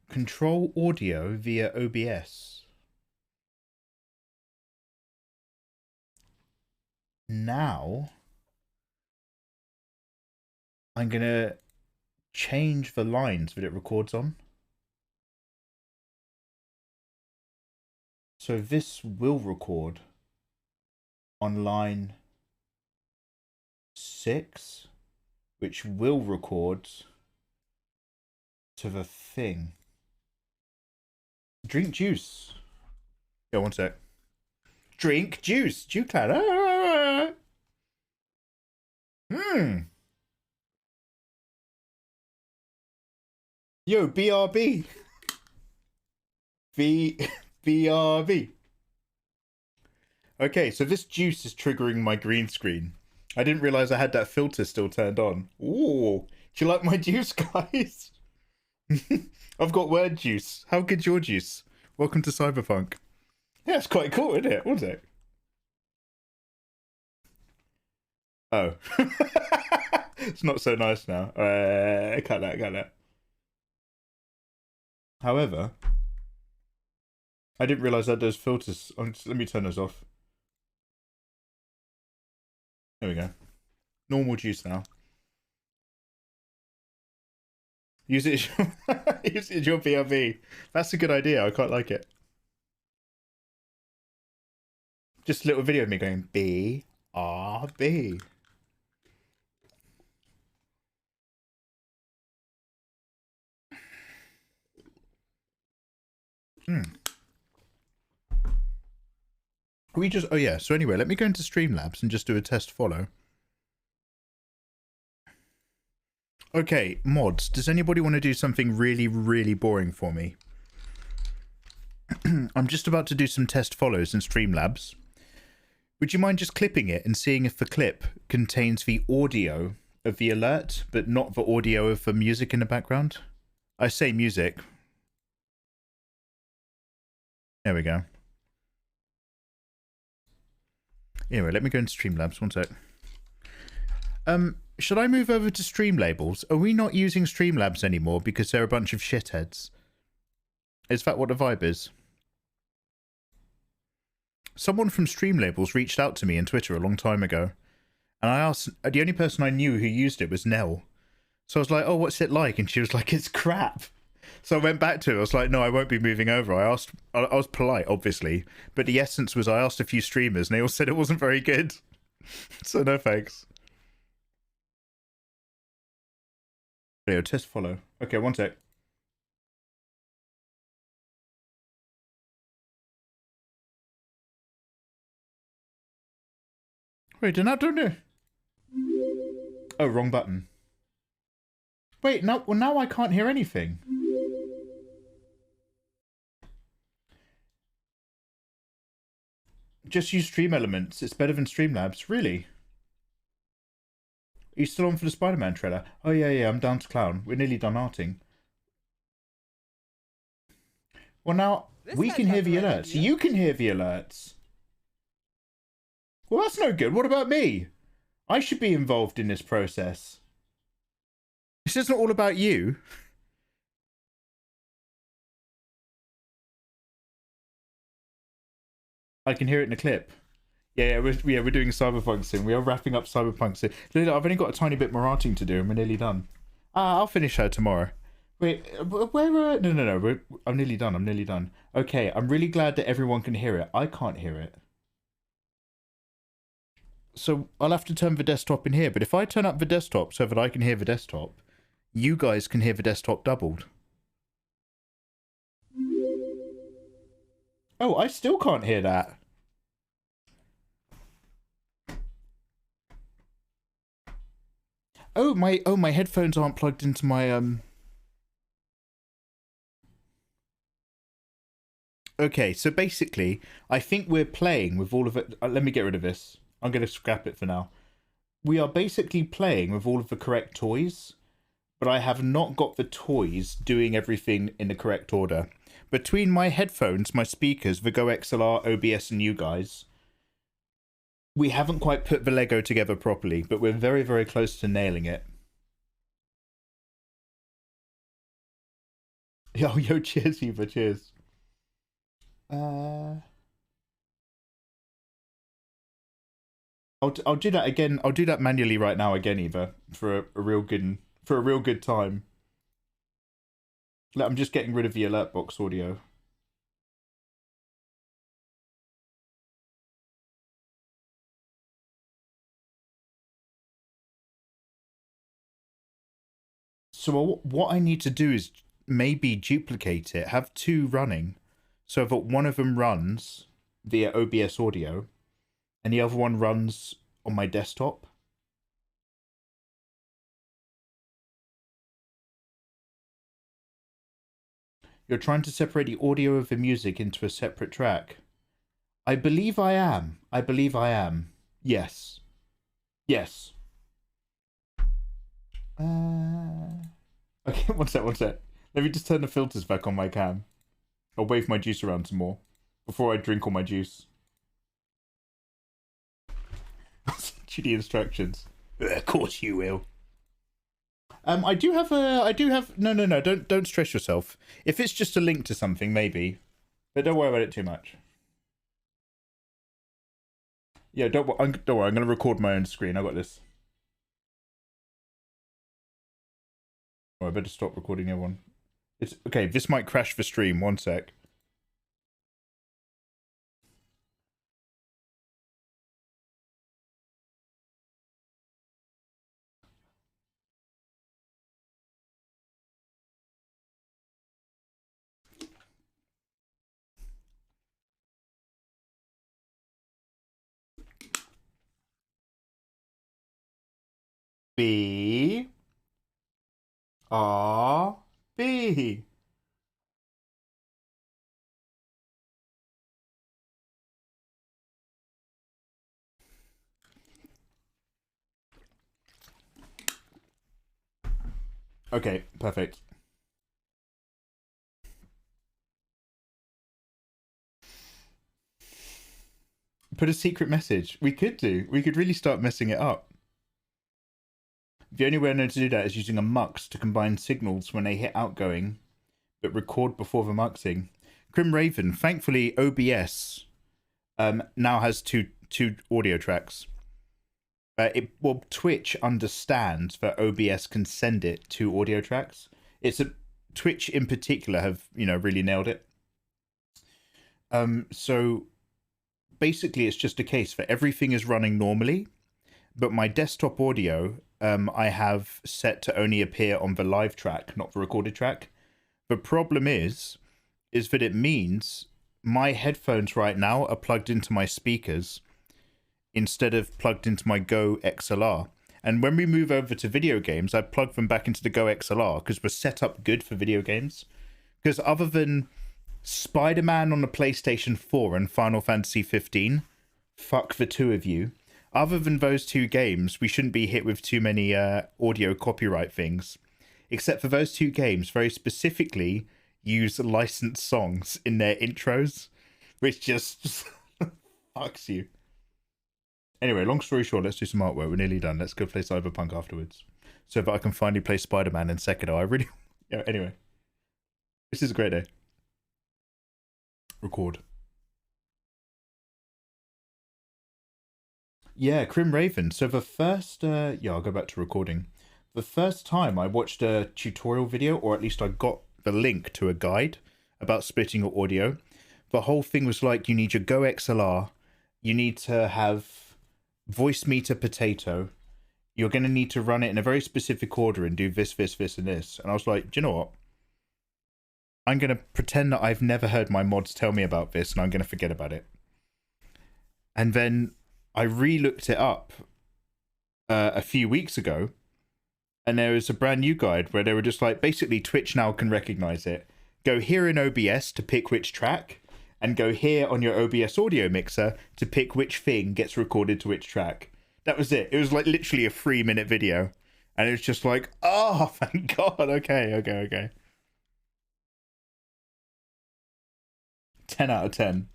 Control audio via OBS. Now, I'm going to change the lines that it records on. So this will record on line 6, which will record to the thing. Drink juice. Yo, one sec. Drink juice. Juiclad. Yo, BRB. BRB. Okay, so this juice is triggering my green screen. I didn't realize I had that filter still turned on. Ooh, do you like my juice, guys? I've got word juice. How good's your juice? Welcome to Cyberpunk. Yeah, it's quite cool, isn't it? What's it? Oh. It's not so nice now. Cut that. However, I didn't realise that those filters... let me turn those off. There we go. Normal juice now. Use it as your BRB. That's a good idea. I quite like it. Just a little video of me going BRB. We just... oh yeah, so anyway, let me go into Streamlabs and just do a test follow. Okay, mods, does anybody want to do something really, really boring for me? I'm just about to do some test follows in Streamlabs. Would you mind just clipping it and seeing if the clip contains the audio of the alert, but not the audio of the music in the background? I say music. There we go. Anyway, let me go into Streamlabs, one sec. Should I move over to Streamlabels? Are we not using Streamlabs anymore because they're a bunch of shitheads? Is that what the vibe is? Someone from Streamlabels reached out to me on Twitter a long time ago, and I asked, the only person I knew who used it was Nell. So I was like, oh, what's it like? And she was like, it's crap. So I went back to it. I was like, no, I won't be moving over. I was polite, obviously. But the essence was I asked a few streamers and they all said it wasn't very good. So no thanks. Video test follow. Okay, one sec. Wait, did not do it? Oh, wrong button. Wait, no, well, now I can't hear anything. Just use Stream Elements. It's better than Streamlabs. Really? Are you still on for the Spider-Man trailer? Oh, yeah, I'm down to clown. We're nearly done arting. Well, now, we can hear the alerts. You can hear the alerts. Well, that's no good. What about me? I should be involved in this process. This isn't all about you. I can hear it in the clip. Yeah, we're doing Cyberpunk soon. We are wrapping up Cyberpunk soon. I've only got a tiny bit more arting to do and we're nearly done. I'll finish her tomorrow. Wait, where? No. I'm nearly done. Okay, I'm really glad that everyone can hear it. I can't hear it. So I'll have to turn the desktop in here. But if I turn up the desktop so that I can hear the desktop, you guys can hear the desktop doubled. Oh, I still can't hear that. Oh, my headphones aren't plugged into my Okay, so basically, I think we're playing with all of it. Let me get rid of this. I'm going to scrap it for now. We are basically playing with all of the correct toys, but I have not got the toys doing everything in the correct order. Between my headphones, my speakers, the Go XLR, OBS, and you guys, we haven't quite put the Lego together properly, but we're very, very close to nailing it. Yo, cheers, Eva, cheers. I'll do that again. I'll do that manually right now again, Eva, for a real good time. I'm just getting rid of the alert box audio. So what I need to do is maybe duplicate it, have two running, so that one of them runs via OBS audio, and the other one runs on my desktop. You're trying to separate the audio of the music into a separate track. I believe I am. Yes. Yes. Okay, one sec. Let me just turn the filters back on my cam. I'll wave my juice around some more before I drink all my juice. I'll send you the instructions. Of course you will. I do have. No. Don't stress yourself. If it's just a link to something, maybe, but don't worry about it too much. Yeah, don't worry. I'm gonna record my own screen. I got this. Oh, I better stop recording the other one. It's okay. This might crash the stream. One sec. B R B. Okay, perfect. Put a secret message. We could do. We could really start messing it up. The only way I know to do that is using a mux to combine signals when they hit outgoing, but record before the muxing. Grim Raven, thankfully OBS now has two audio tracks. Well, Twitch understands that OBS can send it to audio tracks. Twitch in particular have, really nailed it. So basically it's just a case that everything is running normally, but my desktop audio, I have set to only appear on the live track, not the recorded track. The problem is that it means my headphones right now are plugged into my speakers instead of plugged into my Go XLR. And when we move over to video games, I plug them back into the Go XLR because we're set up good for video games. Because other than Spider-Man on the PlayStation 4 and Final Fantasy 15, fuck the two of you. Other than those two games, we shouldn't be hit with too many audio copyright things. Except for those two games, very specifically use licensed songs in their intros, which just fucks you. Anyway, long story short, let's do some artwork. We're nearly done. Let's go play Cyberpunk afterwards, so that I can finally play Spider-Man and Sekiro. I really... Yeah, anyway. This is a great day. Record. Yeah, Crim Raven. So the first... yeah, I'll go back to recording. The first time I watched a tutorial video, or at least I got the link to a guide about splitting your audio, the whole thing was like, you need your Go XLR, you need to have voice meter potato, you're going to need to run it in a very specific order and do this, this, this, and this. And I was like, do you know what? I'm going to pretend that I've never heard my mods tell me about this, and I'm going to forget about it. And then I re-looked it up a few weeks ago, and there was a brand new guide where they were just like, basically Twitch now can recognize it. Go here in OBS to pick which track, and go here on your OBS audio mixer to pick which thing gets recorded to which track. That was it. It was like literally a 3-minute video. And it was just like, oh, thank God. Okay. 10 out of 10.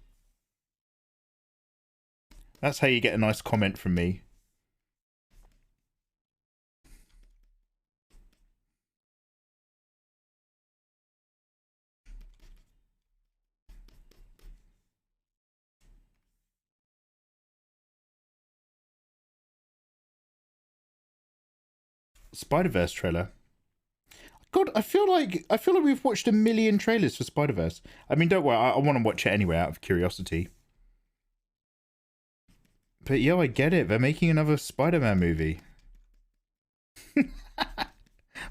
That's how you get a nice comment from me. Spider-Verse trailer. God, I feel like we've watched a million trailers for Spider-Verse. I mean, don't worry, I want to watch it anyway out of curiosity. But yo, I get it. They're making another Spider-Man movie.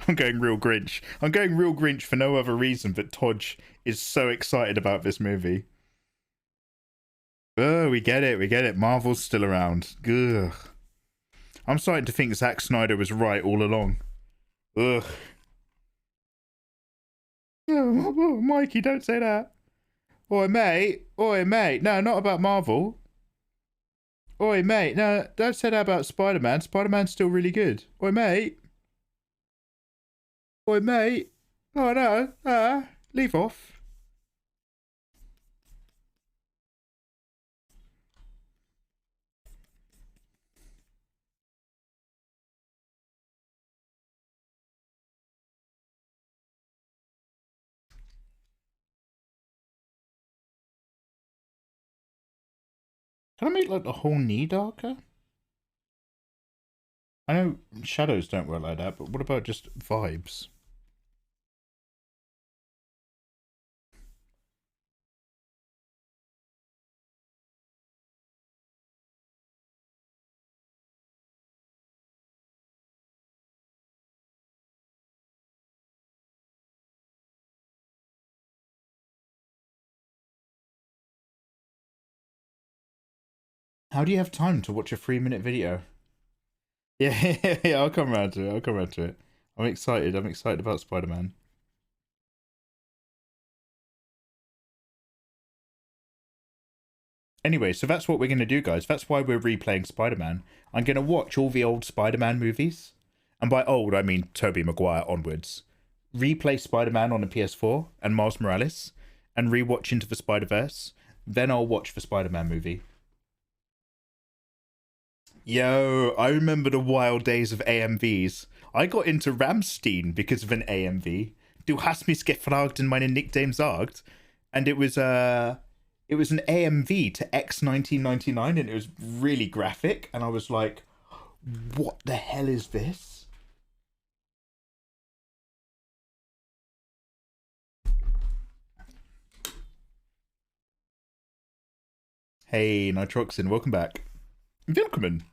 I'm going real Grinch. I'm going real Grinch for no other reason but Todge is so excited about this movie. Oh, we get it. Marvel's still around. Ugh. I'm starting to think Zack Snyder was right all along. Ugh. Oh, Mikey, don't say that. Oi, mate. No, not about Marvel. Oi, mate. No, don't say that about Spider-Man. Spider-Man's still really good. Oi, mate. Oh, no. Leave off. Can I make like the whole knee darker? I know shadows don't work like that, but what about just vibes? How do you have time to watch a 3-minute video? Yeah, I'll come around to it. I'm excited about Spider-Man. Anyway, so that's what we're going to do, guys. That's why we're replaying Spider-Man. I'm going to watch all the old Spider-Man movies. And by old, I mean Tobey Maguire onwards. Replay Spider-Man on the PS4 and Miles Morales. And rewatch Into the Spider-Verse. Then I'll watch the Spider-Man movie. Yo, I remember the wild days of AMVs. I got into Ramstein because of an AMV. Du hast mich gefragt in meine Nickname sagt. And it was an AMV to X 1999, and it was really graphic. And I was like, What the hell is this? Hey, Nitroxin, welcome back. Willkommen.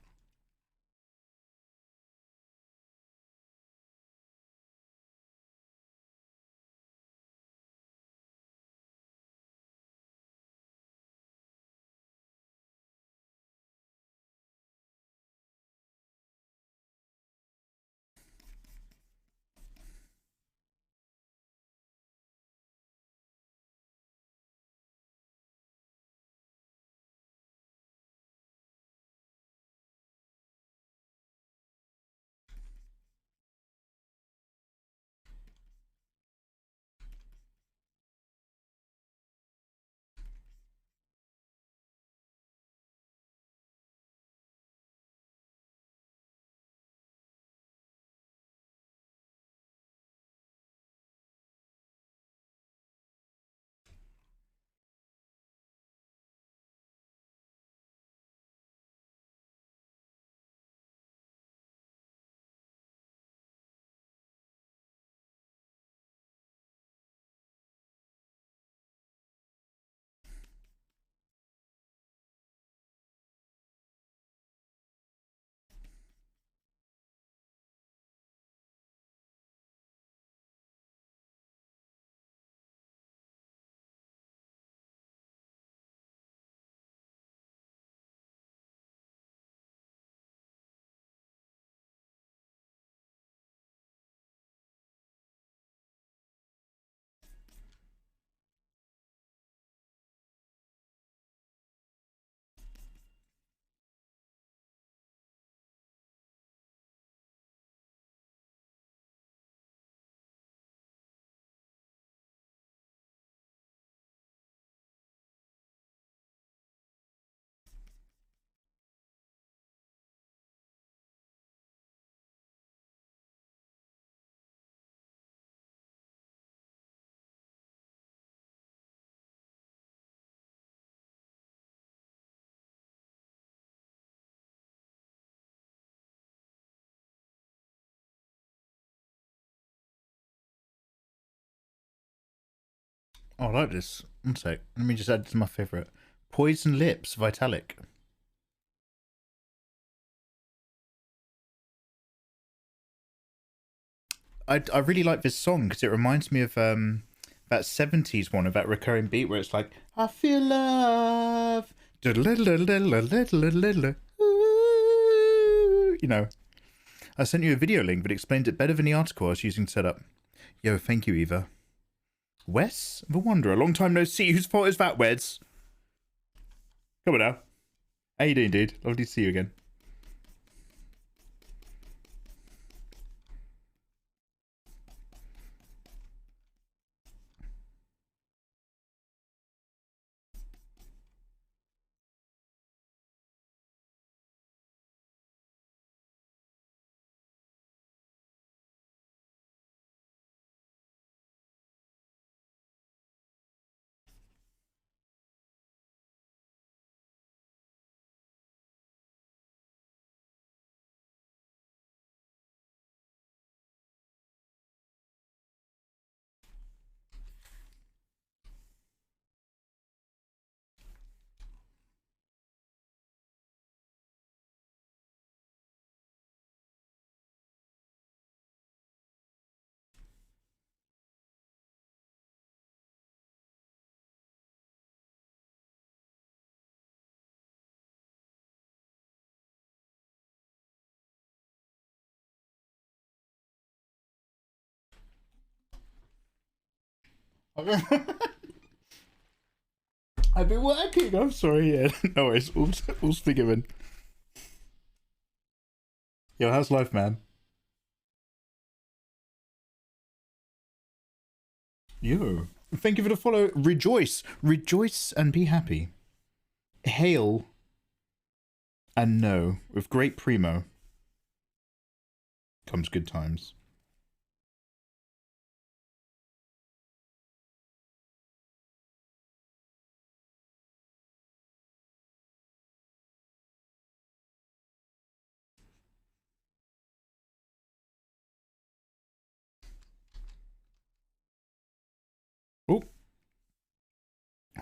Oh, I like this. One sec. Let me just add to my favourite. Poison Lips, Vitalik. I really like this song because it reminds me of that 70s one of that recurring beat where it's like, I feel love. You know, I sent you a video link that explains it better than the article I was using to set up. Yo, thank you, Eva. Wes the Wanderer, long time no see. Whose fault is that, Wes? Come on now. How you doing, dude? Lovely to see you again. I've been working. I'm sorry. Yeah, no worries. All's forgiven. Yo, how's life, man? Yo, thank you for the follow. Rejoice, rejoice, and be happy. Hail and know, with great primo comes good times.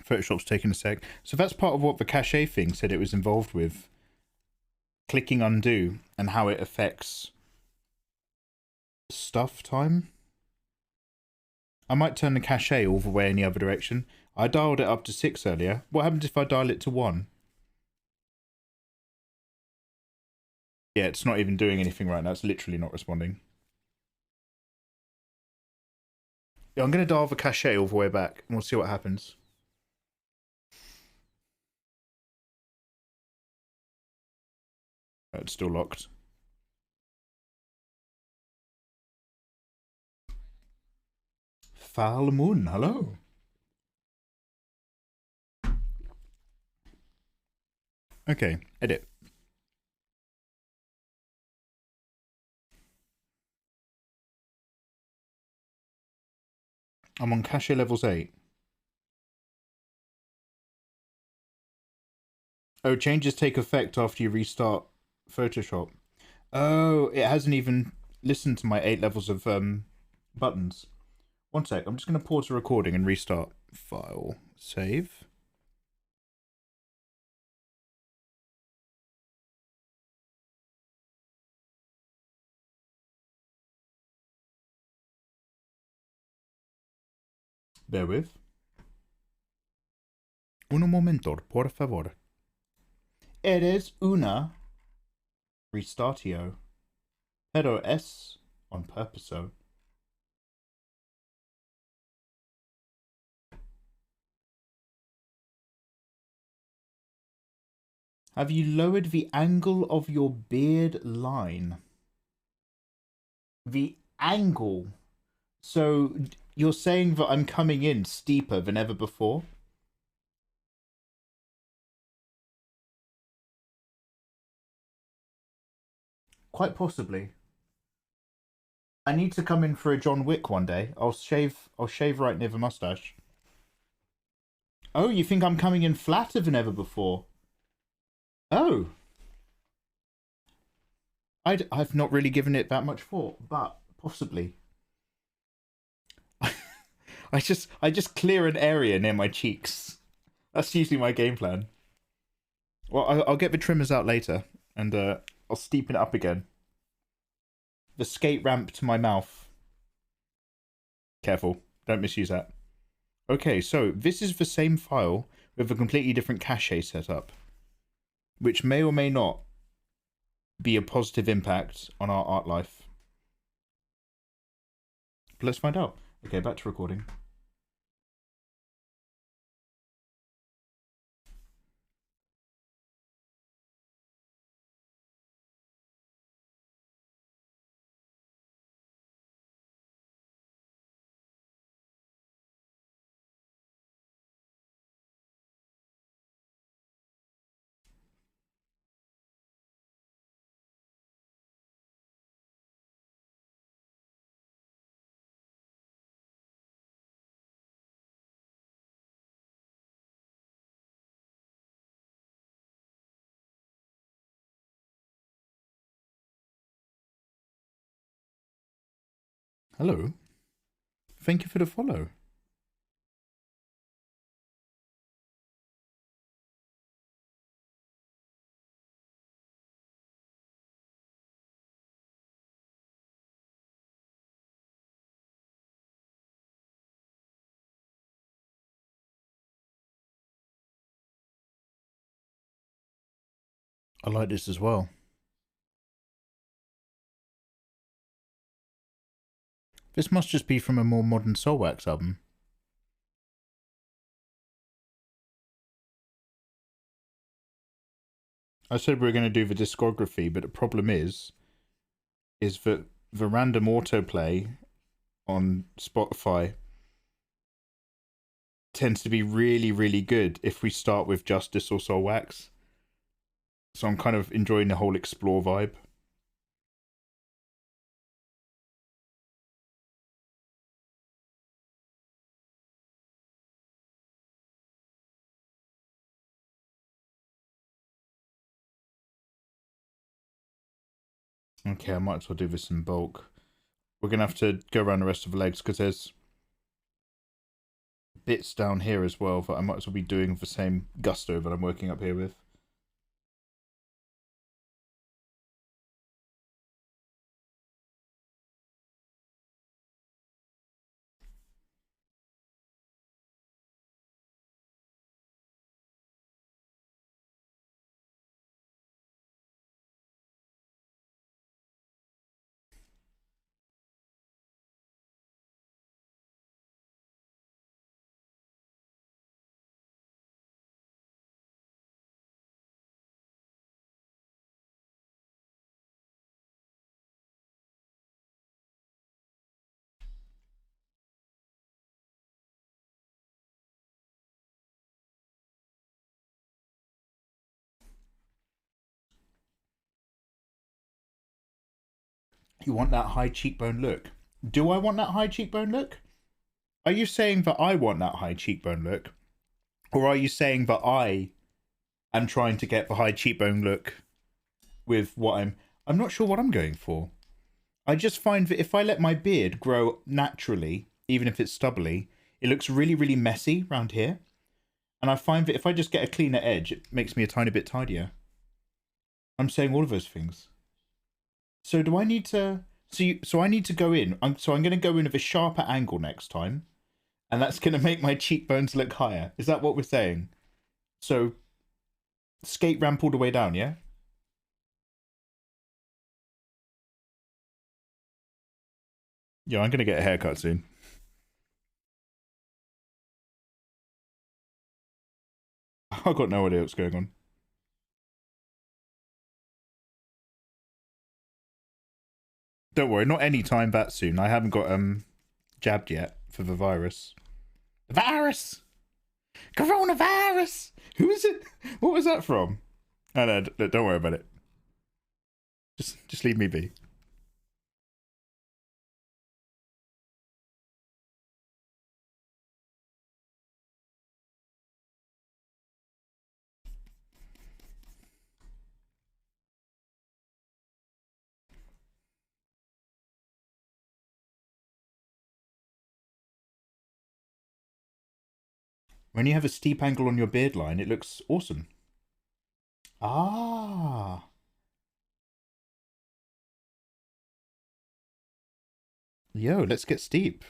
Photoshop's taking a sec. So that's part of what the cache thing said it was involved with. Clicking undo and how it affects stuff time. I might turn the cache all the way in the other direction. I dialed it up to 6 earlier. What happens if I dial it to 1? Yeah, it's not even doing anything right now. It's literally not responding. Yeah, I'm going to dial the cache all the way back and we'll see what happens. It's still locked. Foul Moon, hello. Okay, edit. I'm on cache levels 8. Oh, changes take effect after you restart Photoshop. Oh, it hasn't even listened to my 8 levels of buttons. One sec, I'm just going to pause the recording and restart. File, save. Bear with. Un momento, por favor. Eres una restartio. Pero es on purpose. Have you lowered the angle of your beard line? The angle. So you're saying that I'm coming in steeper than ever before? Quite possibly. I need to come in for a John Wick one day. I'll shave right near the mustache. Oh, you think I'm coming in flatter than ever before? Oh. I've not really given it that much thought, but possibly. I just clear an area near my cheeks. That's usually my game plan. Well, I'll get the trimmers out later, and I'll steepen it up again. The skate ramp to my mouth. Careful, don't misuse that. Okay, so this is the same file with a completely different cache setup, which may or may not be a positive impact on our art life. But let's find out. Okay, back to recording. Hello. Thank you for the follow. I like this as well. This must just be from a more modern Soulwax album. I said we were going to do the discography, but the problem is that the random autoplay on Spotify tends to be really, really good if we start with Justice or Soulwax. So I'm kind of enjoying the whole explore vibe. Okay, I might as well do this in bulk. We're going to have to go around the rest of the legs because there's bits down here as well that I might as well be doing with the same gusto that I'm working up here with. You want that high cheekbone look? Do I want that high cheekbone look? Are you saying that I want that high cheekbone look? Or are you saying that I am trying to get the high cheekbone look with what I'm not sure what I'm going for. I just find that if I let my beard grow naturally, even if it's stubbly, it looks really, really messy around here. And I find that if I just get a cleaner edge, it makes me a tiny bit tidier. I'm saying all of those things. So do I need to... So I need to go in. I'm going to go in with a sharper angle next time. And that's going to make my cheekbones look higher. Is that what we're saying? So, skate ramp all the way down, yeah? Yeah, I'm going to get a haircut soon. I've got no idea what's going on. Don't worry, not any time that soon. I haven't got jabbed yet for the virus. The virus! Coronavirus! Who is it? What was that from? Oh, no, don't worry about it. Just leave me be. When you have a steep angle on your beard line, it looks awesome. Ah. Yo, let's get steep.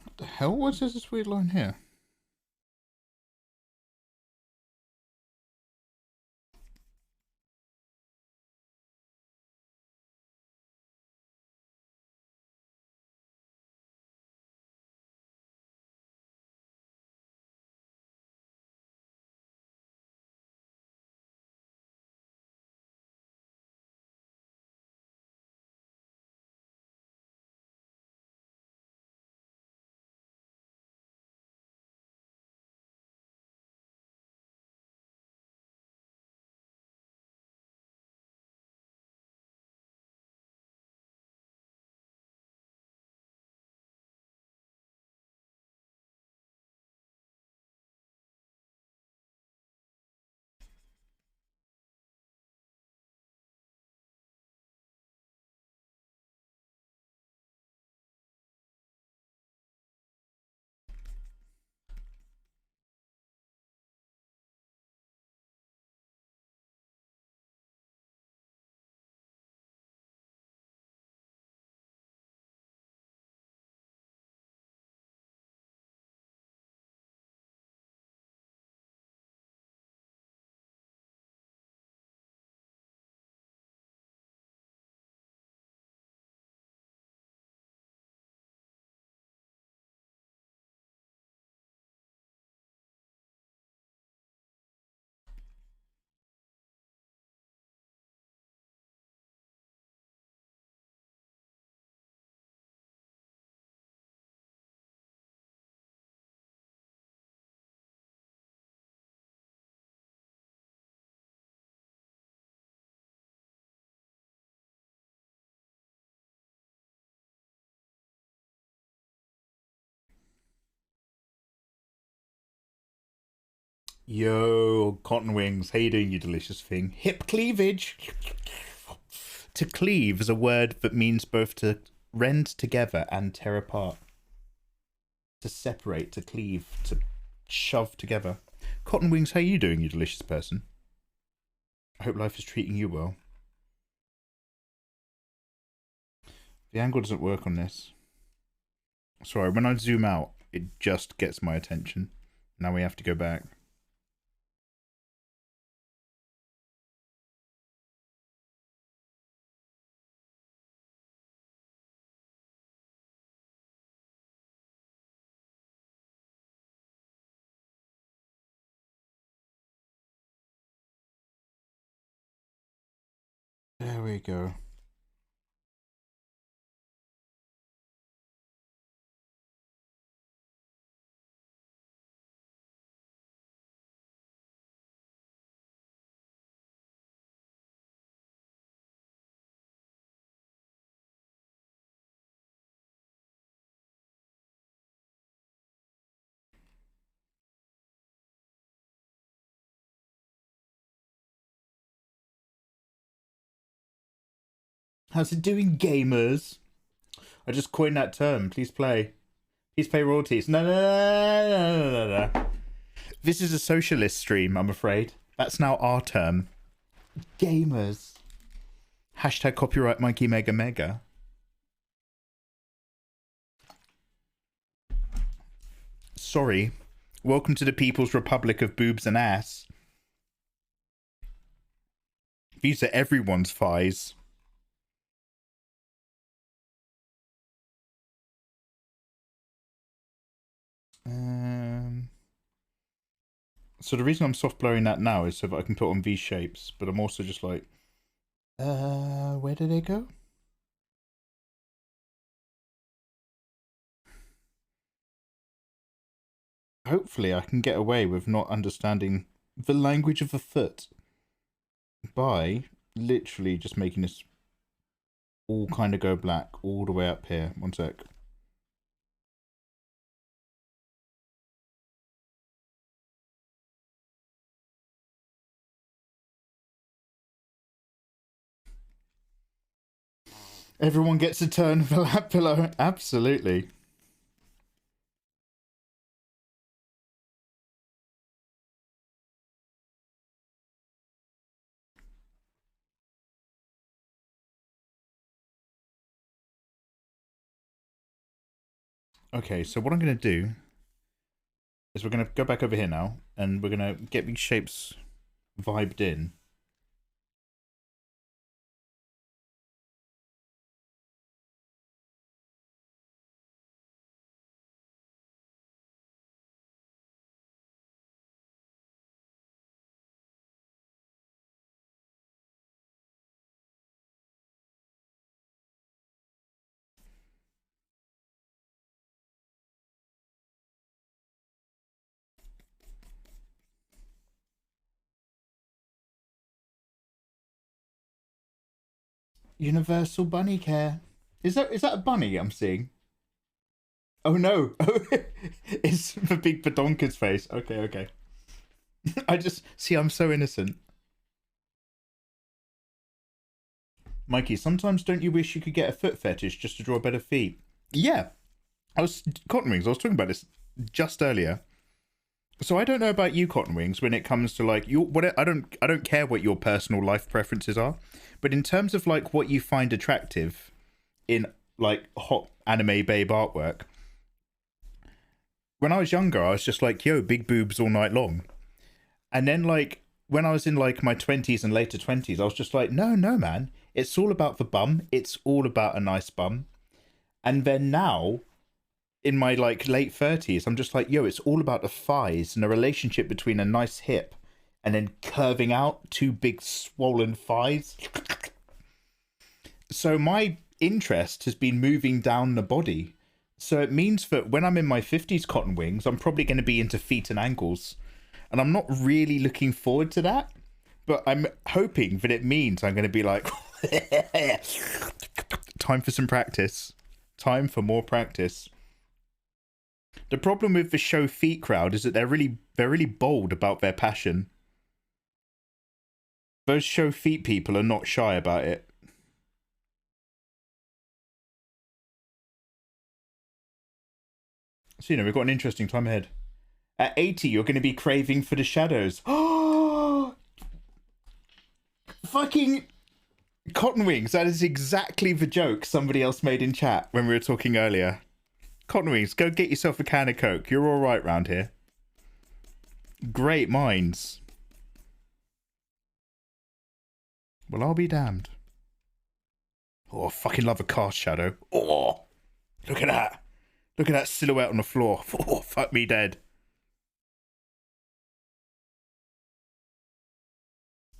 What the hell? What's this weird line here? Yo, cotton wings, how you doing, you delicious thing? Hip cleavage. To cleave is a word that means both to rend together and tear apart. To separate, to cleave, to shove together. Cotton wings, how you doing, you delicious person? I hope life is treating you well. The angle doesn't work on this. Sorry, when I zoom out, it just gets my attention. Now we have to go back. There we go. How's it doing, gamers? I just coined that term. Please play. Please pay royalties. No. This is a socialist stream, I'm afraid. That's now our term. Gamers. Hashtag copyright Mikey Mega Mega. Sorry. Welcome to the People's Republic of Boobs and Ass. These are everyone's thighs. So the reason I'm soft blurring that now is so that I can put on these shapes, but I'm also just like, where did they go? Hopefully I can get away with not understanding the language of the foot by literally just making this all kind of go black all the way up here. One sec. Everyone gets a turn for lap pillow. Absolutely. Okay, so what I'm going to do is we're going to go back over here now, and we're going to get these shapes vibed in. Universal bunny care. Is that a bunny I'm seeing? Oh no! It's the big badonka's face. Okay. I just see. I'm so innocent. Mikey, sometimes don't you wish you could get a foot fetish just to draw better feet? Yeah, Cotton Wings. I was talking about this just earlier. So I don't know about you, Cotton Wings, when it comes to like I don't care what your personal life preferences are, but in terms of like what you find attractive in like hot anime babe artwork, when I was younger, I was just like, yo, big boobs all night long. And then like when I was in like my 20s and later 20s, I was just like, no, man, it's all about the bum. It's all about a nice bum. And then now, in my like late 30s, I'm just like, yo, it's all about the thighs and a relationship between a nice hip and then curving out two big swollen thighs. So my interest has been moving down the body. So it means that when I'm in my 50s, Cotton Wings, I'm probably going to be into feet and ankles. And I'm not really looking forward to that. But I'm hoping that it means I'm going to be like, time for some practice. Time for more practice. The problem with the show feet crowd is that they're really bold about their passion. Those show feet people are not shy about it. So, you know, we've got an interesting time ahead. At 80, you're going to be craving for the shadows. Oh! Fucking cotton wings. That is exactly the joke somebody else made in chat when we were talking earlier. Cotton wings, go get yourself a can of Coke. You're all right round here. Great minds. Well, I'll be damned. Oh, I fucking love a cast shadow. Oh, look at that. Look at that silhouette on the floor. Oh, fuck me dead.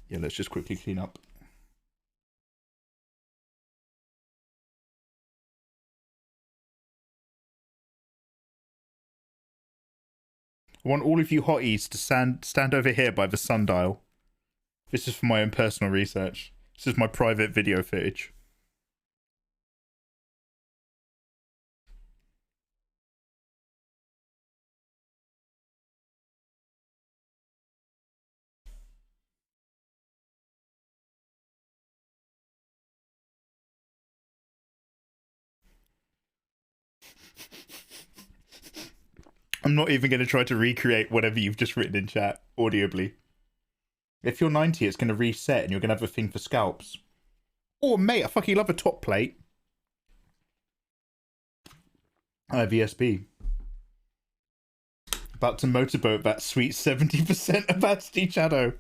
Yeah, let's just quickly clean up. I want all of you hotties to stand over here by the sundial. This is for my own personal research. This is my private video footage. I'm not even going to try to recreate whatever you've just written in chat audibly. If you're 90, it's going to reset and you're going to have a thing for scalps. Oh, mate, I fucking love a top plate. VSB. About to motorboat that sweet 70% opacity shadow.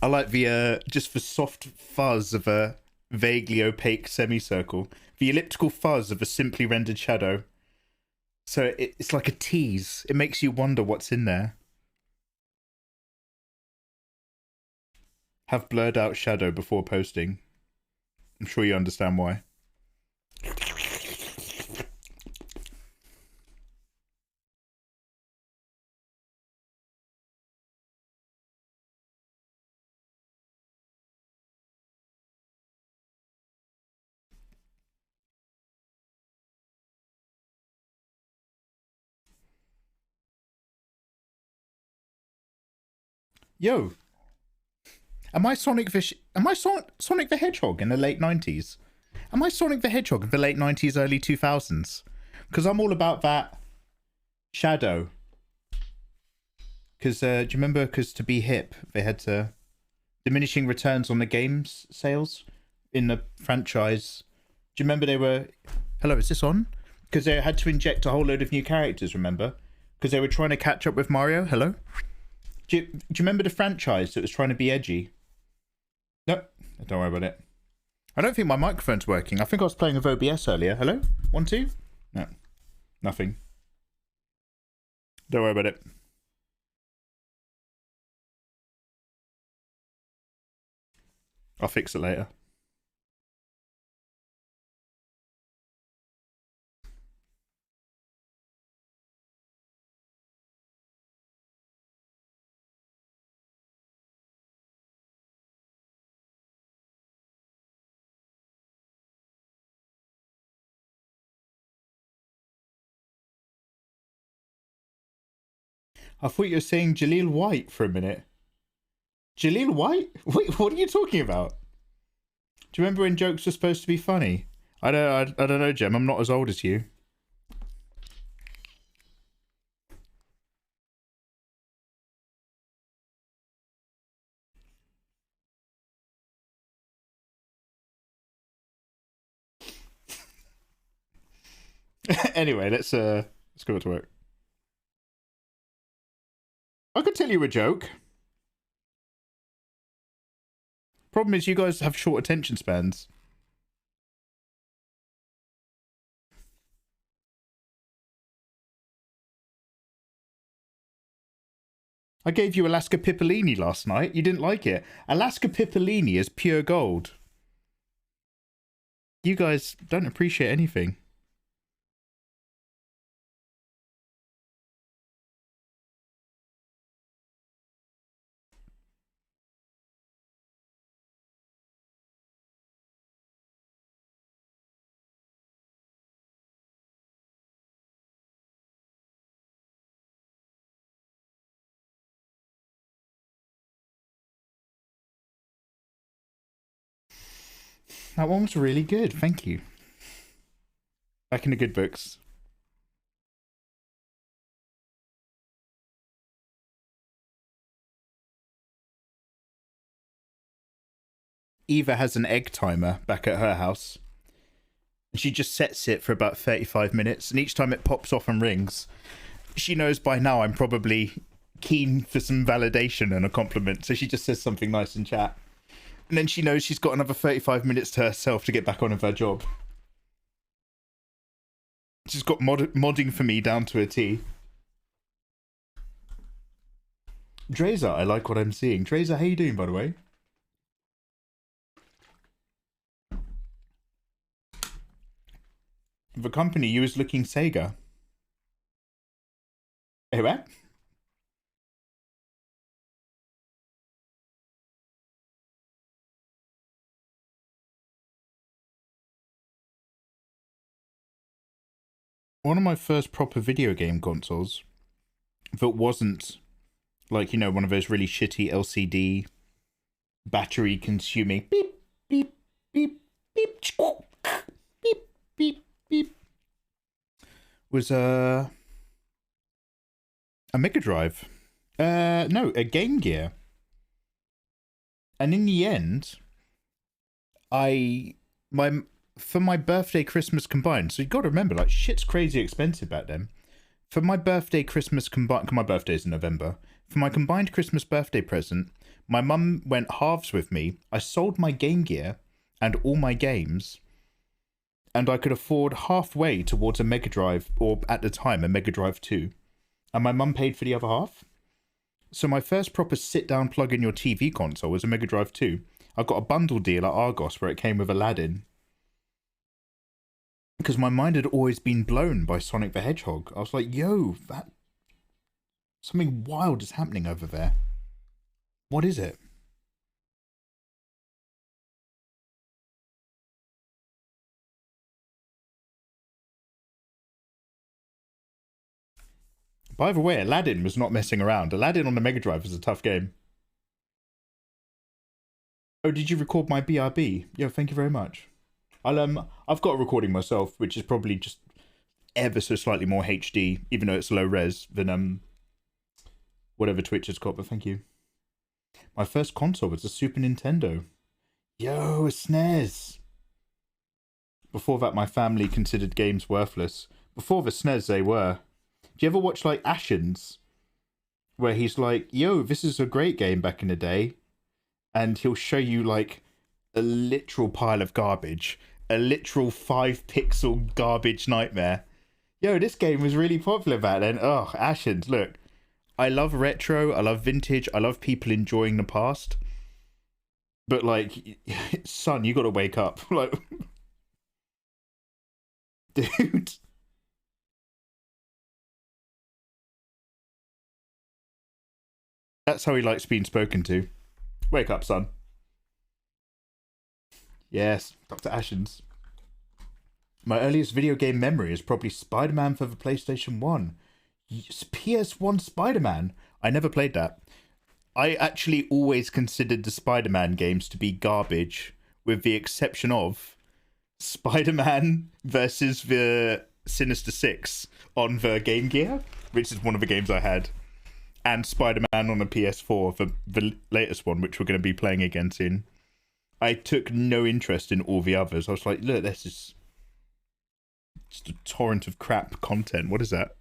I like the, just the soft fuzz of a vaguely opaque semicircle. The elliptical fuzz of a simply rendered shadow. So it's like a tease. It makes you wonder what's in there. Have blurred out shadow before posting. I'm sure you understand why. Yo, am I Sonic the Hedgehog in the late 90s? Am I Sonic the Hedgehog in the late 90s, early 2000s? Because I'm all about that shadow. Because do you remember? Because to be hip, they had to diminishing returns on the games sales in the franchise. Do you remember they were? Hello, is this on? Because they had to inject a whole load of new characters. Remember? Because they were trying to catch up with Mario. Hello. Do you remember the franchise that was trying to be edgy? No, don't worry about it. I don't think my microphone's working. I think I was playing with OBS earlier. Hello? 1, 2? No, nothing. Don't worry about it. I'll fix it later. I thought you were saying Jaleel White for a minute. Jaleel White? Wait, what are you talking about? Do you remember when jokes were supposed to be funny? I don't know, Jem. I'm not as old as you. Anyway, let's go to work. I could tell you a joke. Problem is, you guys have short attention spans. I gave you Alaska Pippolini last night. You didn't like it. Alaska Pippolini is pure gold. You guys don't appreciate anything. That one was really good. Thank you. Back in the good books. Eva has an egg timer back at her house. She just sets it for about 35 minutes, and each time it pops off and rings, she knows by now I'm probably keen for some validation and a compliment, so she just says something nice in chat. And then she knows she's got another 35 minutes to herself to get back on with her job. She's got modding for me down to a T. Dreza, I like what I'm seeing. Dreza, how you doing, by the way? The company you was looking Sega. Hey, what? One of my first proper video game consoles that wasn't like, you know, one of those really shitty LCD battery consuming beep, beep, beep, beep, beep, beep, beep, was a Mega Drive. No, a Game Gear. And in the end, for my birthday, Christmas combined. So you got to remember, like, shit's crazy expensive back then. For my birthday, Christmas combined, my birthday's in November. For my combined Christmas birthday present, my mum went halves with me. I sold my Game Gear and all my games, and I could afford halfway towards a Mega Drive, or at the time, a Mega Drive 2. And my mum paid for the other half. So my first proper sit-down plug-in-your TV console was a Mega Drive 2. I got a bundle deal at Argos where it came with Aladdin. Because my mind had always been blown by Sonic the Hedgehog. I was like, yo, that... something wild is happening over there. What is it? By the way, Aladdin was not messing around. Aladdin on the Mega Drive was a tough game. Oh, did you record my BRB? Yo, thank you very much. I've got a recording myself, which is probably just ever so slightly more HD, even though it's low res than whatever Twitch has got. But thank you. My first console was a Super Nintendo. Yo, a SNES. Before that, my family considered games worthless. Before the SNES, they were. Do you ever watch like Ashens, where he's like, "Yo, this is a great game back in the day," and he'll show you like a literal pile of garbage, a literal 5-pixel garbage nightmare. Yo, this game was really popular back then. Oh, Ashens, look. I love retro, I love vintage, I love people enjoying the past. But like, son, you gotta wake up. Like, dude. That's how he likes being spoken to. Wake up, son. Yes, Dr. Ashens. My earliest video game memory is probably Spider-Man for the PlayStation 1. PS1 Spider-Man. I never played that. I actually always considered the Spider-Man games to be garbage, with the exception of Spider-Man versus the Sinister Six on the Game Gear, which is one of the games I had, and Spider-Man on the PS4, the latest one, which we're going to be playing again soon. I took no interest in all the others. I was like, look, this is just a torrent of crap content. What is that?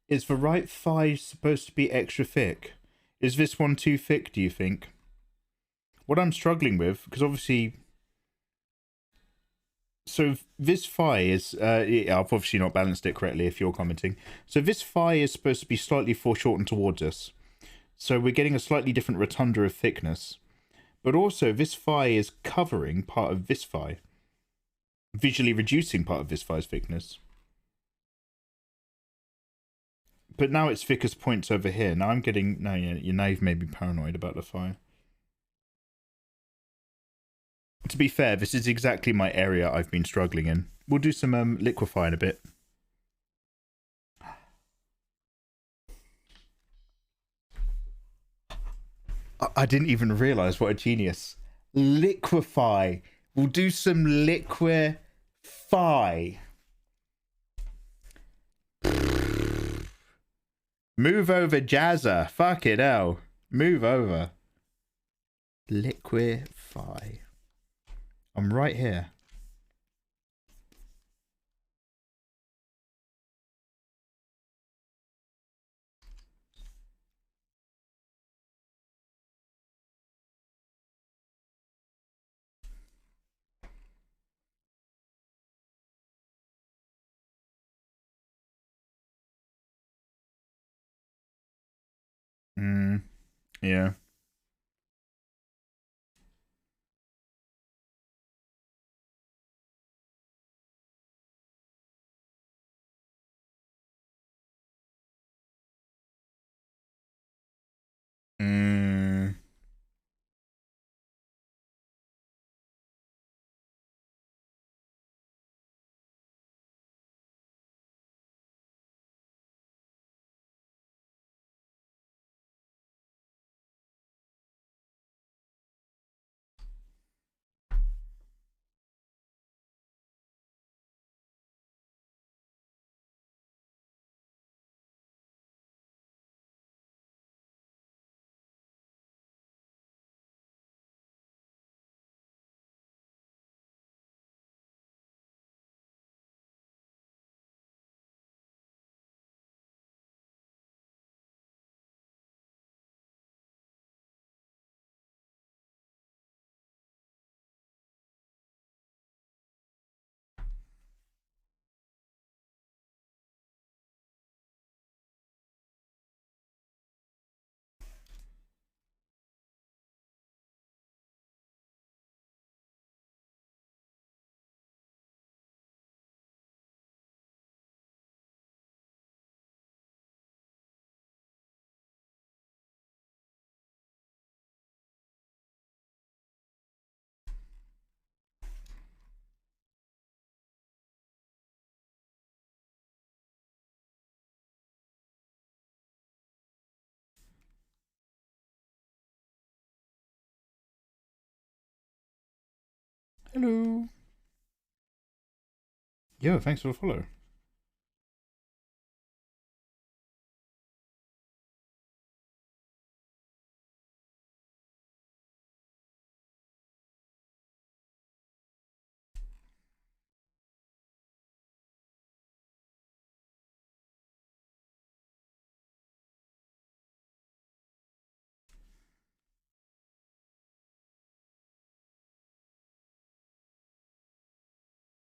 Is the right thigh supposed to be extra thick? Is this one too thick, do you think? What I'm struggling with, because obviously... So this thigh is... I've obviously not balanced it correctly if you're commenting. So this thigh is supposed to be slightly foreshortened towards us. So we're getting a slightly different rotunda of thickness. But also, this thigh is covering part of this thigh. Visually reducing part of this thigh's thickness. but now it's thickest points over here. Now I'm getting... No, yeah, now you've made me paranoid about the fire. To be fair, this is exactly my area I've been struggling in. We'll do some liquefy in a bit. I didn't even realise what a genius. Liquefy. We'll do some liquefy. Move over, Jazza. Fuck it, hell. Move over. Liquefy. I'm right here. Yeah. Hello. Yo, thanks for the follow.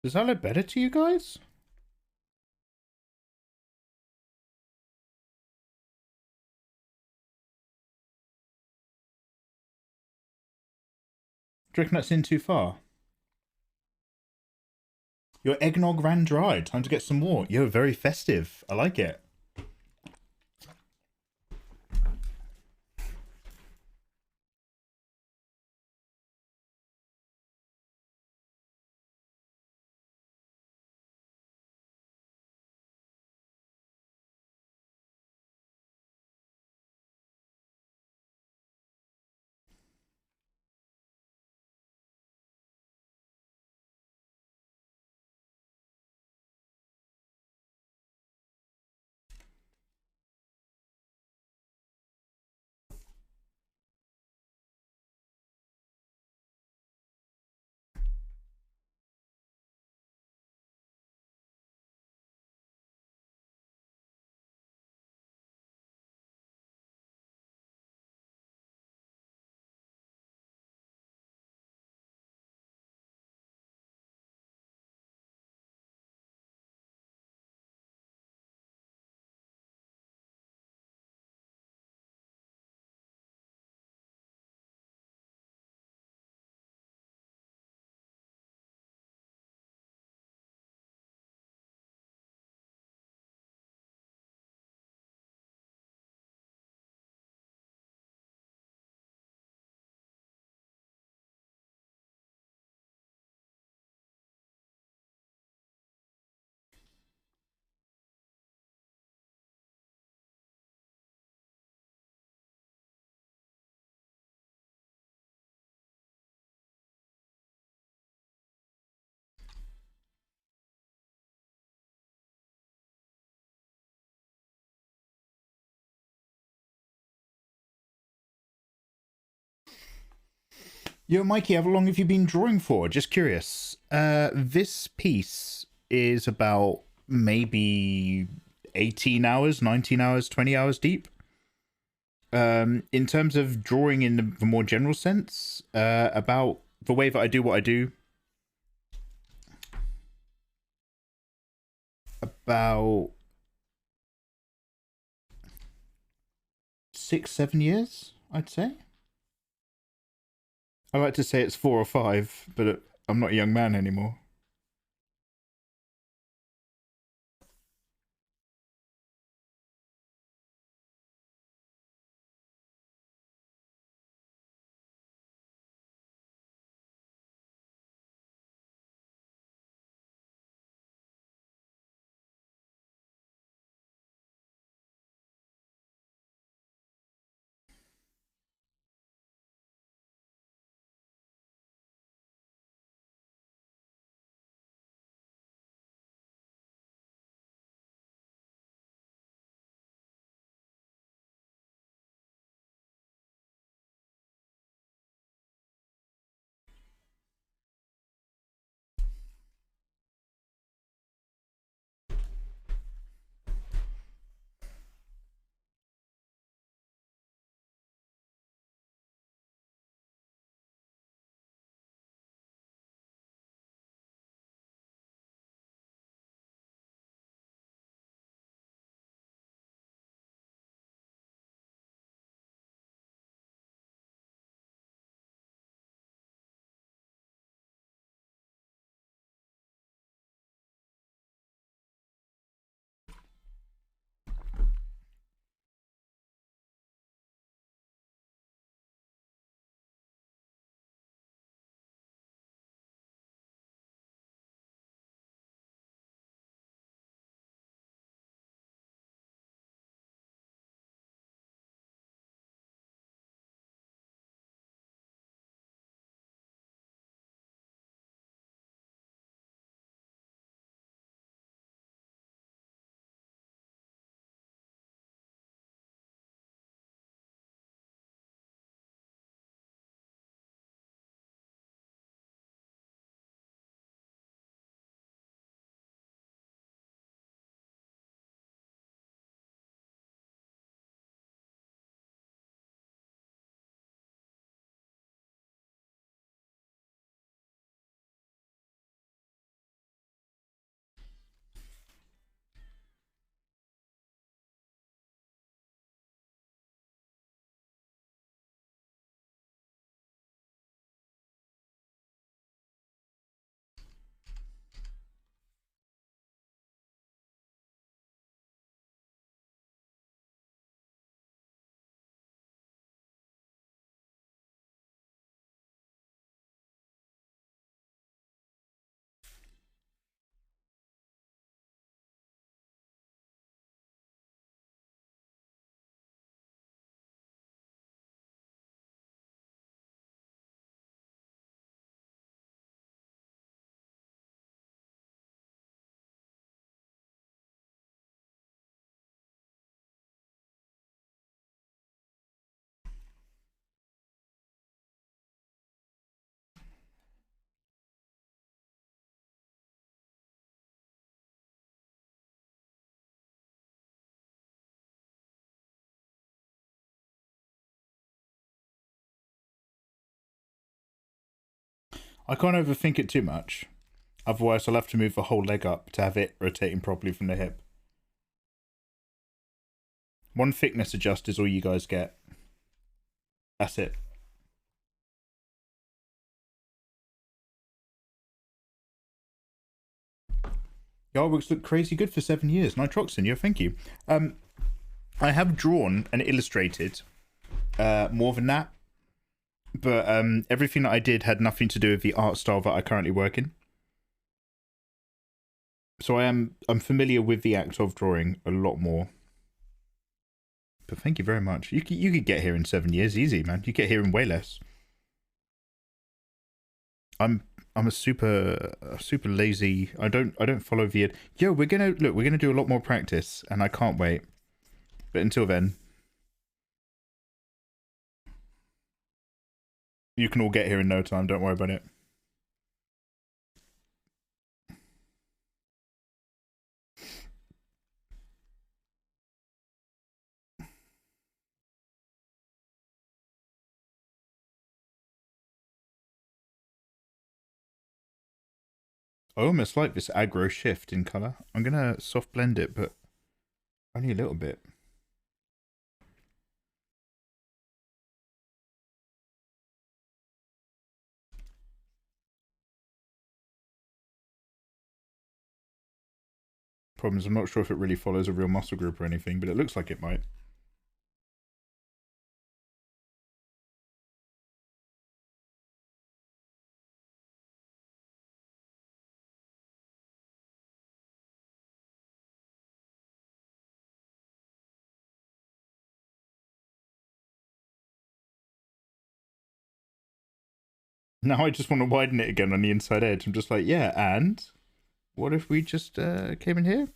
Does that look better to you guys? Do you reckon that's in too far? Your eggnog ran dry. Time to get some more. You're very festive. I like it. Yo, Mikey, how long have you been drawing for? Just curious. This piece is about maybe 18 hours, 19 hours, 20 hours deep. In terms of drawing in the more general sense, about the way that I do what I do, about 6-7 years, I'd say. I like to say it's 4 or 5, but I'm not a young man anymore. I can't overthink it too much. Otherwise, I'll have to move the whole leg up to have it rotating properly from the hip. One thickness adjust is all you guys get. That's it. Your artworks look crazy good for 7 years. Nitroxin, yeah, thank you. I have drawn and illustrated more than that, but everything that I did had nothing to do with the art style that I currently work in. So I'm familiar with the act of drawing a lot more. But thank you very much. You could get here in 7 years easy, man. You get here in way less. I'm a super lazy. I don't follow the. Yo, we're gonna do a lot more practice, and I can't wait. But until then, You can all get here in no time, don't worry about it. I almost like this aggro shift in colour. I'm gonna soft blend it, but only a little bit. Problem is, I'm not sure if it really follows a real muscle group or anything, but it looks like it might. Now I just want to widen it again on the inside edge. I'm just like, yeah, and what if we just came in here?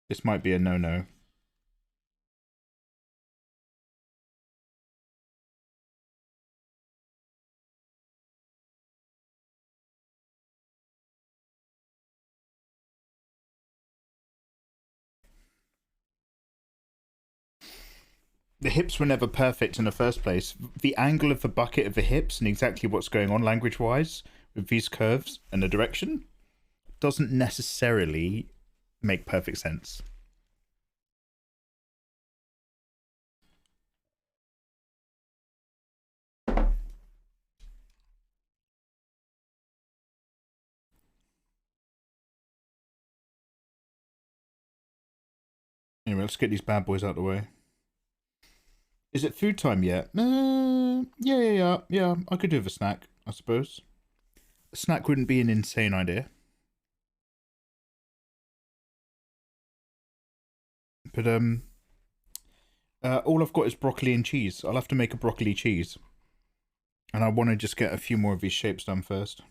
This might be a no-no. The hips were never perfect in the first place. The angle of the bucket of the hips and exactly what's going on language-wise with these curves and the direction doesn't necessarily make perfect sense. Anyway, let's get these bad boys out of the way. Is it food time yet? Yeah. I could do with a snack, I suppose. A snack wouldn't be an insane idea. But, all I've got is broccoli and cheese. I'll have to make a broccoli cheese. And I want to just get a few more of these shapes done first.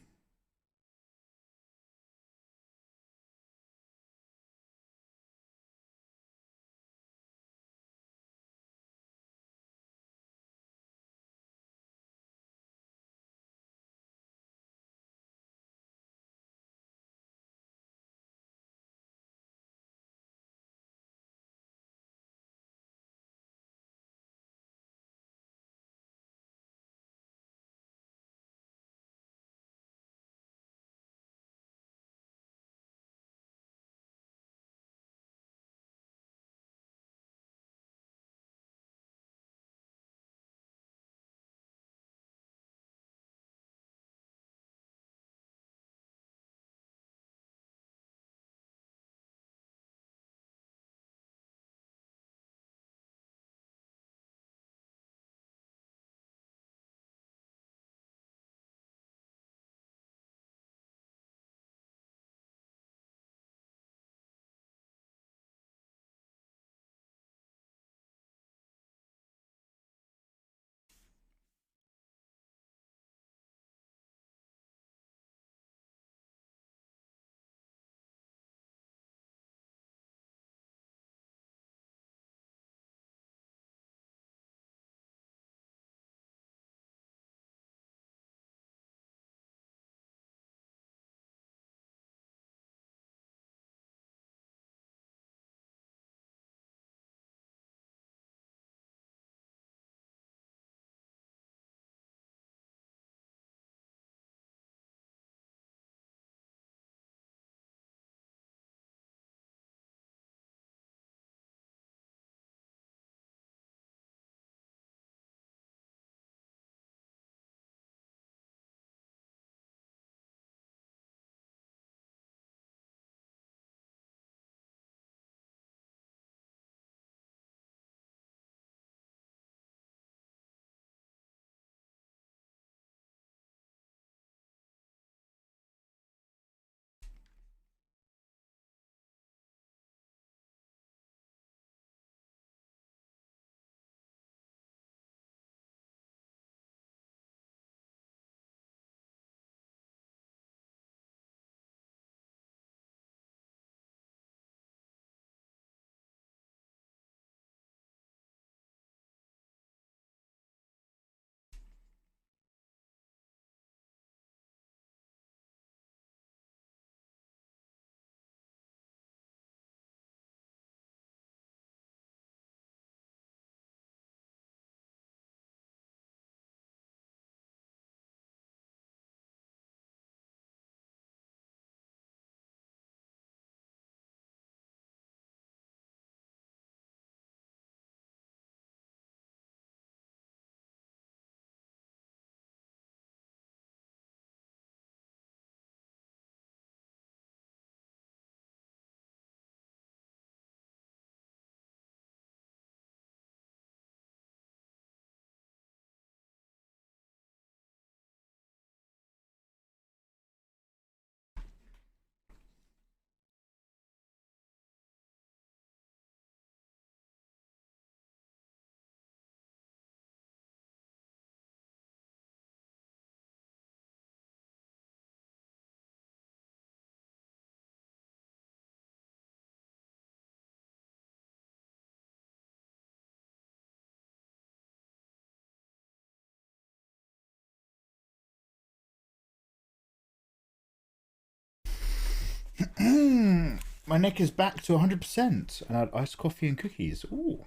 My neck is back to 100%. And I had iced coffee and cookies. Ooh.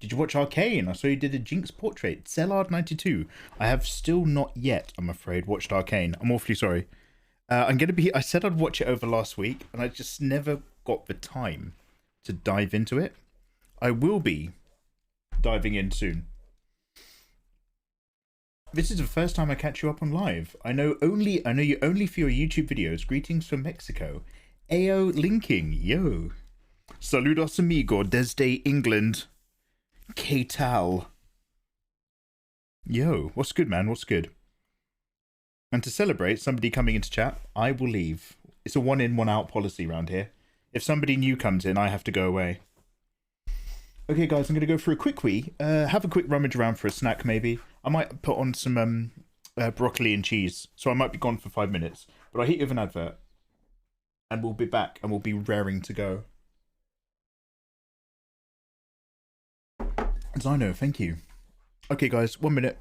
Did you watch Arcane? I saw you did a Jinx portrait. Cellard92. I have still not yet, I'm afraid, watched Arcane. I'm awfully sorry. I said I'd watch it over last week, and I just never got the time to dive into it. I will be diving in soon. This is the first time I catch you up on live. I know you only for your YouTube videos. Greetings from Mexico. Ayo linking, yo. Saludos amigo desde England. Que tal? Yo, what's good, man? What's good? And to celebrate somebody coming into chat, I will leave. It's a one in, one out policy around here. If somebody new comes in, I have to go away. Okay, guys, I'm going to go for a quick wee. Have a quick rummage around for a snack, maybe. I might put on some broccoli and cheese, so I might be gone for 5 minutes. But I'll hit you with an advert, and we'll be back, and we'll be raring to go. Zino, thank you. Okay, guys, 1 minute.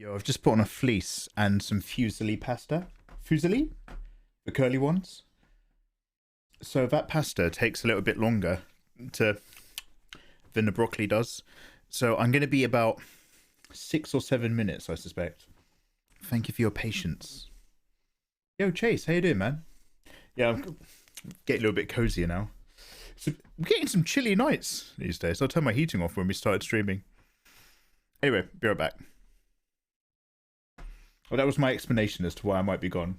Yo, I've just put on a fleece and some fusilli pasta. Fusilli? The curly ones. So that pasta takes a little bit longer than the broccoli does. So I'm going to be about 6 or 7 minutes, I suspect. Thank you for your patience. Yo, Chase, how you doing, man? Yeah, I'm getting a little bit cozier now. So we're getting some chilly nights these days. I'll turn my heating off when we started streaming. Anyway, be right back. Well, that was my explanation as to why I might be gone.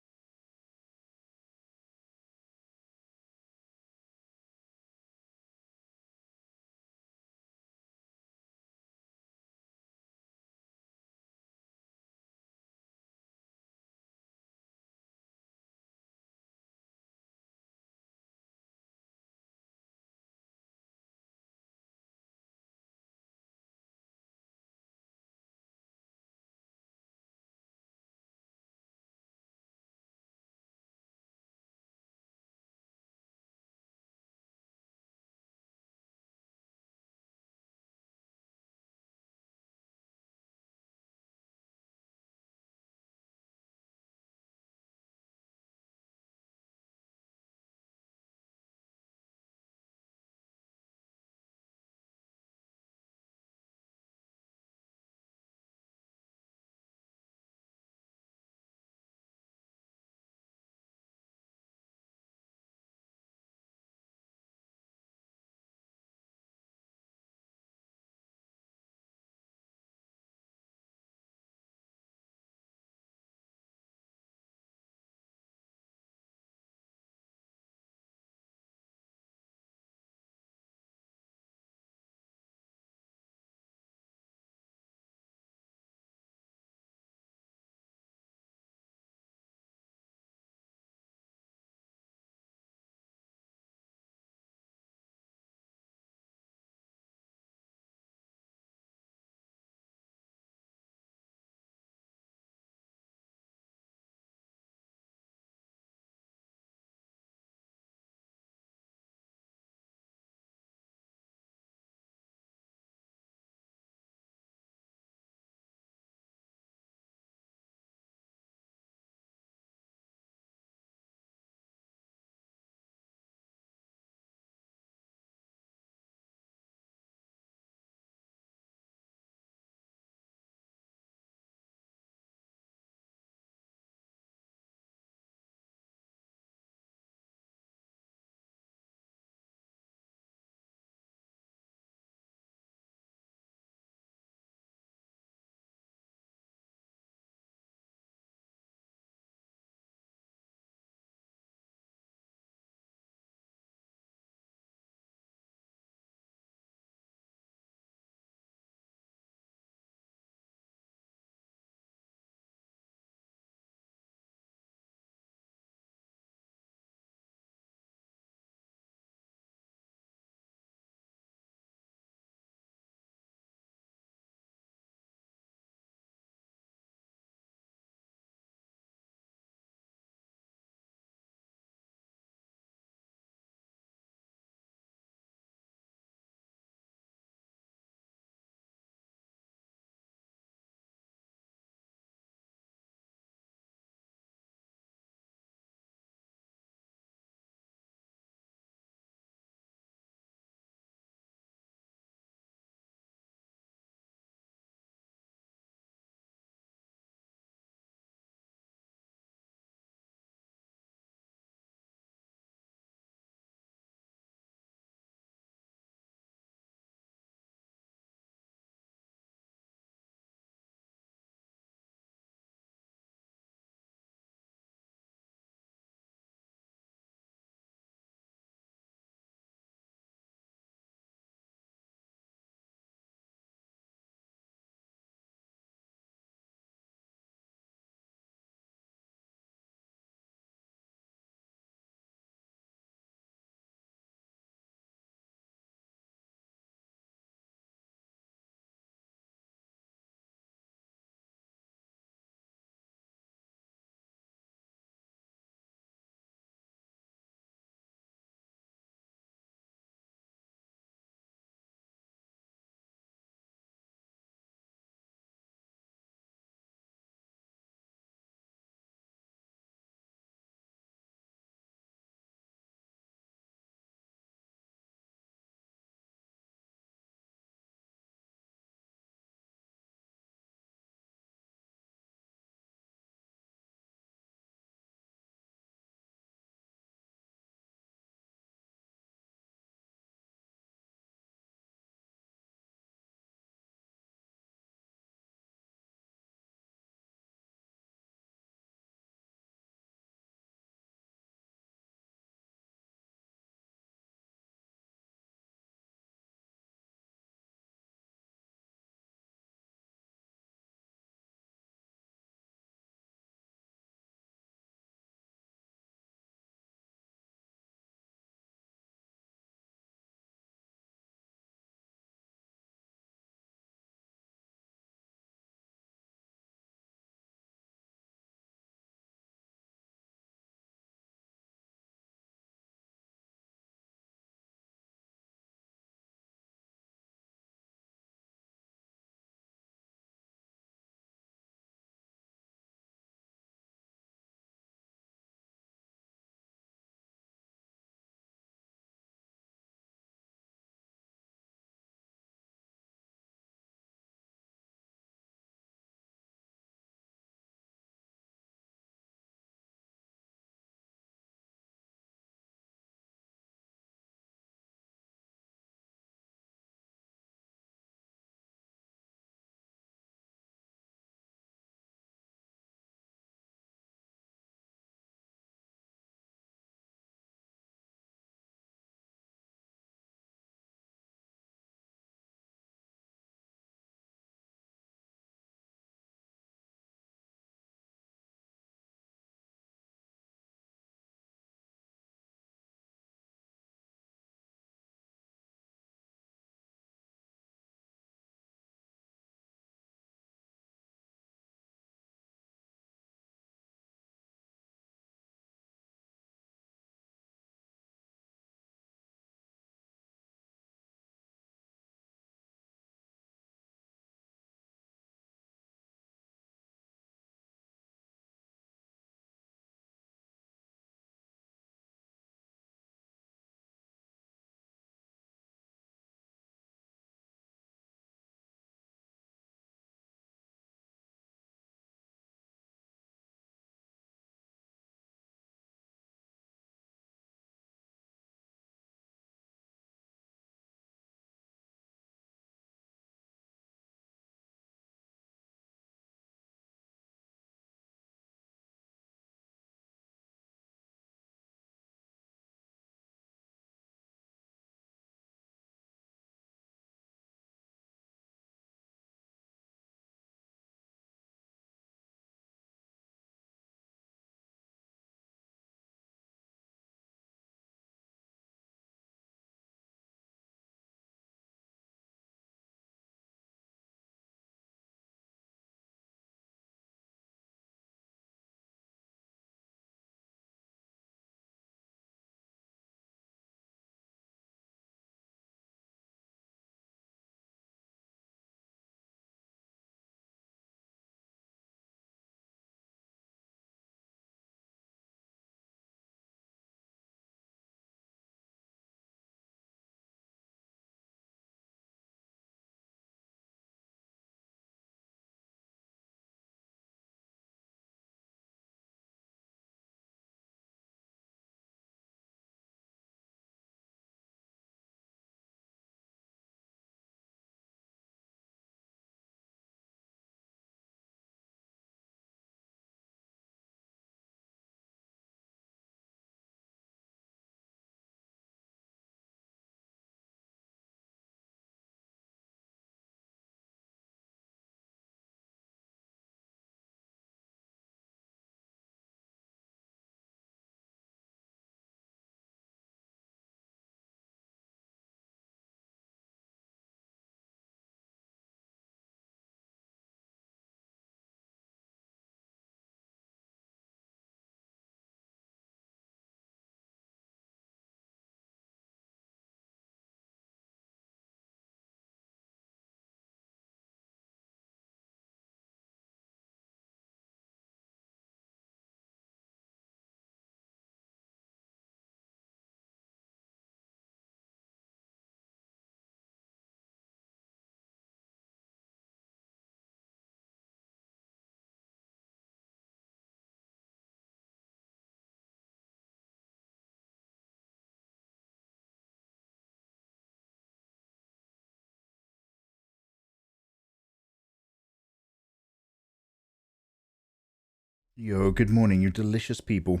Yo, good morning, you delicious people.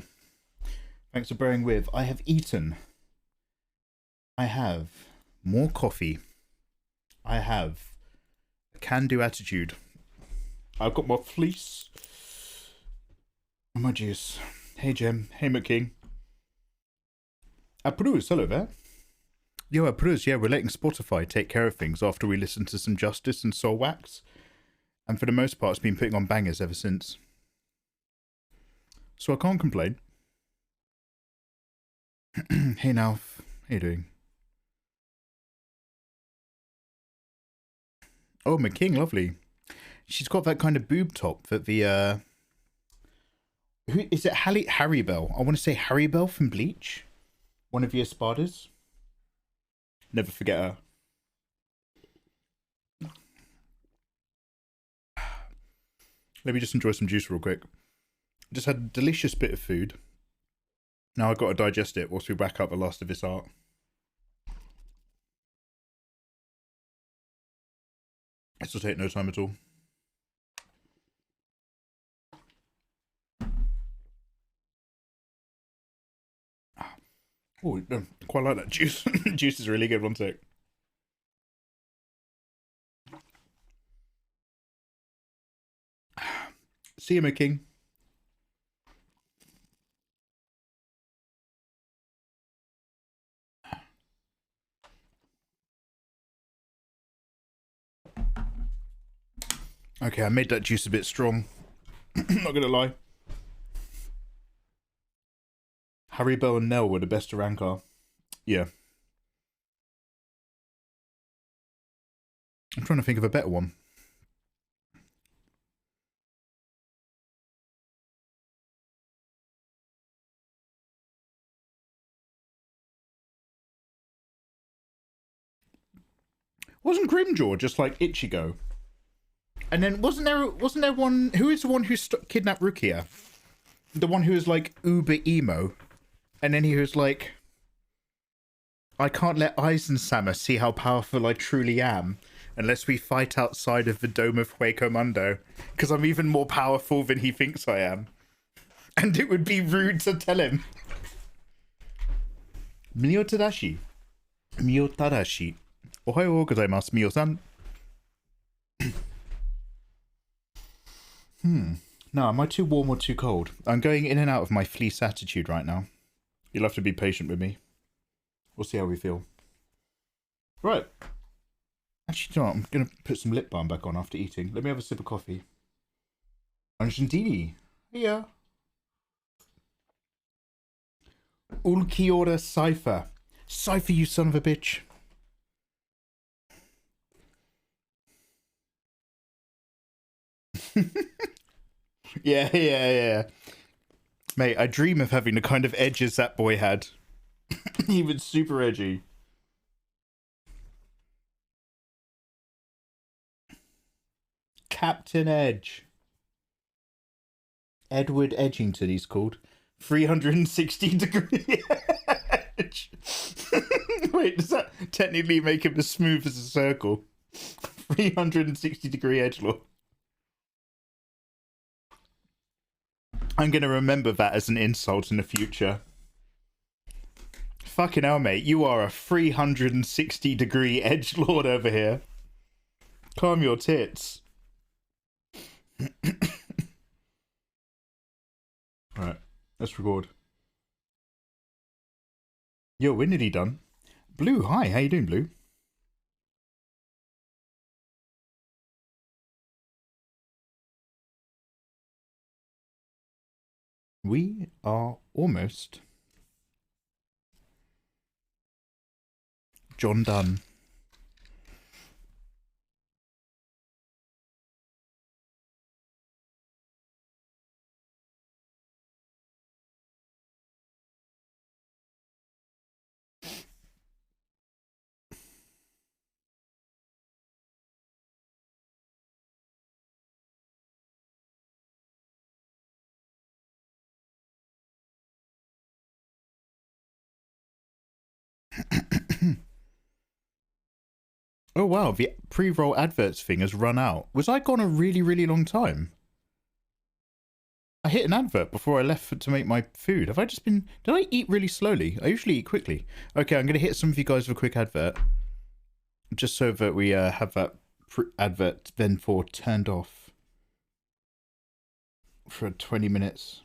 Thanks for bearing with. I have eaten. I have more coffee. I have a can-do attitude. I've got my fleece and my juice. Hey, Jem. Hey, McKing. Apprus, hello there. Yo, Apprus, yeah, we're letting Spotify take care of things after we listened to some Justice and Soul Wax. And for the most part, it's been putting on bangers ever since. So I can't complain. Hey, Nalf. How you doing? Oh, McKing, lovely. She's got that kind of boob top that the, who is it? Harry Bell. I want to say Harry Bell from Bleach. One of the Espadas. Never forget her. Let me just enjoy some juice real quick. Just had a delicious bit of food. Now I've got to digest it whilst we back up the last of this art. This will take no time at all. Oh, quite like that juice. Juice is really good. One sec. See you, my king. Okay, I made that juice a bit strong. Not gonna lie. Harry Bell and Nell were the best around car. Yeah. I'm trying to think of a better one. Wasn't Grimjaw just like Ichigo? And then wasn't there one, who is the one who kidnapped Rukia? The one who was like uber emo, and then he was like, I can't let Aizen-sama see how powerful I truly am unless we fight outside of the dome of Hueco Mundo, because I'm even more powerful than he thinks I am, and it would be rude to tell him. Miyotadashi. Ohayou gozaimasu, Miyo-san. No, am I too warm or too cold? I'm going in and out of my fleece attitude right now. You'll have to be patient with me. We'll see how we feel. Right. Actually, you know what? I'm going to put some lip balm back on after eating. Let me have a sip of coffee. Argentini. Yeah. Ulquiorda Cypher. Cypher, you son of a bitch. Yeah. Mate, I dream of having the kind of edges that boy had. He was super edgy. Captain Edge. Edward Edgington, he's called. 360-degree edge. Wait, does that technically make him as smooth as a circle? 360-degree edgelord. I'm going to remember that as an insult in the future. Fucking hell, mate. You are a 360-degree edgelord over here. Calm your tits. Right, let's record. Yo, when did he done? Blue, hi. How you doing, Blue? We are almost John Dunn. Oh wow, the pre-roll adverts thing has run out. Was I gone a really, really long time? I hit an advert before I left to make my food. Have I just been... Did I eat really slowly? I usually eat quickly. Okay, I'm going to hit some of you guys with a quick advert. Just so that we have that advert then for turned off for 20 minutes.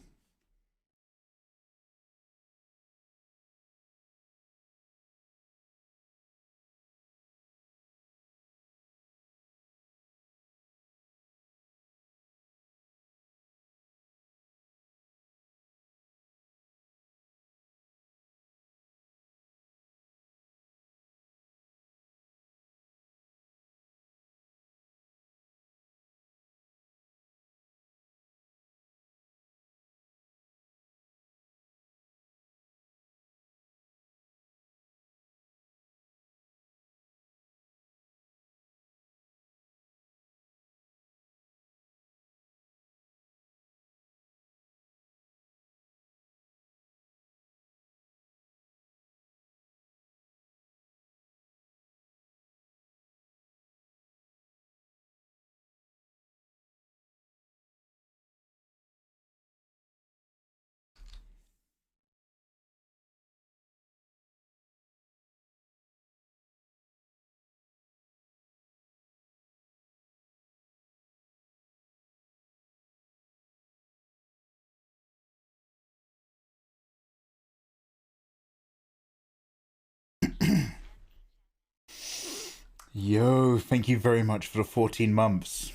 Yo, thank you very much for the 14 months.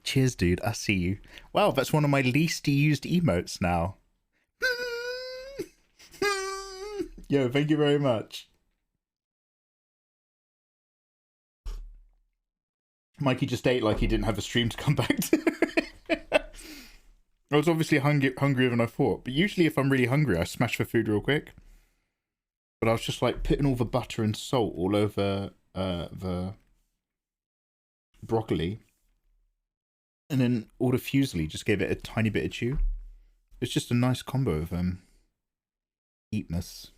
Cheers, dude. I see you. Wow, that's one of my least used emotes now. Yo, thank you very much. Mikey just ate like he didn't have a stream to come back to. I was obviously hungrier than I thought, but usually if I'm really hungry, I smash for food real quick. But I was just like putting all the butter and salt all over the broccoli. And then all the fusilli just gave it a tiny bit of chew. It's just a nice combo of eatness.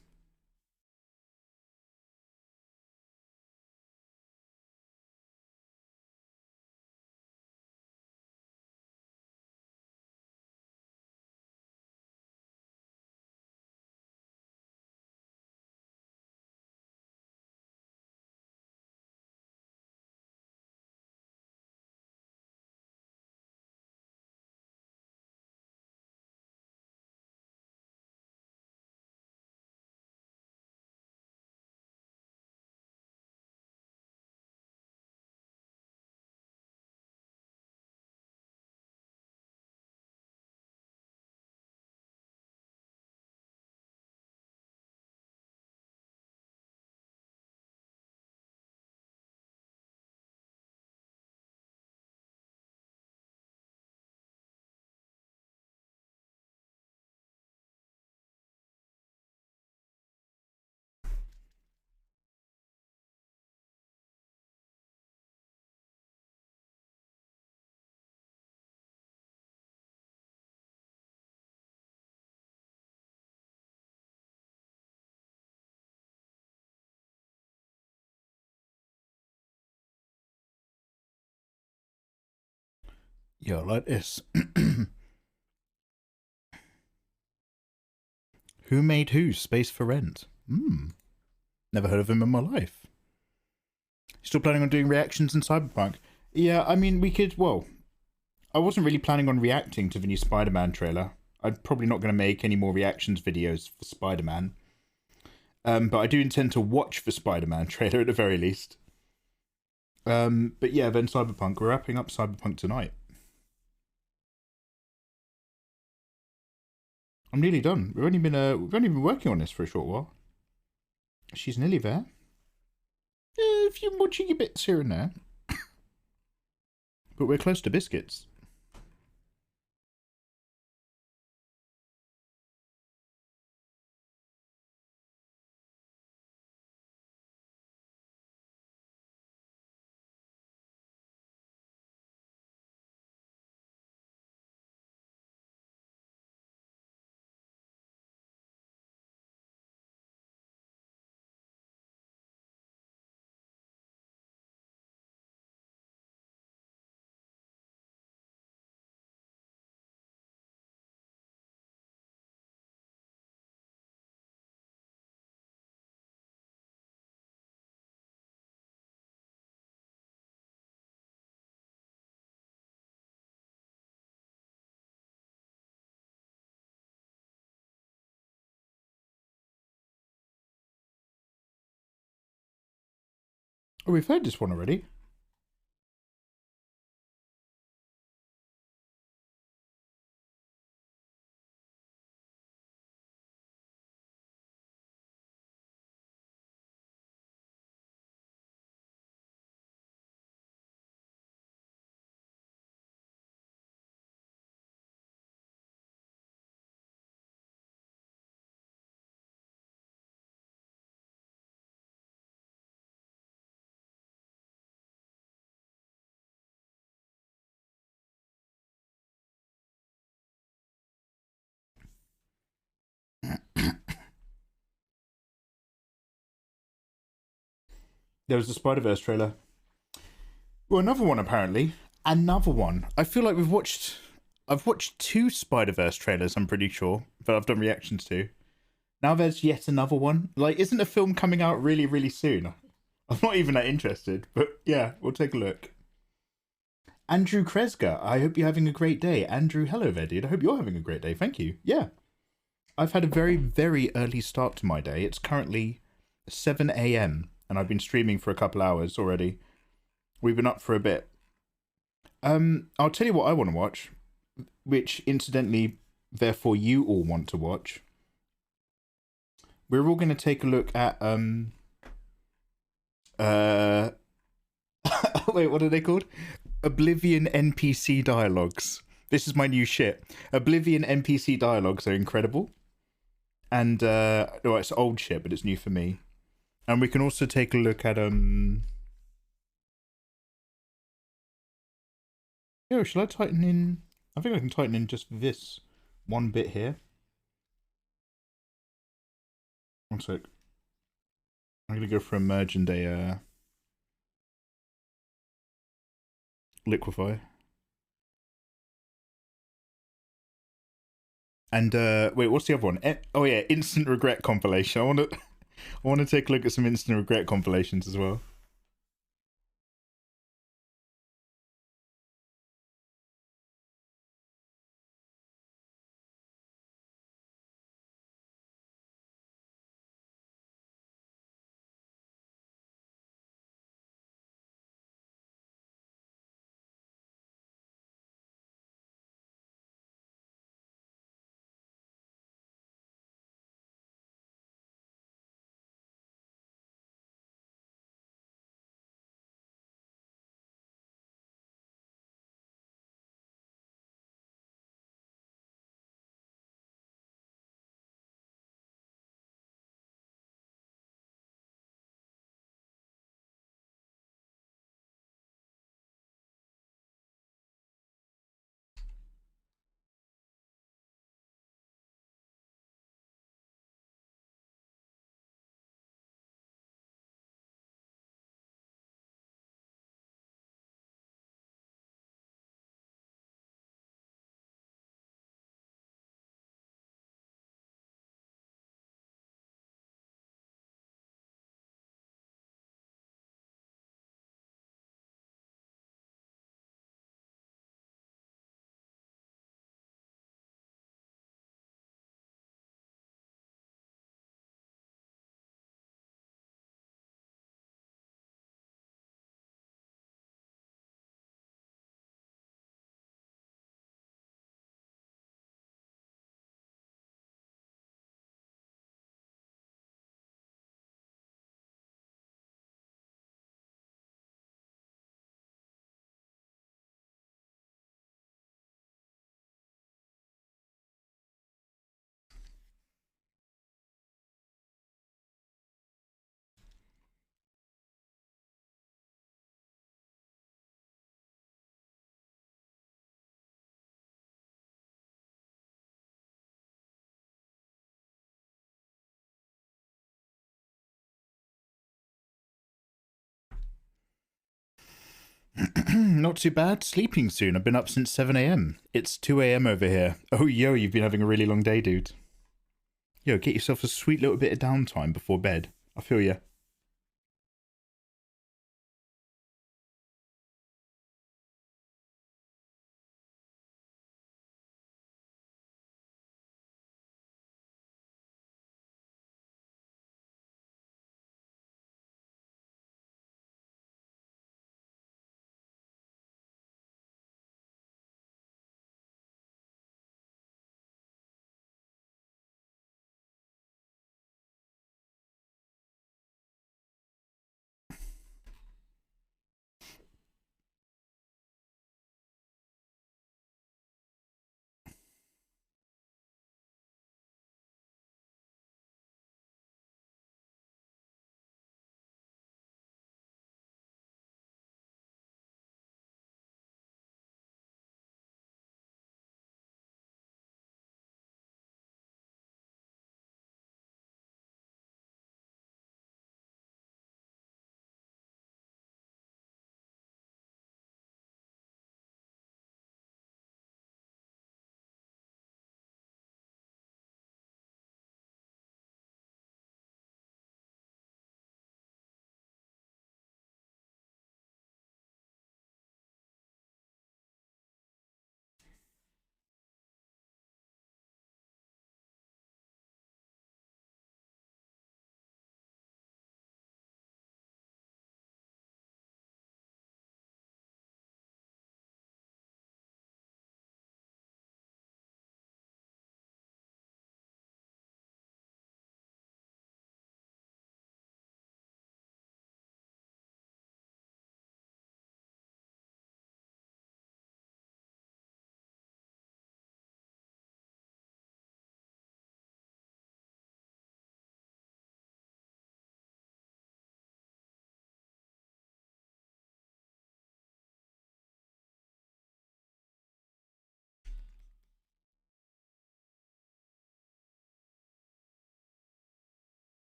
Yo, like this. Who made who? Space for Rent. Never heard of him in my life. Still planning on doing reactions in Cyberpunk? Yeah, I mean, we could, well, I wasn't really planning on reacting to the new Spider-Man trailer. I'm probably not going to make any more reactions videos for Spider-Man. But I do intend to watch the Spider-Man trailer at the very least. But yeah, then Cyberpunk. We're wrapping up Cyberpunk tonight. I'm nearly done. We've only been working on this for a short while. She's nearly there. A few more cheeky bits here and there. But we're close to biscuits. Oh, we've heard this one already. There was the Spider-Verse trailer. Well, another one apparently. Another one. I feel like I've watched two Spider-Verse trailers, I'm pretty sure, that I've done reactions to. Now there's yet another one. Like, isn't a film coming out really, really soon? I'm not even that interested, but yeah, we'll take a look. Andrew Kreska, I hope you're having a great day. Andrew, hello there, dude. I hope you're having a great day. Thank you. Yeah. I've had a very, very early start to my day. It's currently 7 a.m. and I've been streaming for a couple hours already. We've been up for a bit. I'll tell you what I want to watch, which incidentally, therefore you all want to watch. We're all going to take a look at wait, what are they called? Oblivion NPC dialogues. This is my new shit. Oblivion NPC dialogues are incredible. And well, it's old shit, but it's new for me. And we can also take a look at yo, shall I tighten in? I think I can tighten in just this one bit here. One sec. I'm gonna go for a merge and a liquefy. And wait, what's the other one? Oh yeah, instant regret compilation. I want to take a look at some instant regret compilations as well. Not too bad. Sleeping soon. I've been up since 7 a.m. It's 2 a.m. over here. Oh, yo, you've been having a really long day, dude. Yo, get yourself a sweet little bit of downtime before bed. I feel ya.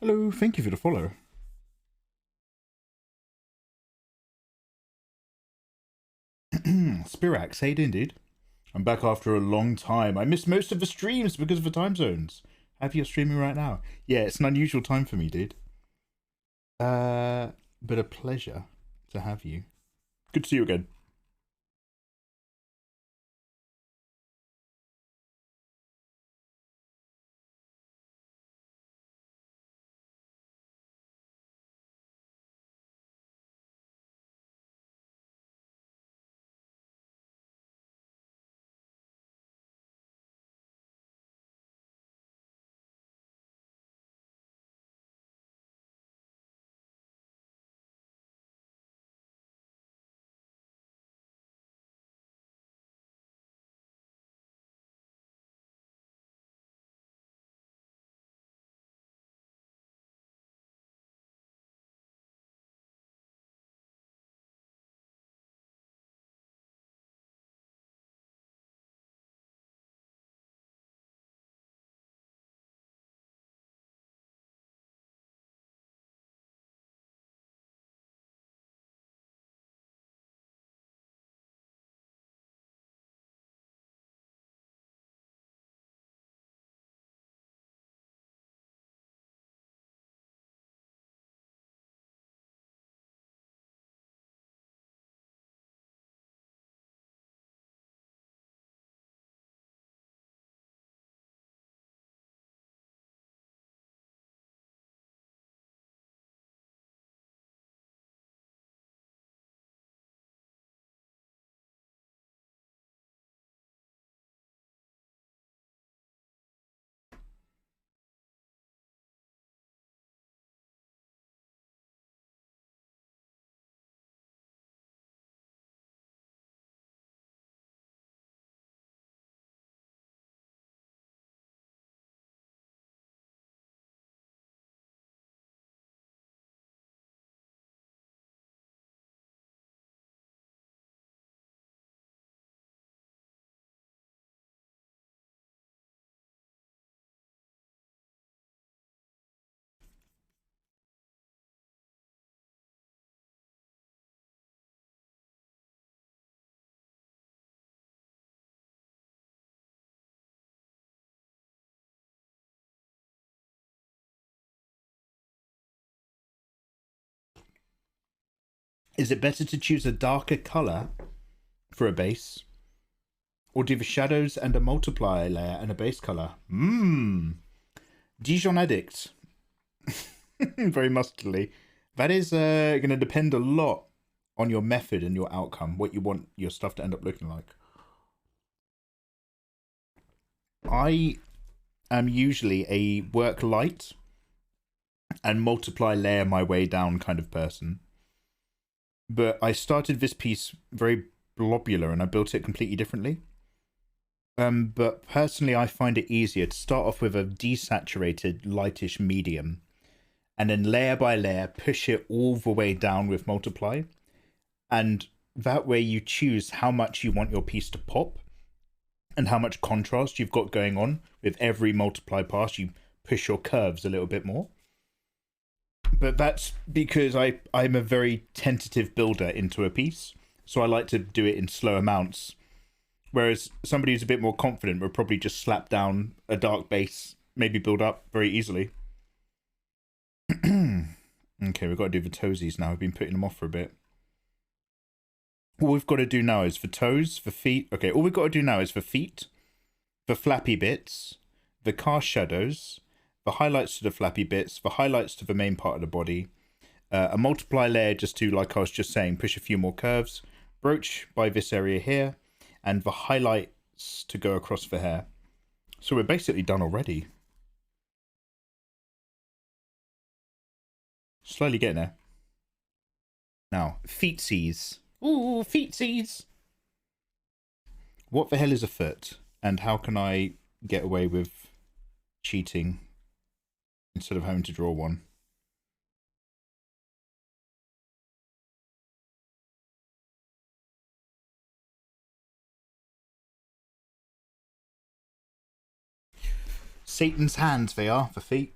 Hello, thank you for the follow. Spirax, how you doing, dude? I'm back after a long time. I missed most of the streams because of the time zones. Happy you're streaming right now. Yeah, it's an unusual time for me, dude. But a pleasure to have you. Good to see you again. Is it better to choose a darker colour for a base? Or do the shadows and a multiplier layer and a base colour? Dijon addict. Very muscularly. That is going to depend a lot on your method and your outcome, what you want your stuff to end up looking like. I am usually a work light and multiply layer my way down kind of person. But I started this piece very blobular and I built it completely differently. But personally, I find it easier to start off with a desaturated, lightish medium, and then layer by layer, push it all the way down with multiply. And that way you choose how much you want your piece to pop and how much contrast you've got going on. With every multiply pass, you push your curves a little bit more. But that's because I'm a very tentative builder into a piece, so I like to do it in slow amounts. Whereas somebody who's a bit more confident would probably just slap down a dark base, maybe build up very easily. Okay, we've got to do the toesies now. We've been putting them off for a bit. All we've got to do now is for toes, for feet. Okay, all we've got to do now is for feet, the flappy bits, the cast shadows, the highlights to the flappy bits, the highlights to the main part of the body, a multiply layer just to, like I was just saying, push a few more curves, brooch by this area here, and the highlights to go across the hair. So we're basically done already. Slowly getting there. Now, feetsies. Ooh, feetsies! What the hell is a foot? And how can I get away with cheating instead of having to draw one? Satan's hands they are, for feet.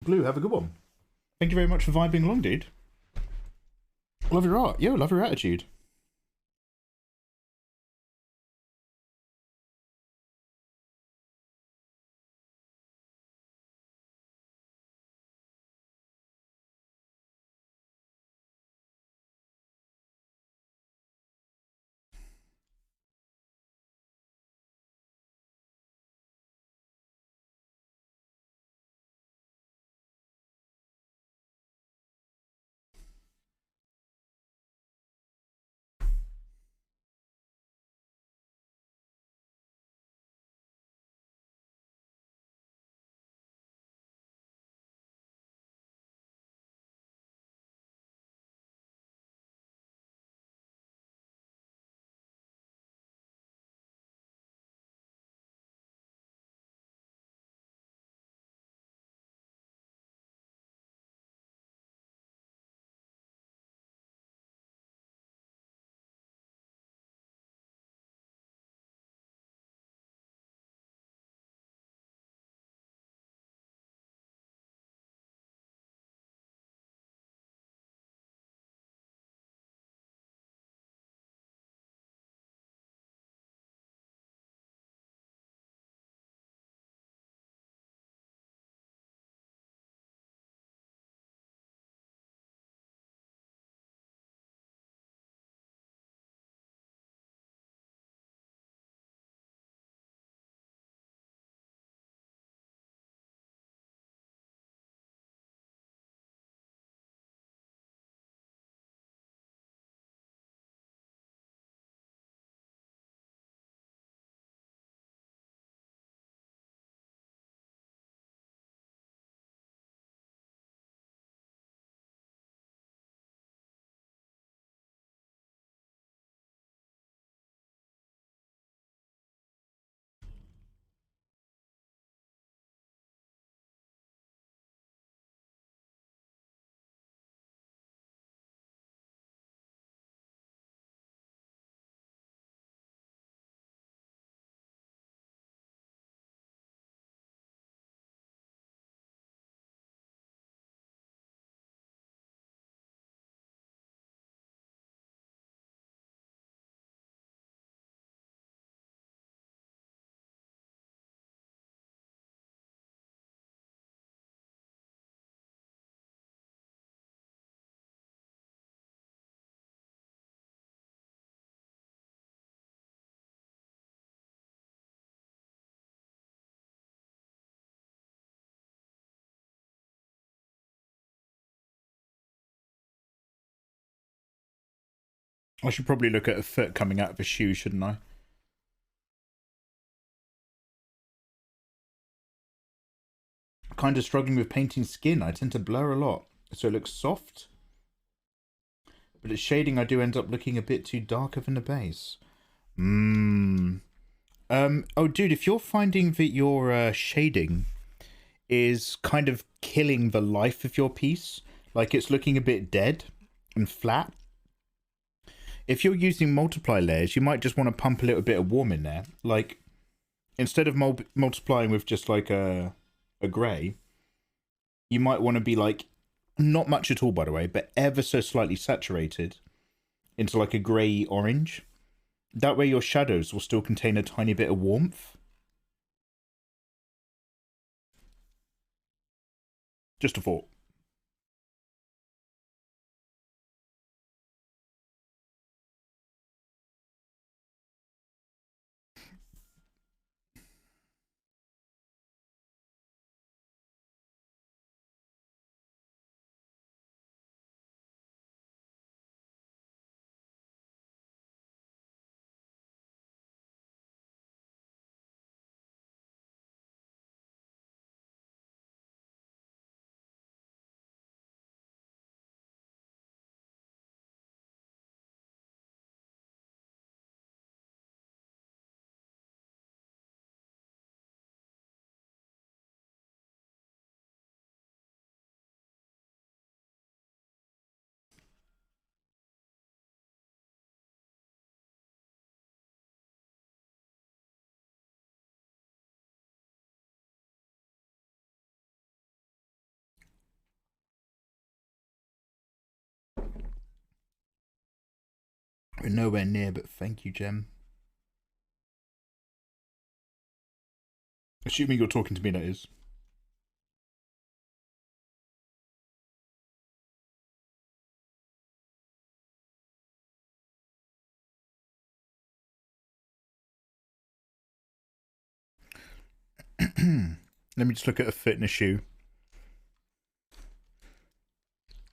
Glue, have a good one. Thank you very much for vibing along, dude. Love your art. Yo, love your attitude. I should probably look at a foot coming out of a shoe, shouldn't I? Kind of struggling with painting skin. I tend to blur a lot, so it looks soft. But its shading, I do end up looking a bit too darker than the base. Oh, dude, if you're finding that your shading is kind of killing the life of your piece, like it's looking a bit dead and flat, if you're using multiply layers, you might just want to pump a little bit of warm in there. Like, instead of multiplying with just like a grey, you might want to be like, not much at all, by the way, but ever so slightly saturated into like a grey orange. That way your shadows will still contain a tiny bit of warmth. Just a thought. We're nowhere near, but thank you, Gem. Assuming you're talking to me, that is. Let me just look at a foot and a shoe.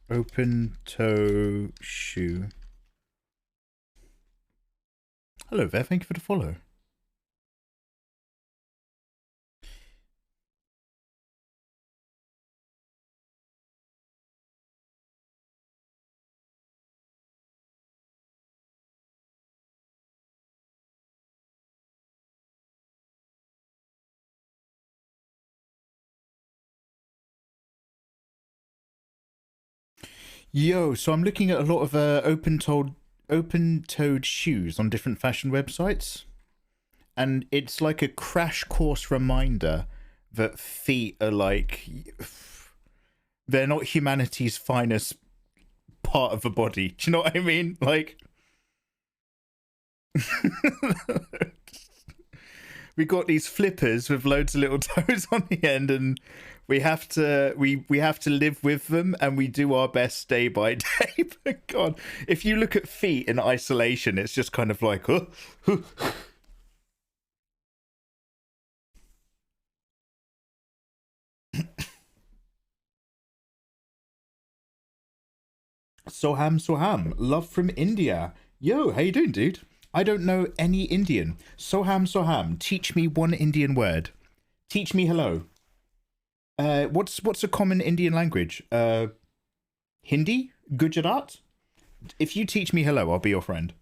Open toe shoe. Hello there, thank you for the follow. Yo, so I'm looking at a lot of open-toed shoes on different fashion websites, and it's like a crash course reminder that feet are like, they're not humanity's finest part of the body. Do you know what I mean? Like, we got these flippers with loads of little toes on the end, and we have to live with them, and we do our best day by day. But God, if you look at feet in isolation, it's just kind of like, oh. Soham, love from India. Yo, how you doing, dude? I don't know any Indian. Soham, teach me one Indian word. Teach me hello. What's a common Indian language? Hindi? Gujarat? If you teach me hello, I'll be your friend.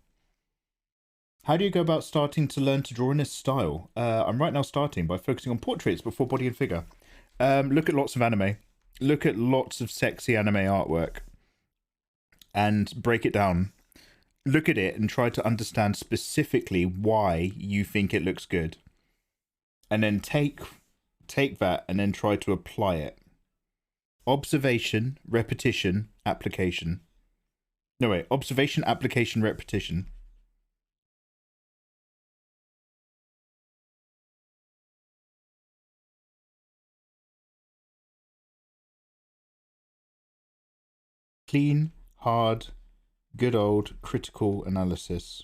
How do you go about starting to learn to draw in this style? I'm right now starting by focusing on portraits before body and figure. Look at lots of anime. Look at lots of sexy anime artwork. And break it down. Look at it and try to understand specifically why you think it looks good. And then take that and then try to apply it. Observation, repetition, application. No, wait. Observation, application, repetition. Clean, hard, good old critical analysis.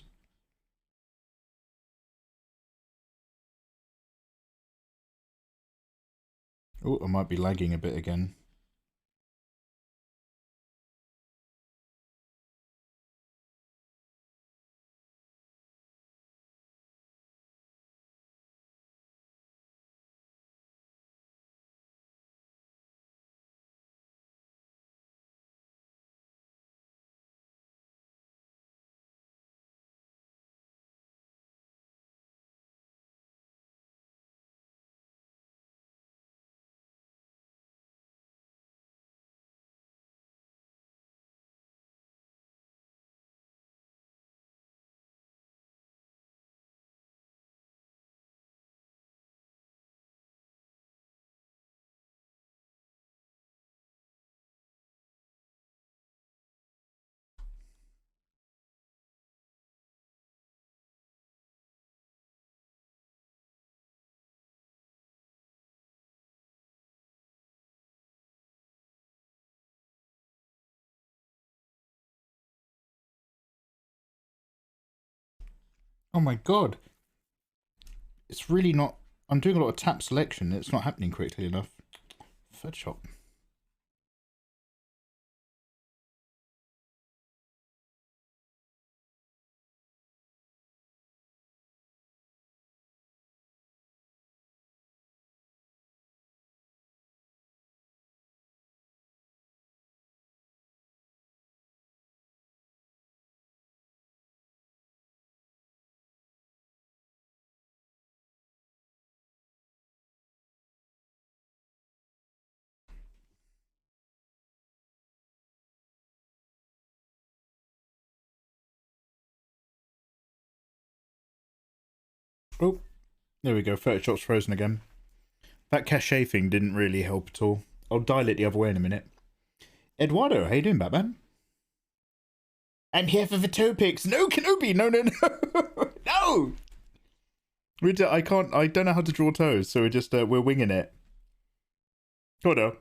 Oh, I might be lagging a bit again. Oh my god. It's really not... I'm doing a lot of tap selection. It's not happening quickly enough. Third shop. Oh, there we go. Photoshop's frozen again. That cachet thing didn't really help at all. I'll dial it the other way in a minute. Eduardo, how you doing, Batman? I'm here for the toe picks. No, Kenobi. No, no, no. No. I can't. I don't know how to draw toes, so we're winging it. Oh no.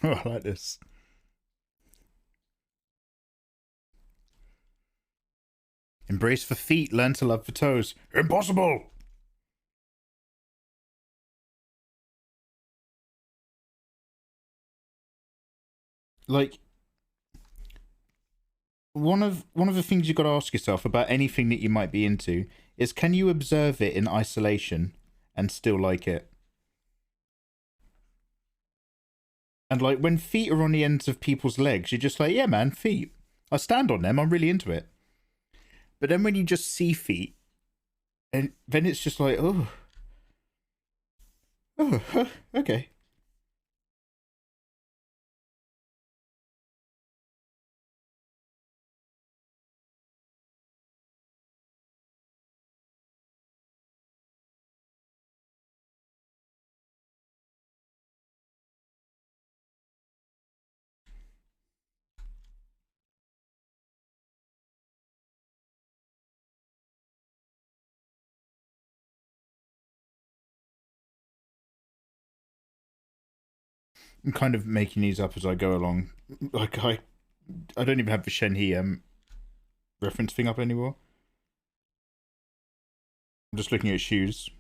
Oh, I like this. Embrace the feet, learn to love the toes. Impossible! Like, one of the things you got to ask yourself about anything that you might be into is, can you observe it in isolation and still like it? And like, when feet are on the ends of people's legs, you're just like, yeah, man, feet. I stand on them. I'm really into it. But then when you just see feet, and then it's just like, oh, okay. I'm kind of making these up as I go along. Like, I don't even have the Shenhe reference thing up anymore. I'm just looking at shoes.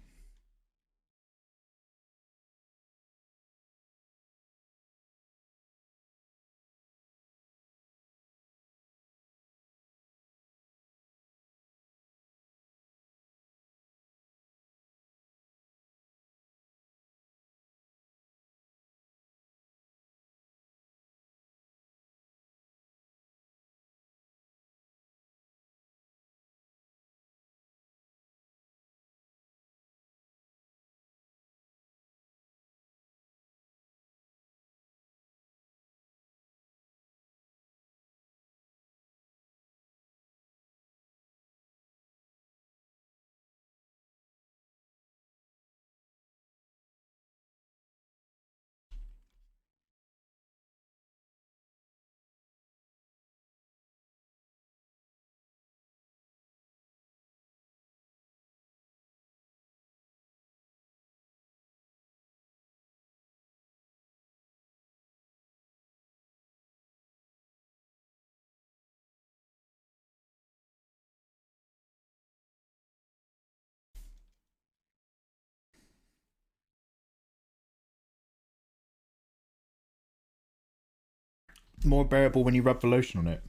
More bearable when you rub the lotion on it.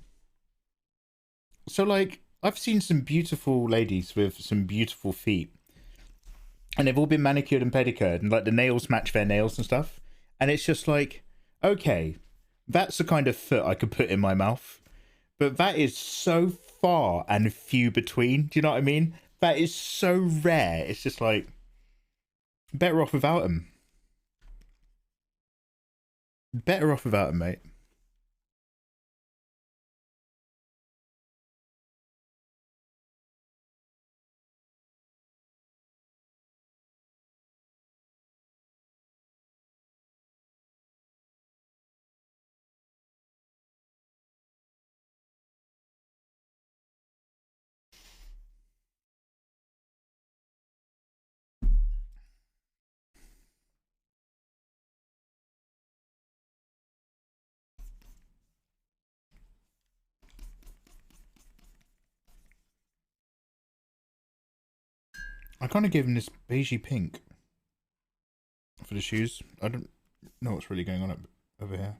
So, like, I've seen some beautiful ladies with some beautiful feet, and they've all been manicured and pedicured, and like the nails match their nails and stuff. And it's just like, okay, that's the kind of foot I could put in my mouth. But that is so far and few between. Do you know what I mean? That is so rare. It's just like, better off without him. Better off without him, mate. I kind of gave him this beigey pink for the shoes. I don't know what's really going on over here.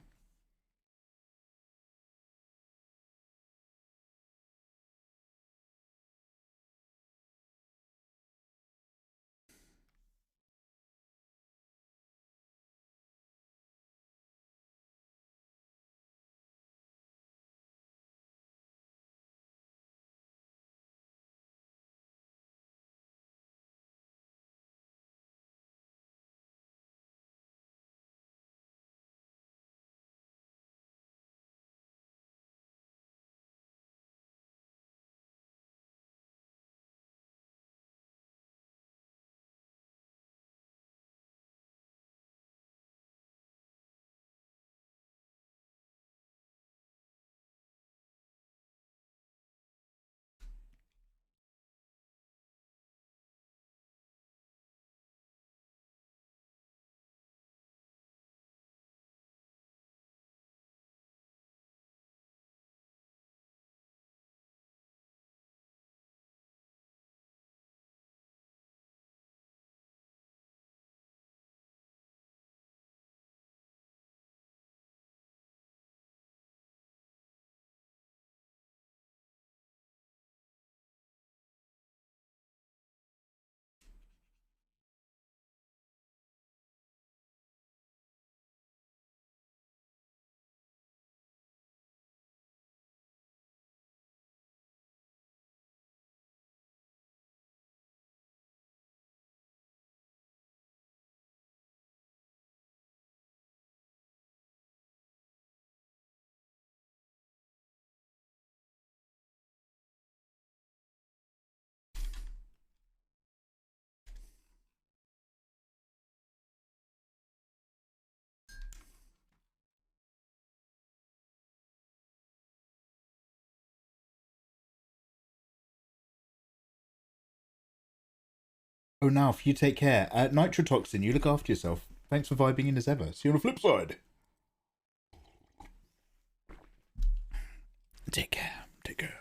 Oh, now, if you take care. Nitrotoxin, you look after yourself. Thanks for vibing in as ever. See you on the flip side. Take care. Take care.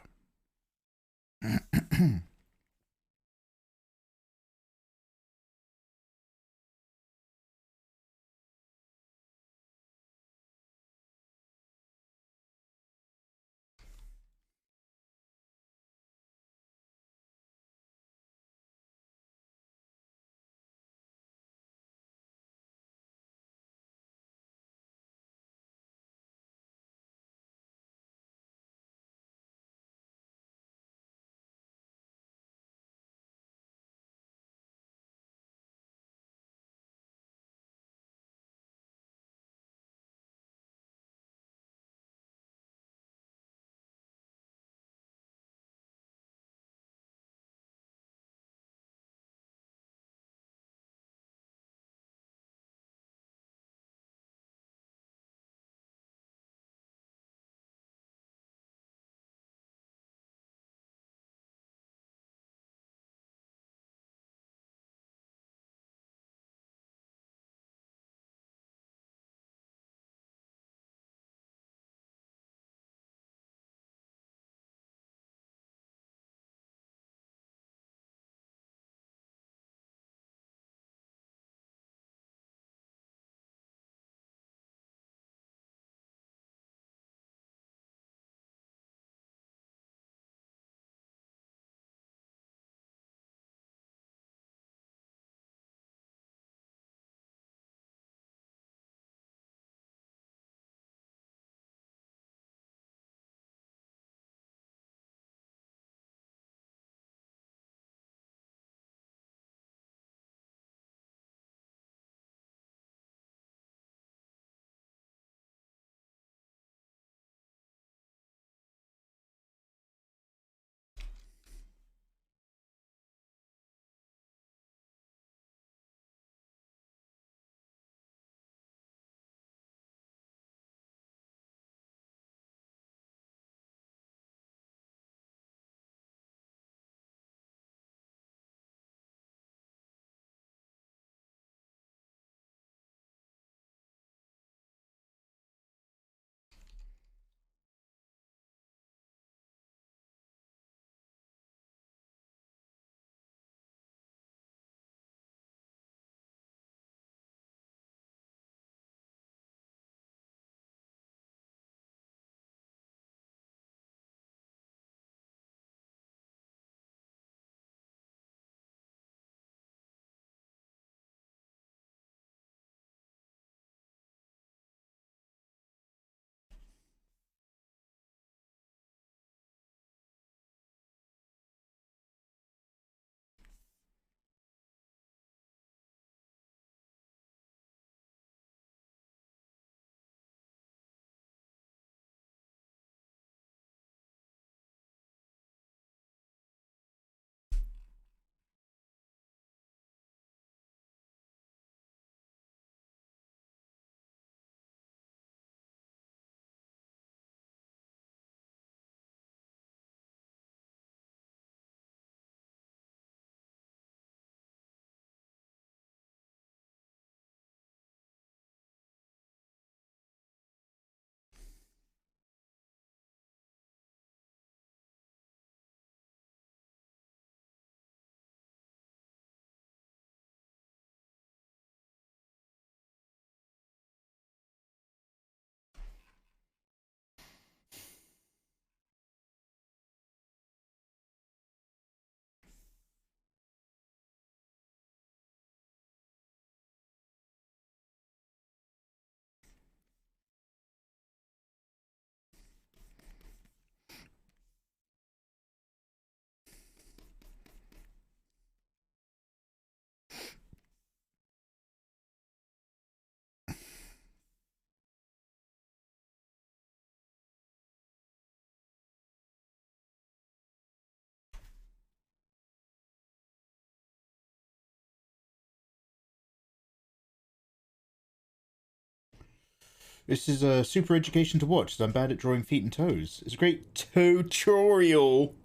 This is a super education to watch, as I'm bad at drawing feet and toes. It's a great tutorial.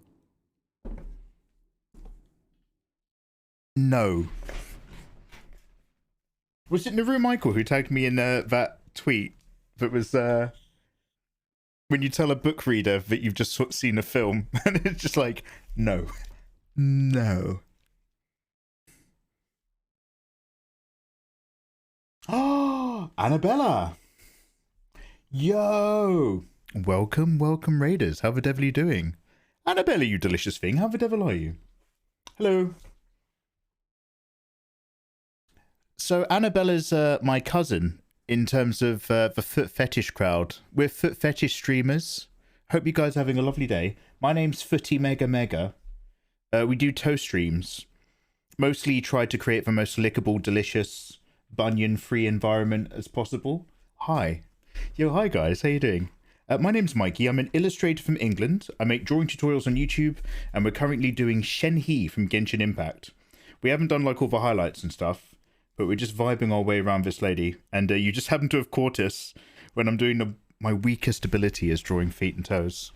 No. Was it Naru Michael who tagged me in that tweet that was when you tell a book reader that you've just seen a film and it's just like, no. No. Oh, Annabella. Yo. Welcome, welcome raiders. How the devil are you doing? Annabella, you delicious thing. How the devil are you? Hello. So Annabella's my cousin in terms of the foot fetish crowd. We're foot fetish streamers. Hope you guys are having a lovely day. My name's Footy Mega Mega. We do toe streams. Mostly try to create the most lickable, delicious, bunion-free environment as possible. Hi. Yo, hi guys. How you doing? My name's Mikey. I'm an illustrator from England. I make drawing tutorials on YouTube, and we're currently doing Shenhe from Genshin Impact. We haven't done like all the highlights and stuff, but we're just vibing our way around this lady, and you just happen to have caught us when I'm doing my weakest ability is drawing feet and toes.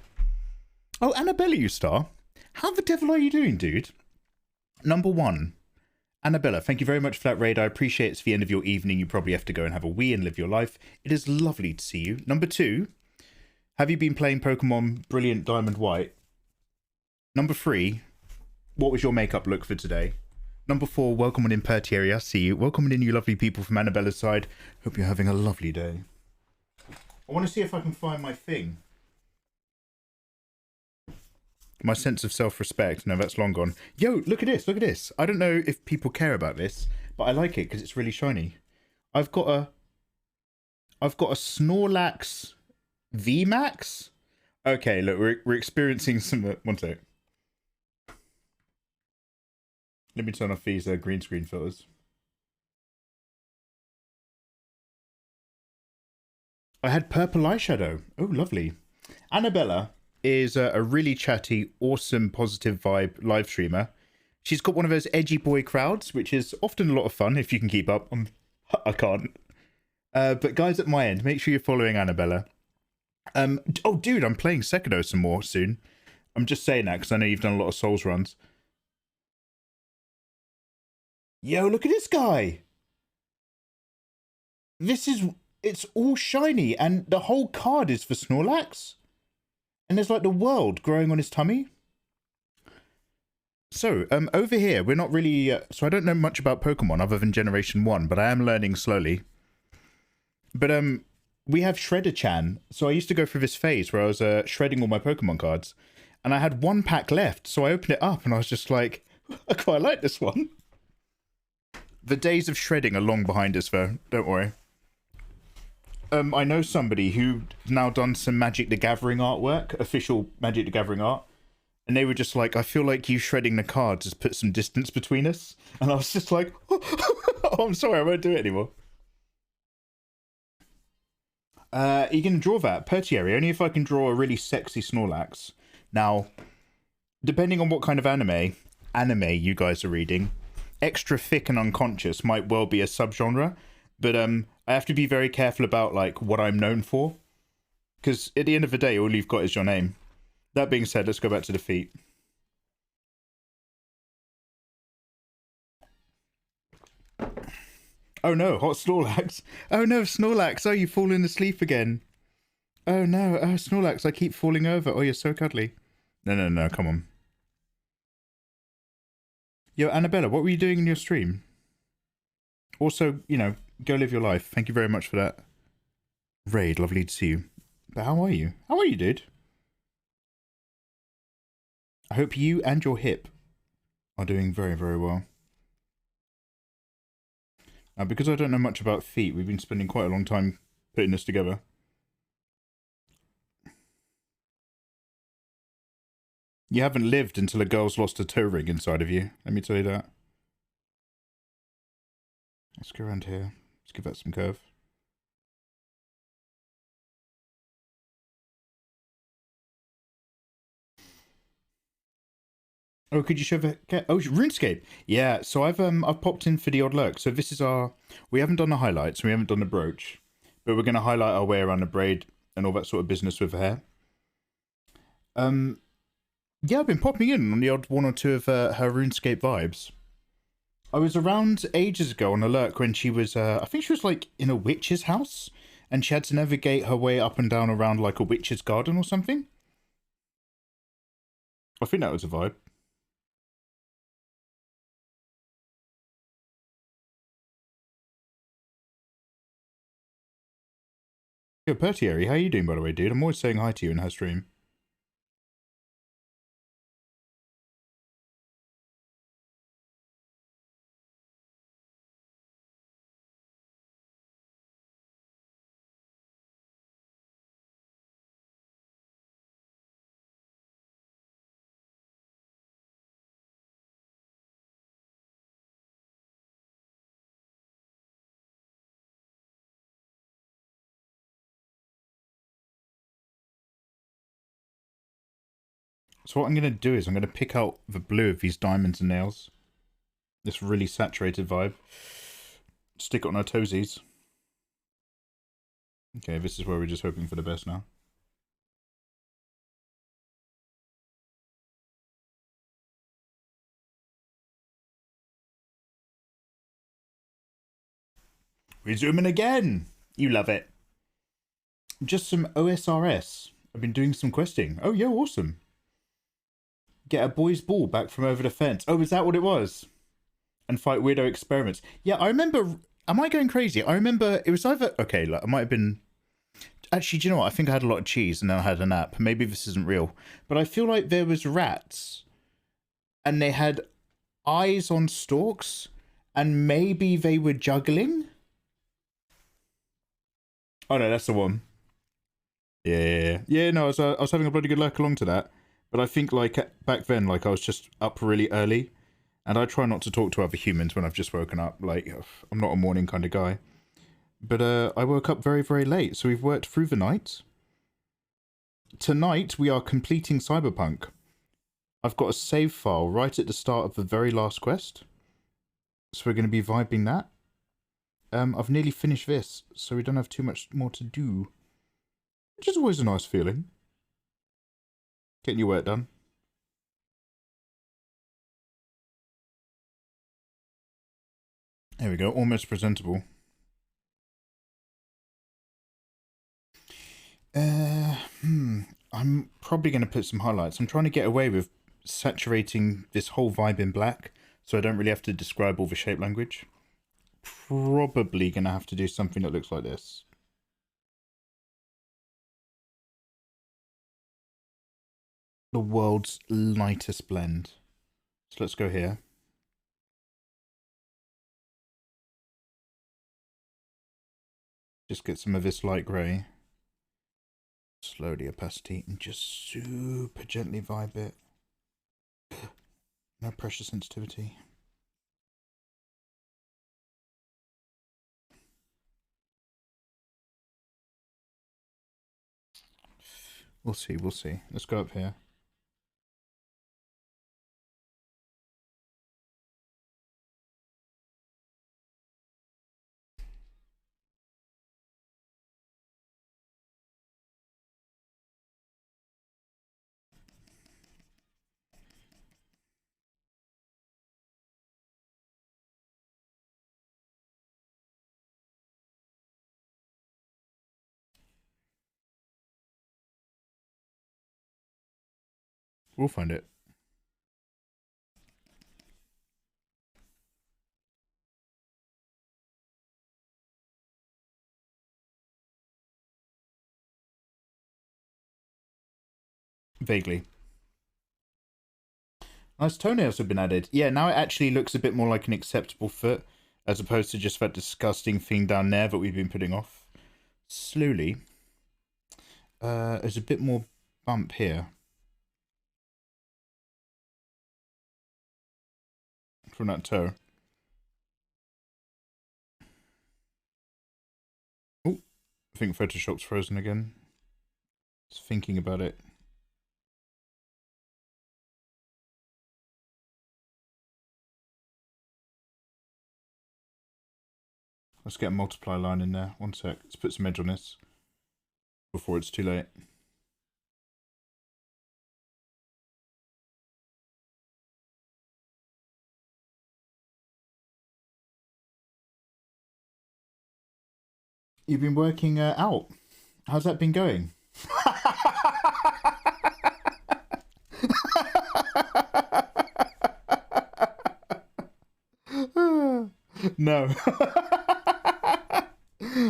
Oh, Annabella, you star. How the devil are you doing, dude? Number one, Annabella, thank you very much for that raid. I appreciate it's the end of your evening. You probably have to go and have a wee and live your life. It is lovely to see you. Number two, have you been playing Pokemon Brilliant Diamond White? Number three, what was your makeup look for today? Number four, welcome on in Pertieri. I see you. Welcome in, you lovely people from Annabella's side. Hope you're having a lovely day. I want to see if I can find my thing. My sense of self-respect. No, that's long gone. Yo, look at this. Look at this. I don't know if people care about this, but I like it because it's really shiny. I've got a Snorlax VMAX. Okay, look, we're experiencing some. One sec. Let me turn off these green screen filters. I had purple eyeshadow. Oh, lovely. Annabella is a really chatty, awesome, positive vibe live streamer. She's got one of those edgy boy crowds, which is often a lot of fun if you can keep up. I can't. But guys at my end, make sure you're following Annabella. Oh, dude, I'm playing Sekiro some more soon. I'm just saying that because I know you've done a lot of Souls runs. Yo, look at this guy. It's all shiny, and the whole card is for Snorlax. And there's like the world growing on his tummy. So, over here, we're not really... so I don't know much about Pokemon other than Generation 1, but I am learning slowly. But, we have Shredder-chan. So I used to go through this phase where I was shredding all my Pokemon cards. And I had one pack left, so I opened it up and I was just like, I quite like this one. The days of shredding are long behind us, though. Don't worry. I know somebody who's now done some Magic the Gathering artwork, official Magic the Gathering art, and they were just like, I feel like you shredding the cards has put some distance between us. And I was just like, oh, I'm sorry, I won't do it anymore. You can draw that, Pertieri, only if I can draw a really sexy Snorlax. Now, depending on what kind of anime you guys are reading, extra thick and unconscious might well be a subgenre, but I have to be very careful about like what I'm known for, because at the end of the day, all you've got is your name. That being said, let's go back to the feet. Oh no, hot Snorlax. Oh no, Snorlax. Oh, you've fallen asleep again. Oh no, oh Snorlax, I keep falling over. Oh, you're so cuddly. No, come on. Yo, Annabella, what were you doing in your stream? Also, you know, go live your life. Thank you very much for that. Raid, lovely to see you. But how are you? How are you, dude? I hope you and your hip are doing very, very well. Now, because I don't know much about feet, we've been spending quite a long time putting this together. You haven't lived until a girl's lost a toe ring inside of you. Let me tell you that. Let's go around here. Let's give that some curve. Oh, could you show the... Oh, RuneScape. Yeah, so I've popped in for the odd lurk. So this is our... We haven't done the highlights. We haven't done the brooch. but we're going to highlight our way around the braid and all that sort of business with her hair. Yeah, I've been popping in on the odd one or two of her RuneScape vibes. I was around ages ago on a lurk when she was, I think she was like in a witch's house, and she had to navigate her way up and down around like a witch's garden or something. I think that was a vibe. Yo, Pertieri, how you doing, by the way, dude? I'm always saying hi to you in her stream. So what I'm going to do is I'm going to pick out the blue of these diamonds and nails. This really saturated vibe. Stick it on our toesies. Okay, this is where we're just hoping for the best now. We're zooming again! You love it. Just some OSRS. I've been doing some questing. Oh, yeah, awesome. Get a boy's ball back from over the fence. Oh, is that what it was? And fight weirdo experiments. Yeah, I remember... Am I going crazy? I remember it was either... Okay, like, I might have been... Actually, do you know what? I think I had a lot of cheese and then I had a nap. Maybe this isn't real. But I feel like there was rats. And they had eyes on stalks. And maybe they were juggling? Oh, no, that's the one. Yeah, no, I was having a bloody good luck along to that. But I think, like, back then, like, I was just up really early. And I try not to talk to other humans when I've just woken up. Like, I'm not a morning kind of guy. But I woke up very, very late. So we've worked through the night. Tonight, we are completing Cyberpunk. I've got a save file right at the start of the very last quest. So we're going to be vibing that. I've nearly finished this, so we don't have too much more to do. Which is always a nice feeling. Getting your work done. There we go, almost presentable. I'm probably going to put some highlights. I'm trying to get away with saturating this whole vibe in black, so I don't really have to describe all the shape language. Probably going to have to do something that looks like this. The world's lightest blend. So let's go here. Just get some of this light grey. Slowly opacity and just super gently vibe it. No pressure sensitivity. We'll see, we'll see. Let's go up here. We'll find it. Vaguely. Nice toenails have been added. Yeah, now it actually looks a bit more like an acceptable foot, as opposed to just that disgusting thing down there that we've been putting off. Slowly. There's a bit more bump here. From that toe. Oh, I think Photoshop's frozen again. Just thinking about it. Let's get a multiply line in there. One sec. Let's put some edge on this before it's too late. You've been working out. How's that been going? No.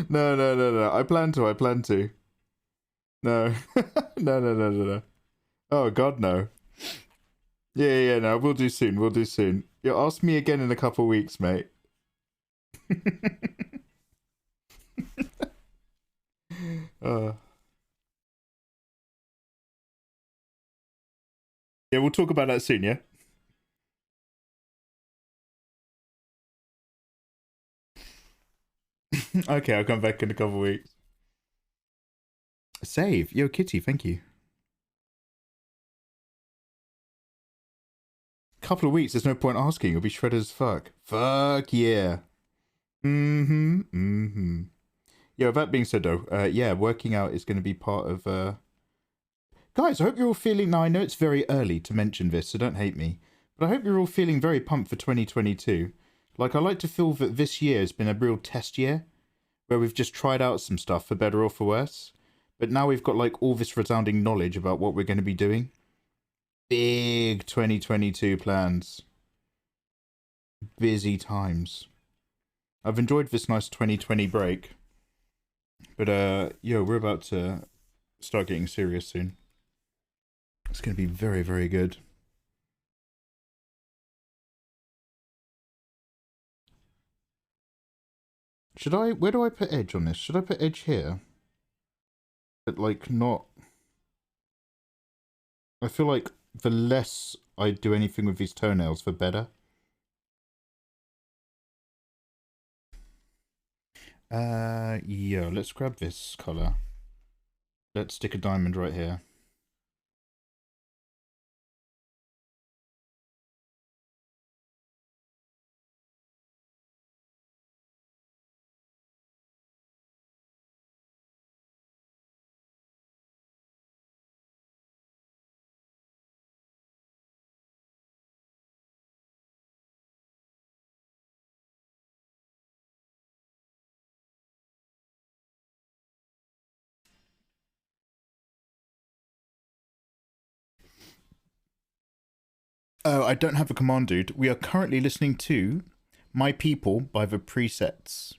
No. I plan to. No. No. Oh, God, no. Yeah, no, we'll do soon. You'll ask me again in a couple weeks, mate. Yeah, we'll talk about that soon, yeah? Okay, I'll come back in a couple weeks. Save. Yo, Kitty, thank you. Couple of weeks, there's no point asking. You'll be shredded as fuck. Fuck yeah. Yeah, that being said though, yeah, working out is going to be part of... Guys, I hope you're all feeling... Now, I know it's very early to mention this, so don't hate me. But I hope you're all feeling very pumped for 2022. Like, I like to feel that this year has been a real test year, where we've just tried out some stuff for better or for worse. But now we've got, like, all this resounding knowledge about what we're going to be doing. Big 2022 plans. Busy times. I've enjoyed this nice 2020 break. But, yo, we're about to start getting serious soon. It's going to be very, very good. Should I... Where do I put edge on this? Should I put edge here? But, like, not... I feel like the less I do anything with these toenails, the better. Yeah, let's grab this colour. Let's stick a diamond right here. Oh, I don't have a command, dude. We are currently listening to My People by the Presets.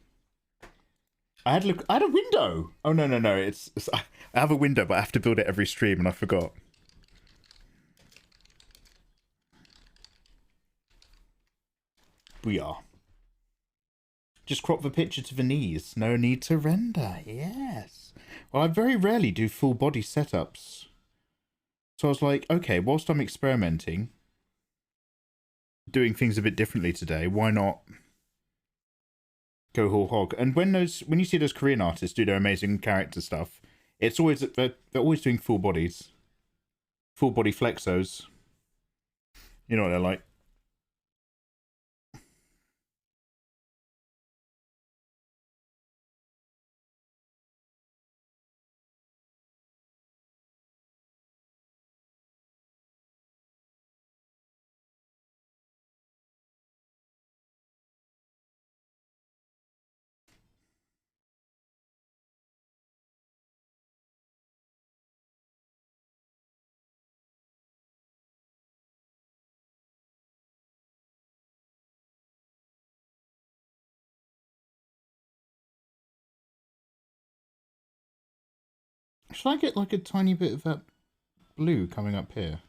I had a window. Oh no. It's I have a window, but I have to build it every stream, and I forgot. We are. Just crop the picture to the knees. No need to render. Yes. Well, I very rarely do full body setups. So I was like, okay, whilst I'm experimenting, doing things a bit differently today, why not go whole hog? And when you see those Korean artists do their amazing character stuff, it's always they're always doing full bodies, full body flexos. You know what they're like. Should I get like a tiny bit of that blue coming up here?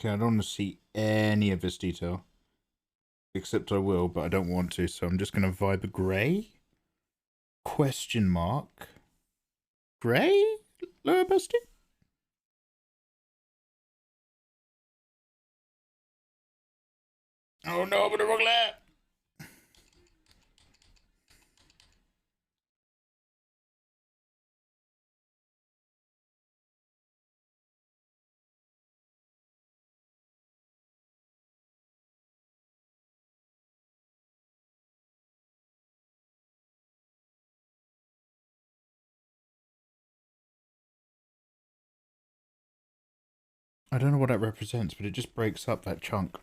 Okay, I don't want to see any of this detail. Except I will, but I don't want to, so I'm just going to vibe a grey? Question mark. Grey? Lower bestie? Oh no, I'm in the wrong layer! I don't know what that represents, but it just breaks up that chunk.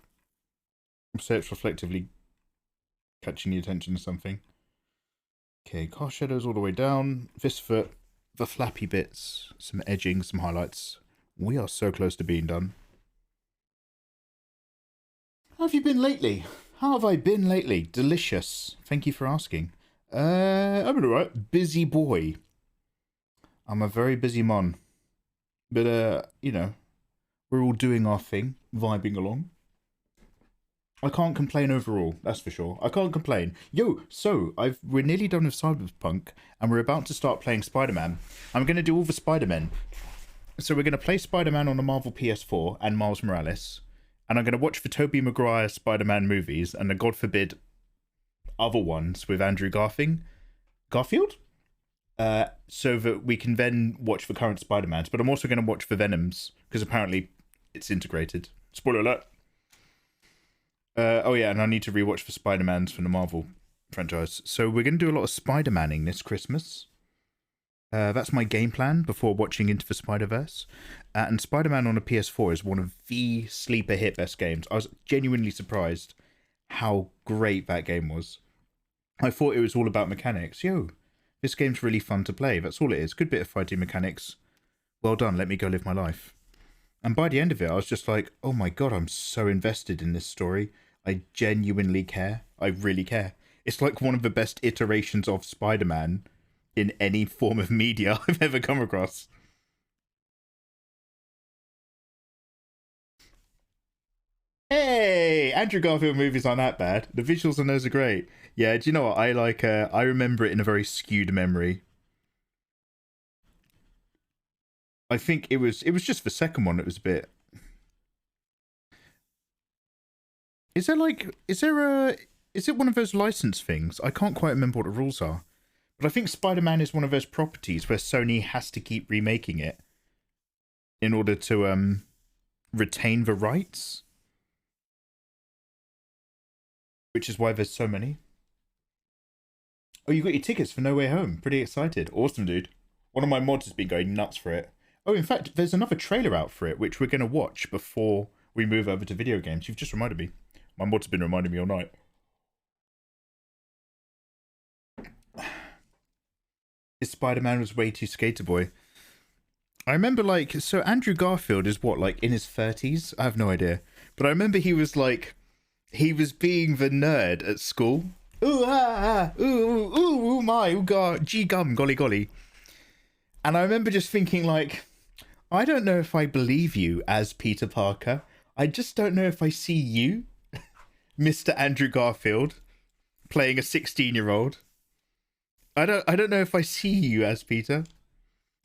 So it's reflectively catching the attention of something. Okay, car shadows all the way down. This foot, the flappy bits, some edging, some highlights. We are so close to being done. How have you been lately? How have I been lately? Delicious. Thank you for asking. I've been alright. Busy boy. I'm a very busy man. But, you know, we're all doing our thing, vibing along. I can't complain overall, that's for sure. I can't complain. Yo, so, we're nearly done with Cyberpunk, and we're about to start playing Spider-Man. I'm going to do all the Spider-Men. So we're going to play Spider-Man on the Marvel PS4 and Miles Morales. And I'm going to watch the Tobey Maguire Spider-Man movies, and the God forbid other ones with Andrew Garfield? So that we can then watch the current Spider-Mans. But I'm also going to watch the Venoms, because apparently it's integrated. Spoiler alert. Oh yeah, and I need to rewatch the Spider-Mans from the Marvel franchise. So we're going to do a lot of Spider-Manning this Christmas. That's my game plan before watching Into the Spider-Verse. And Spider-Man on a PS4 is one of the sleeper hit best games. I was genuinely surprised how great that game was. I thought it was all about mechanics. Yo, this game's really fun to play. That's all it is. Good bit of fighting mechanics. Well done, let me go live my life. And by the end of it, I was just like, oh my god, I'm so invested in this story. I genuinely care. I really care. It's like one of the best iterations of Spider-Man in any form of media I've ever come across. Hey, Andrew Garfield movies aren't that bad. The visuals on those are great. Yeah, do you know what? I remember it in a very skewed memory. I think it was just the second one that was a bit. Is it one of those license things? I can't quite remember what the rules are. But I think Spider-Man is one of those properties where Sony has to keep remaking it in order to retain the rights. Which is why there's so many. Oh, you got your tickets for No Way Home. Pretty excited. Awesome, dude. One of my mods has been going nuts for it. Oh, in fact, there's another trailer out for it, which we're going to watch before we move over to video games. You've just reminded me. My mod's been reminding me all night. His Spider-Man was way too skater boy. I remember, like, so Andrew Garfield is what, like, in his 30s? I have no idea. But I remember he was, like, he was being the nerd at school. Ooh, ah, ah, ooh, my, ooh, god, gee gum, golly, golly. And I remember just thinking, like, I don't know if I believe you as Peter Parker. I just don't know if I see you, Mr. Andrew Garfield, playing a 16-year-old. I don't know if I see you as Peter.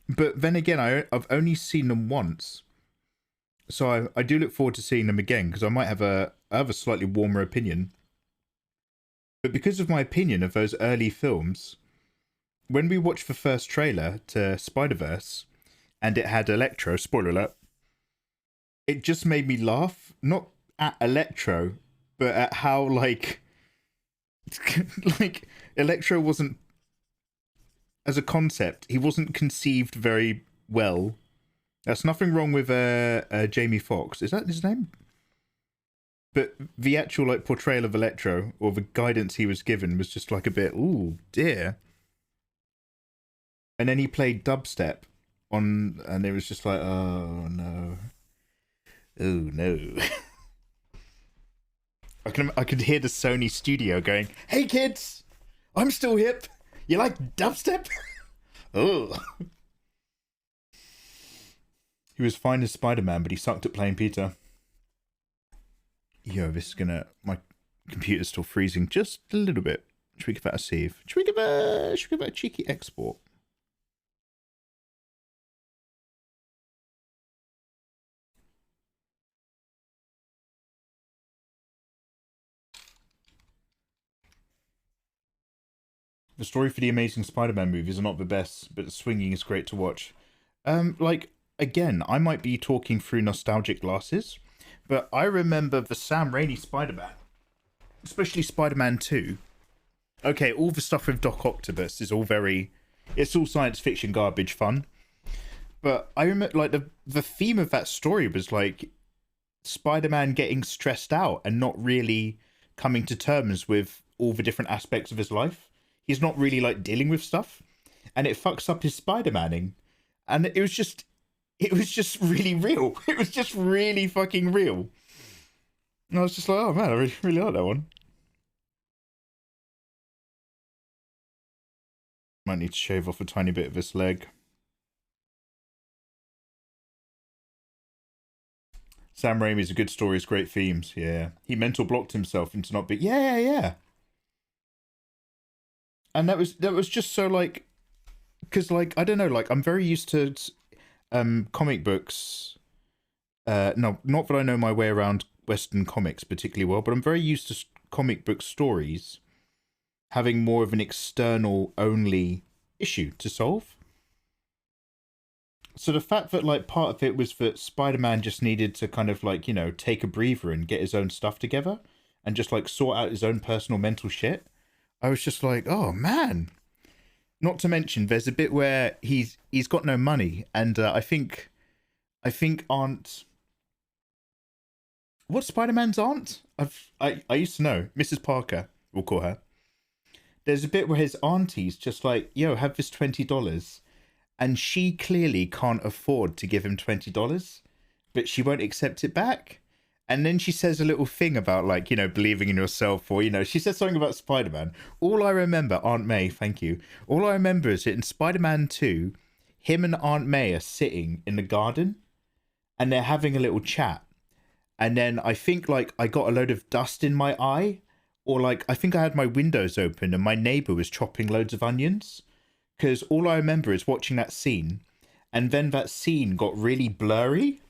But then again, I've only seen them once. So I do look forward to seeing them again, because I might have a slightly warmer opinion. But because of my opinion of those early films, when we watched the first trailer to Spider-Verse, and it had Electro, spoiler alert, it just made me laugh. Not at Electro, but at how, like, like, Electro wasn't, as a concept, he wasn't conceived very well. That's nothing wrong with Jamie Foxx. Is that his name? But the actual, like, portrayal of Electro, or the guidance he was given, was just like a bit, ooh, dear. And then he played dubstep on, and it was just like, oh no. Oh no. I could hear the Sony studio going, hey kids, I'm still hip. You like dubstep? Oh. He was fine as Spider-Man, but he sucked at playing Peter. Yo, this is gonna. My computer's still freezing just a little bit. Should we give that a save? Should we give that a cheeky export? The story for the Amazing Spider-Man movies are not the best, but the swinging is great to watch. Like again, I might be talking through nostalgic glasses, but I remember the Sam Raimi Spider-Man, especially Spider-Man 2. Okay, all the stuff with Doc Octopus is all very, it's all science fiction garbage fun. But I remember like the theme of that story was like Spider-Man getting stressed out and not really coming to terms with all the different aspects of his life. He's not really like dealing with stuff, and it fucks up his Spider-Manning. And it was just really real. It was just really fucking real. And I was just like, oh man, I really like that one. Might need to shave off a tiny bit of this leg. Sam Raimi's a good stories, great themes. Yeah, he mental blocked himself into not being. Yeah. And that was just so like, because like I don't know, like I'm very used to comic books. No, not that I know my way around Western comics particularly well, but I'm very used to comic book stories having more of an external only issue to solve. So the fact that like part of it was that Spider-Man just needed to kind of like, you know, take a breather and get his own stuff together and just like sort out his own personal mental shit. I was just like, oh man. Not to mention, there's a bit where he's got no money, and I think Aunt, what's Spider-Man's aunt? I used to know, Mrs. Parker, we'll call her. There's a bit where his auntie's just like, yo, have this $20, and she clearly can't afford to give him $20, but she won't accept it back. And then she says a little thing about like, you know, believing in yourself, or, you know, she says something about Spider-Man. All I remember, Aunt May, thank you. All I remember is that in Spider-Man 2, him and Aunt May are sitting in the garden and they're having a little chat. And then I think like I got a load of dust in my eye, or like I think I had my windows open and my neighbor was chopping loads of onions. Because all I remember is watching that scene, and then that scene got really blurry,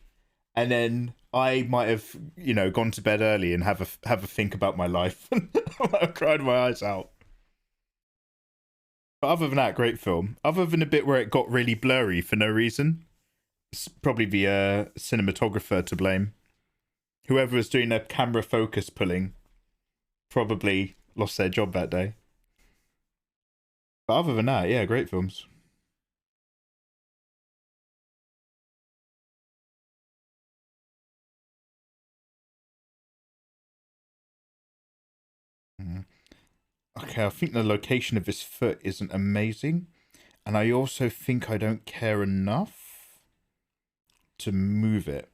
and then I might have, you know, gone to bed early and have a think about my life. I cried my eyes out. But other than that, great film. Other than a bit where it got really blurry for no reason, it's probably the cinematographer to blame. Whoever was doing their camera focus pulling probably lost their job that day. But other than that, yeah, great films. Mhm. Okay, I think the location of his foot isn't amazing. And I also think I don't care enough to move it.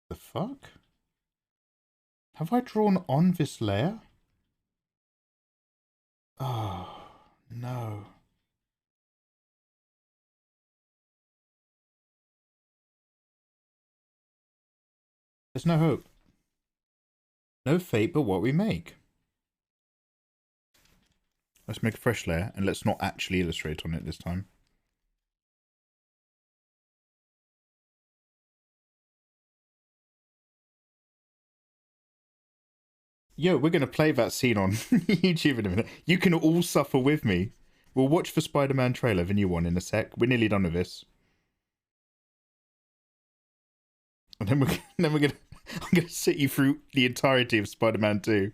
The fuck? Have I drawn on this layer? Oh, no. There's no hope. No fate but what we make. Let's make a fresh layer, and let's not actually illustrate on it this time. Yo, we're going to play that scene on YouTube in a minute. You can all suffer with me. We'll watch the Spider-Man trailer, the new one, in a sec. We're nearly done with this. And then we're gonna I'm gonna sit you through the entirety of Spider-Man 2.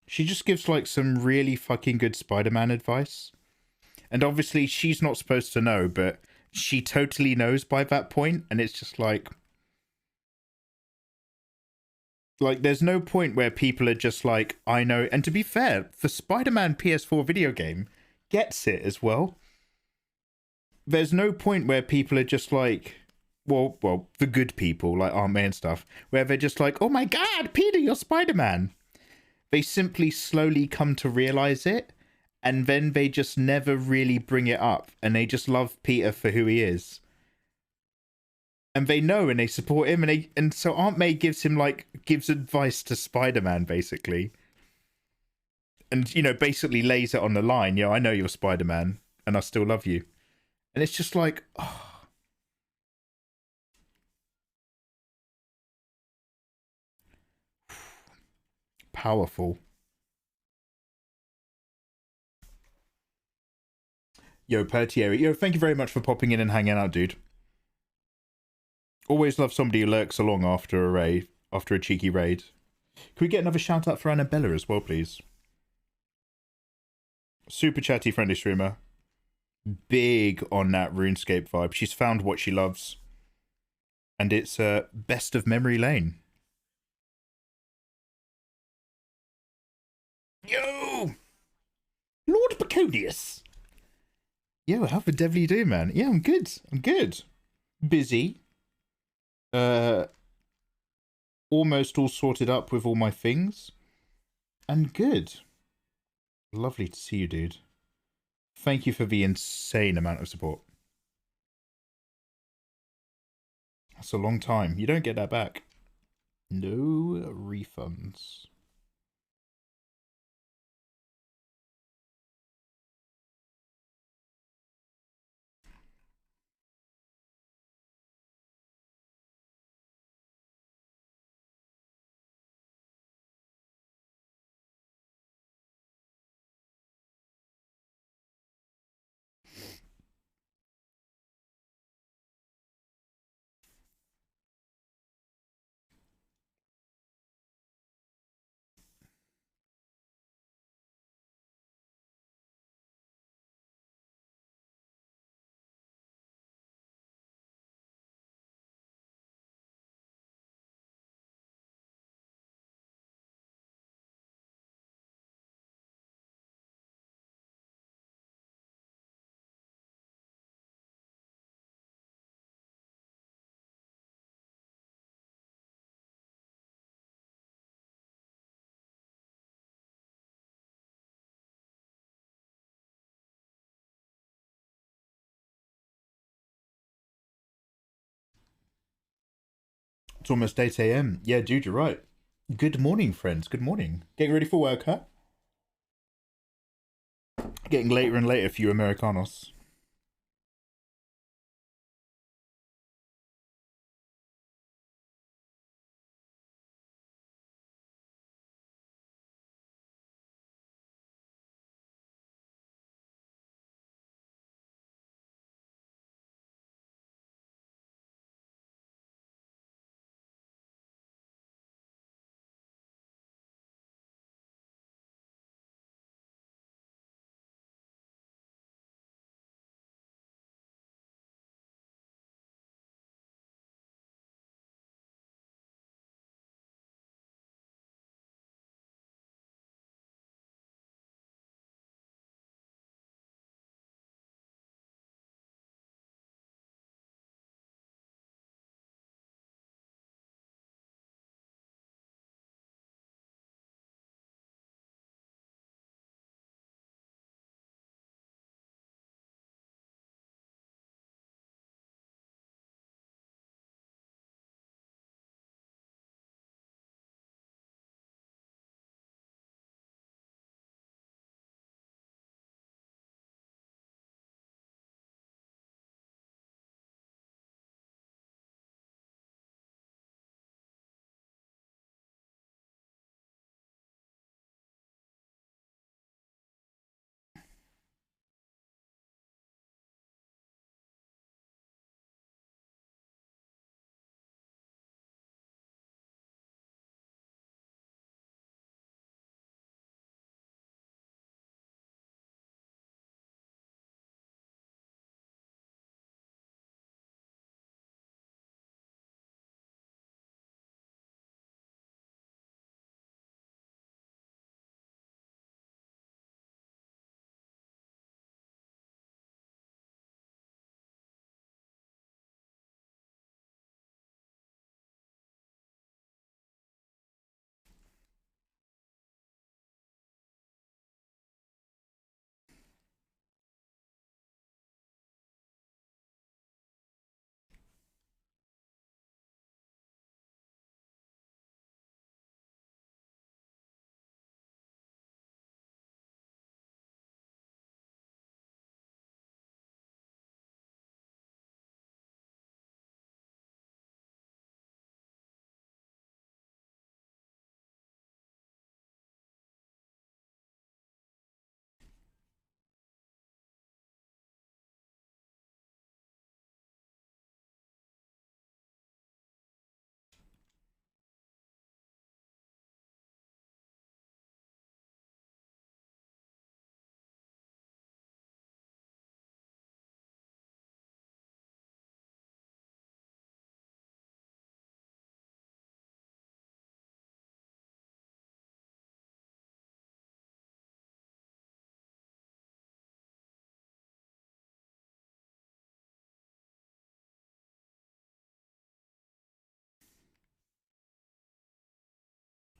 She just gives like some really fucking good Spider-Man advice. And obviously she's not supposed to know, but she totally knows by that point, and it's just like there's no point where people are just like, I know. And to be fair, the Spider-Man PS4 video game gets it as well. There's no point where people are just like, well, the good people like Aunt May and stuff, where they're just like, oh my god, Peter, you're Spider-Man. They simply slowly come to realize it, and then they just never really bring it up, and they just love Peter for who he is. And they know, and they support him, and so Aunt May gives advice to Spider-Man, basically. And, you know, basically lays it on the line. I know you're Spider-Man, and I still love you. And it's just like, oh. Powerful. Yo, Pertieri. Yo, thank you very much for popping in and hanging out, dude. Always love somebody who lurks along after a cheeky raid. Can we get another shout out for Annabella as well, please? Super chatty, friendly streamer. Big on that RuneScape vibe. She's found what she loves. And it's best of memory lane. Yo! Lord Peconius! Yo, how the devil you do, man? Yeah, I'm good. I'm good. Busy. Almost all sorted up with all my things. And good. Lovely to see you, dude. Thank you for the insane amount of support. That's a long time. You don't get that back. No refunds. It's almost 8 a.m. Yeah, dude, you're right. Good morning, friends. Good morning. Getting ready for work, huh? Getting later and later for you Americanos.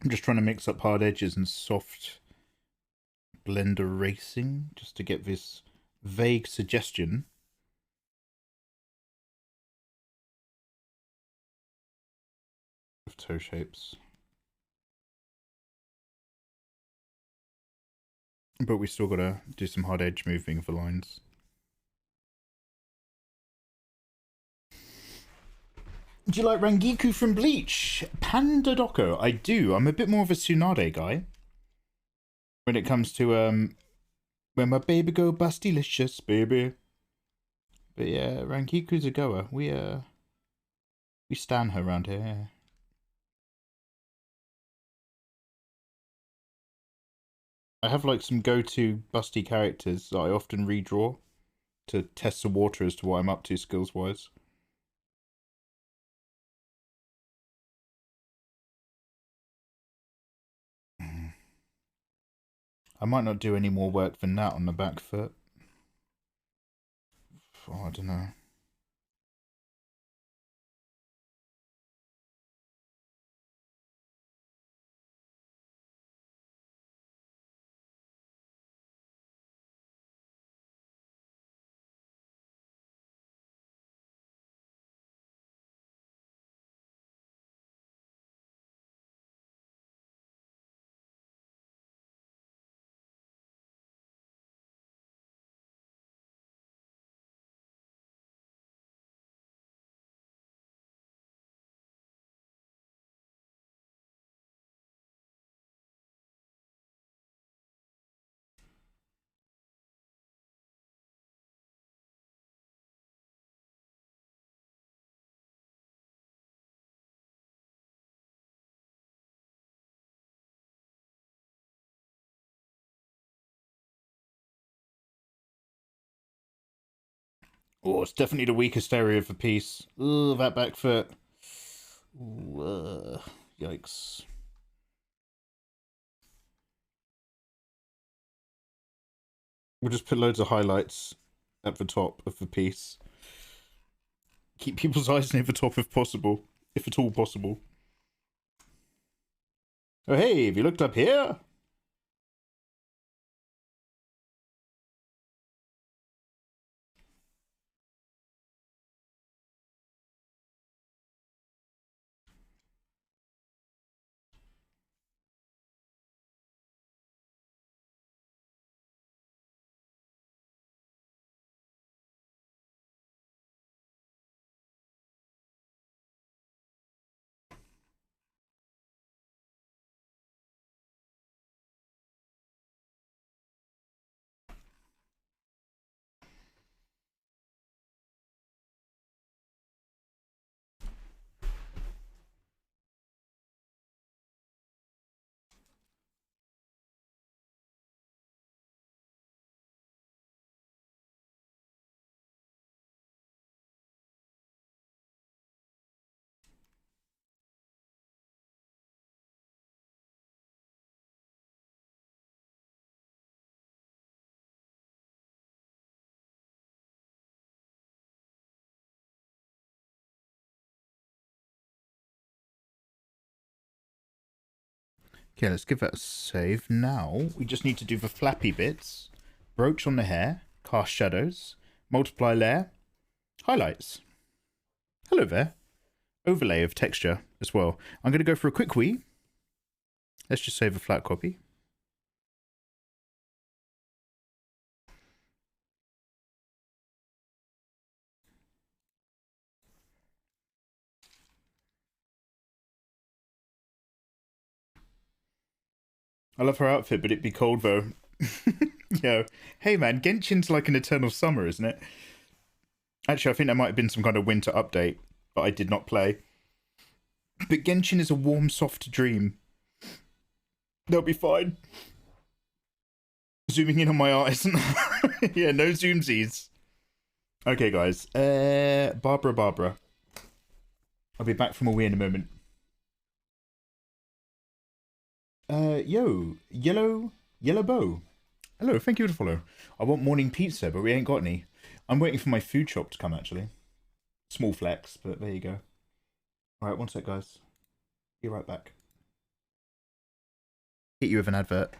I'm just trying to mix up hard edges and soft blender racing just to get this vague suggestion of toe shapes. But we still gotta do some hard edge moving for lines. Do you like Rangiku from Bleach? Panda Doko. I do. I'm a bit more of a Tsunade guy. When it comes to, when my baby go bustylicious, baby. But yeah, Rangiku's a goer. We stan her around here. Yeah. I have like some go-to busty characters that I often redraw to test the water as to what I'm up to skills-wise. I might not do any more work than that on the back foot. Oh, I don't know. Oh, it's definitely the weakest area of the piece. Ugh, that back foot. Ooh, yikes. We'll just put loads of highlights at the top of the piece. Keep people's eyes near the top if possible. If at all possible. Oh hey, have you looked up here? Okay, let's give that a save. Now, we just need to do the flappy bits. Broach on the hair, cast shadows, multiply layer, highlights. Hello there. Overlay of texture as well. I'm going to go for a quick wee. Let's just save a flat copy. I love her outfit, but it'd be cold though. Yo, hey man, Genshin's like an eternal summer, isn't it? Actually, I think there might have been some kind of winter update, but I did not play. But Genshin is a warm, soft dream. They'll be fine. Zooming in on my eyes. Yeah, no zoomsies. Okay, guys. Barbara. I'll be back from a wee in a moment. Yo, yellow bow. Hello, thank you for the follow. I want morning pizza, but we ain't got any. I'm waiting for my food shop to come, actually. Small flex, but there you go. Alright, one sec, guys. Be right back. hit you with an advert.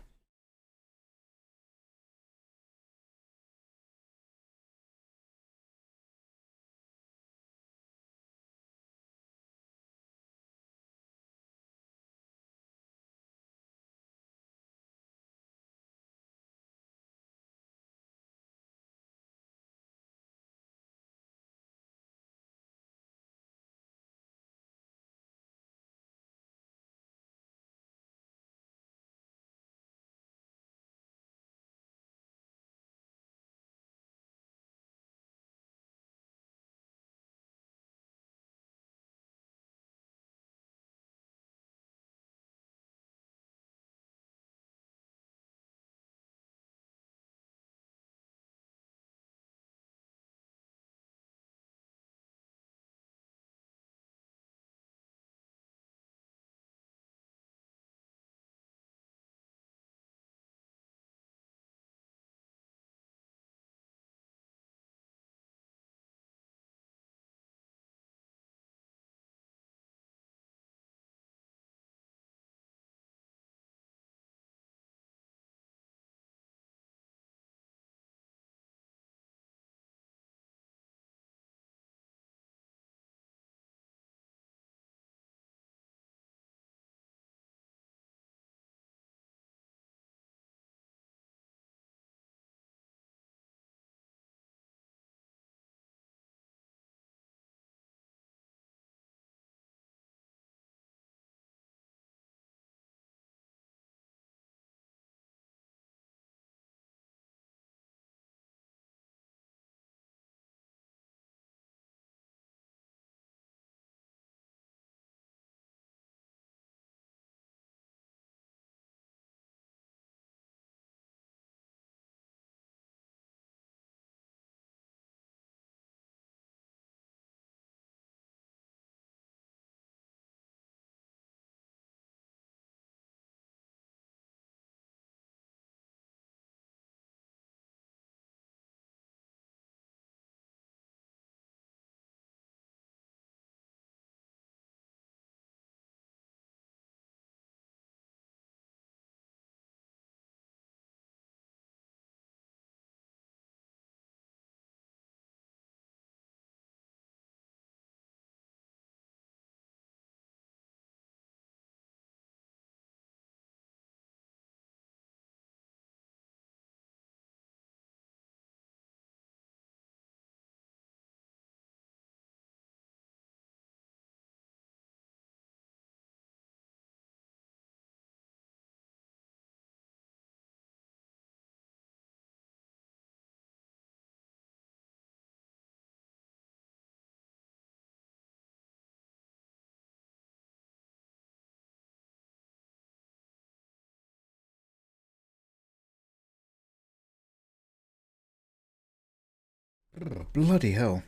Bloody hell.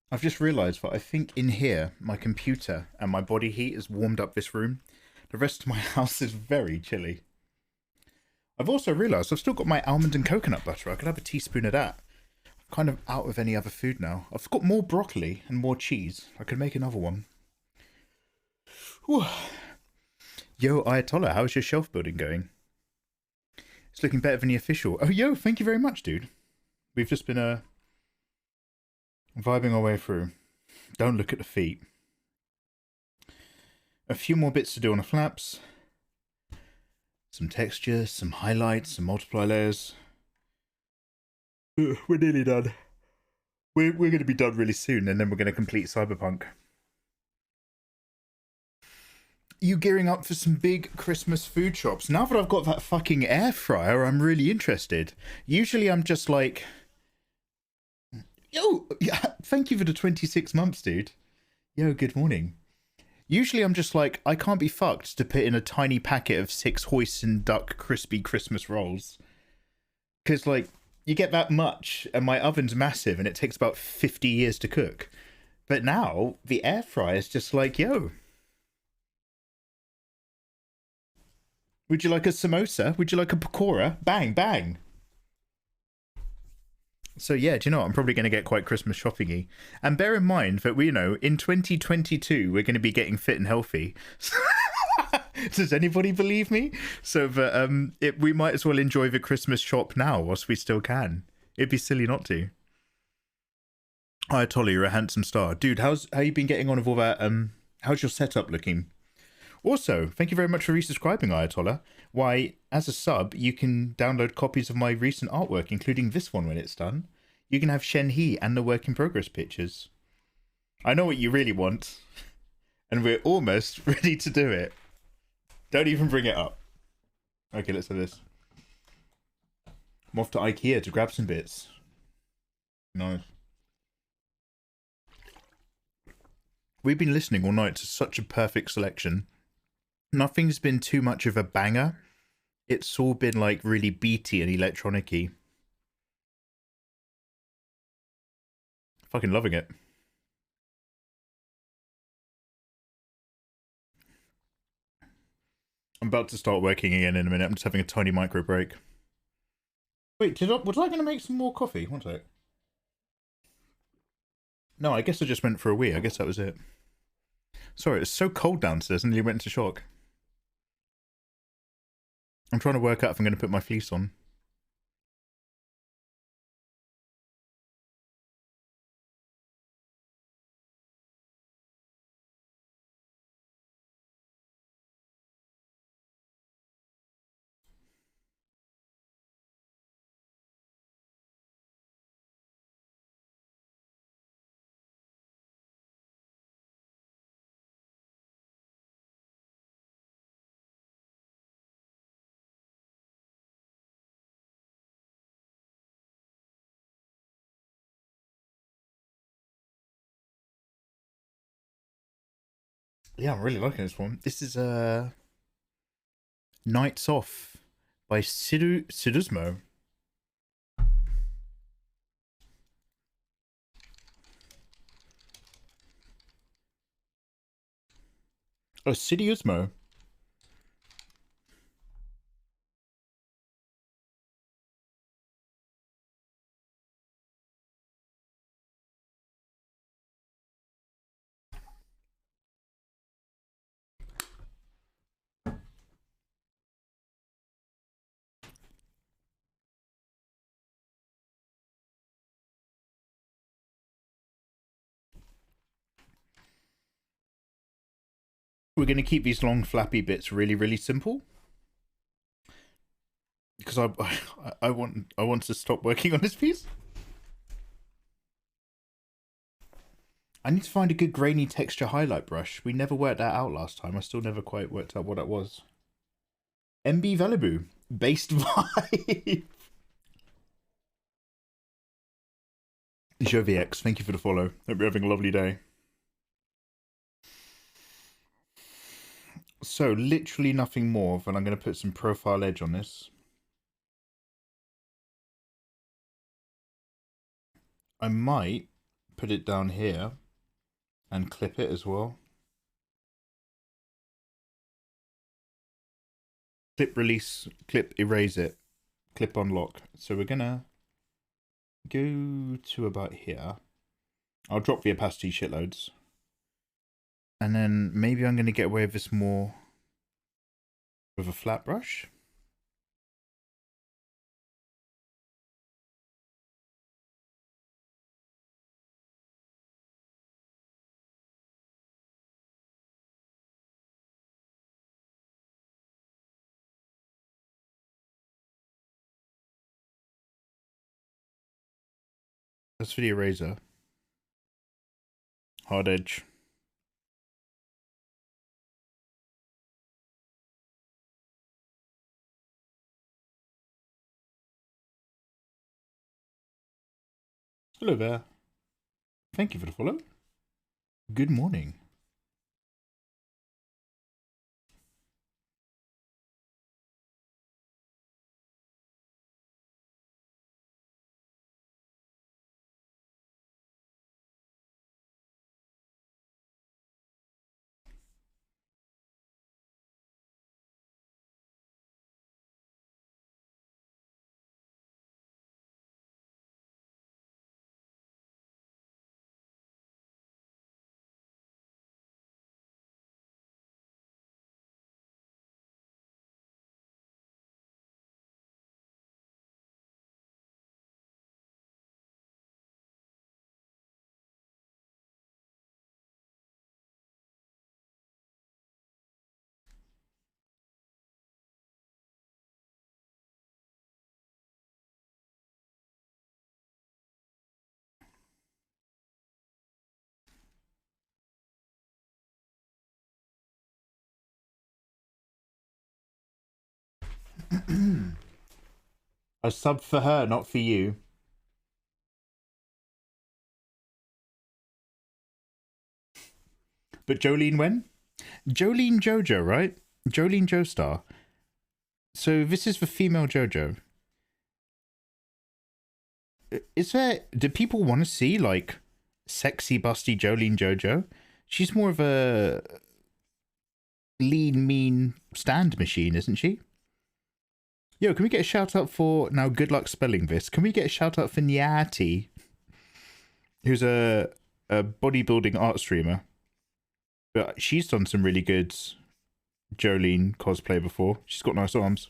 I've just realised that I think in here, my computer and my body heat has warmed up this room. The rest of my house is very chilly. I've also realised I've still got my almond and coconut butter. I could have a teaspoon of that. I'm kind of out of any other food now. I've got more broccoli and more cheese. I could make another one. Whew. Yo, Ayatollah, how's your shelf building going? It's looking better than the official. Oh, yo, thank you very much, dude. We've just been vibing our way through. Don't look at the feet. A few more bits to do on the flaps. Some texture, some highlights, some multiply layers. We're nearly done. We're going to be done really soon, and then we're going to complete Cyberpunk. You gearing up for some big Christmas food shops? Now that I've got that fucking air fryer, I'm really interested. Usually I'm just like... Yo, yeah, thank you for the 26 months, dude. Yo, good morning. Usually I'm just like, I can't be fucked to put in a tiny packet of 6 hoisin duck crispy Christmas rolls. Because, like, you get that much, and my oven's massive, and it takes about 50 years to cook. But now, the air fryer is just like, yo. Would you like a samosa? Would you like a pakora? Bang, bang. So yeah, do you know what? I'm probably going to get quite Christmas shopping-y. And bear in mind that we, you know, in 2022, we're going to be getting fit and healthy. Does anybody believe me? So, but we might as well enjoy the Christmas shop now whilst we still can. It'd be silly not to. Hi, Tolly, you're a handsome star, dude. How you been getting on with all that? How's your setup looking? Also, thank you very much for resubscribing, Ayatollah. Why, as a sub, you can download copies of my recent artwork, including this one when it's done. You can have Shenhe and the work in progress pictures. I know what you really want, and we're almost ready to do it. Don't even bring it up. Okay, let's do this. I'm off to IKEA to grab some bits. Nice. We've been listening all night to such a perfect selection. Nothing's been too much of a banger. It's all been like really beaty and electronic-y. Fucking loving it. I'm about to start working again in a minute. I'm just having a tiny micro break. Wait, was I going to make some more coffee? One sec. No, I guess I just went for a wee. I guess that was it. Sorry, it's so cold downstairs and nearly went into shock. I'm trying to work out if I'm going to put my fleece on. Yeah, I'm really liking this one. This is Nights Off by Sidusmo. Oh, Sidusmo. We're going to keep these long flappy bits really, really simple. Because I want to stop working on this piece. I need to find a good grainy texture highlight brush. We never worked that out last time. I still never quite worked out what that was. MB Valibu. Based vibe. JoviX, thank you for the follow. Hope you're having a lovely day. So, literally nothing more than I'm going to put some profile edge on this. I might put it down here and clip it as well. Clip release, clip erase it, clip unlock. So we're gonna go to about here. I'll drop the opacity shitloads. And then maybe I'm gonna get away with this more with a flat brush. That's for the eraser. Hard edge. Hello there. Thank you for the follow. Good morning. A sub for her, not for you. But Jolene when? Jolene Jojo, right? Jolene Joestar. So this is the female JoJo. Is there... Do people want to see, like, sexy, busty Jolene JoJo? She's more of a lean, mean stand machine, isn't she? Yo, can we get a shout out for... Now, good luck spelling this. Can we get a shout out for Nyati, who's a bodybuilding art streamer? But she's done some really good Jolene cosplay before. She's got nice arms.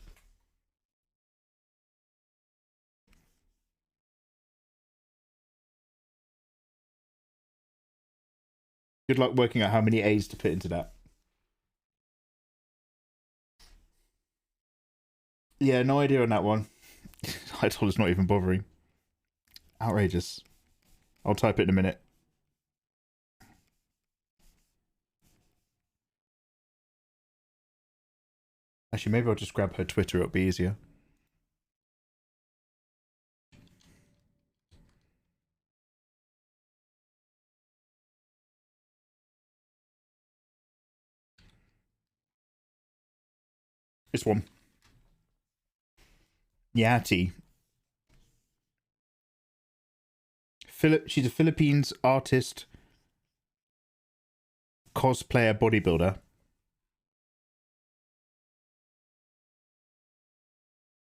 Good luck working out how many A's to put into that. Yeah, no idea on that one. Idol's not even bothering. Outrageous. I'll type it in a minute. Actually, maybe I'll just grab her Twitter. It'll be easier. This one. Yati. She's a Philippines artist, cosplayer, bodybuilder.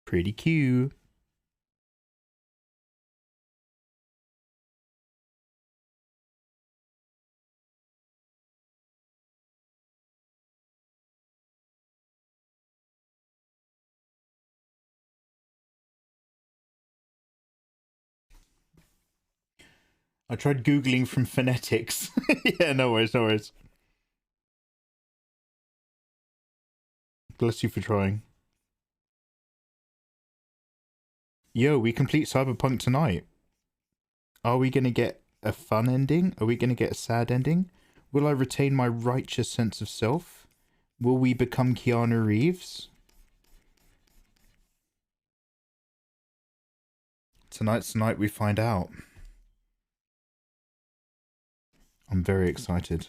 Pretty cute. I tried Googling from phonetics. Yeah, no worries, no worries. Bless you for trying. Yo, we complete Cyberpunk tonight. Are we going to get a fun ending? Are we going to get a sad ending? Will I retain my righteous sense of self? Will we become Keanu Reeves? Tonight's the night we find out. I'm very excited.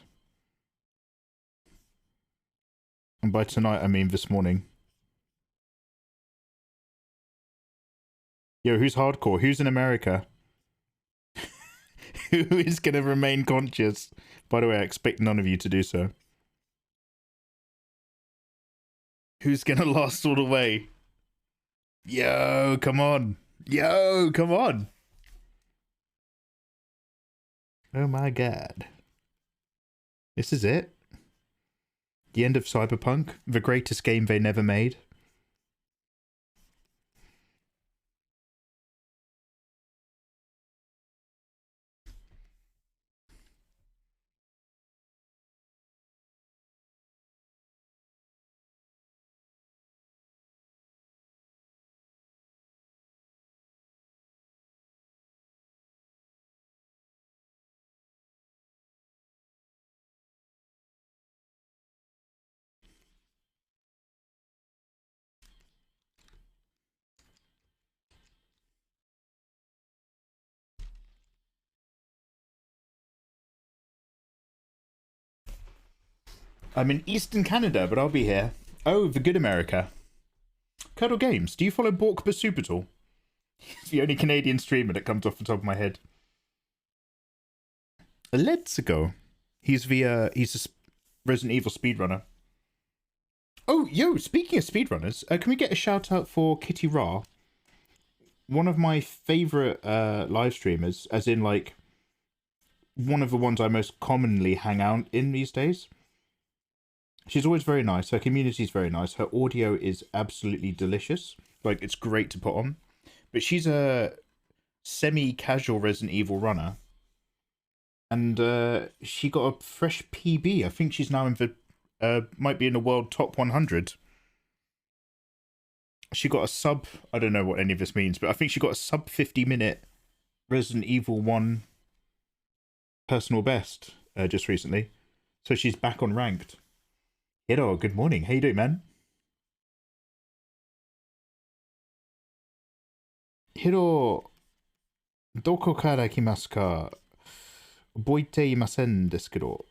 And by tonight, I mean this morning. Yo, who's hardcore? Who's in America? Who is going to remain conscious? By the way, I expect none of you to do so. Who's going to last all the way? Yo, come on. Yo, come on. Oh my god. This is it? The end of Cyberpunk? The greatest game they never made? I'm in Eastern Canada, but I'll be here. Oh, the good America. Curdle Games, do you follow Bork Basoup at all? He's the only Canadian streamer that comes off the top of my head. Let's go. He's a Resident Evil speedrunner. Oh, yo, speaking of speedrunners, can we get a shout out for Kitty Ra? One of my favourite live streamers, as in, like, one of the ones I most commonly hang out in these days. She's always very nice. Her community's very nice. Her audio is absolutely delicious. Like, it's great to put on. But she's a semi-casual Resident Evil runner. And she got a fresh PB. I think she's now in the... might be in the world top 100. She got a sub... I don't know what any of this means, but I think she got a sub 50-minute Resident Evil 1 personal best just recently. So she's back on ranked. Hello, good morning. How you doing, man? ヒロ、どこから来ますか？覚えていませんですけど。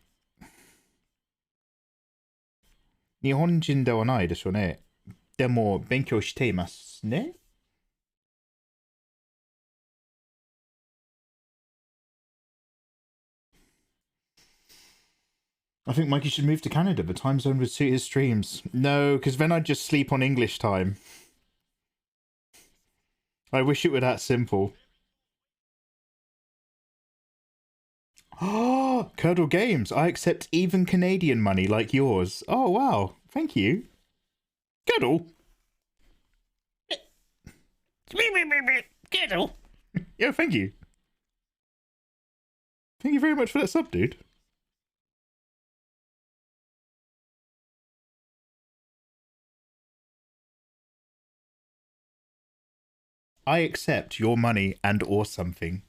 日本人ではないでしょうね。でも、勉強していますね。I think Mikey should move to Canada. The time zone would suit his streams. No, because then I'd just sleep on English time. I wish it were that simple. Oh, Curdle Games. I accept even Canadian money like yours. Oh, wow. Thank you. Curdle. Curdle. Yeah, thank you. Thank you very much for that sub, dude. I accept your money and or something.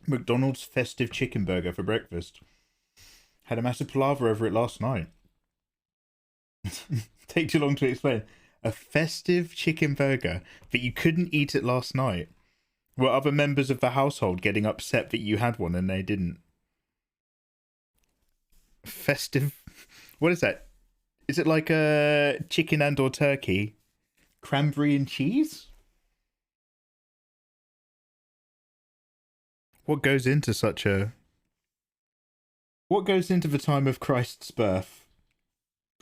McDonald's festive chicken burger for breakfast. Had a massive palaver over it last night. Take too long to explain. A festive chicken burger, but you couldn't eat it last night. Were other members of the household getting upset that you had one and they didn't? Festive? What is that? Is it like a chicken and or turkey? Cranberry and cheese? What goes into such a... What goes into the time of Christ's birth?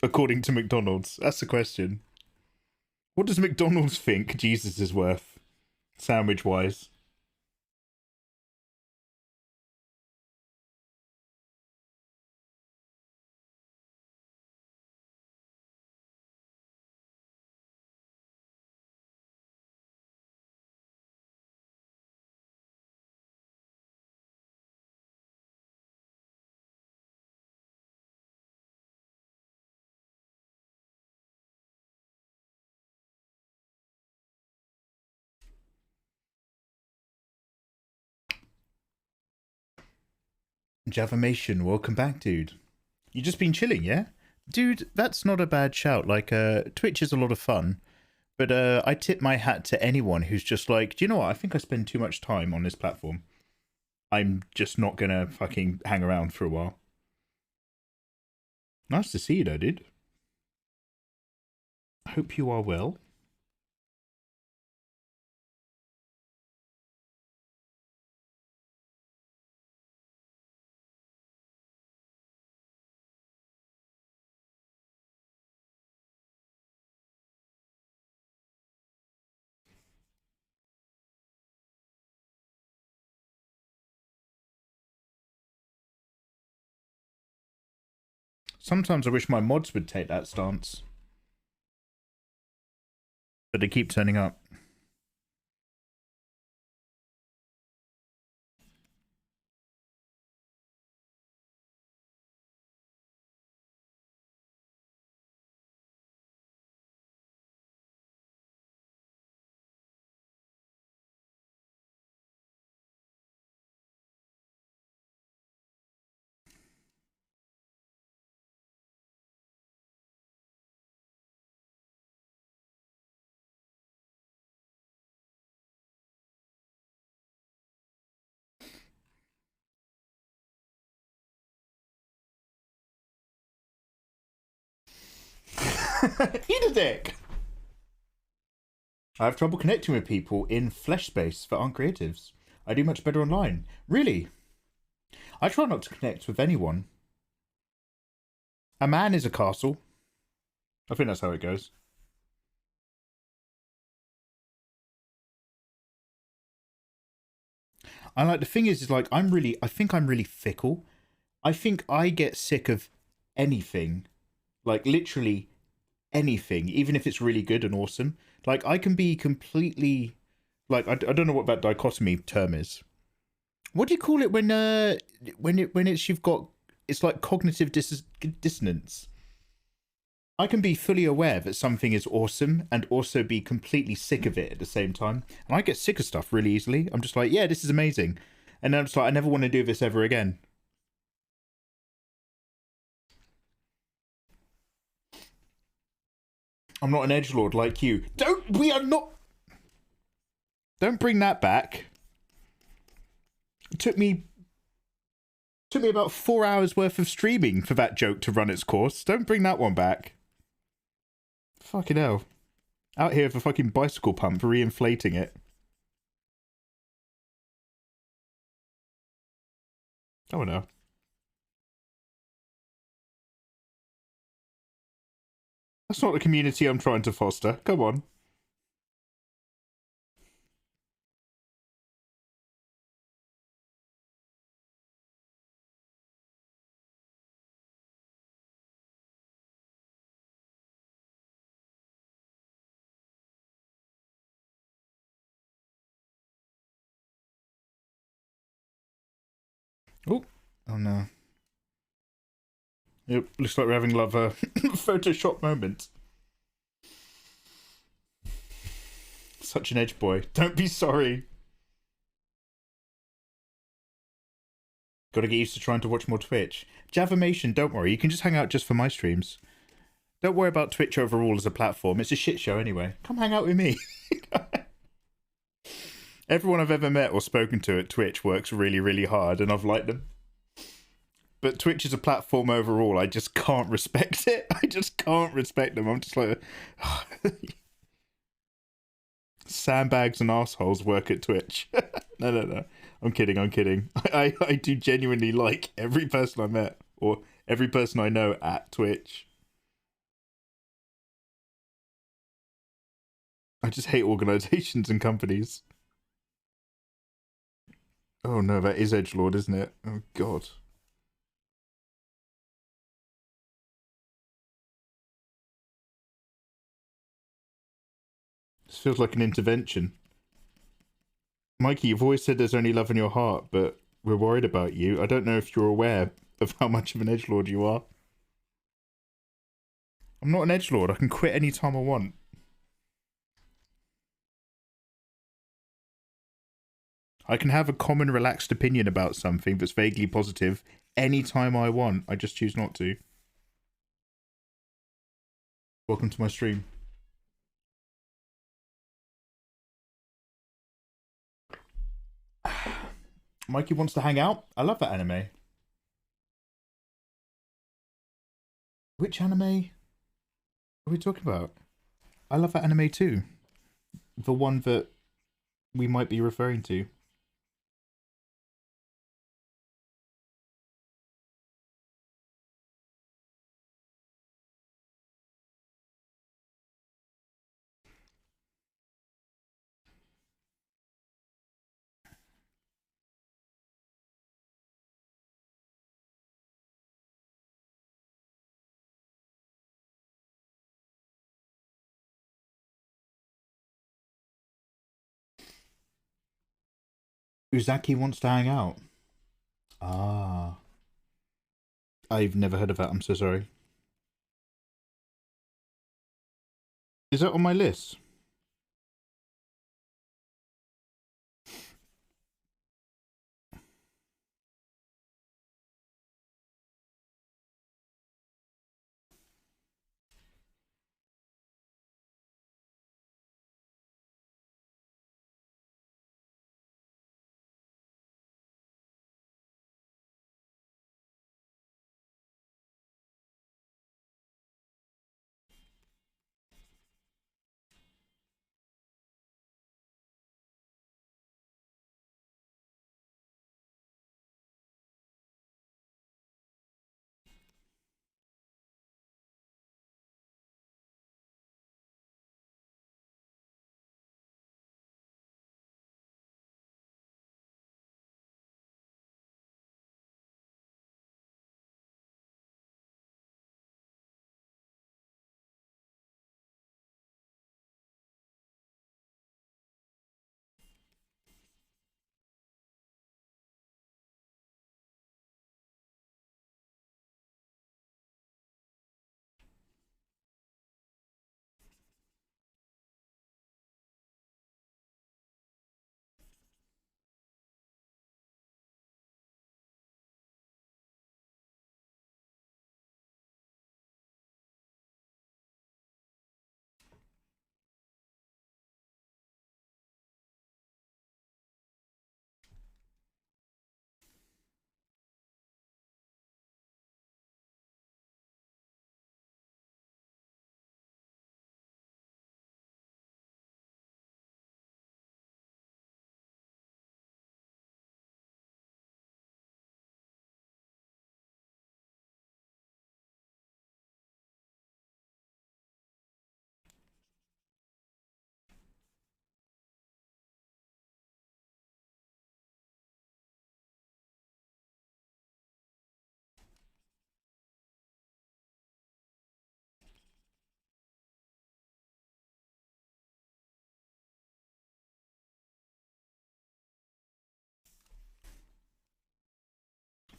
According to McDonald's? That's the question. What does McDonald's think Jesus is worth? Sandwich-wise. Javamation, welcome back, dude. You just been chilling, yeah? Dude, that's not a bad shout. Like, Twitch is a lot of fun, But I tip my hat to anyone who's just like, do you know what? I think I spend too much time on this platform. I'm just not gonna fucking hang around for a while. Nice to see you though, dude. I hope you are well. Sometimes I wish my mods would take that stance. But they keep turning up. Eat a dick! I have trouble connecting with people in flesh space that aren't creatives. I do much better online. Really? I try not to connect with anyone. A man is a castle. I think that's how it goes. And like the thing is like I think I'm really fickle. I think I get sick of anything. Like literally anything, even if it's really good and awesome. Like I can be completely like I don't know what that dichotomy term is. What do you call it when it's you've got it's like cognitive dissonance. I can be fully aware that something is awesome and also be completely sick of it at the same time. And I get sick of stuff really easily. I'm just like, yeah, this is amazing. And then I'm just like, I never want to do this ever again. I'm not an edgelord like you. We are not. Don't bring that back. It took me about 4 hours worth of streaming for that joke to run its course. Don't bring that one back. Fucking hell. Out here with a fucking bicycle pump, re-inflating it. Oh no. That's not the community I'm trying to foster. Come on. Oh. Oh no. Yep, looks like we're having love a Photoshop moment. Such an edge boy. Don't be sorry. Gotta get used to trying to watch more Twitch. Javimation, don't worry. You can just hang out just for my streams. Don't worry about Twitch overall as a platform. It's a shit show anyway. Come hang out with me. Everyone I've ever met or spoken to at Twitch works really, really hard, and I've liked them. But Twitch is a platform overall. I just can't respect it. I just can't respect them. I'm just like... Sandbags and assholes work at Twitch. No. I'm kidding. I do genuinely like every person I met or every person I know at Twitch. I just hate organizations and companies. Oh no, that is edgelord, isn't it? Oh god. This feels like an intervention. Mikey, you've always said there's only love in your heart, but we're worried about you. I don't know if you're aware of how much of an edgelord you are. I'm not an edgelord. I can quit any time I want. I can have a common relaxed opinion about something that's vaguely positive anytime I want. I just choose not to. Welcome to my stream. Mikey wants to hang out. I love that anime. Which anime are we talking about? I love that anime too. The one that we might be referring to. Uzaki wants to hang out. Ah. I've never heard of that. I'm so sorry. Is that on my list?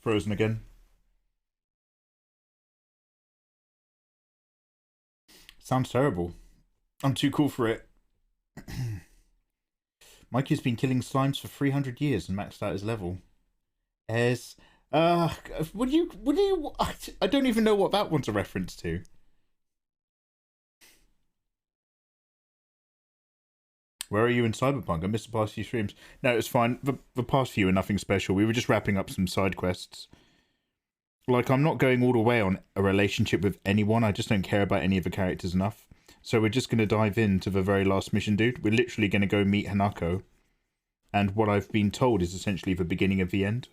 Frozen again. Sounds terrible. I'm too cool for it. Mikey's been killing slimes for 300 years and maxed out his level. As what do you I don't even know what that one's a reference to. Where are you in Cyberpunk? I missed the past few streams. No, it's fine. The past few are nothing special. We were just wrapping up some side quests. Like, I'm not going all the way on a relationship with anyone. I just don't care about any of the characters enough. So we're just going to dive into the very last mission, dude. We're literally going to go meet Hanako. And what I've been told is essentially the beginning of the end.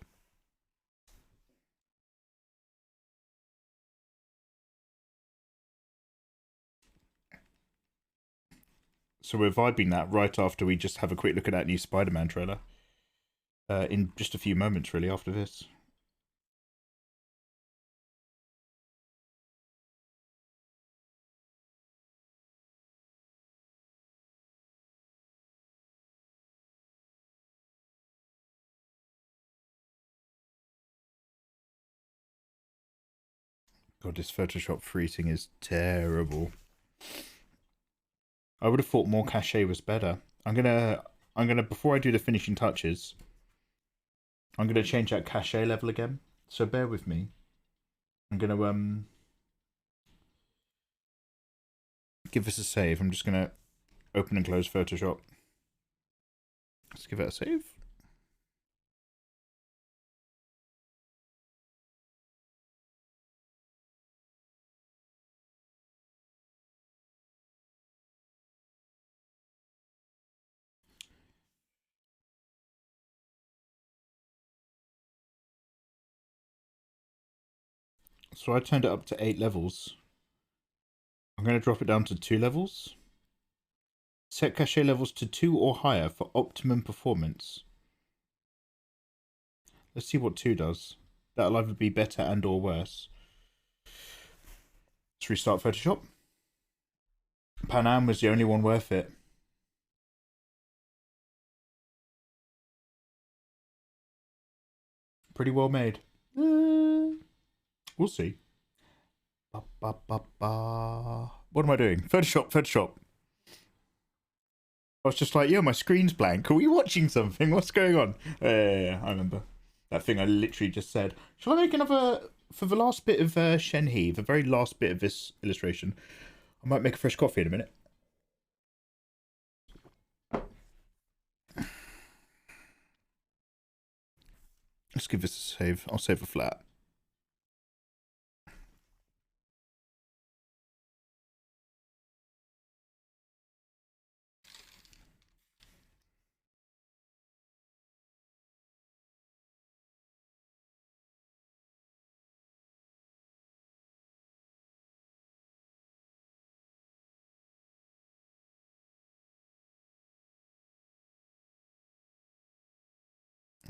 So we're vibing that right after we just have a quick look at that new Spider-Man trailer. In just a few moments, really, after this. God, this Photoshop freezing is terrible. I would have thought more cachet was better. I'm gonna before I do the finishing touches, I'm gonna change that cachet level again. So bear with me. I'm gonna give this a save. I'm just gonna open and close Photoshop. Let's give it a save. So I turned it up to 8 levels. I'm going to drop it down to 2 levels. Set cachet levels to 2 or higher for optimum performance. Let's see what 2 does. That'll either be better and or worse. Let's restart Photoshop. Panam was the only one worth it. Pretty well made. We'll see. What am I doing? Photoshop. I was just like, yo, my screen's blank. Are we watching something? What's going on? Yeah, I remember. That thing I literally just said. Shall I make another... For the last bit of Shenhe, the very last bit of this illustration, I might make a fresh coffee in a minute. Let's give this a save. I'll save a flat.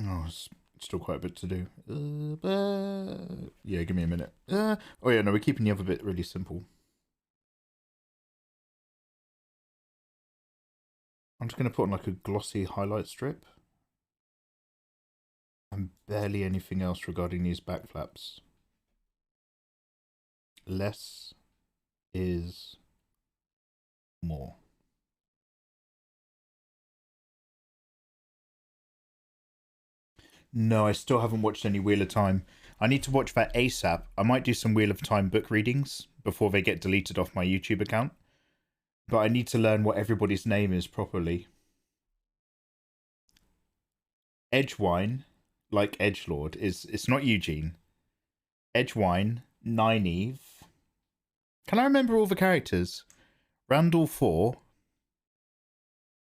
Oh, it's still quite a bit to do. Yeah, give me a minute. Oh yeah, no, we're keeping the other bit really simple. I'm just going to put on like a glossy highlight strip. And barely anything else regarding these back flaps. Less is more. No, I still haven't watched any Wheel of Time. I need to watch that ASAP. I might do some Wheel of Time book readings before they get deleted off my YouTube account. But I need to learn what everybody's name is properly. Edgewine, like Edgelord, it's not Eugene. Edgewine, Nynaeve. Can I remember all the characters? Randall 4,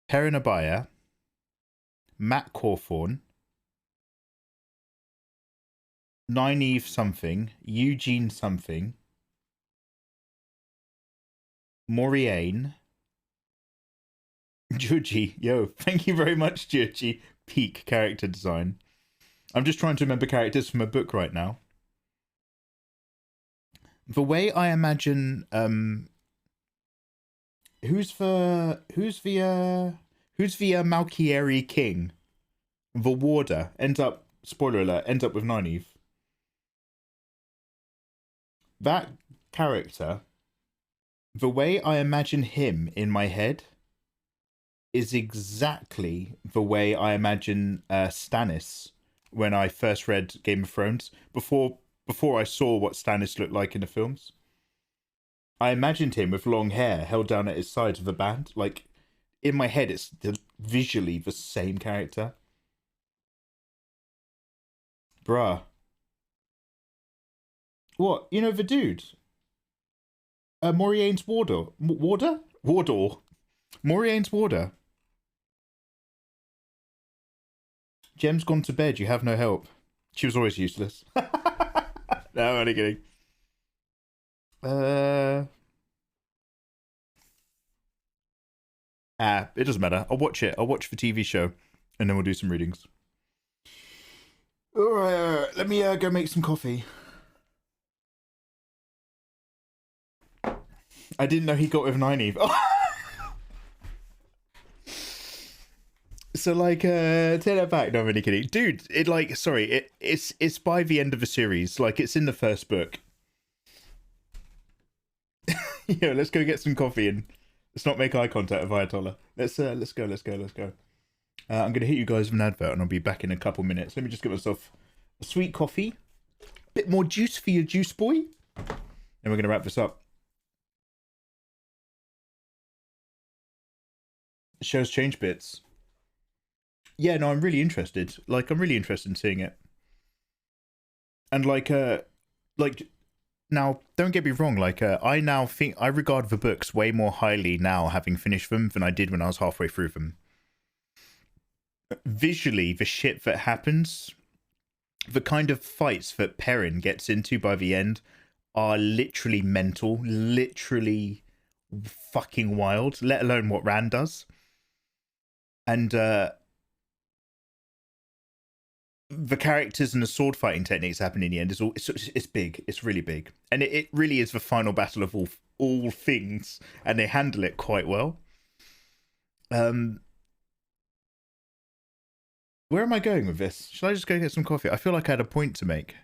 Perinabaya, Matt Cawthorn, Nynaeve something, Eugene something, Moriane, Georgie. Yo, thank you very much, Georgie. Peak character design. I'm just trying to remember characters from a book right now. The way I imagine, who's the Malkieri king? The warder ends up, spoiler alert, ends up with Nynaeve. That character, the way I imagine him in my head is exactly the way I imagine Stannis when I first read Game of Thrones, before I saw what Stannis looked like in the films. I imagined him with long hair held down at his side of a band. Like, in my head, it's visually the same character. Bruh. What? You know the dude? Moriane's warder. Warder? Wardor. Moriane's warder. Gem's gone to bed. You have no help. She was always useless. No, I'm only kidding. It doesn't matter. I'll watch it. I'll watch the TV show, and then we'll do some readings. All right. Let me go make some coffee. I didn't know he got with Nynaeve. So, like, take that back. No, I'm really kidding. Dude, it's by the end of the series. Like, it's in the first book. Yo, let's go get some coffee and let's not make eye contact with Ayatollah. Let's go. I'm going to hit you guys with an advert and I'll be back in a couple minutes. Let me just get myself a sweet coffee. Bit more juice for your juice boy. And we're going to wrap this up. The show's changed bits. Yeah, no, I'm really interested. Like, I'm really interested in seeing it. And now, don't get me wrong. I now think I regard the books way more highly now, having finished them, than I did when I was halfway through them. Visually, the shit that happens the kind of fights that Perrin gets into by the end are literally mental, literally fucking wild, let alone what Rand does. And the characters and the sword fighting techniques happen in the end is all it's big. It's really big. And it really is the final battle of all things, and they handle it quite well. Where am I going with this? Should I just go get some coffee? I feel like I had a point to make.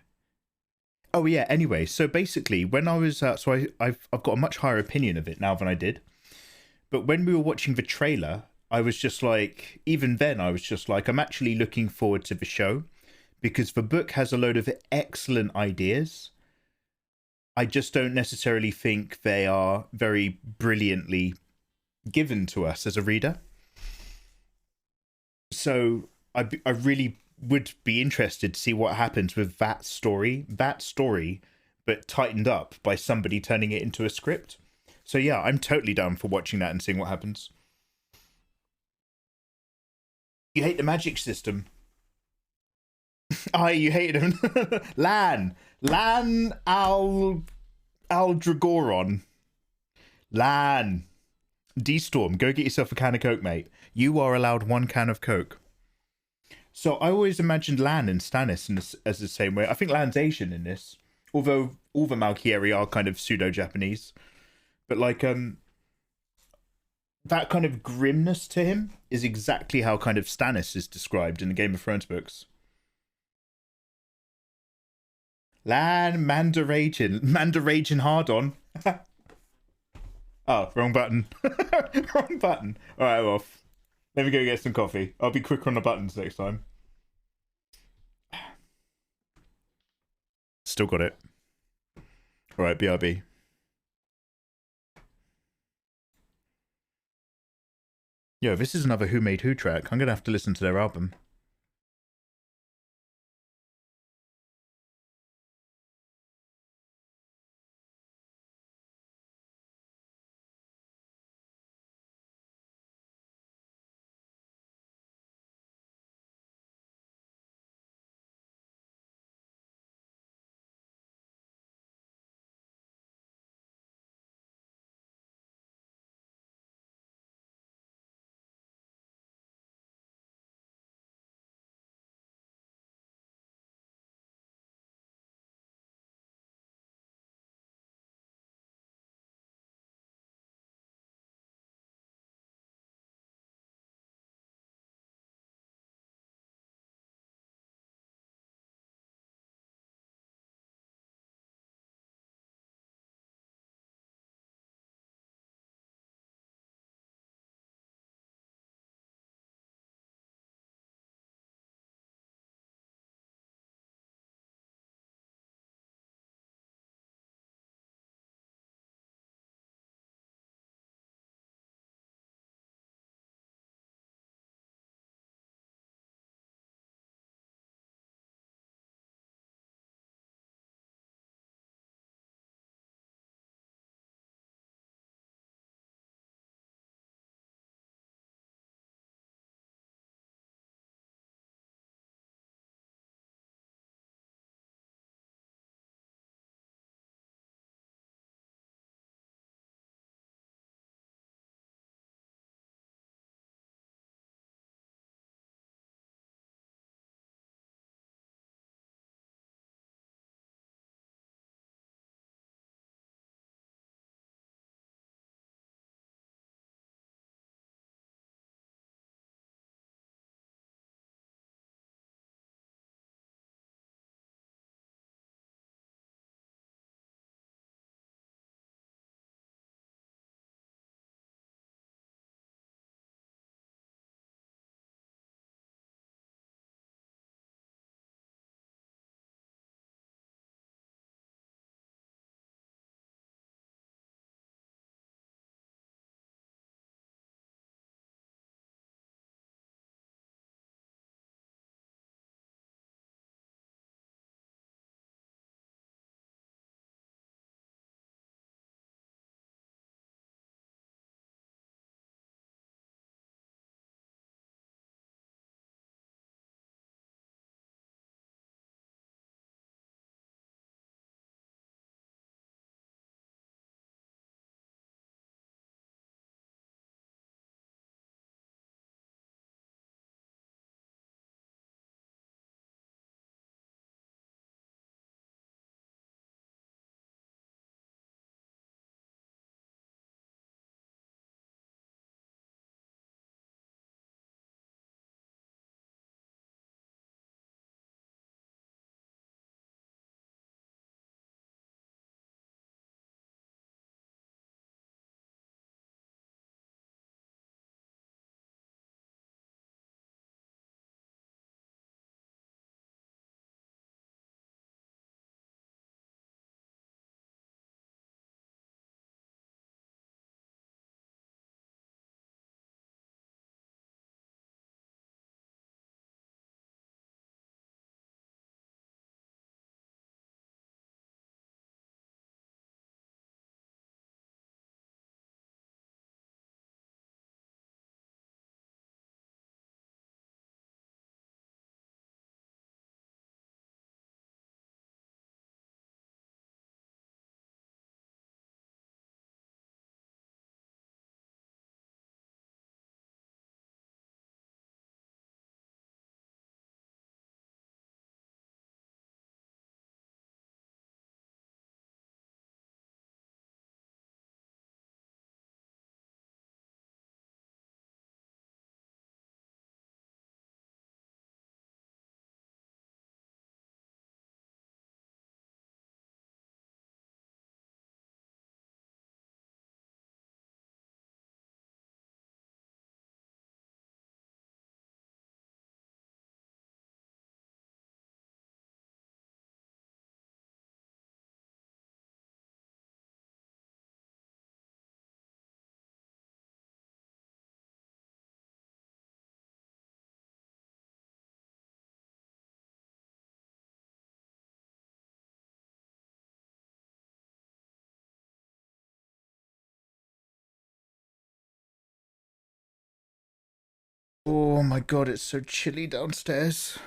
Oh yeah. Anyway, so basically, when I was I've got a much higher opinion of it now than I did. But when we were watching the trailer, I was just like, even then, I was just like, I'm actually looking forward to the show because the book has a load of excellent ideas. I just don't necessarily think they are very brilliantly given to us as a reader. So I really would be interested to see what happens with that story, but tightened up by somebody turning it into a script. So yeah, I'm totally down for watching that and seeing what happens. You hate the magic system. You hated him. Lan Aldragoron. Lan. D-Storm, go get yourself a can of Coke, mate. You are allowed 1 can of Coke. So I always imagined Lan and Stannis as the same way. I think Lan's Asian in this, although all the Malkieri are kind of pseudo-Japanese. But like, that kind of grimness to him is exactly how kind of Stannis is described in the Game of Thrones books. Lan Mandarajan hard on. Oh, wrong button. Wrong button. All right, I'm off. Let me go get some coffee. I'll be quicker on the buttons next time. Still got it. All right, BRB. Yo, this is another Who Made Who track. I'm going to have to listen to their album. Oh my god, it's so chilly downstairs.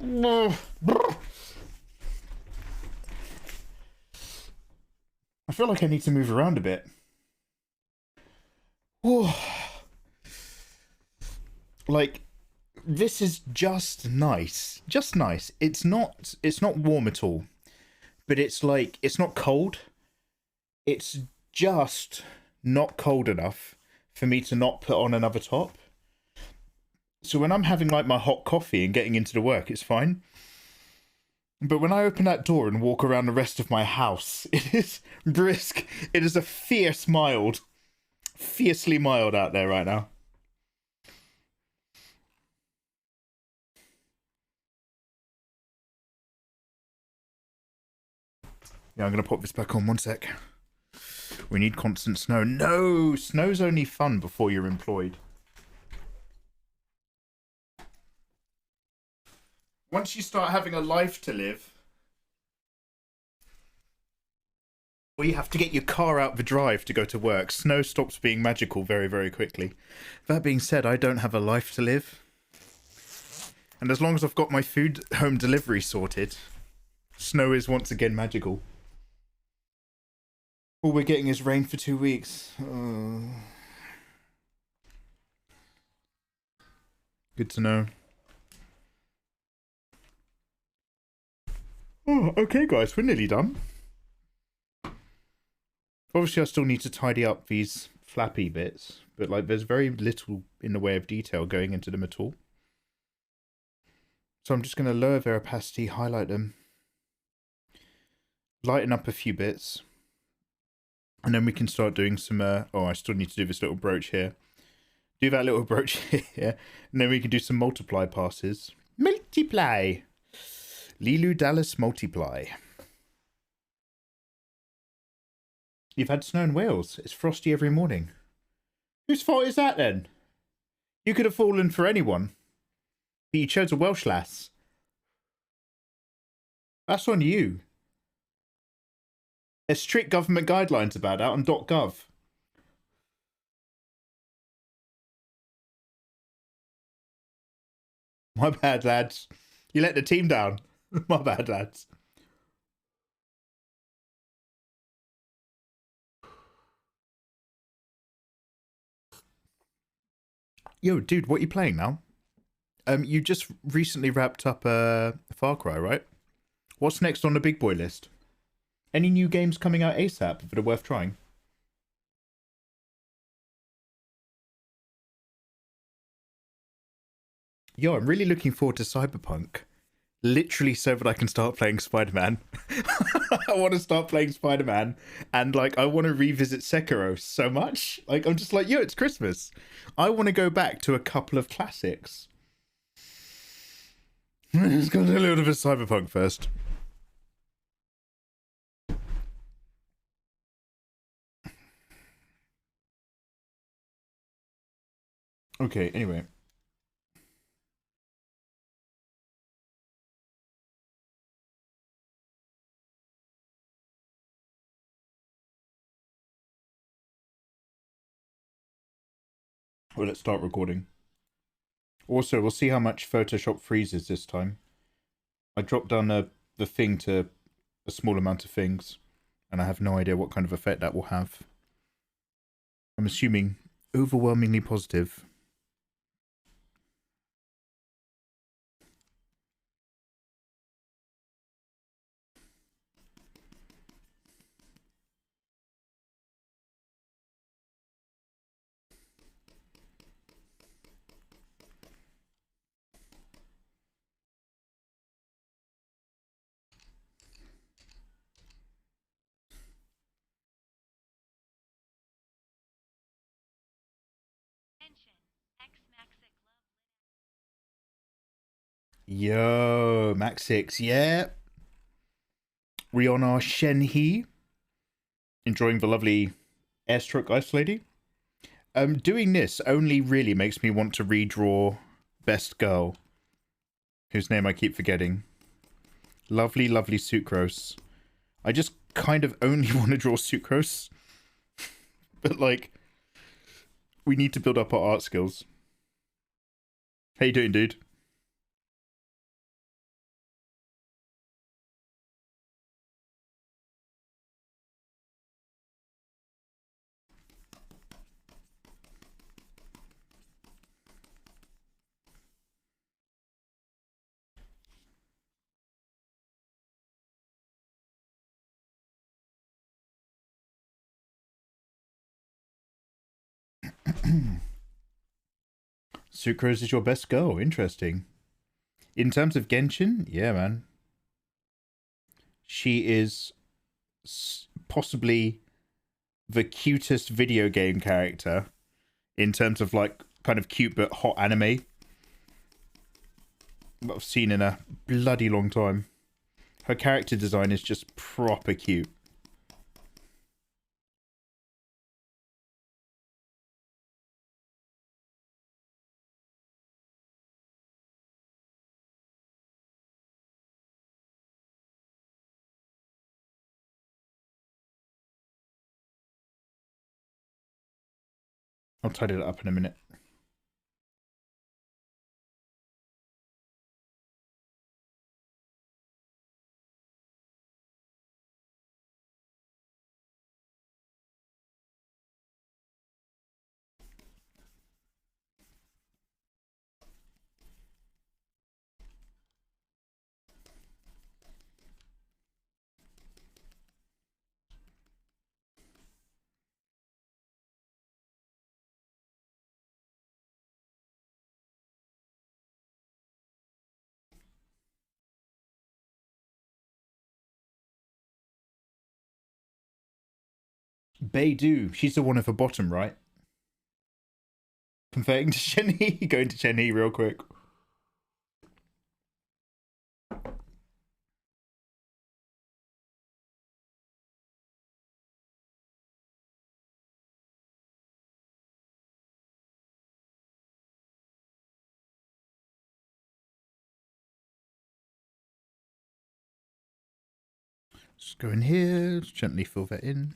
I feel like I need to move around a bit. Oh. Like, this is just nice. Just nice. It's not warm at all. But it's like, it's not cold. It's just not cold enough for me to not put on another top. So when I'm having like my hot coffee and getting into the work, it's fine. But when I open that door and walk around the rest of my house, it is brisk. It is a fiercely mild out there right now. Yeah, I'm going to pop this back on 1 sec. We need constant snow. No! Snow's only fun before you're employed. Once you start having a life to live, or you have to get your car out the drive to go to work, snow stops being magical very, very quickly. That being said, I don't have a life to live. And as long as I've got my food home delivery sorted, snow is once again magical. All we're getting is rain for 2 weeks. Good to know. Oh, okay, guys, we're nearly done. Obviously, I still need to tidy up these flappy bits, but like, there's very little in the way of detail going into them at all. So I'm just going to lower their opacity, highlight them, lighten up a few bits, and then we can start doing some, oh, I still need to do this little brooch here. Do that little brooch here, and then we can do some multiply passes. Multiply! Lilu Dallas multiply. You've had snow in Wales. It's frosty every morning. Whose fault is that then? You could have fallen for anyone. But you chose a Welsh lass. That's on you. There's strict government guidelines about that on .gov. My bad, lads. You let the team down. My bad, lads. Yo, dude, what are you playing now? You just recently wrapped up Far Cry, right? What's next on the big boy list? Any new games coming out ASAP that are worth trying? Yo, I'm really looking forward to Cyberpunk. Literally so that I can start playing Spider-Man. I want to start playing Spider-Man, and like I want to revisit Sekiro so much. Like I'm just like, yo, it's Christmas. I want to go back to a couple of classics. Let's go do a little bit of Cyberpunk first. Okay, anyway. Well, let's start recording. Also, we'll see how much Photoshop freezes this time. I dropped down the thing to a small amount of things, and I have no idea what kind of effect that will have. I'm assuming overwhelmingly positive. Yo, Max 6, yeah. We on our Shenhe. Enjoying the lovely airstruck ice lady. Doing this only really makes me want to redraw Best Girl, whose name I keep forgetting. Lovely, lovely Sucrose. I just kind of only want to draw Sucrose. But like, We need to build up our art skills. How you doing, dude? Sucrose is your best girl. Interesting. In terms of Genshin, yeah, man. She is possibly the cutest video game character in terms of like kind of cute but hot anime that I've seen in a bloody long time. Her character design is just proper cute. I'll tidy it up in a minute. Beidou, she's the one at the bottom, right? Converting to Shenhe, going to Shenhe real quick. Just go in here, just gently fill that in.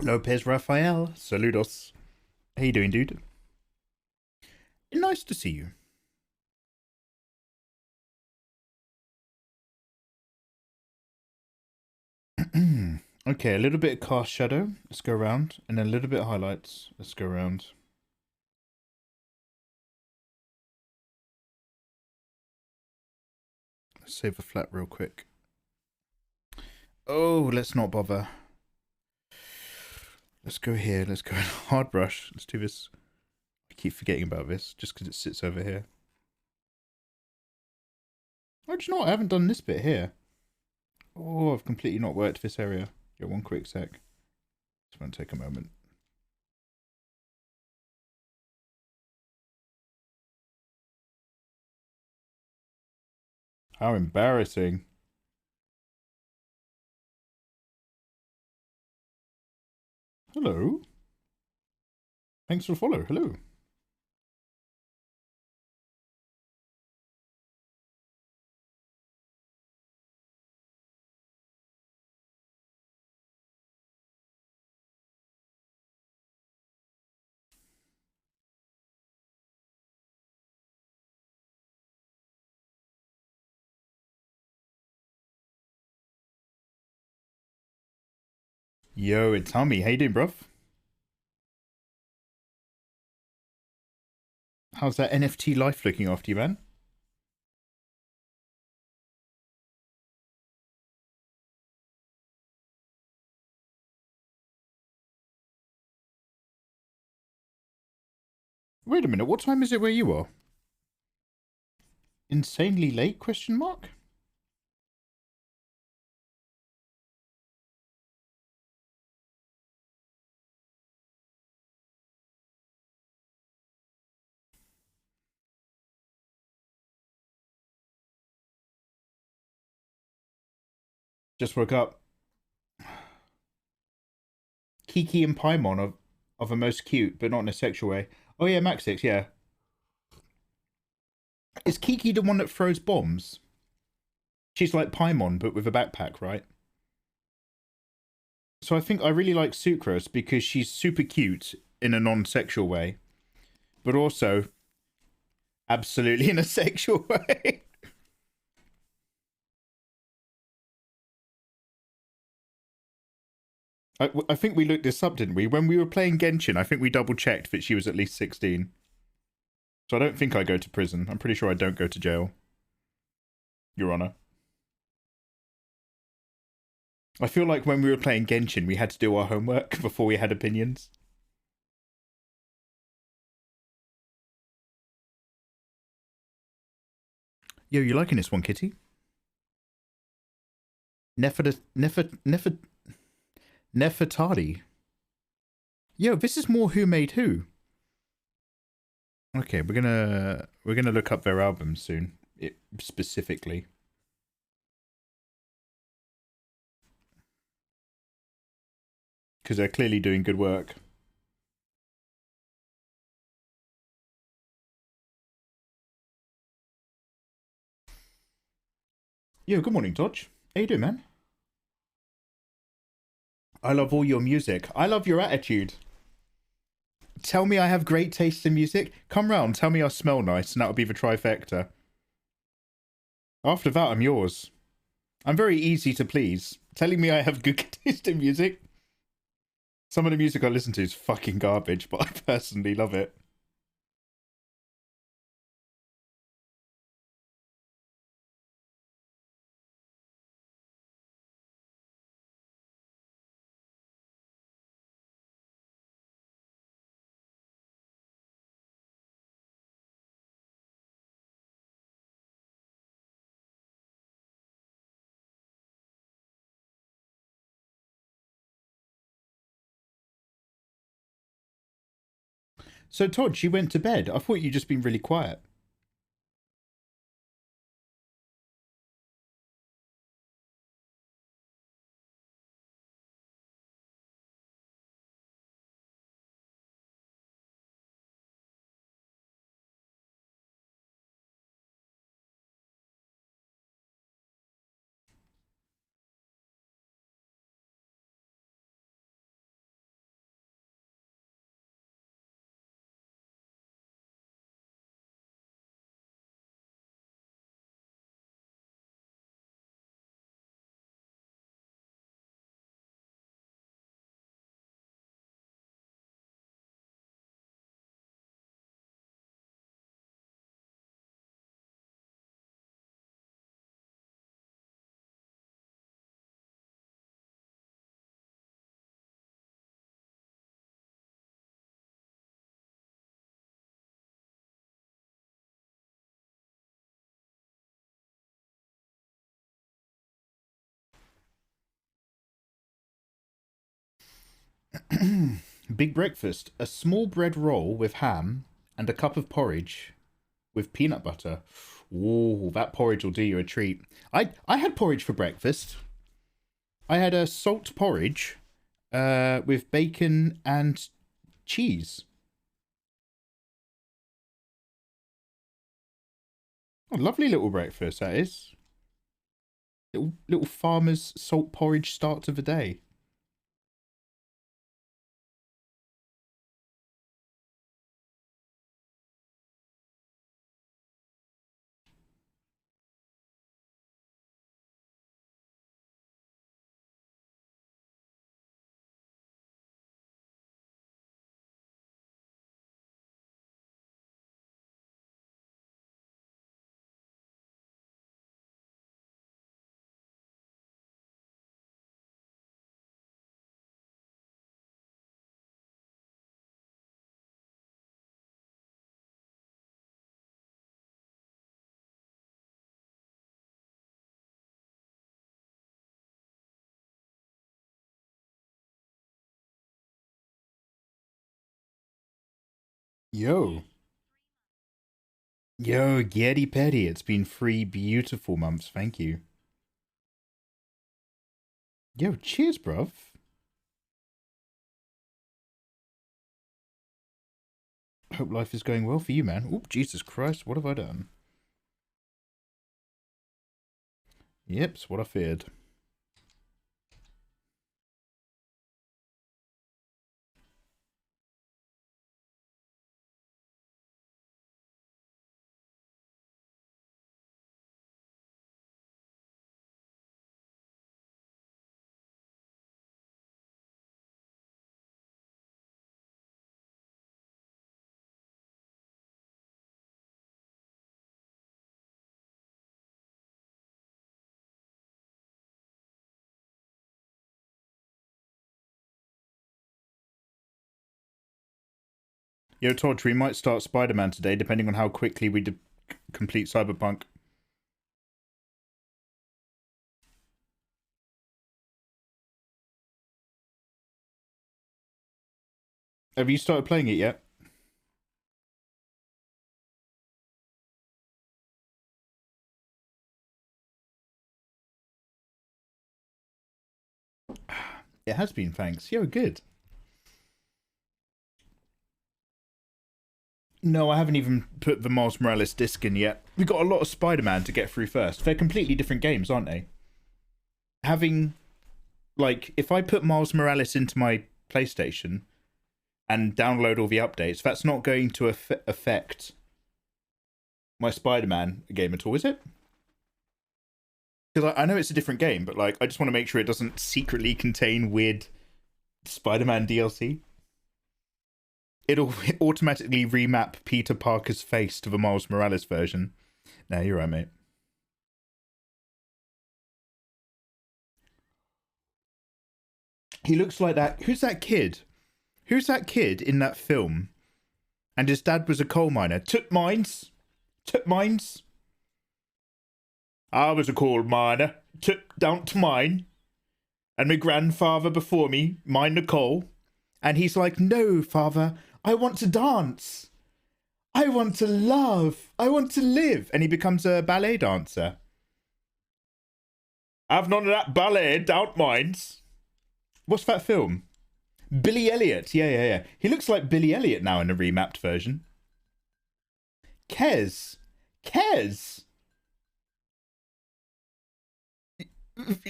Lopez Rafael, saludos. How you doing, dude? Nice to see you. Okay, a little bit of cast shadow. Let's go around. And then a little bit of highlights. Let's go around. Let's save a flat real quick. Oh, let's not bother. Let's go here. Let's go in hard brush. Let's do this. I keep forgetting about this just because it sits over here. Oh, do you know what? I haven't done this bit here. Oh, I've completely not worked this area. Yeah, one quick sec. This won't take a moment. How embarrassing. Hello. Thanks for the follow. Hello. Yo, it's Tommy. How you doing, bruv? How's that NFT life looking after you, man? Wait a minute, what time is it where you are? Insanely late, question mark? Just woke up. Kiki and Paimon are the most cute, but not in a sexual way. Oh yeah, Maxix, yeah. Is Kiki the one that throws bombs? She's like Paimon, but with a backpack, right? So I think I really like Sucrose because she's super cute in a non-sexual way, but also absolutely in a sexual way. I think we looked this up, didn't we? When we were playing Genshin, I think we double-checked that she was at least 16. So I don't think I go to prison. I'm pretty sure I don't go to jail. Your Honor. I feel like when we were playing Genshin, we had to do our homework before we had opinions. Yo, you liking this one, Kitty? Nefertari. Yo, this is more Who Made Who. Okay, we're gonna look up their albums soon, specifically. Because they're clearly doing good work. Yo, good morning, Dodge. How you doing, man? I love all your music. I love your attitude. Tell me I have great taste in music. Come round, tell me I smell nice, and that'll be the trifecta. After that, I'm yours. I'm very easy to please. Telling me I have good taste in music. Some of the music I listen to is fucking garbage, but I personally love it. So, Todd, you went to bed. I thought you'd just been really quiet. Big breakfast. A small bread roll with ham and a cup of porridge with peanut butter. Ooh, that porridge will do you a treat. I had porridge for breakfast. I had a salt porridge with bacon and cheese. Oh, lovely little breakfast, that is. Little farmer's salt porridge start to the day. Yo. Yo, Getty Petty. It's been 3 beautiful months. Thank you. Yo, cheers, bruv. Hope life is going well for you, man. Oop, Jesus Christ, what have I done? Yep, it's what I feared. Yo, Todd, we might start Spider-Man today, depending on how quickly we complete Cyberpunk. Have you started playing it yet? It has been, thanks. Yo, good. No, I haven't even put the Miles Morales disc in yet. We got a lot of Spider-Man to get through first. They're completely different games, aren't they? Having, like, if I put Miles Morales into my PlayStation and download all the updates, that's not going to affect my Spider-Man game at all, is it? Because I know it's a different game, but, like, I just want to make sure it doesn't secretly contain weird Spider-Man DLC. It'll automatically remap Peter Parker's face to the Miles Morales version. No, you're right, mate. He looks like that. Who's that kid? Who's that kid in that film? And his dad was a coal miner. Took mines. Took mines. I was a coal miner. Took down to mine. And my grandfather before me mined the coal. And he's like, no, father, I want to dance. I want to love. I want to live. And he becomes a ballet dancer. I've none of that ballet, don't mind. What's that film? Billy Elliot. Yeah. He looks like Billy Elliot now in the remapped version. Kez.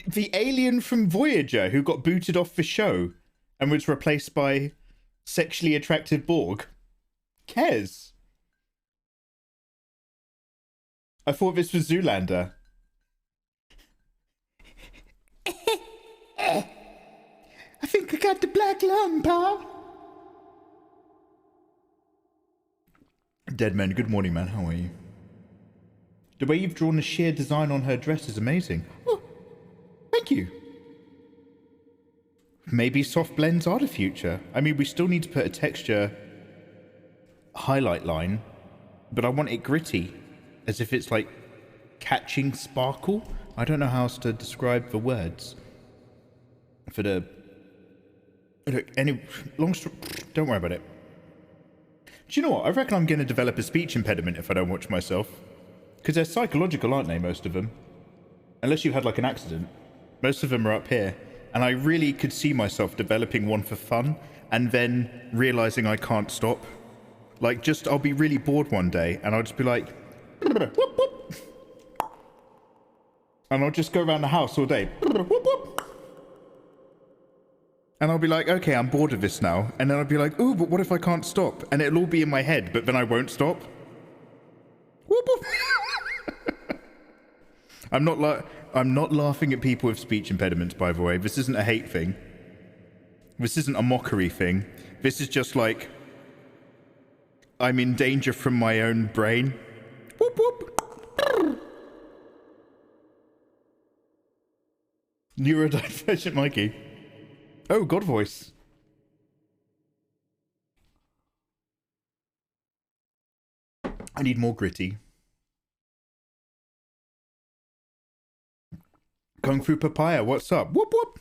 The alien from Voyager who got booted off the show and was replaced by sexually attractive Borg. Kez. I thought this was Zoolander. I think I got the black lung, pal. Deadman, good morning, man. How are you? The way you've drawn the sheer design on her dress is amazing. Oh, thank you. Maybe soft blends are the future. I mean, we still need to put a texture highlight line, but I want it gritty, as if it's like catching sparkle. I don't know how else to describe the words for the Look, don't worry about it. Do you know what? I reckon I'm going to develop a speech impediment if I don't watch myself. Because they're psychological, aren't they, most of them? Unless you've had, like, an accident. Most of them are up here. And I really could see myself developing one for fun and then realising I can't stop. Like, just, I'll be really bored one day and I'll just be like... whoop, whoop. And I'll just go around the house all day. Whoop, whoop. And I'll be like, okay, I'm bored of this now. And then I'll be like, ooh, but what if I can't stop? And it'll all be in my head, but then I won't stop. Whoop, whoop. I'm not laughing at people with speech impediments, by the way. This isn't a hate thing. This isn't a mockery thing. This is just like, I'm in danger from my own brain. Whoop, whoop. Neurodivergent Mikey. Oh, God voice. I need more gritty. Kung Fu Papaya, what's up? Whoop, whoop.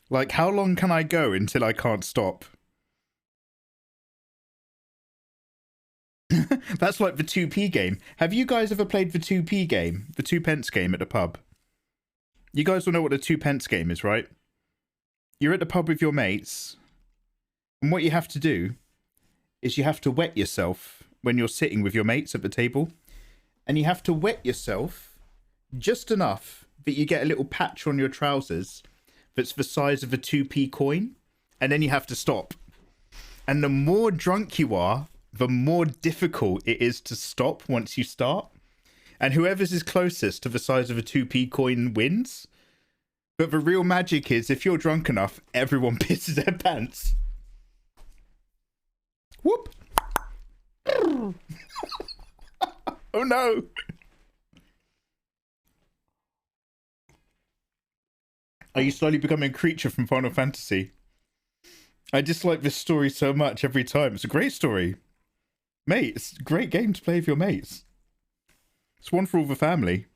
Like, how long can I go until I can't stop? That's like the 2p game. Have you guys ever played the 2p game? The 2p game at the pub? You guys will know what the 2p game is, right? You're at the pub with your mates, and what you have to do is you have to wet yourself when you're sitting with your mates at the table, and you have to wet yourself just enough that you get a little patch on your trousers that's the size of a 2p coin, and then you have to stop. And the more drunk you are, the more difficult it is to stop once you start. And whoever's is closest to the size of a 2p coin wins. But the real magic is, if you're drunk enough, everyone pisses their pants. Whoop! Oh no! Are you slowly becoming a creature from Final Fantasy? I dislike this story so much every time. It's a great story. Mate, it's a great game to play with your mates. It's one for all the family.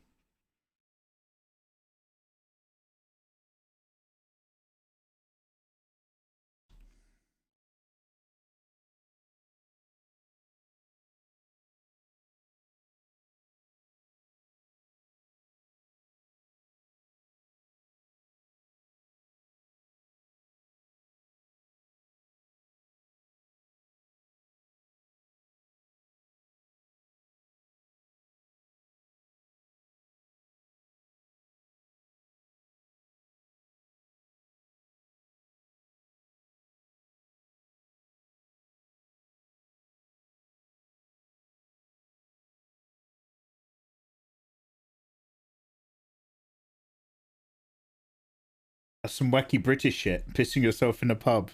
That's some wacky British shit. Pissing yourself in a pub.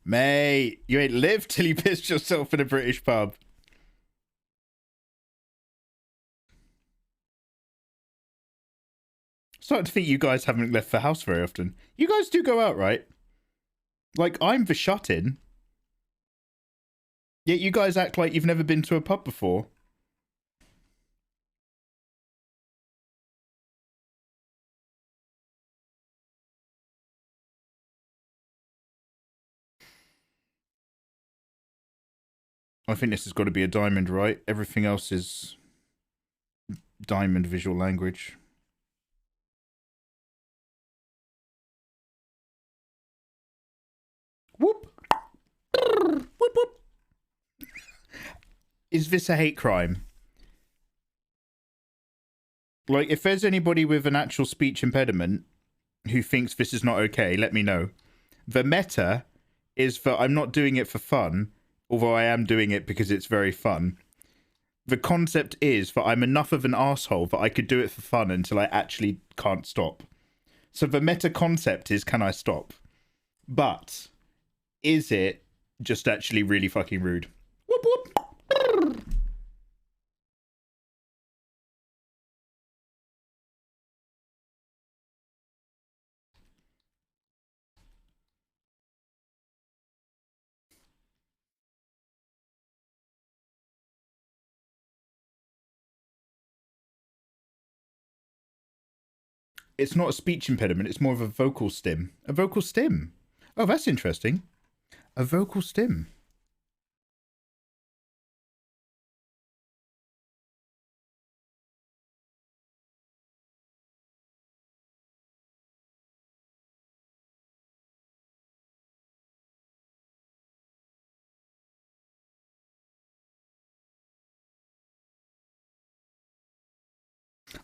Mate, you ain't lived till you pissed yourself in a British pub. I'm starting to think you guys haven't left the house very often. You guys do go out, right? Like, I'm the shut-in. Yet you guys act like you've never been to a pub before. I think this has got to be a diamond, right? Everything else is diamond visual language. Whoop! Whoop, whoop. Is this a hate crime? Like, if there's anybody with an actual speech impediment who thinks this is not okay, let me know. The meta is that I'm not doing it for fun, although I am doing it because it's very fun. The concept is that I'm enough of an asshole that I could do it for fun until I actually can't stop. So the meta concept is, can I stop? But is it just actually really fucking rude? Whoop whoop. it's not a speech impediment. It's more of a vocal stim. A vocal stim. Oh, that's interesting. A vocal stim.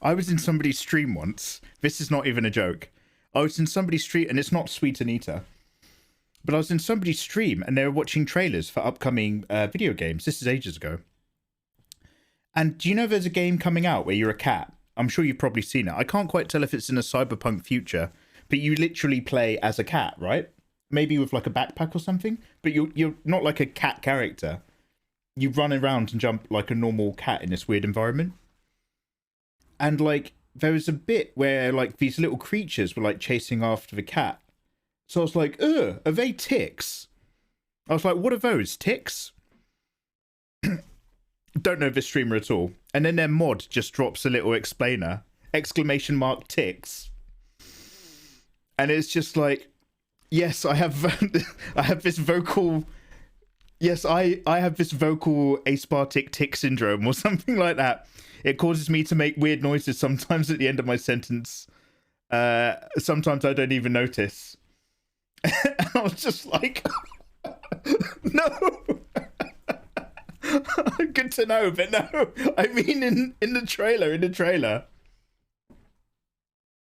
I was in somebody's stream once. This is not even a joke. I was in somebody's stream, and it's not Sweet Anita, but I was in somebody's stream, and they were watching trailers for upcoming video games. This is ages ago. And do you know there's a game coming out where you're a cat? I'm sure you've probably seen it. I can't quite tell if it's in a cyberpunk future, but you literally play as a cat, right? Maybe with like a backpack or something, but you're not like a cat character. You run around and jump like a normal cat in this weird environment. And like there was a bit where like these little creatures were like chasing after the cat. So I was like, ugh, are they ticks? I was like, what are those, ticks? Don't know this streamer at all. And then their mod just drops a little explainer. Exclamation mark ticks. And it's just like, yes, I have I have this vocal, yes, I have this vocal aspartic tick syndrome or something like that. It causes me to make weird noises sometimes at the end of my sentence. Sometimes I don't even notice. And I was just like, no. Good to know, but no. I mean in the trailer.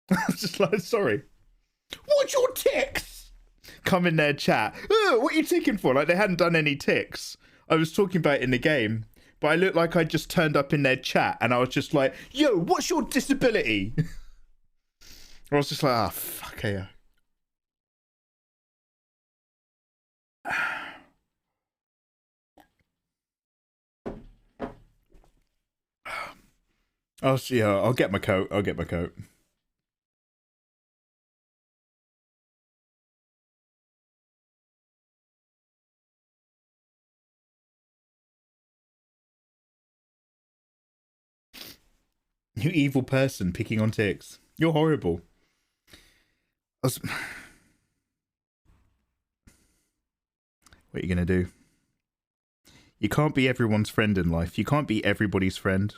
I was just like, sorry. What's your ticks? Come in their chat. What are you ticking for? Like they hadn't done any ticks. I was talking about it in the game. But I looked like I just turned up in their chat and I was just like, yo, what's your disability? I was just like, ah, fuck yeah. I'll get my coat. You evil person picking on ticks. You're horrible. What are you gonna do? You can't be everyone's friend in life. You can't be everybody's friend.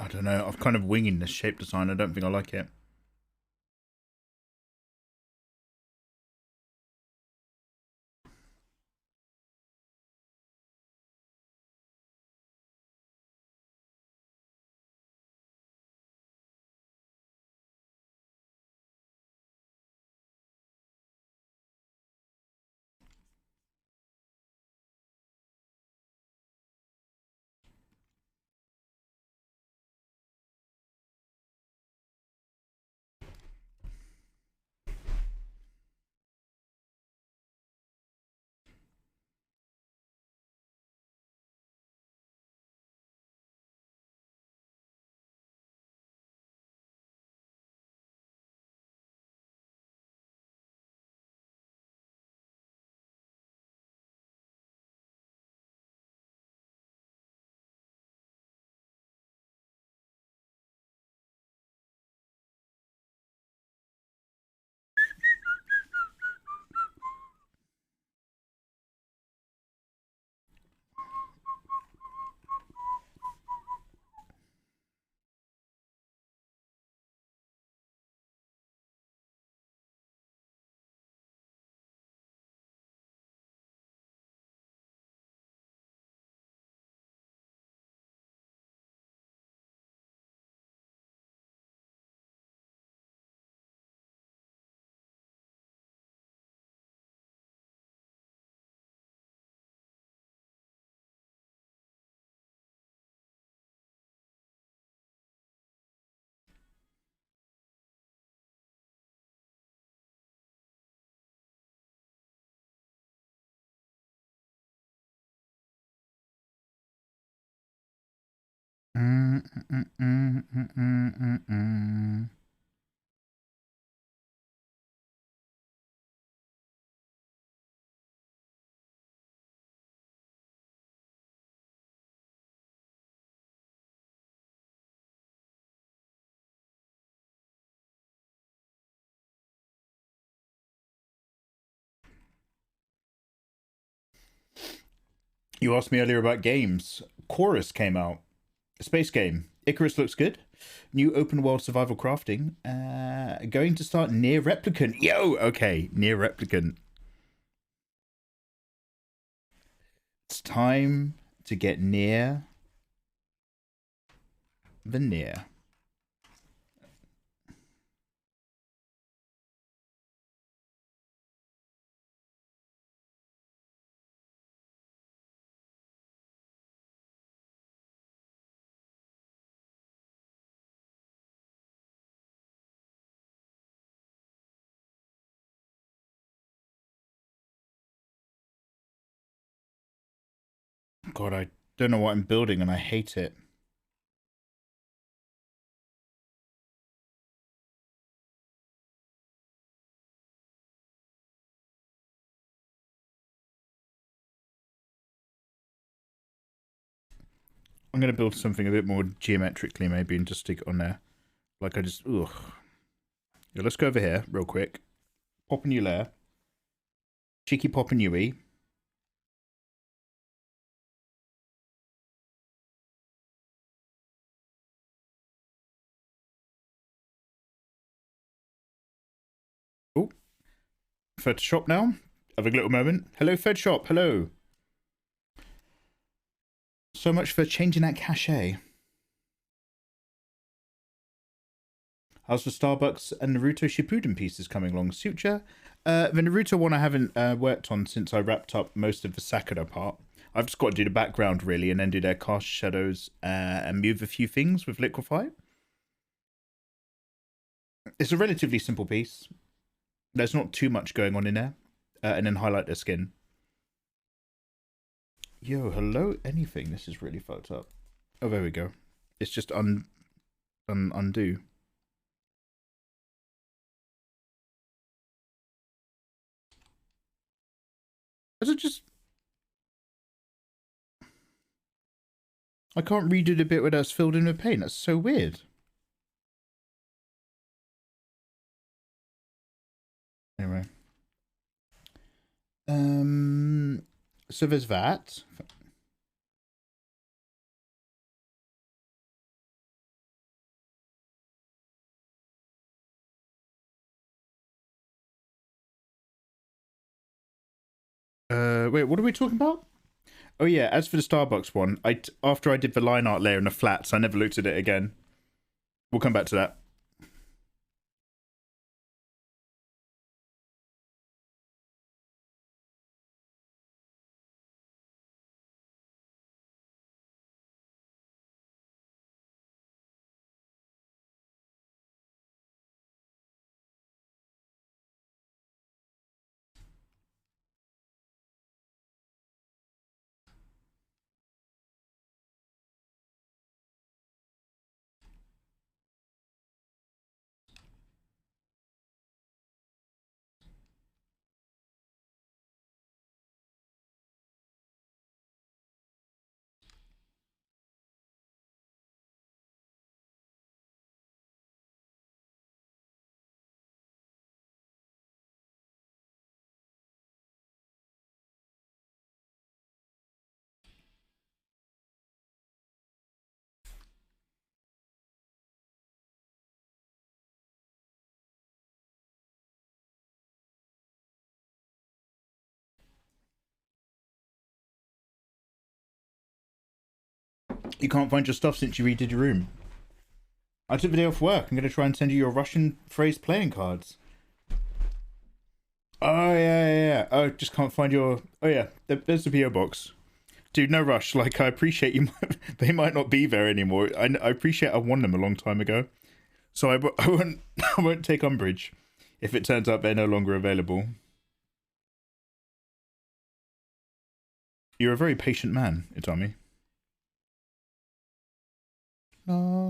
I don't know. I'm kind of winging this shape design. I don't think I like it. You asked me earlier about games. Chorus came out. A space game. Icarus looks good. New open world survival crafting. Going to start Near Replicant. Yo, okay, Near Replicant. It's time to get near the near. God, I don't know what I'm building and I hate it. I'm going to build something a bit more geometrically maybe and just stick it on there. Like I just, ugh. Yeah, let's go over here real quick. Pop a new layer. Cheeky pop a newie. Oh, Photoshop now. Having a little moment. Hello, Photoshop. Hello. So much for changing that cachet. How's the Starbucks and Naruto Shippuden pieces coming along? Suture? The Naruto one I haven't worked on since I wrapped up most of the Sakura part. I've just got to do the background really and then do their cast shadows and move a few things with Liquify. It's a relatively simple piece. There's not too much going on in there. And then highlight their skin. Yo, hello, anything. This is really fucked up. Oh, there we go. It's just undo. Is it just... I can't redo the bit where that's filled in with paint. That's so weird. Anyway. So there's that. Wait, what are we talking about? Oh yeah, as for the Starbucks one, after I did the line art layer and the flats, I never looked at it again. We'll come back to that. You can't find your stuff since you redid your room. I took the day off work. I'm going to try and send you your Russian phrase playing cards. Oh, yeah. Oh, just can't find your... Oh, yeah. There's the PO box. Dude, no rush. Like, I appreciate you... They might not be there anymore. I appreciate I won them a long time ago. So I won't take umbrage if it turns out they're no longer available. You're a very patient man, Itami. La.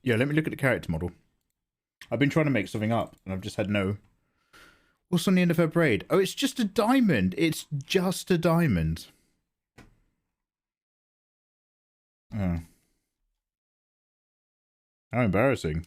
Yeah, let me look at the character model. I've been trying to make something up, and I've just had no. What's on the end of her braid? Oh, it's just a diamond. It's just a diamond. Oh. How embarrassing.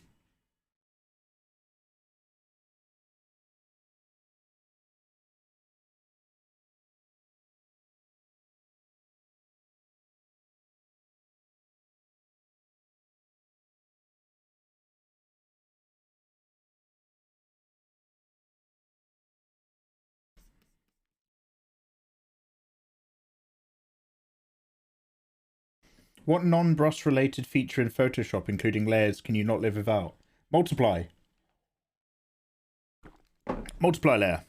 What non-brush related feature in Photoshop, including layers, can you not live without? Multiply. Multiply layer.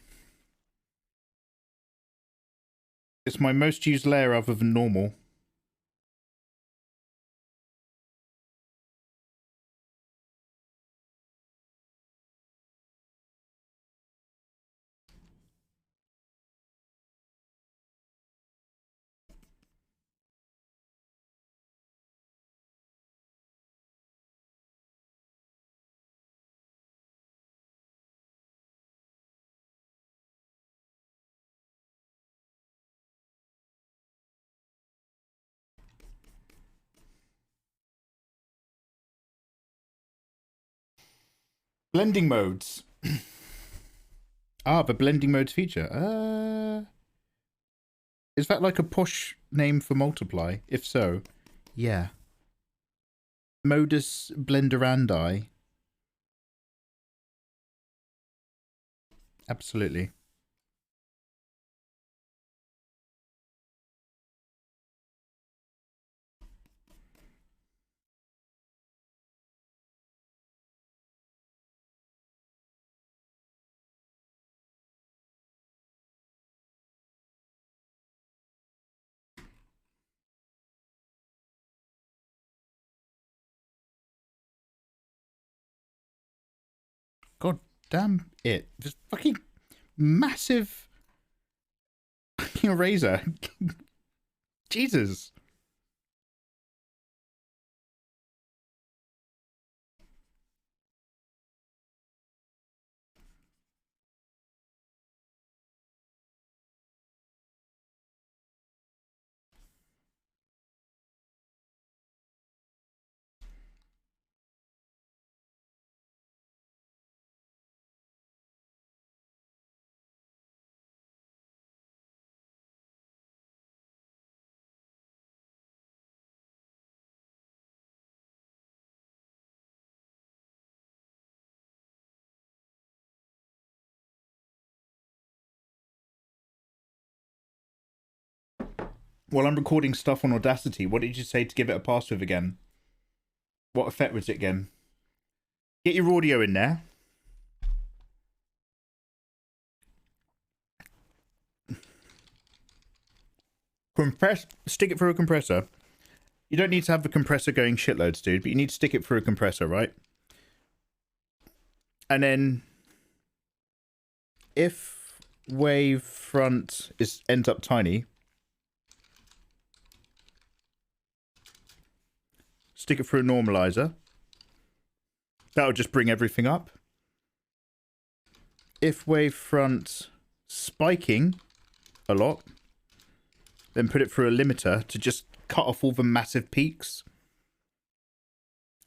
It's my most used layer other than normal. Blending modes. Ah, the blending modes feature. Is that like a posh name for multiply? If so, yeah. Modus blenderandi. Absolutely. God damn it. This fucking massive fucking eraser. Jesus. While I'm recording stuff on Audacity, what did you say to give it a pass with again? What effect was it again? Get your audio in there. Compress, stick it through a compressor. You don't need to have the compressor going shitloads, dude, but you need to stick it through a compressor, right? And then if wave front ends up tiny, stick it through a normalizer. That'll just bring everything up. If wave front spiking a lot, then put it through a limiter to just cut off all the massive peaks.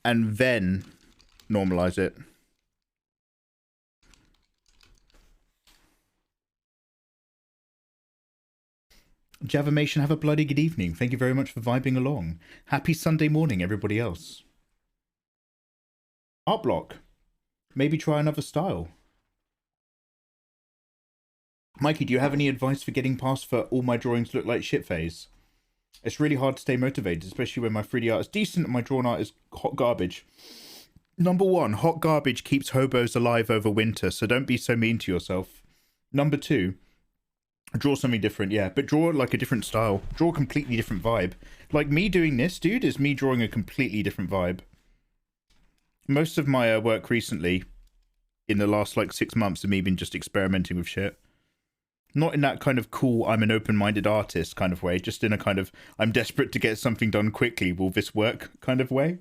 And then normalize it. Javimation, have a bloody good evening. Thank you very much for vibing along. Happy Sunday morning, everybody else. Art block. Maybe try another style. Mikey, do you have any advice for getting past the all my drawings look like shit phase? It's really hard to stay motivated, especially when my 3D art is decent and my drawn art is hot garbage. Number one, hot garbage keeps hobos alive over winter, so don't be so mean to yourself. Number two, draw something different, yeah, but draw like a different style. Draw a completely different vibe. Like me doing this, dude, is me drawing a completely different vibe. Most of my work recently, in the last like 6 months, of me been just experimenting with shit. Not in that kind of cool, I'm an open-minded artist kind of way, just in a kind of, I'm desperate to get something done quickly, will this work kind of way.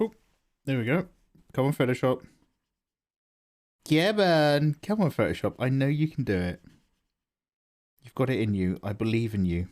Oh, there we go. Come on, Photoshop. Yeah, man. Come on, Photoshop. I know you can do it. You've got it in you. I believe in you.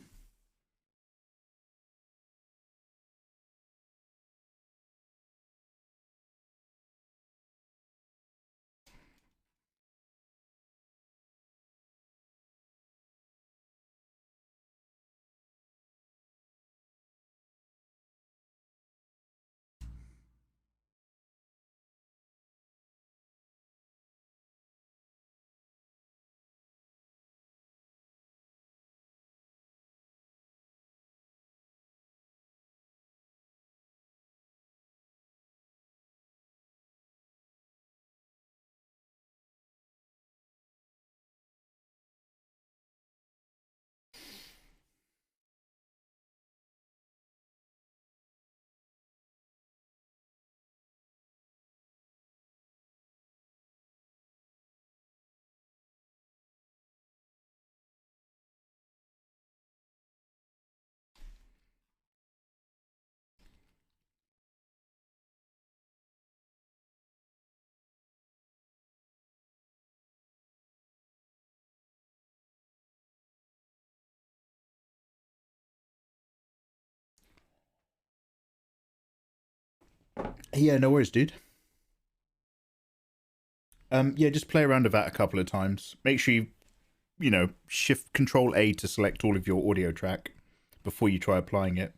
Yeah, no worries, dude. Yeah, just play around with that a couple of times. Make sure you shift Control A to select all of your audio track before you try applying it.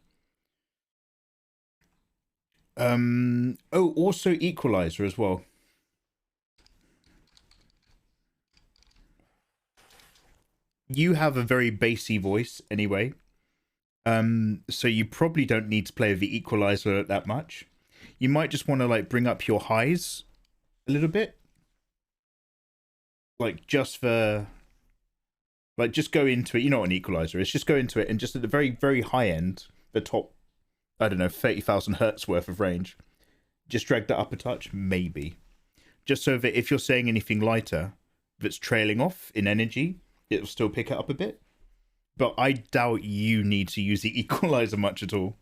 Oh, also equalizer as well. You have a very bassy voice anyway. So you probably don't need to play with the equalizer that much. You might just want to like bring up your highs a little bit. Like just go into it. You know what an equalizer is. Just go into it and just at the very, very high end, the top, I don't know, 30,000 hertz worth of range, just drag that up a touch, maybe. Just so that if you're saying anything lighter that's trailing off in energy, it'll still pick it up a bit. But I doubt you need to use the equalizer much at all.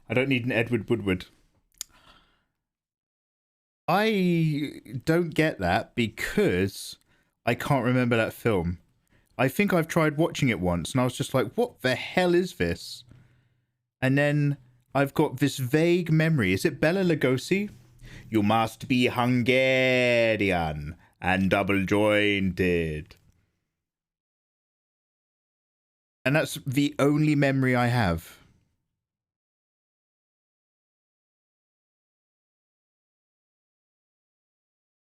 I don't need an Edward Woodward. I don't get that because I can't remember that film. I think I've tried watching it once and I was just like, what the hell is this? And then I've got this vague memory. Is it Bela Lugosi? You must be Hungarian and double jointed. And that's the only memory I have.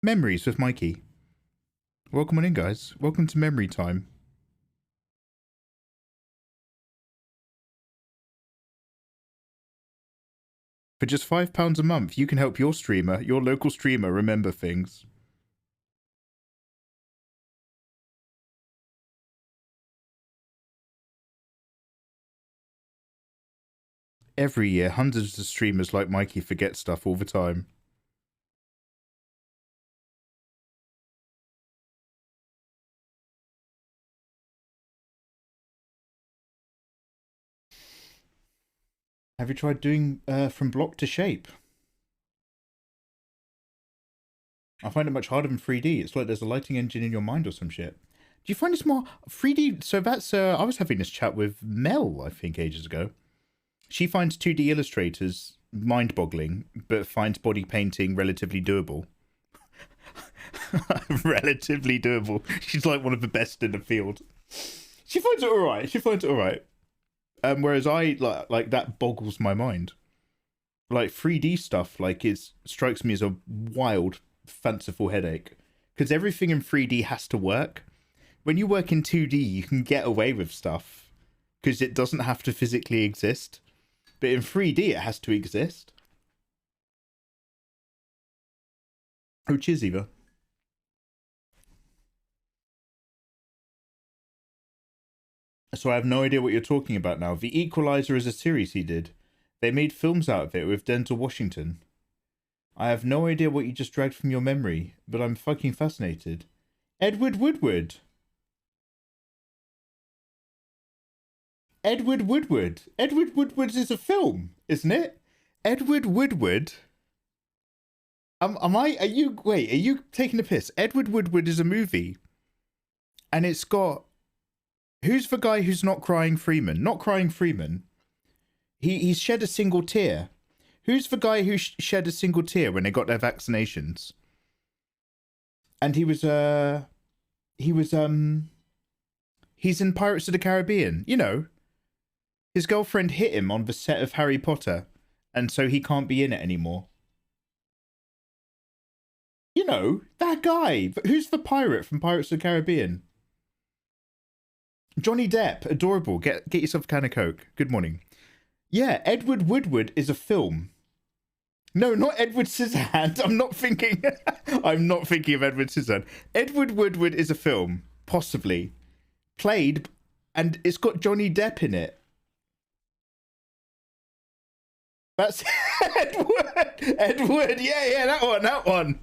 Memories with Mikey. Welcome on in, guys. Welcome to memory time. For just £5 a month, you can help your local streamer, remember things. Every year, hundreds of streamers like Mikey forget stuff all the time. Have you tried doing from block to shape? I find it much harder than 3D. It's like there's a lighting engine in your mind or some shit. Do you find it's more 3D? So that's I was having this chat with Mel, I think, ages ago. She finds 2D illustrators mind-boggling, but finds body painting relatively doable. Relatively doable. She's like one of the best in the field. She finds it alright. Whereas I like that boggles my mind. Like 3D stuff, like it strikes me as a wild, fanciful headache. Because everything in 3D has to work. When you work in 2D, you can get away with stuff because it doesn't have to physically exist. But in 3D, it has to exist. Oh, cheers, Eva. So I have no idea what you're talking about now. The Equalizer is a series he did. They made films out of it with Denzel Washington. I have no idea what you just dragged from your memory, but I'm fucking fascinated. Edward Woodward. Edward Woodward. Edward Woodward is a film, isn't it? Edward Woodward. Are you taking a piss? Edward Woodward is a movie. And it's got... Who's the guy who's not crying Freeman? Not crying Freeman. He's shed a single tear. Who's the guy who shed a single tear when they got their vaccinations? And he's in Pirates of the Caribbean. You know, his girlfriend hit him on the set of Harry Potter, and so he can't be in it anymore. You know, that guy. Who's the pirate from Pirates of the Caribbean? Johnny Depp, adorable. Get yourself a can of Coke. Good morning. Yeah, Edward Woodward is a film. No, not Edward Scissorhands. I'm not thinking of Edward Scissorhands. Edward Woodward is a film, possibly. Played, and it's got Johnny Depp in it. That's Edward. Edward. Yeah, that one. That one.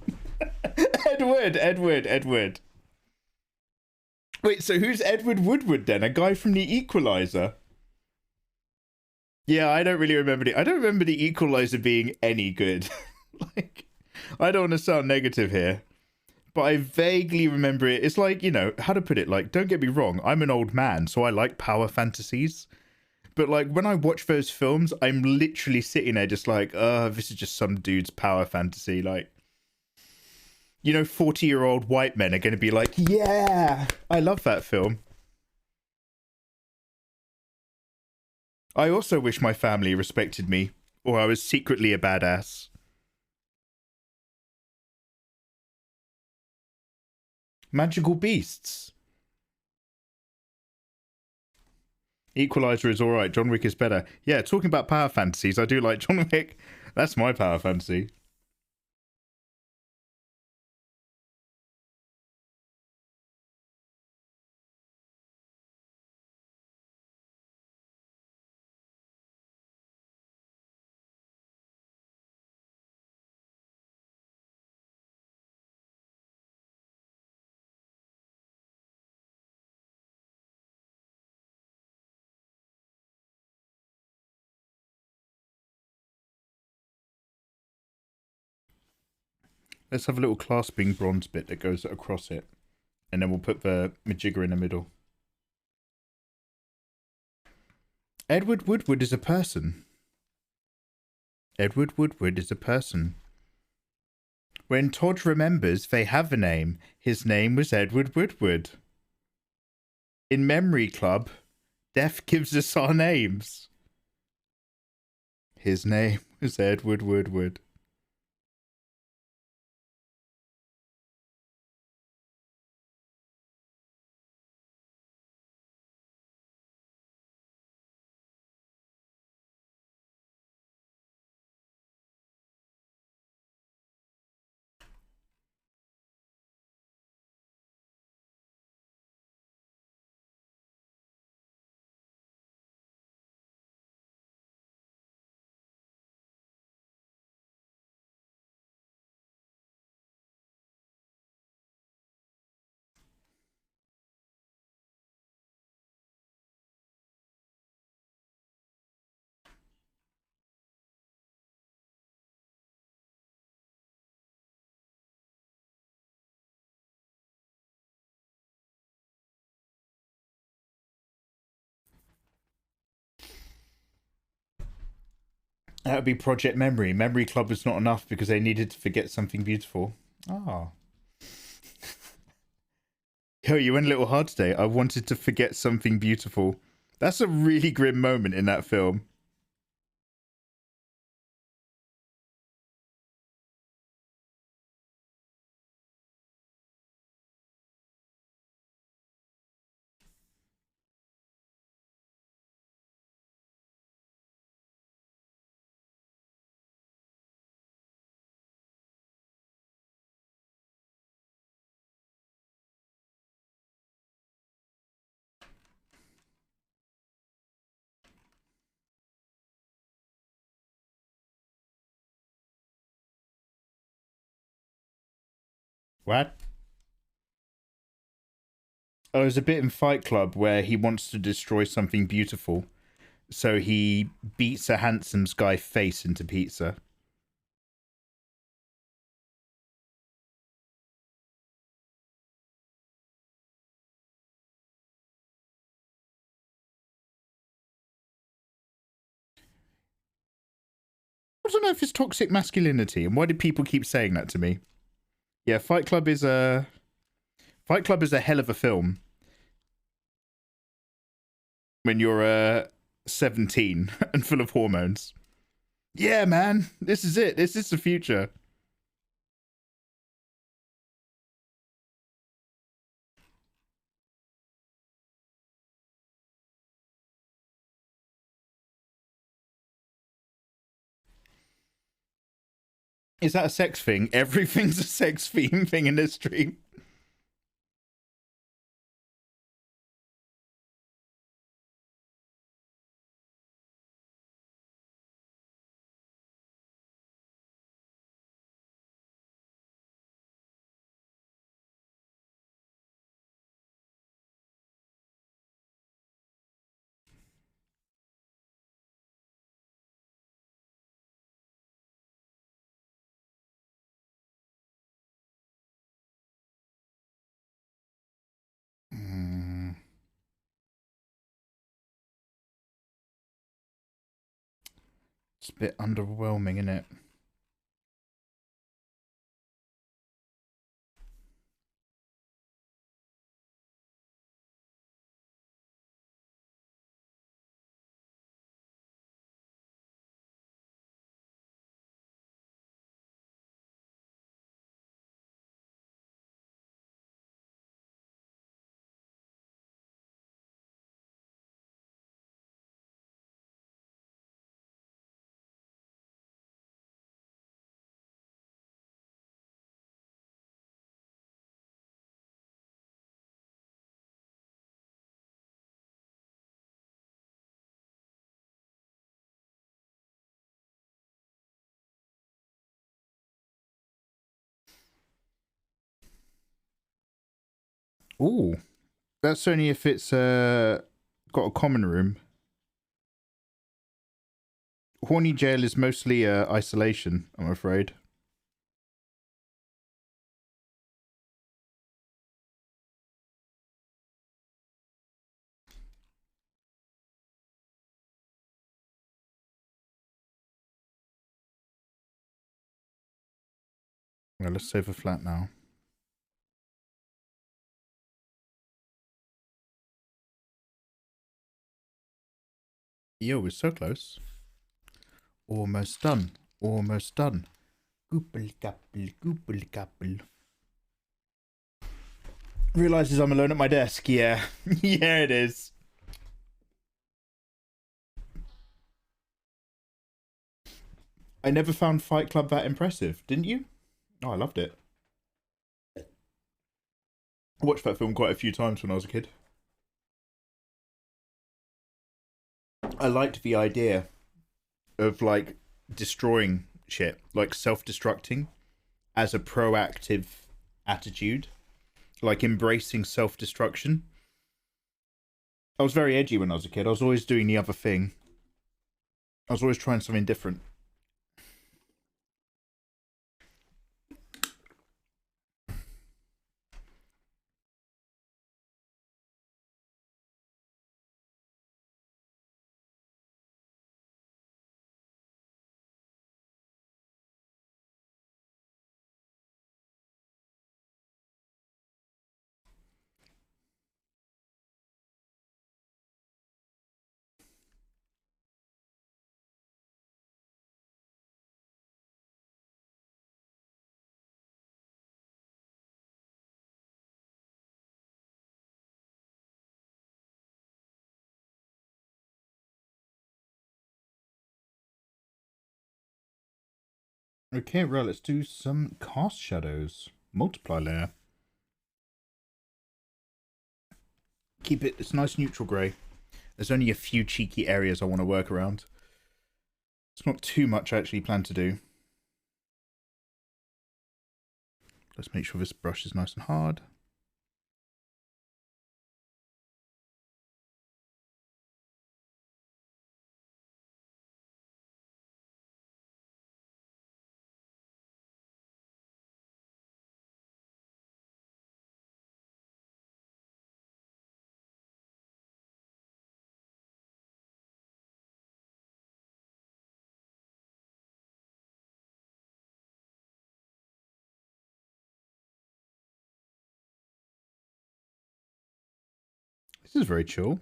Edward. Wait, so who's Edward Woodward then? A guy from The Equalizer? Yeah, I don't really remember I don't remember The Equalizer being any good. Like, I don't want to sound negative here, but I vaguely remember it. It's like, you know, how to put it? Like, don't get me wrong, I'm an old man, so I like power fantasies. But like when I watch those films, I'm literally sitting there just like, this is just some dude's power fantasy. Like, you know, 40-year-old white men are going to be like, yeah, I love that film. I also wish my family respected me, or I was secretly a badass. Magical beasts. Equalizer is alright, John Wick is better. Yeah, talking about power fantasies, I do like John Wick. That's my power fantasy. Let's have a little clasping bronze bit that goes across it. And then we'll put the majigger in the middle. Edward Woodward is a person. Edward Woodward is a person. When Todd remembers they have a name, his name was Edward Woodward. In Memory Club, Death gives us our names. His name was Edward Woodward. That would be Project Memory. Memory Club was not enough because they needed to forget something beautiful. Oh. Yo, you went a little hard today. I wanted to forget something beautiful. That's a really grim moment in that film. What? Oh, there's a bit in Fight Club where he wants to destroy something beautiful. So he beats a handsome guy face into pizza. I don't know if it's toxic masculinity, and why do people keep saying that to me? Yeah, Fight Club is a hell of a film when you're 17 and full of hormones. Yeah, man, this is it. This is the future. Is that a sex thing? Everything's a sex theme thing in this stream. It's a bit underwhelming, isn't it? Ooh, that's only if it's got a common room. Horny jail is mostly isolation, I'm afraid. Well, let's save a flat now. Yo, we're so close. Almost done. Almost done. Goopel couple, goopel couple. Realizes I'm alone at my desk. Yeah. Yeah, it is. I never found Fight Club that impressive, didn't you? Oh, I loved it. I watched that film quite a few times when I was a kid. I liked the idea of like destroying shit, like self-destructing as a proactive attitude, like embracing self-destruction. I was very edgy when I was a kid. I was always doing the other thing. I was always trying something different. Okay, right, let's do some cast shadows. Multiply layer. Keep it, it's nice neutral grey. There's only a few cheeky areas I want to work around. It's not too much I actually plan to do. Let's make sure this brush is nice and hard. This is very chill.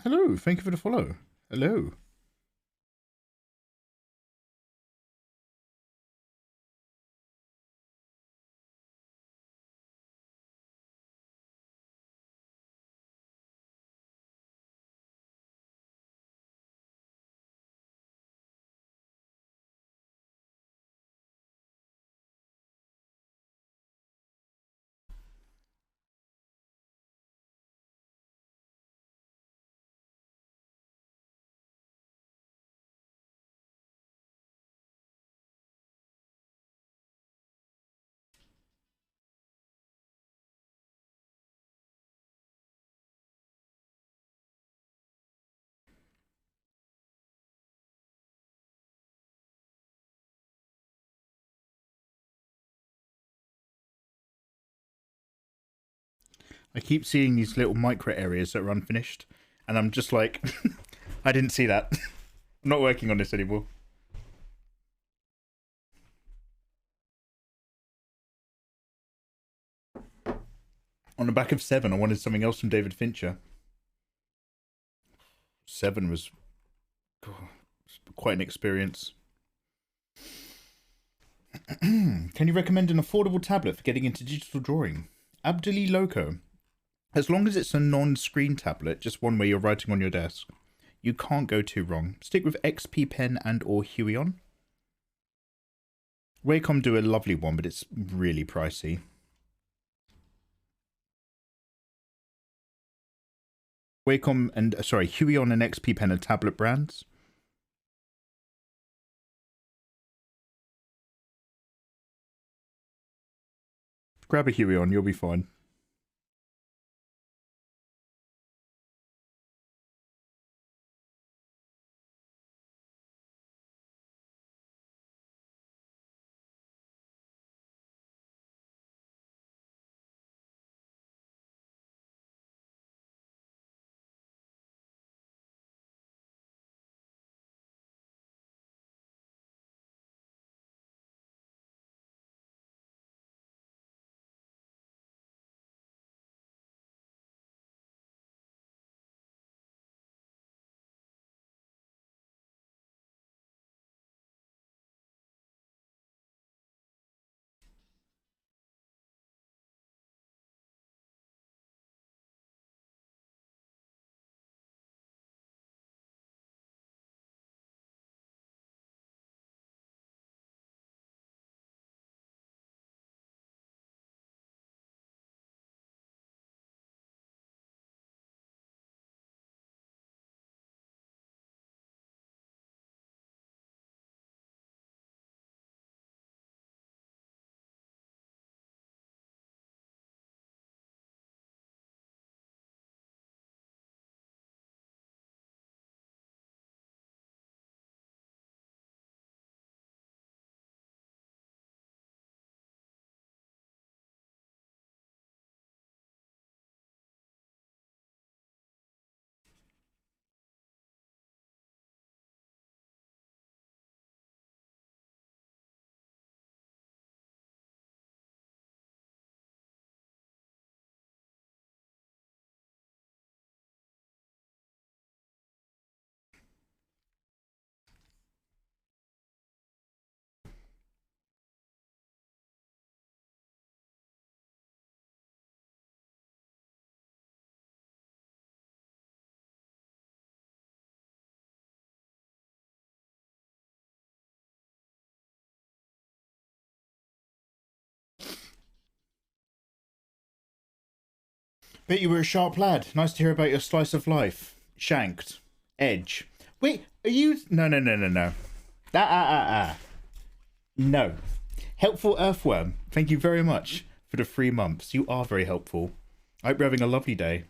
Hello, thank you for the follow. Hello. I keep seeing these little micro areas that are unfinished, and I'm just like, I didn't see that. I'm not working on this anymore. On the back of 7, I wanted something else from David Fincher. 7 was quite an experience. Can you recommend an affordable tablet for getting into digital drawing? Abduli Loco. As long as it's a non-screen tablet, just one where you're writing on your desk, you can't go too wrong. Stick with XP Pen and or Huion. Wacom do a lovely one, but it's really pricey. Wacom and Huion and XP Pen are tablet brands. Grab a Huion, you'll be fine. Bet you were a sharp lad. Nice to hear about your slice of life. Shanked. Edge. Wait, are you... No. No. Helpful Earthworm. Thank you very much for the 3 months. You are very helpful. I hope you're having a lovely day.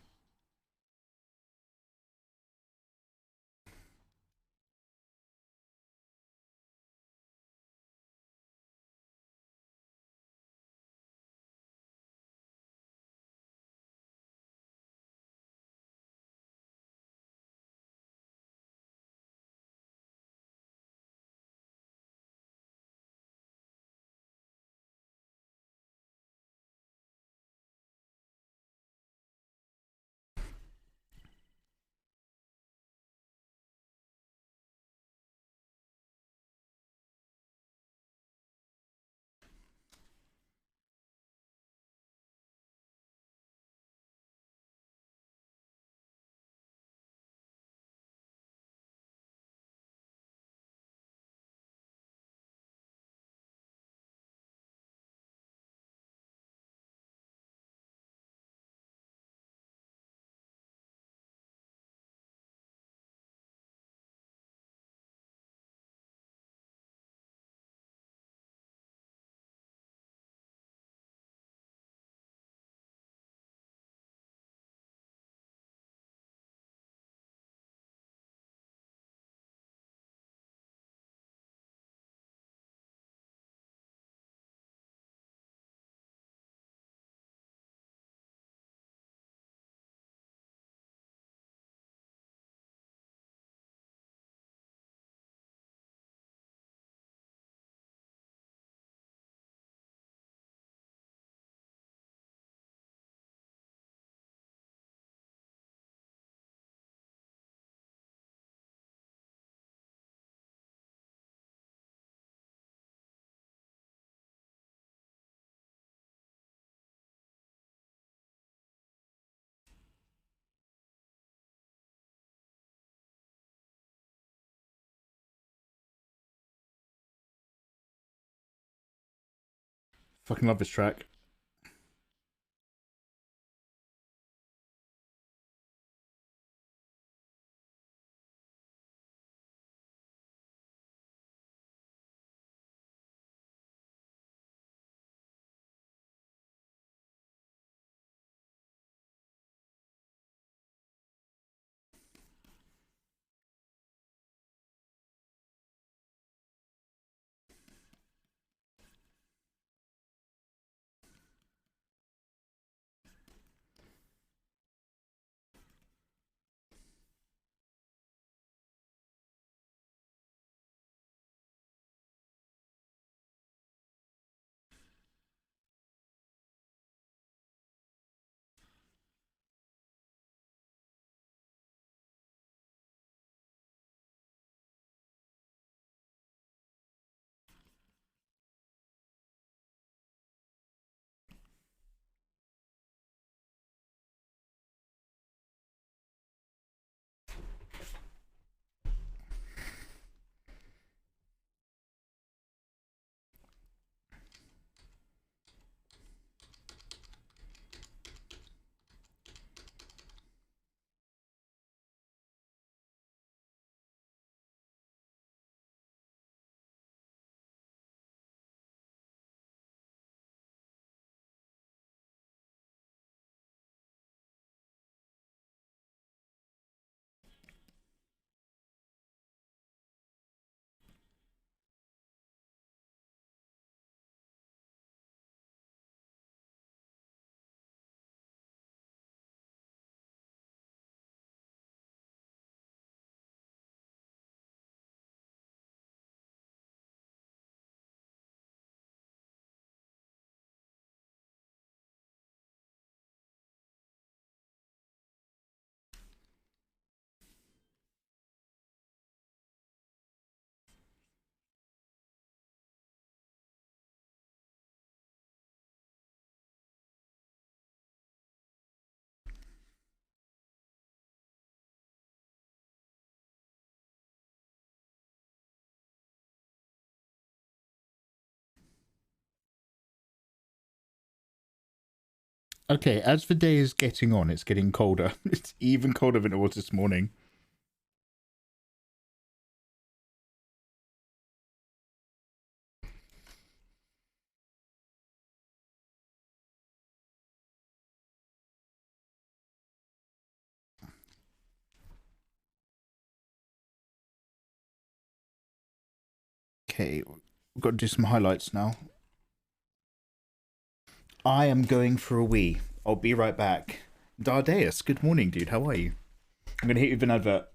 Fucking love this track. Okay, as the day is getting on, it's getting colder. It's even colder than it was this morning. Okay, we've got to do some highlights now. I am going for a wee. I'll be right back. Dardeus, good morning, dude. How are you? I'm going to hit you with an advert.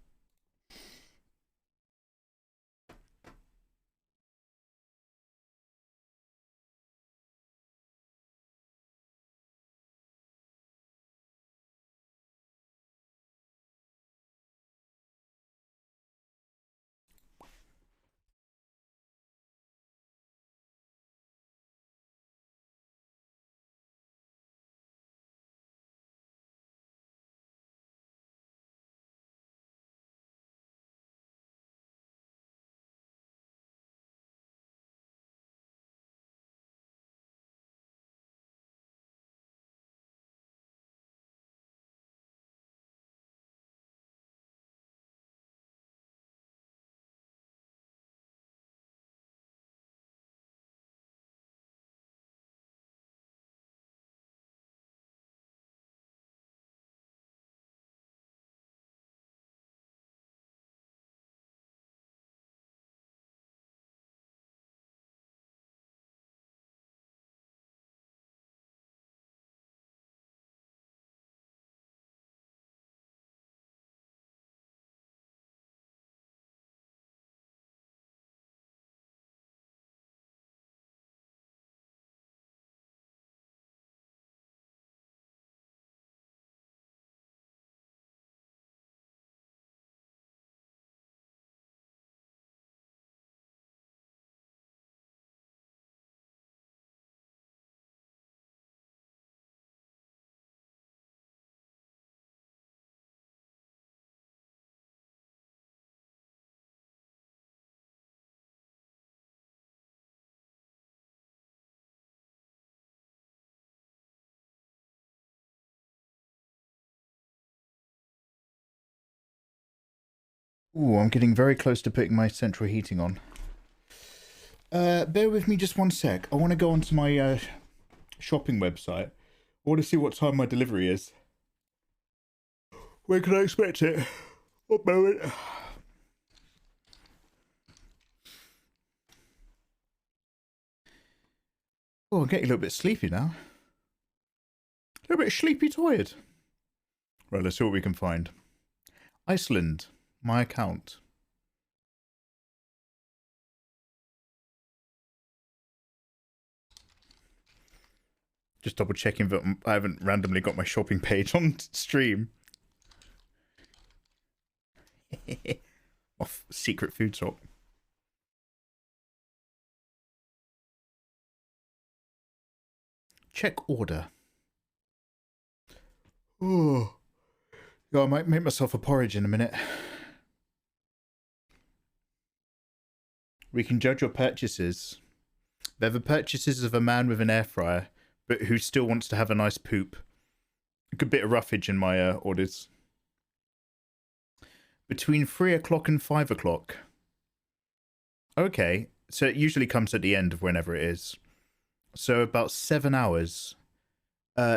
Ooh, I'm getting very close to putting my central heating on. Bear with me just one sec. I want to go onto my shopping website. I want to see what time my delivery is. When can I expect it? What moment? Oh, I'm getting a little bit sleepy now. A little bit sleepy tired. Right, let's see what we can find. Iceland, my account. Just double checking that I haven't randomly got my shopping page on stream. Off secret food shop. Check order. Oh, yeah, I might make myself a porridge in a minute. We can judge your purchases. They're the purchases of a man with an air fryer, but who still wants to have a nice poop. A good bit of roughage in my orders. Between 3 o'clock and 5 o'clock. Okay, so it usually comes at the end of whenever it is. So about 7 hours.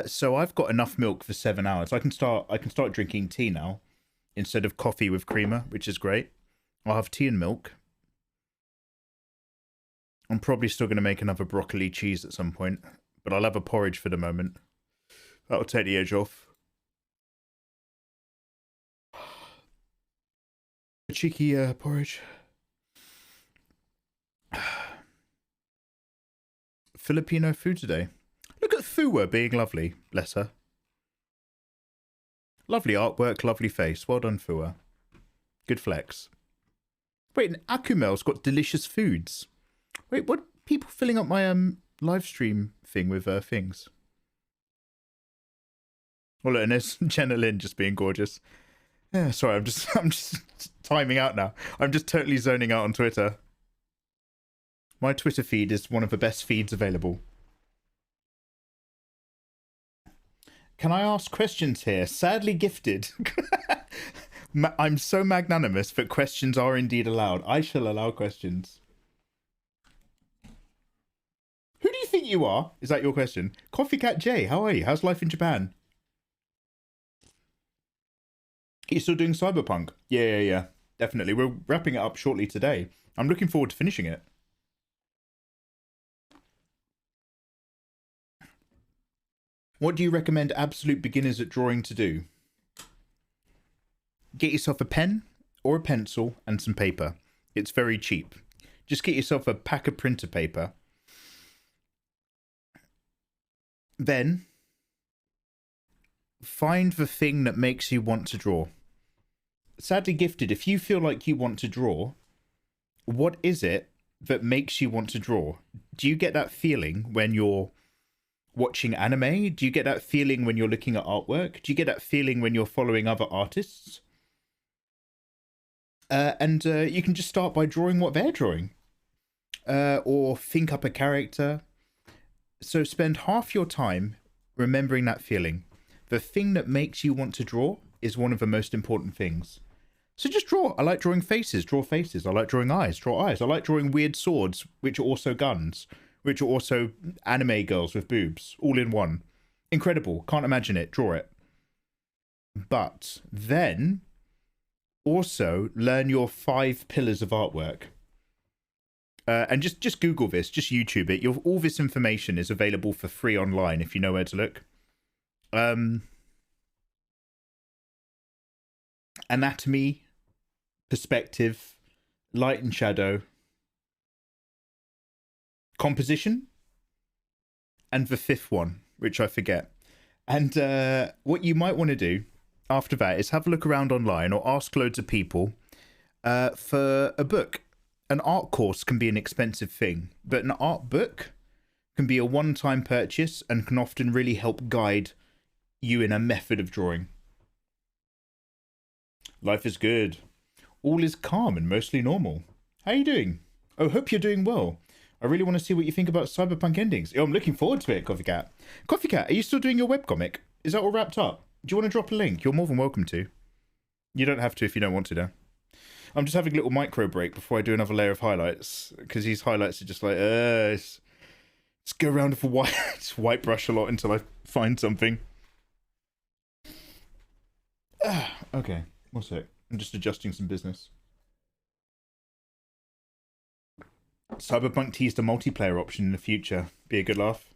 So I've got enough milk for 7 hours. I can start drinking tea now instead of coffee with creamer, which is great. I'll have tea and milk. I'm probably still going to make another broccoli cheese at some point, but I'll have a porridge for the moment. That'll take the edge off. A cheeky porridge. Filipino food today. Look at Fuwa being lovely. Bless her. Lovely artwork, lovely face. Well done, Fuwa. Good flex. Wait, and Akumel's got delicious foods. Wait, what? People filling up my live stream thing with things. Oh look, and there's Jenna Lynn just being gorgeous. Yeah, sorry, I'm just timing out now. I'm just totally zoning out on Twitter. My Twitter feed is one of the best feeds available. Can I ask questions here? Sadly gifted. I'm so magnanimous that questions are indeed allowed. I shall allow questions. Who do you think you are? Is that your question? Coffee Cat J, how are you? How's life in Japan? Are you still doing Cyberpunk? Yeah. Definitely. We're wrapping it up shortly today. I'm looking forward to finishing it. What do you recommend absolute beginners at drawing to do? Get yourself a pen or a pencil and some paper. It's very cheap. Just get yourself a pack of printer paper. Then find the thing that makes you want to draw. Sadly gifted, if you feel like you want to draw, what is it that makes you want to draw? Do you get that feeling when you're watching anime? Do you get that feeling when you're looking at artwork? Do you get that feeling when you're following other artists? And you can just start by drawing what they're drawing. Or think up a character. So spend half your time remembering that feeling. The thing that makes you want to draw is one of the most important things. So just draw. I like drawing faces. Draw faces. I like drawing eyes. Draw eyes. I like drawing weird swords, which are also guns, which are also anime girls with boobs, all in one. Incredible. Can't imagine it. Draw it. But then also learn your 5 pillars of artwork. And just Google this, just YouTube it. All this information is available for free online if you know where to look. Anatomy, perspective, light and shadow, composition, and the 5th one, which I forget. And what you might want to do after that is have a look around online or ask loads of people for a book. An art course can be an expensive thing, but an art book can be a one-time purchase and can often really help guide you in a method of drawing. Life is good. All is calm and mostly normal. How are you doing? Oh, hope you're doing well. I really want to see what you think about Cyberpunk endings. Oh, I'm looking forward to it, Coffee Cat. Coffee Cat, are you still doing your webcomic? Is that all wrapped up? Do you want to drop a link? You're more than welcome to. You don't have to if you don't want to, though. I'm just having a little micro break before I do another layer of highlights, because these highlights are just like, let's go around with a white brush a lot until I find something. Okay, one sec. I'm just adjusting some business. Cyberpunk teased a multiplayer option in the future. Be a good laugh.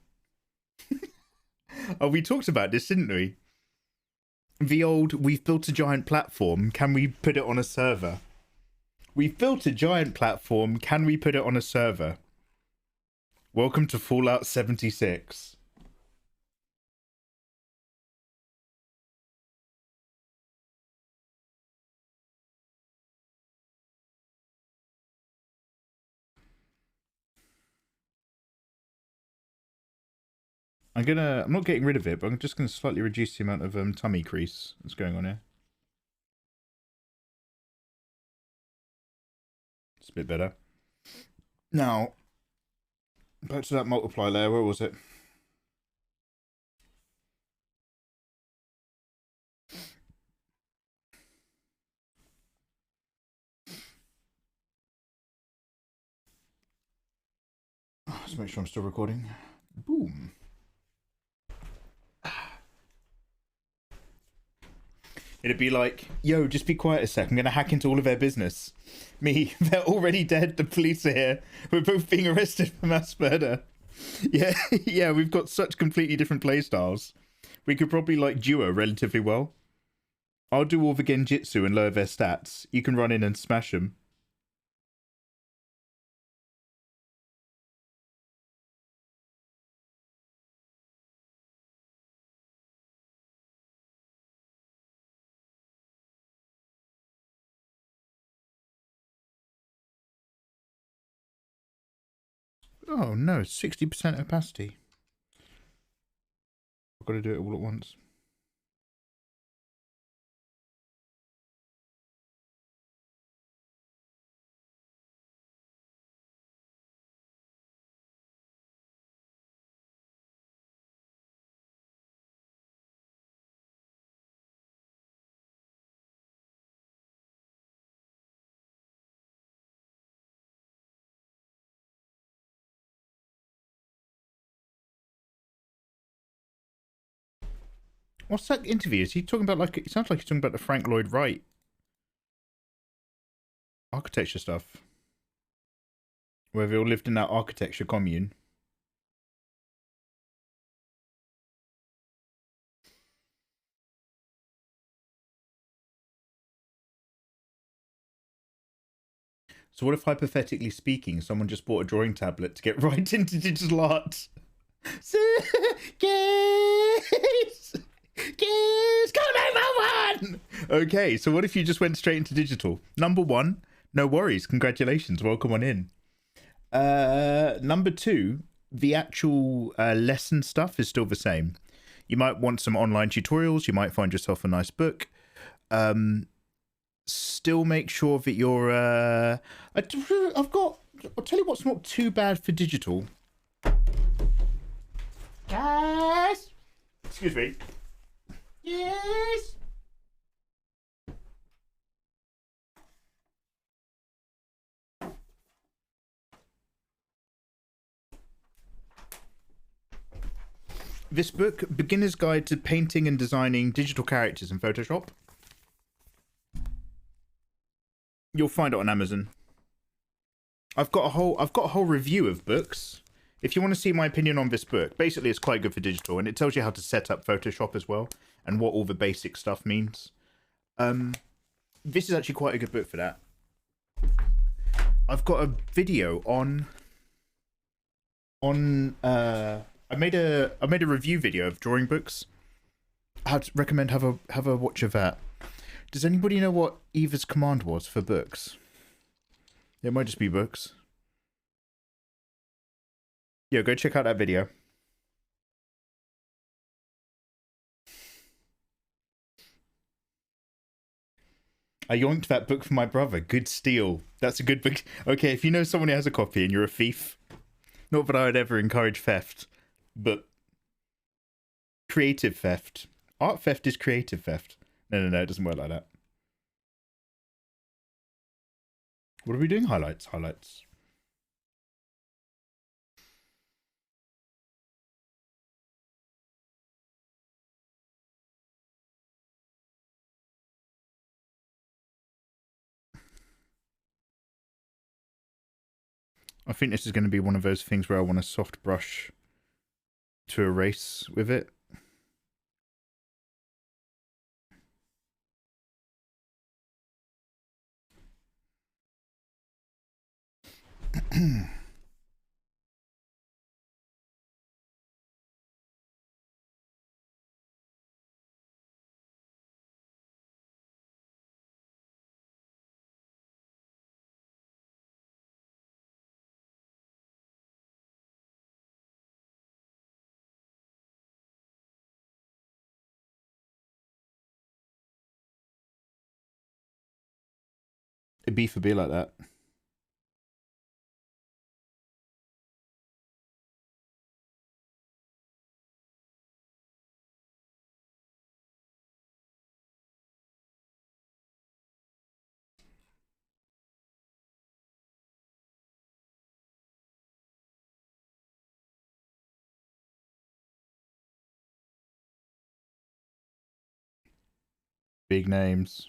Oh, we talked about this, didn't we? The old, we've built a giant platform, can we put it on a server? We've built a giant platform, can we put it on a server? Welcome to Fallout 76. I'm not getting rid of it, but I'm just gonna slightly reduce the amount of tummy crease that's going on here. It's a bit better. Now, back to that multiply layer, where was it? Let's make sure I'm still recording. Boom. It'd be like, yo, just be quiet a sec. I'm going to hack into all of their business. Me, they're already dead. The police are here. We're both being arrested for mass murder. Yeah, yeah, we've got such completely different playstyles. We could probably, like, duo relatively well. I'll do all the genjutsu and lower their stats. You can run in and smash them. Oh no, 60% opacity. I've got to do it all at once. What's that interview? Is he talking about, like, it sounds like he's talking about the Frank Lloyd Wright architecture stuff, where they all lived in that architecture commune. So what if, hypothetically speaking, someone just bought a drawing tablet to get right into digital art? Kiss, call 911! Okay, so what if you just went straight into digital? Number one, no worries, congratulations, welcome on in. Number two, the actual lesson stuff is still the same. You might want some online tutorials, you might find yourself a nice book. Still make sure that you're I'll tell you what's not too bad for digital. Yes. Excuse me. Yes. This book, Beginner's Guide to Painting and Designing Digital Characters in Photoshop. You'll find it on Amazon. I've got a whole review of books. If you want to see my opinion on this book, basically it's quite good for digital, and it tells you how to set up Photoshop as well and what all the basic stuff means. This is actually quite a good book for that. I've got a video on I made a review video of drawing books. I'd recommend have a watch of that. Does anybody know what Eva's command was for books? It might just be books. Yeah, go check out that video. I yoinked that book from my brother. Good steal. That's a good book. Okay, if you know someone who has a copy and you're a thief, not that I would ever encourage theft, but creative theft. Art theft is creative theft. No, it doesn't work like that. What are we doing? Highlights, highlights. I think this is going to be one of those things where I want a soft brush to erase with it. It'd be for be like that. Big names.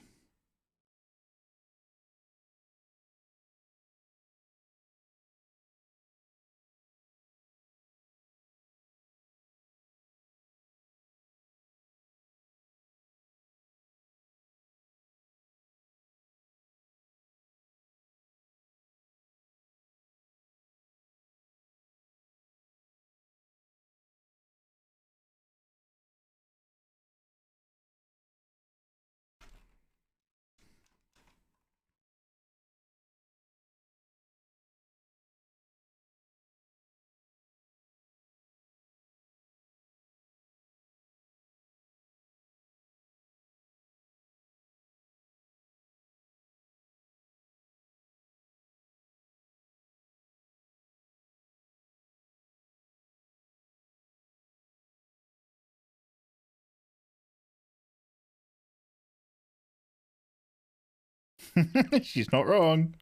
She's not wrong.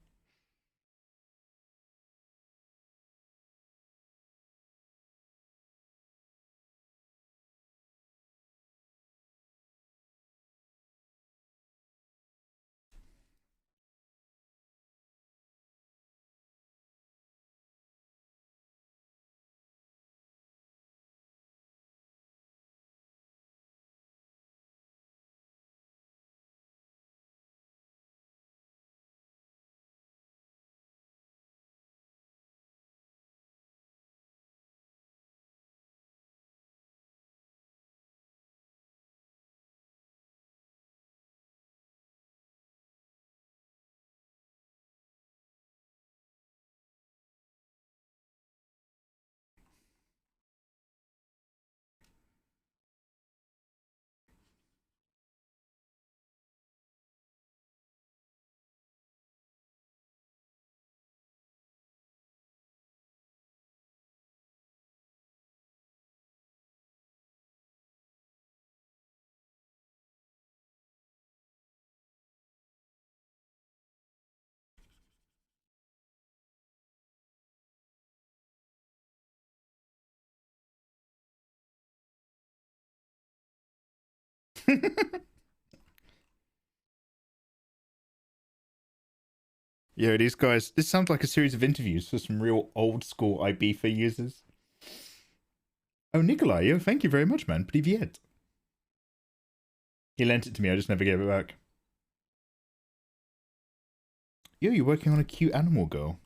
Yo, these guys, this sounds like a series of interviews for some real old school Ibiza users. Oh, Nikolai, yo, thank you very much, man. Привет. He lent it to me, I just never gave it back. Yo, you're working on a cute animal girl.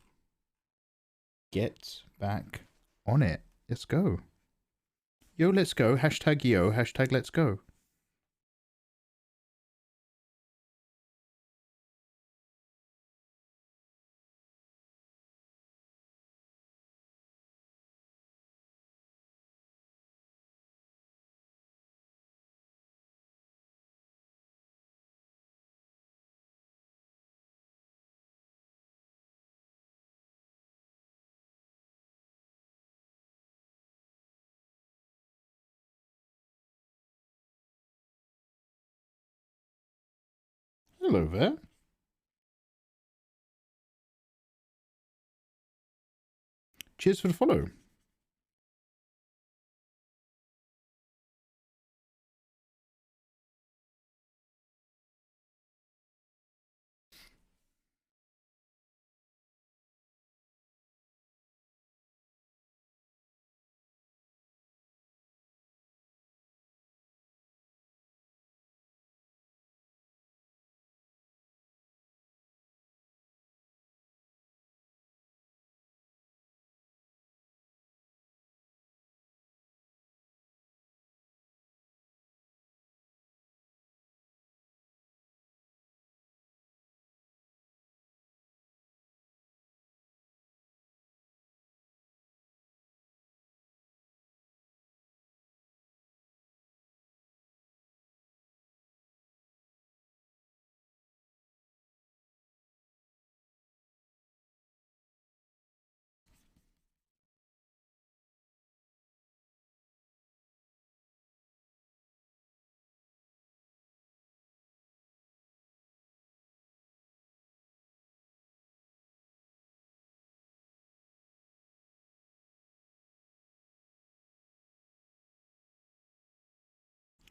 Get back on it. Let's go. Yo, let's go. Hashtag yo, hashtag let's go. Hello there. cheers for the follow.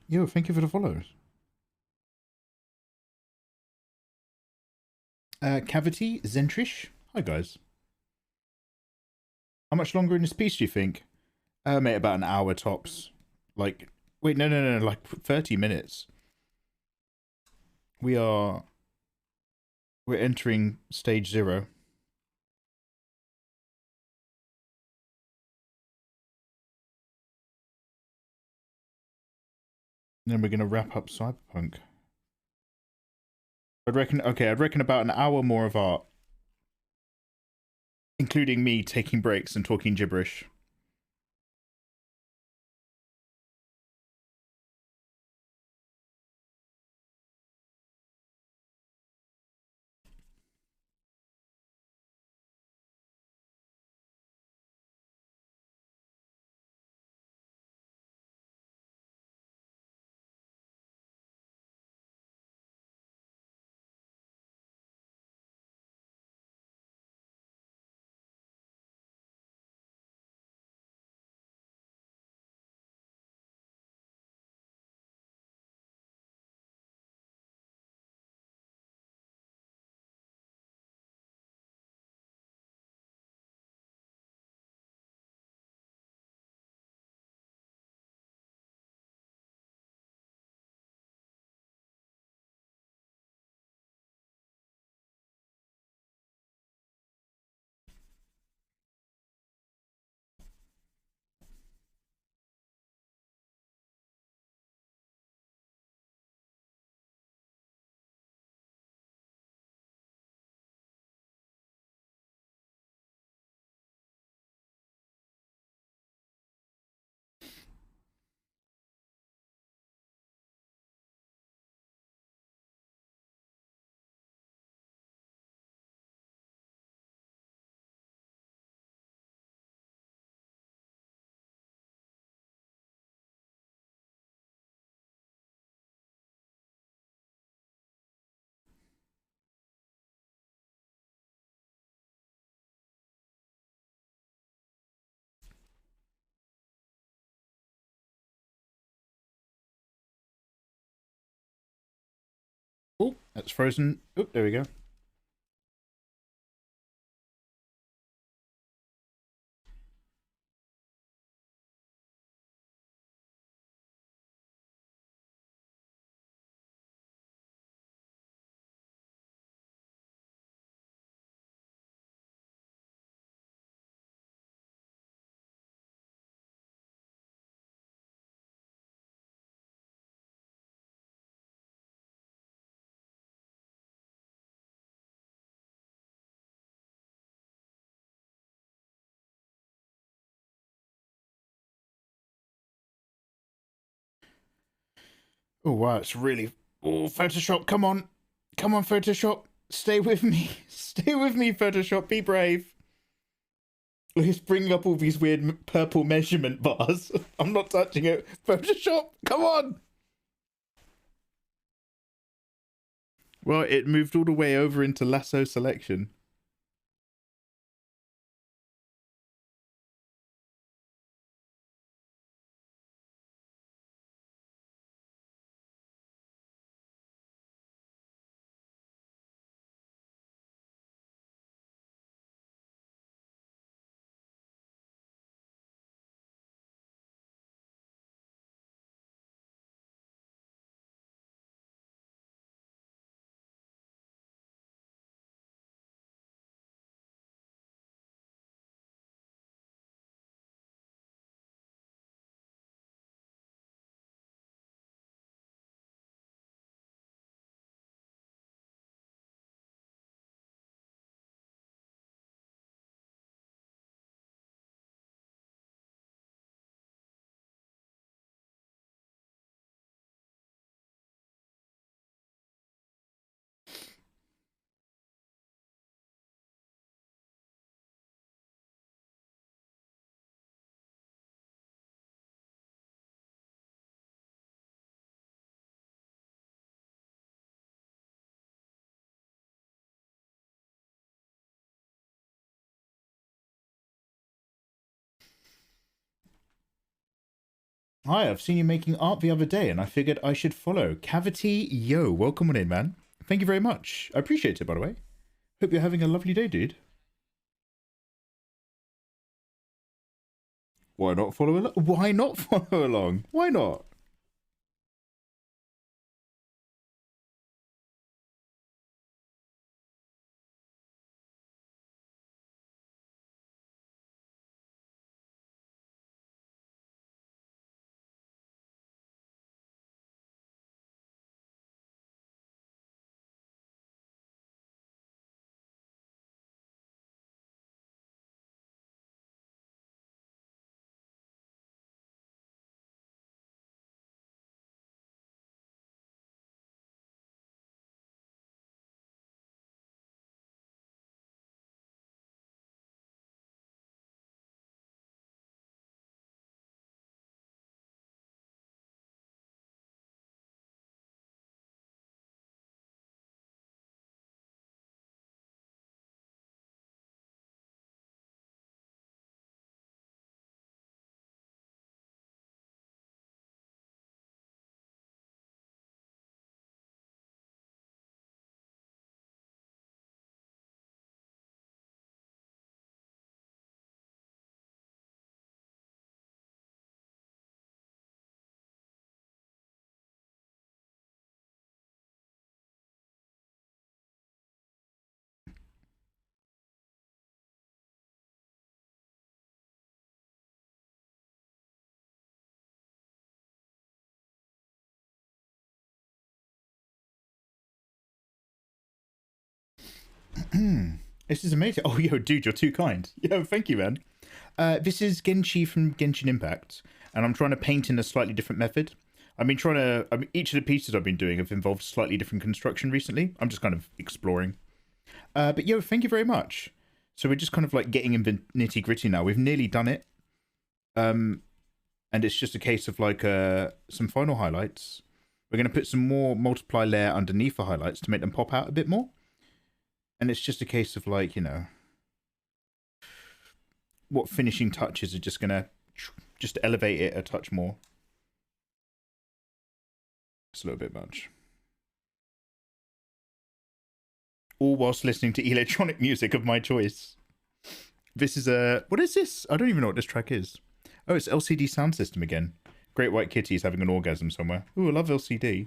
Yo, thank you for the follows. Cavity, Zentrish. Hi, guys. How much longer in this piece do you think? Mate, about an hour tops. Like, wait, no, like 30 minutes. We're entering stage 0. And then we're gonna wrap up Cyberpunk. I'd reckon about an hour more of art. Including me taking breaks and talking gibberish. Oh, that's frozen. Oh, there we go. Oh wow, it's really... Oh, Photoshop, come on. Come on, Photoshop. Stay with me. Stay with me, Photoshop. Be brave. He's bringing up all these weird purple measurement bars. I'm not touching it. Photoshop, come on. Well, it moved all the way over into lasso selection. Hi, I've seen you making art the other day and I figured I should follow. Cavity, yo, welcome on in, man. Thank you very much. I appreciate it, by the way. Hope you're having a lovely day, dude. Why not follow along? Why not follow along? Why not? This is amazing. Oh, yo, dude, you're too kind. Yo, thank you, man. This is Genshi from Genshin Impact, and I'm trying to paint in a slightly different method. Each of the pieces I've been doing have involved slightly different construction recently. I'm just kind of exploring. But yo, thank you very much. So we're just kind of like getting in the nitty gritty now. We've nearly done it. And it's just a case of like some final highlights. We're going to put some more multiply layer underneath the highlights to make them pop out a bit more. And it's just a case of like, what finishing touches are just going to just elevate it a touch more. It's a little bit much. All whilst listening to electronic music of my choice. This is what is this? I don't even know what this track is. Oh, it's LCD Sound System again. Great White Kitty's having an orgasm somewhere. Ooh, I love LCD.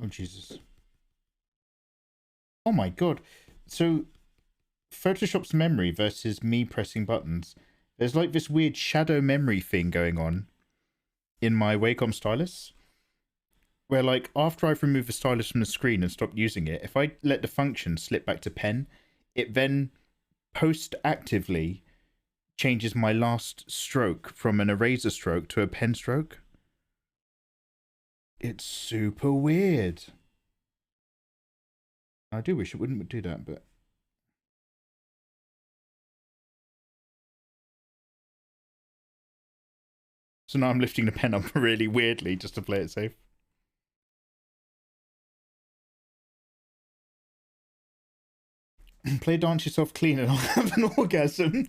Oh, Jesus. Oh my god. So, Photoshop's memory versus me pressing buttons. There's like this weird shadow memory thing going on in my Wacom stylus. Where, like, after I've removed the stylus from the screen and stopped using it, if I let the function slip back to pen, it then post actively changes my last stroke from an eraser stroke to a pen stroke. It's super weird. I do wish it wouldn't do that, but so now I'm lifting the pen up really weirdly just to play it safe. Play Dance Yourself Clean and I'll have an orgasm.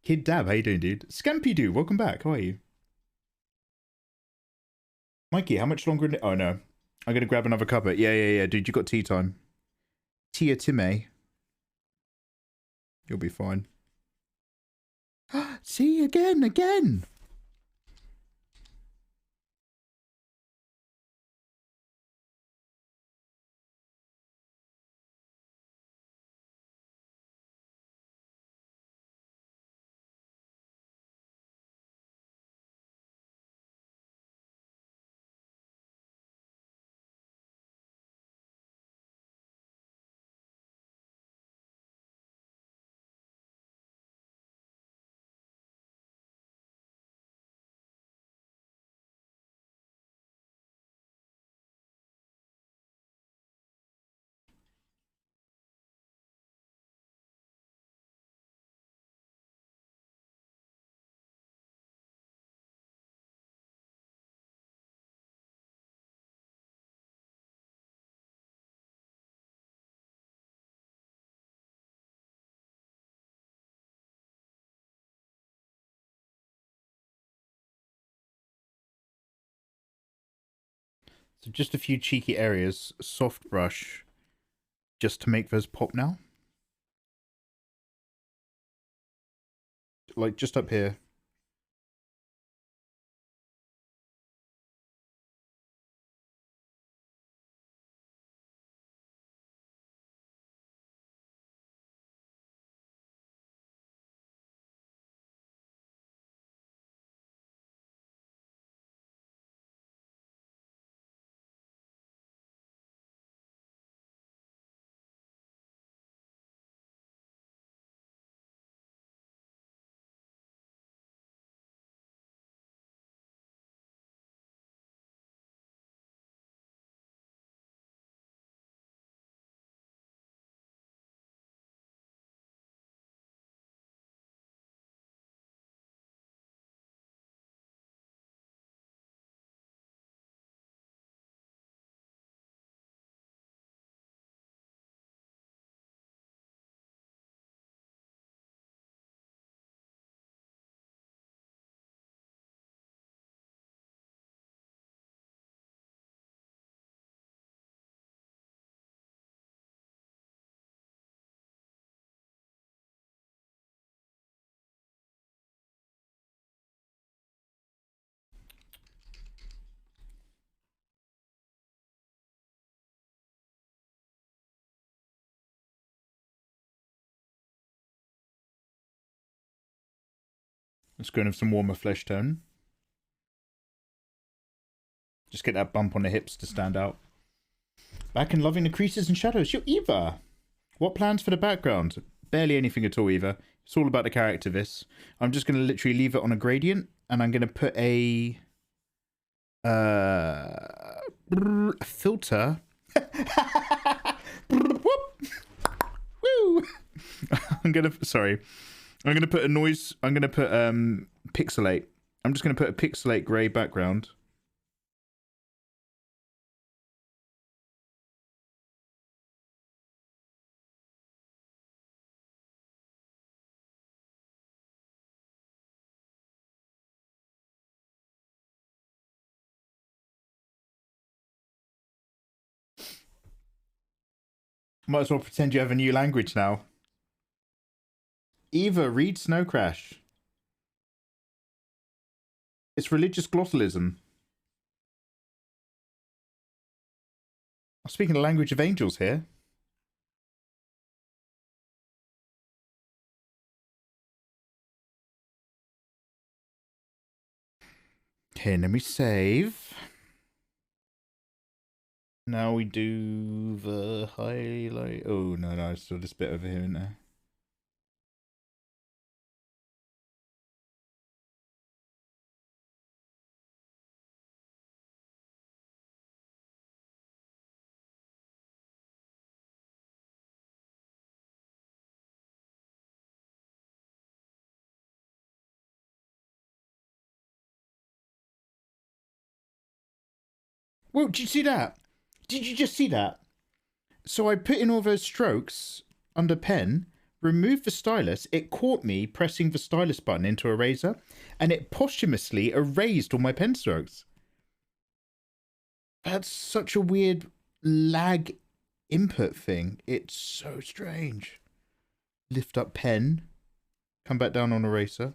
Kid Dab, how you doing, dude? Scampy Doo, welcome back. How are you? Mikey, how much longer? Oh no, I'm gonna grab another cuppa. Yeah, dude. You got tea time. Tia Time. You'll be fine. See again. So just a few cheeky areas, soft brush, just to make those pop now. Like just up here. Let's go in with some warmer flesh tone. Just get that bump on the hips to stand out. Back and loving the creases and shadows. You're Eva. What plans for the background? Barely anything at all, Eva. It's all about the character, this. I'm just going to literally leave it on a gradient, and I'm going to put a filter. Woo! I'm going to put a noise. I'm going to put pixelate. I'm just going to put a pixelate grey background. Might as well pretend you have a new language now. Eva, read Snow Crash. It's religious glottalism. I'm speaking the language of angels here. Okay, let me save. Now we do the highlight. Oh, no, still this bit over here, isn't there? Whoa, did you see that? Did you just see that? So I put in all those strokes under pen, removed the stylus, it caught me pressing the stylus button into eraser, and it posthumously erased all my pen strokes. That's such a weird lag input thing. It's so strange. Lift up pen, come back down on eraser.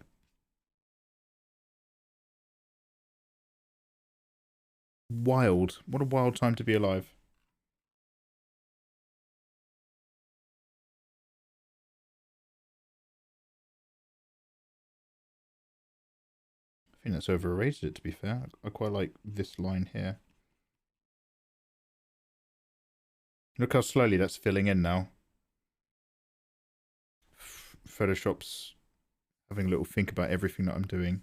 Wild. What a wild time to be alive. I think that's over erased it, to be fair. I quite like this line here. Look how slowly that's filling in now. Photoshop's having a little think about everything that I'm doing.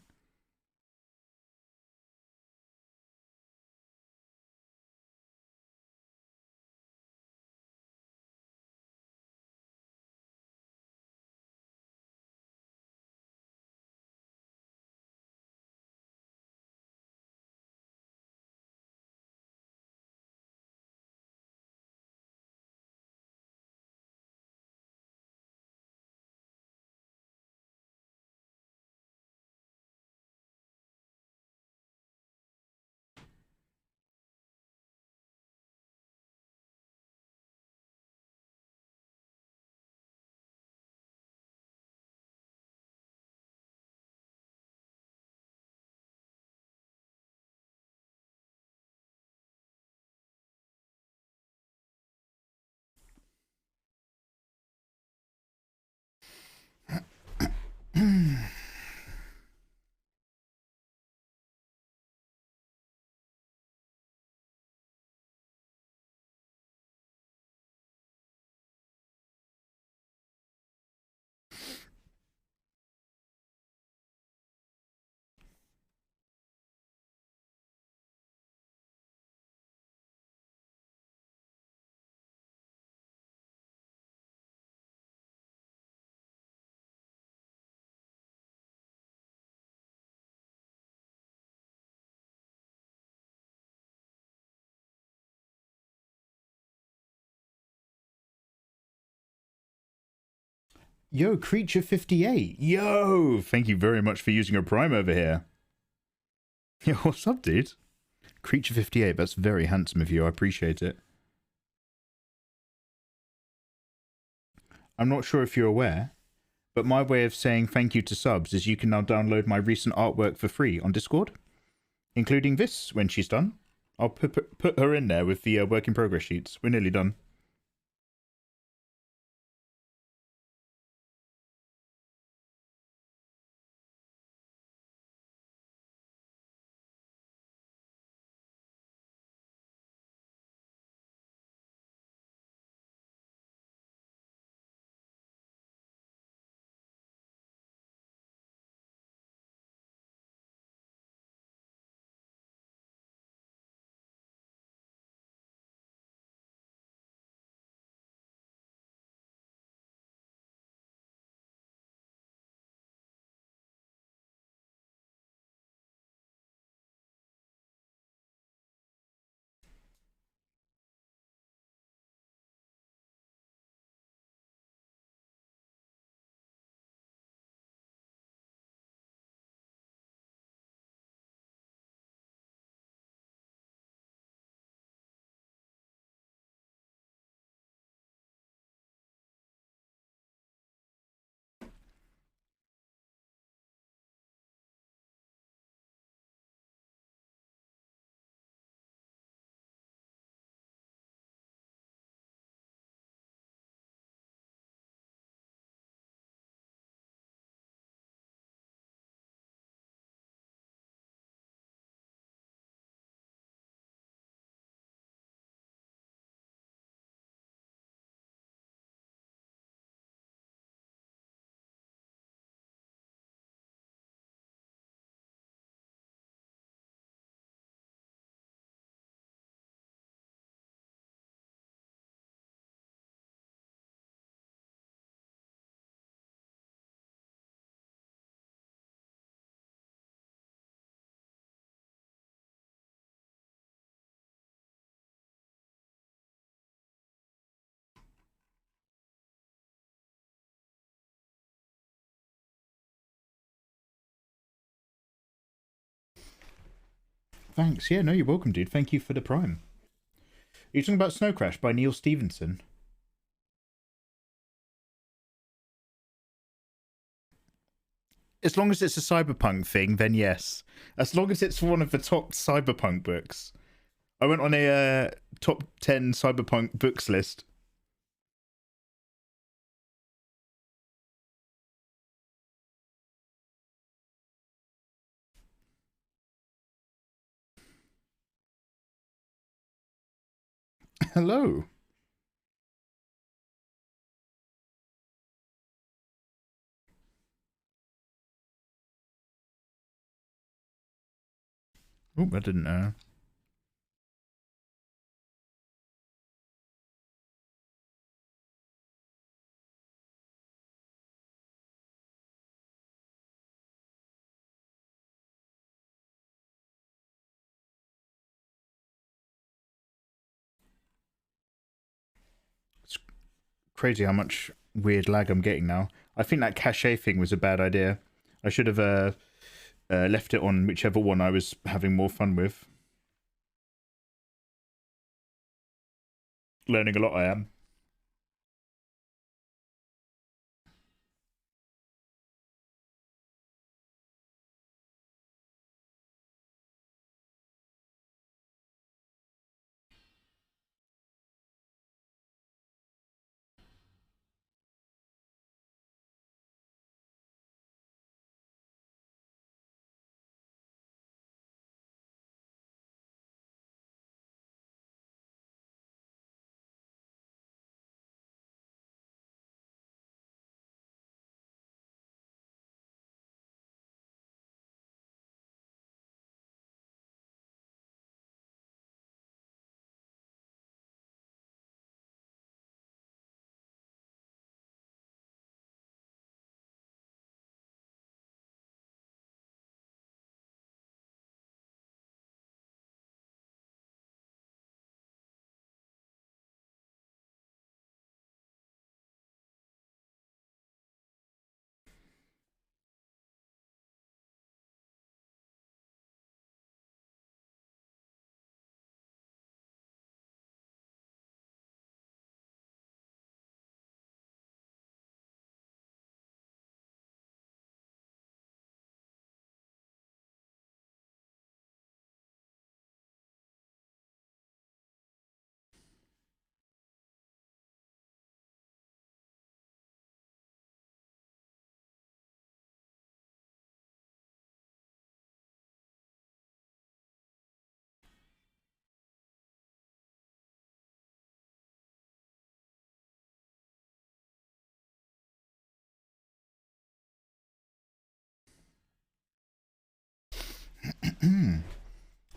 Yo, Creature58. Yo, thank you very much for using your Prime over here. Yo, what's up, dude? Creature58, that's very handsome of you. I appreciate it. I'm not sure if you're aware, but my way of saying thank you to subs is you can now download my recent artwork for free on Discord, including this when she's done. I'll put her in there with the work in progress sheets. We're nearly done. Thanks. Yeah, no, you're welcome, dude. Thank you for the Prime. Are you talking about Snow Crash by Neil Stevenson? As long as it's a cyberpunk thing, then yes. As long as it's one of the top cyberpunk books. I went on a top 10 cyberpunk books list. Hello. Oh, I didn't know. It's crazy how much weird lag I'm getting now. I think that cache thing was a bad idea. I should have left it on whichever one I was having more fun with. Learning a lot, I am.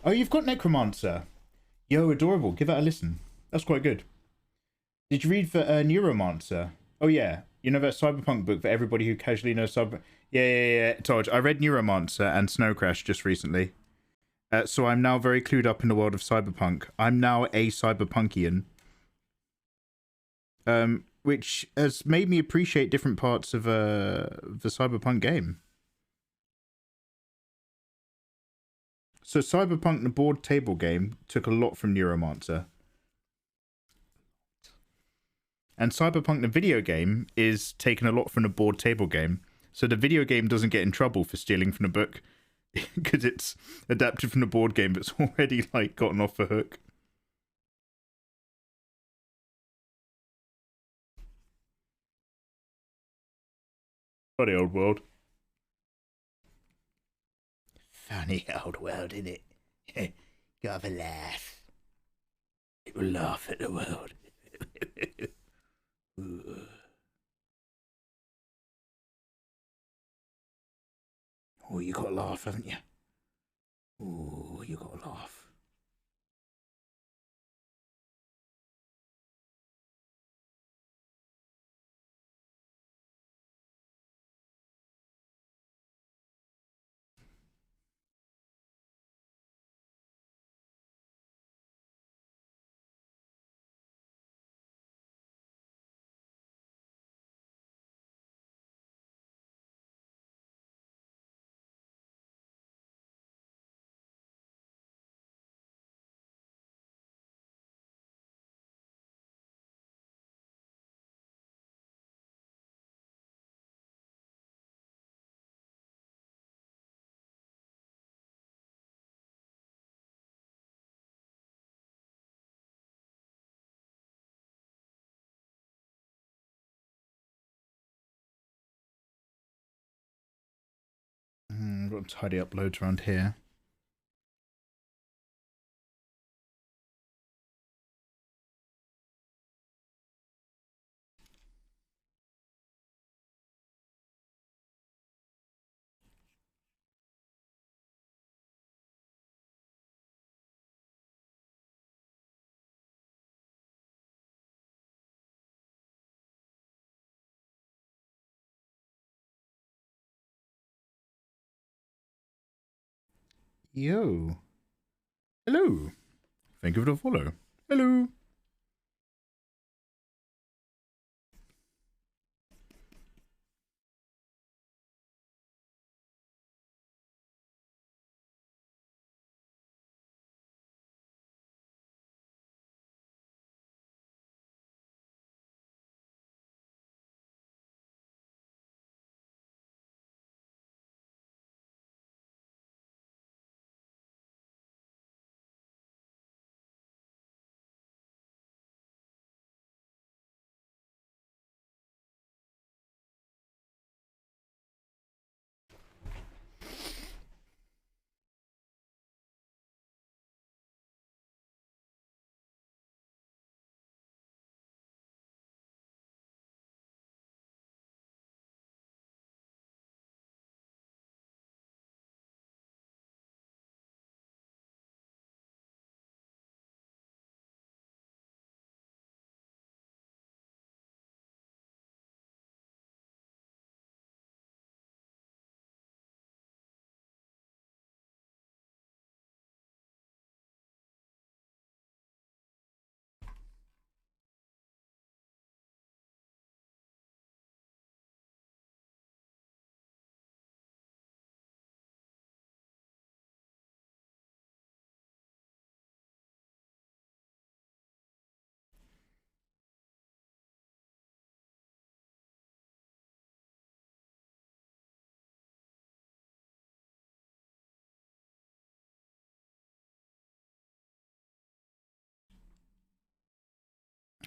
Oh, you've got Necromancer. Yo, adorable. Give that a listen. That's quite good. Did you read for Neuromancer? Oh, yeah. You know that Cyberpunk book for everybody who casually knows Cyber... Yeah. Told you. I read Neuromancer and Snow Crash just recently. So I'm now very clued up in the world of Cyberpunk. I'm now a Cyberpunkian. Which has made me appreciate different parts of the Cyberpunk game. So Cyberpunk, the board table game, took a lot from Neuromancer. And Cyberpunk, the video game, is taken a lot from the board table game. So the video game doesn't get in trouble for stealing from the book because it's adapted from the board game that's already like gotten off the hook. Funny old world. Funny old world, innit? Gotta have a laugh. It will laugh at the world. Oh, you got to laugh, haven't you? Oh, you got to laugh. I've got to tidy up loads around here. Yo. Hello. Thank you for the follow. Hello.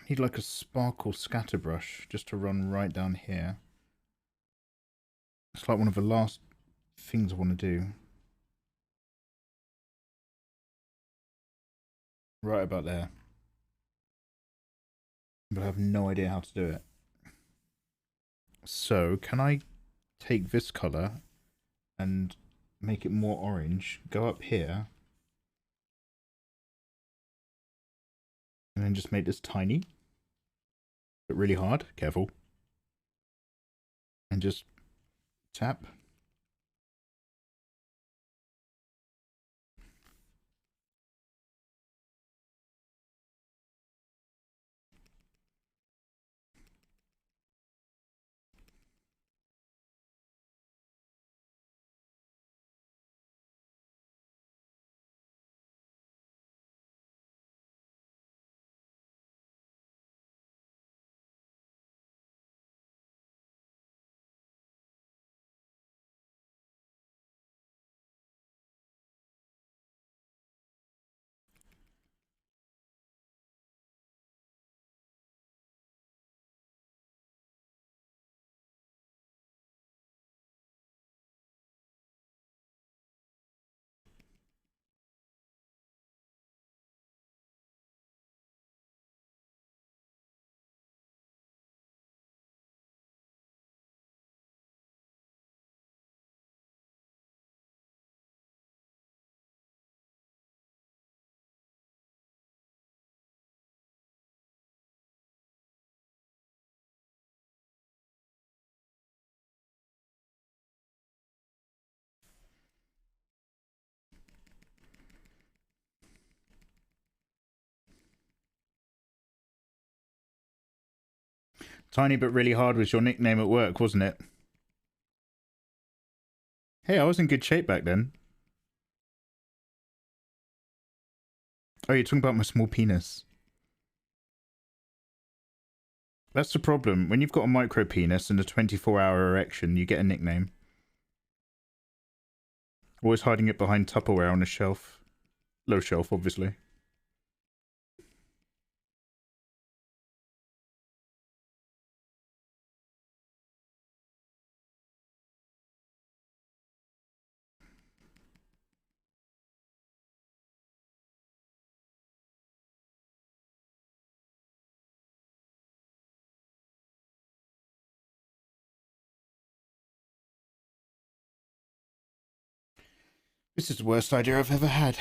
Need like a sparkle scatter brush just to run right down here. It's like one of the last things I want to do. Right about there. But I have no idea how to do it. So, can I take this colour and make it more orange. Go up here. And then just make this tiny. But really hard. Careful. And just tap. Tiny but really hard was your nickname at work, wasn't it? Hey, I was in good shape back then. Oh, you're talking about my small penis. That's the problem. When you've got a micro penis and a 24-hour erection, you get a nickname. Always hiding it behind Tupperware on a shelf. Low shelf, obviously. This is the worst idea I've ever had.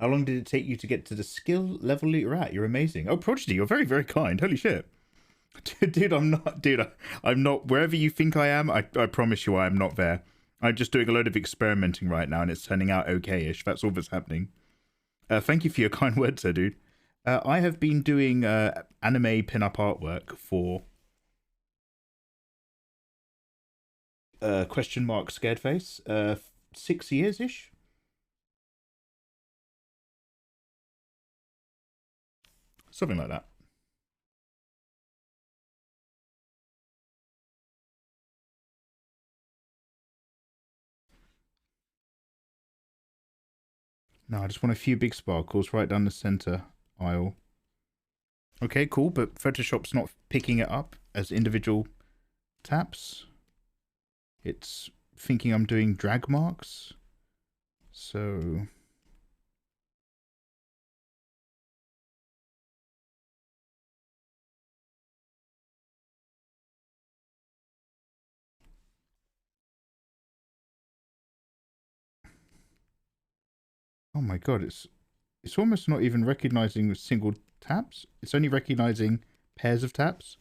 How long did it take you to get to the skill level you're at? You're amazing. Oh, Prodigy, you're very, very kind. Holy shit. Dude, I'm not. Dude, I'm not. Wherever you think I am, I promise you I am not there. I'm just doing a load of experimenting right now and it's turning out okay-ish. That's all that's happening. Thank you for your kind words, sir, dude. I have been doing anime pin-up artwork for question mark scared face 6 years-ish. Something like that. No, I just want a few big sparkles right down the center aisle. Okay, cool, but Photoshop's not picking it up as individual taps. It's thinking I'm doing drag marks. So... Oh my god, it's almost not even recognizing single taps. It's only recognizing pairs of taps.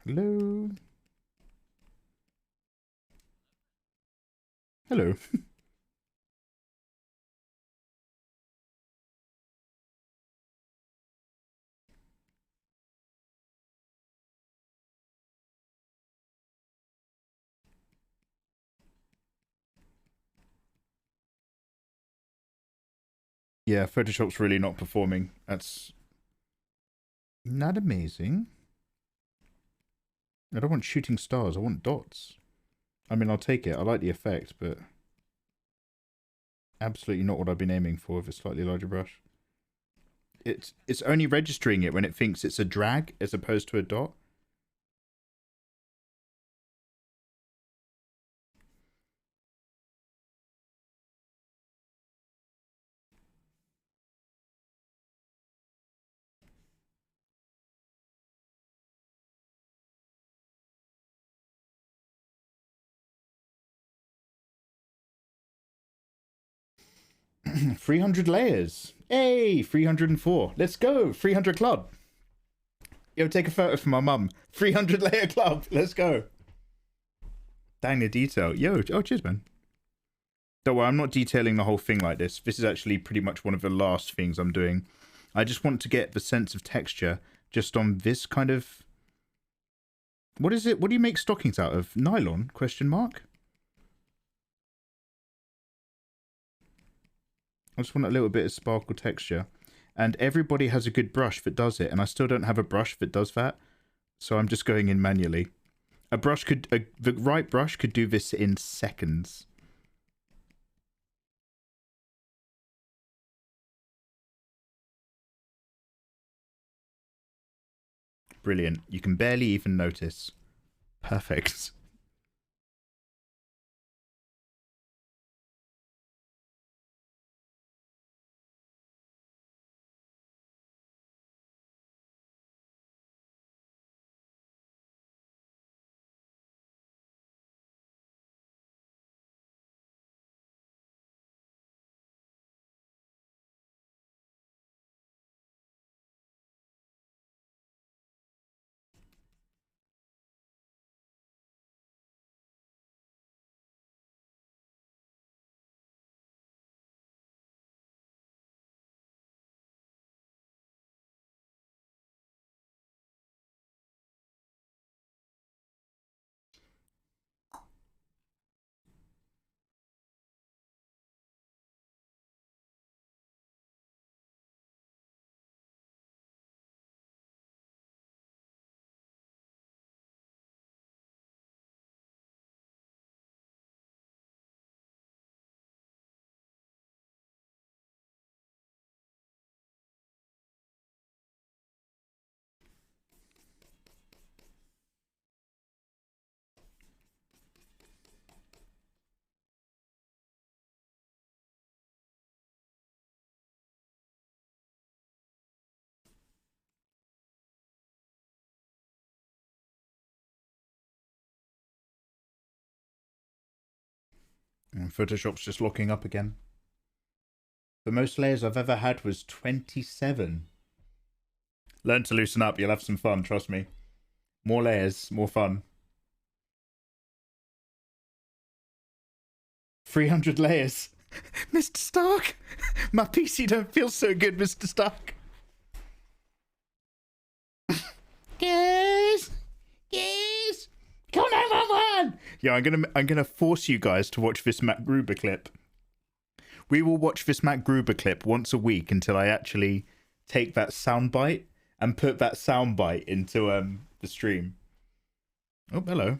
Hello? Hello. Yeah, Photoshop's really not performing. That's... Not amazing. I don't want shooting stars. I want dots. I mean, I'll take it. I like the effect, but absolutely not what I've been aiming for with a slightly larger brush. It's only registering it when it thinks it's a drag as opposed to a dot. $300 layers. Hey, 304. Let's go. 300 club. Yo, take a photo for my mum. 300 layer club. Let's go. Dang the detail. Yo, oh, cheers, man. Don't worry, I'm not detailing the whole thing like this. This is actually pretty much one of the last things I'm doing. I just want to get the sense of texture just on this kind of... What is it? What do you make stockings out of? Nylon? Question mark? I just want a little bit of sparkle texture. And everybody has a good brush that does it, and I still don't have a brush that does that. So I'm just going in manually. The right brush could do this in seconds. Brilliant. You can barely even notice. Perfect. And Photoshop's just locking up again. The most layers I've ever had was 27. Learn to loosen up. You'll have some fun, trust me. More layers, more fun. 300 layers. Mr. Stark! My PC don't feel so good, Mr. Stark. Yes! Yes! Come on! Yeah, I'm gonna force you guys to watch this Matt Gruber clip. We will watch this Matt Gruber clip once a week until I actually take that soundbite and put that soundbite into the stream. Oh, hello.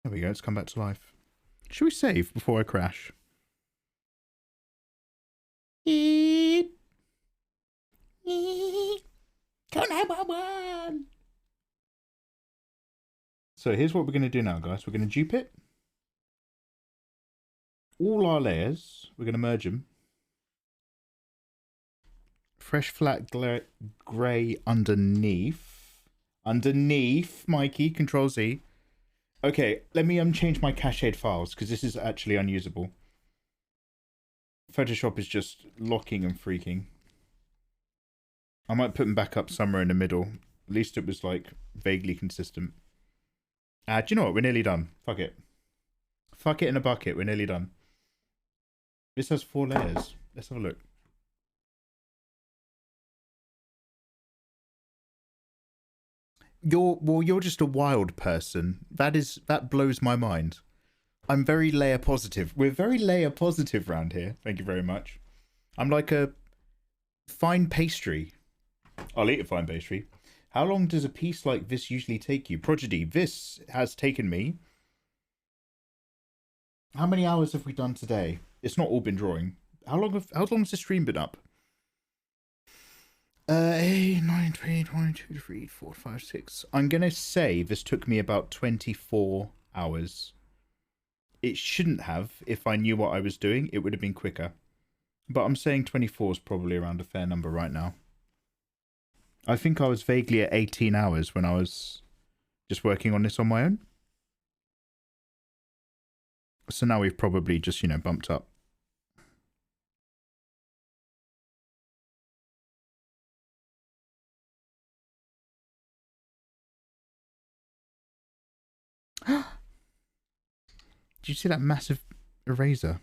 There we go. It's come back to life. Should we save before I crash? So here's what we're going to do now, guys. We're going to dupe it. All our layers, we're going to merge them. Fresh flat grey underneath. Underneath, Mikey, Control Z. Okay, let me change my cached files because this is actually unusable. Photoshop is just locking and freaking. I might put them back up somewhere in the middle. At least it was like vaguely consistent. Do you know what? We're nearly done. Fuck it. Fuck it in a bucket. We're nearly done. This has 4 layers. Let's have a look. You're just a wild person. That blows my mind. I'm very layer positive. We're very layer positive around here. Thank you very much. I'm like a fine pastry. I'll eat a fine pastry. How long does a piece like this usually take you? Prodigy, this has taken me... How many hours have we done today? It's not all been drawing. How long has the stream been up? 8, 9, 20, 22, 3, 4, 5, 6. I'm going to say this took me about 24 hours. It shouldn't have. If I knew what I was doing, it would have been quicker. But I'm saying 24 is probably around a fair number right now. I think I was vaguely at 18 hours when I was just working on this on my own. So now we've probably just, you know, bumped up. Did you see that massive eraser?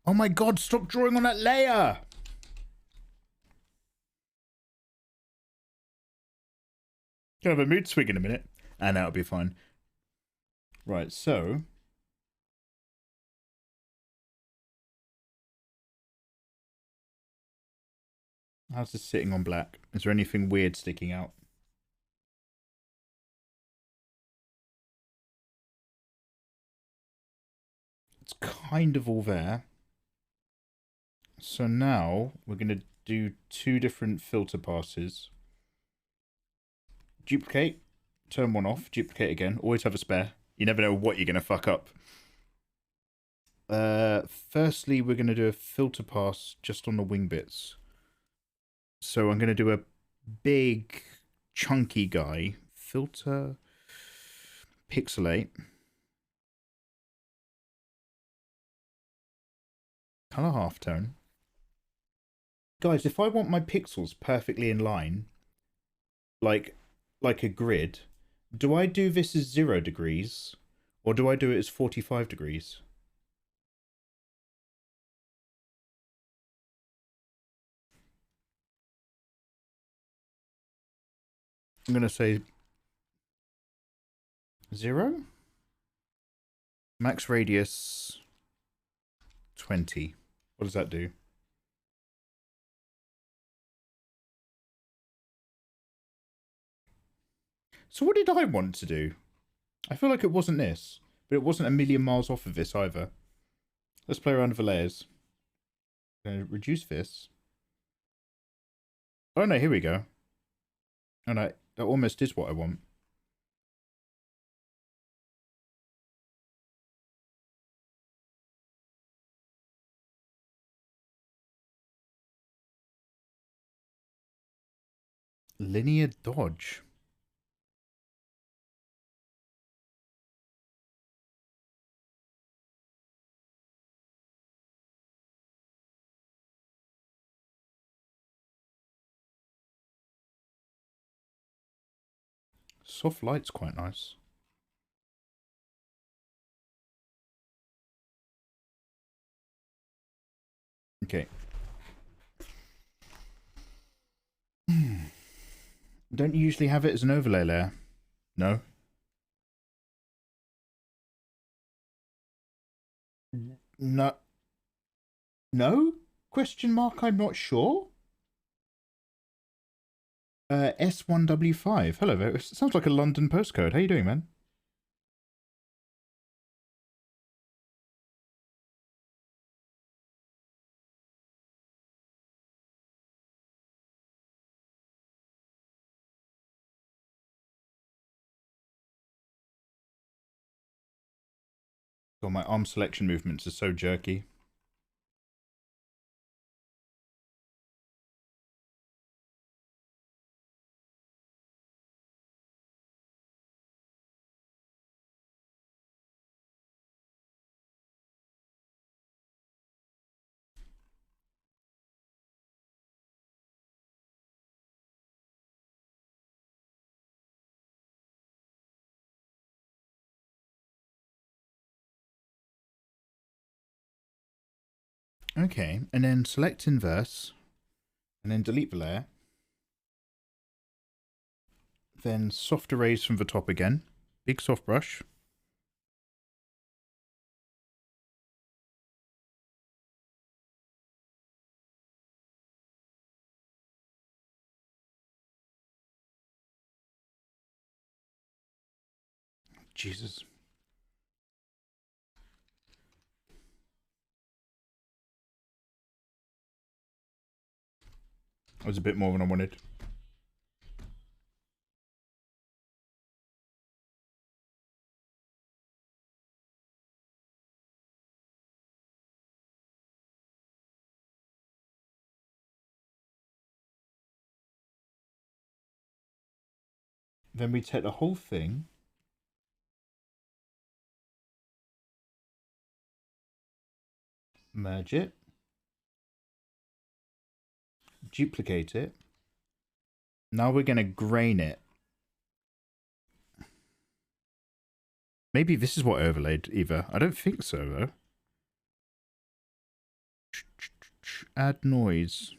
Oh my god, stop drawing on that layer! Gonna have a mood swing in a minute. And that'll be fine. Right, so... How's this sitting on black? Is there anything weird sticking out? It's kind of all there. So now we're going to do 2 different filter passes. Duplicate, turn one off, duplicate again. Always have a spare. You never know what you're going to fuck up. Firstly, we're going to do a filter pass just on the wing bits. So I'm going to do a big, chunky guy. Filter, pixelate. Color halftone. Guys, if I want my pixels perfectly in line, like a grid, do I do this as 0 degrees, or do I do it as 45 degrees? I'm going to say 0. Max radius 20. What does that do? So what did I want to do? I feel like it wasn't this, but it wasn't a million miles off of this either. Let's play around with the layers. Reduce this. Oh no, here we go. Oh no, that almost is what I want. Linear dodge. Soft light's quite nice. Okay. Don't you usually have it as an overlay layer? No? No. No? Question mark, I'm not sure. S1W5. Hello there. It sounds like a London postcode. How you doing, man? God, my arm selection movements are so jerky. Okay, and then select inverse, and then delete the layer. Then soft erase from the top again. Big soft brush. Jesus. That was a bit more than I wanted. Then we take the whole thing. Merge it. Duplicate it. Now we're going to grain it. Maybe this is what overlaid either. I don't think so though. Add noise.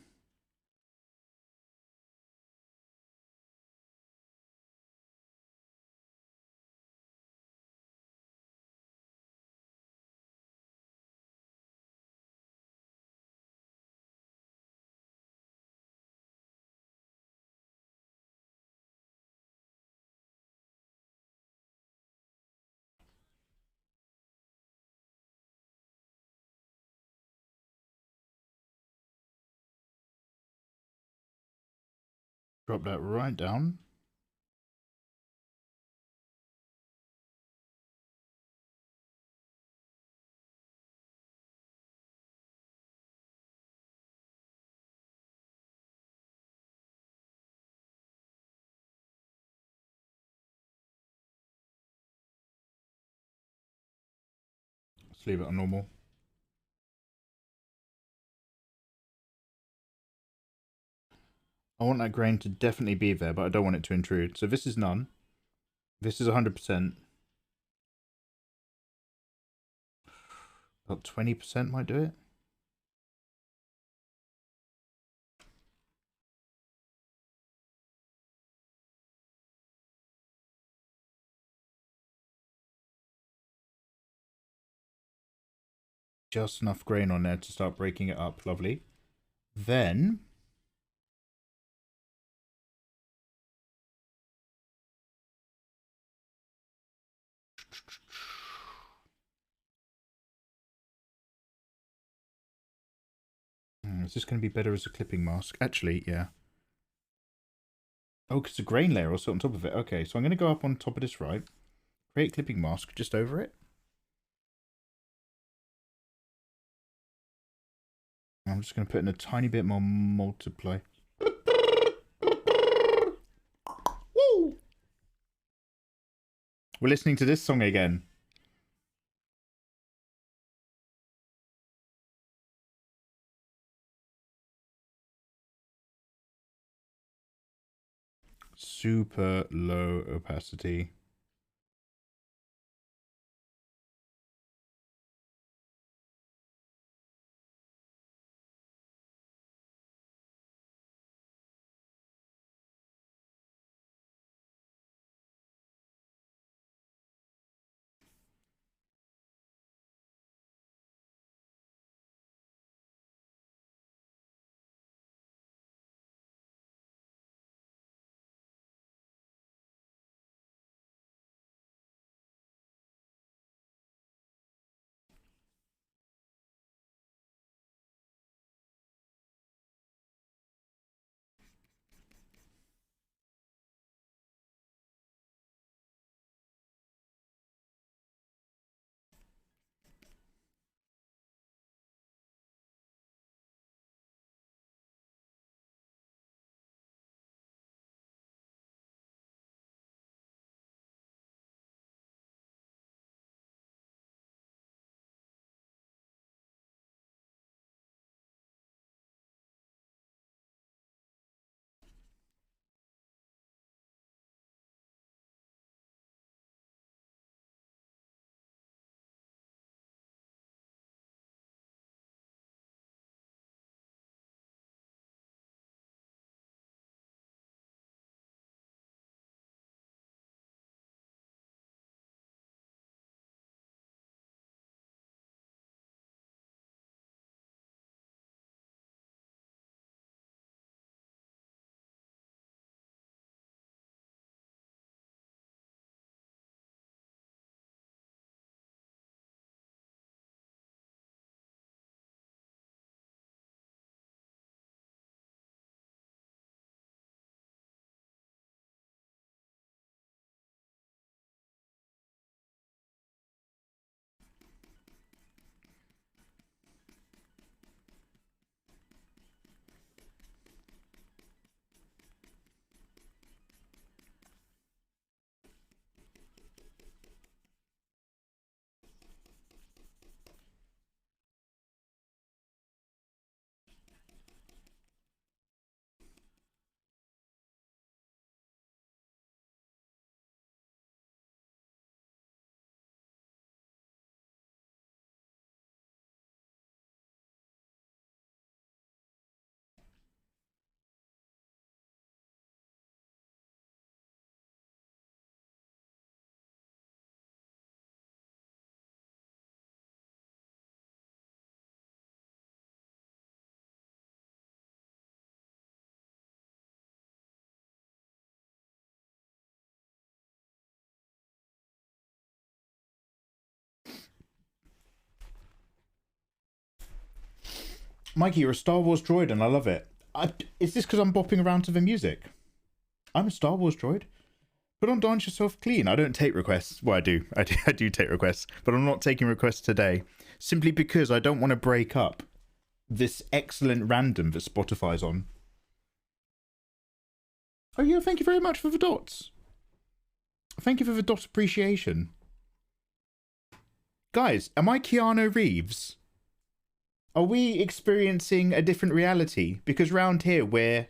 Drop that right down. Let's leave it on normal. I want that grain to definitely be there, but I don't want it to intrude. So this is none. This is 100%. About 20% might do it. Just enough grain on there to start breaking it up. Lovely. Then is this going to be better as a clipping mask? Actually, yeah. Oh, because the grain layer also on top of it. Okay, so I'm going to go up on top of this, right? Create clipping mask just over it. I'm just going to put in a tiny bit more multiply. Woo! We're listening to this song again. Super low opacity. Mikey, you're a Star Wars droid and I love it. Is this because I'm bopping around to the music? I'm a Star Wars droid. Put on Dance Yourself Clean. I don't take requests. Well, I do. I do take requests. But I'm not taking requests today. Simply because I don't want to break up this excellent random that Spotify's on. Oh, yeah. Thank you very much for the dots. Thank you for the dot appreciation. Guys, am I Keanu Reeves? Are we experiencing a different reality? Because round here we're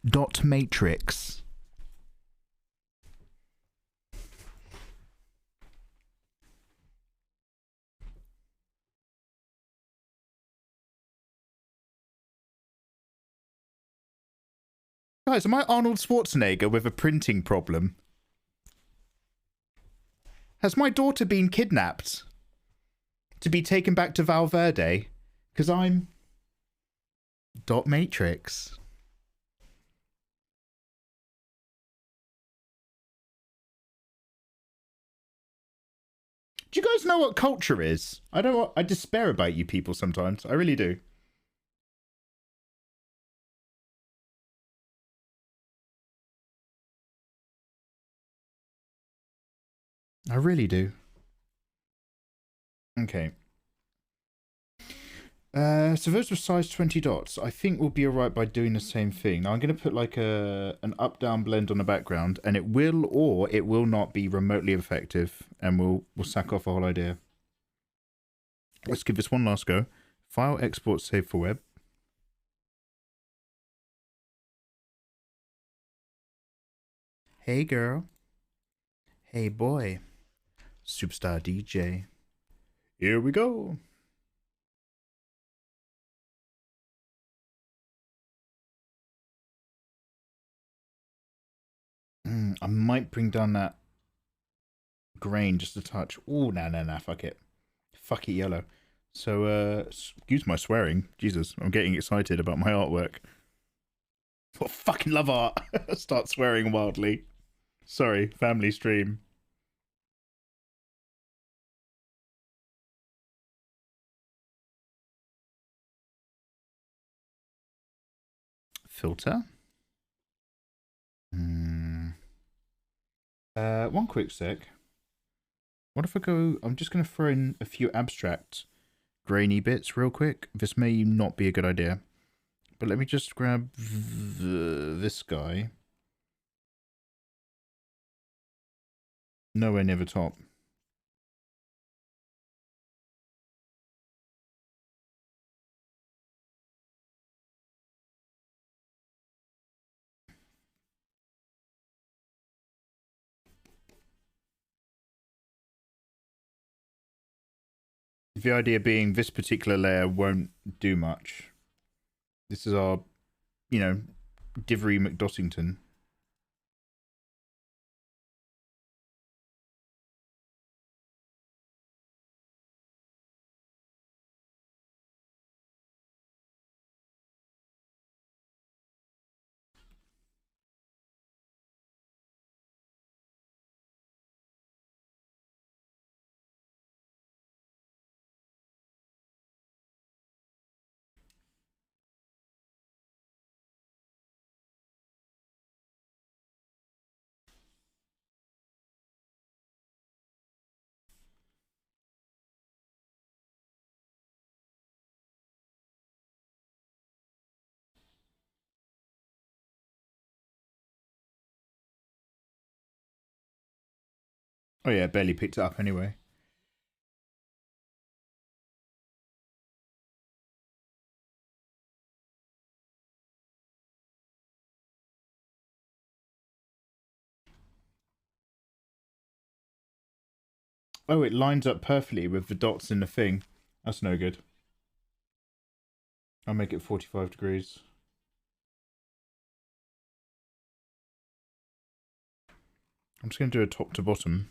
dot matrix. Guys, am I Arnold Schwarzenegger with a printing problem? Has my daughter been kidnapped to be taken back to Valverde? Because I'm dot matrix. Do you guys know what culture is? I despair about you people sometimes. I really do. I really do. Okay. So those were size 20 dots. I think we'll be alright by doing the same thing. Now I'm going to put like an up-down blend on the background, and it will or it will not be remotely effective, and we'll sack off the whole idea. Let's give this one last go. File, export, save for web. Hey girl. Hey boy. Superstar DJ. Here we go. I might bring down that grain just a touch. Oh, nah, fuck it. Fuck it, yellow. So, excuse my swearing. Jesus, I'm getting excited about my artwork. I fucking love art. Start swearing wildly. Sorry, family stream. Filter. One quick sec. What if I go... I'm just going to throw in a few abstract grainy bits real quick. This may not be a good idea. But let me just grab this guy. Nowhere near the top. The idea being this particular layer won't do much. This is our, you know, Divery McDottington. Oh yeah, barely picked it up anyway. Oh, it lines up perfectly with the dots in the thing. That's no good. I'll make it 45 degrees. I'm just going to do a top to bottom.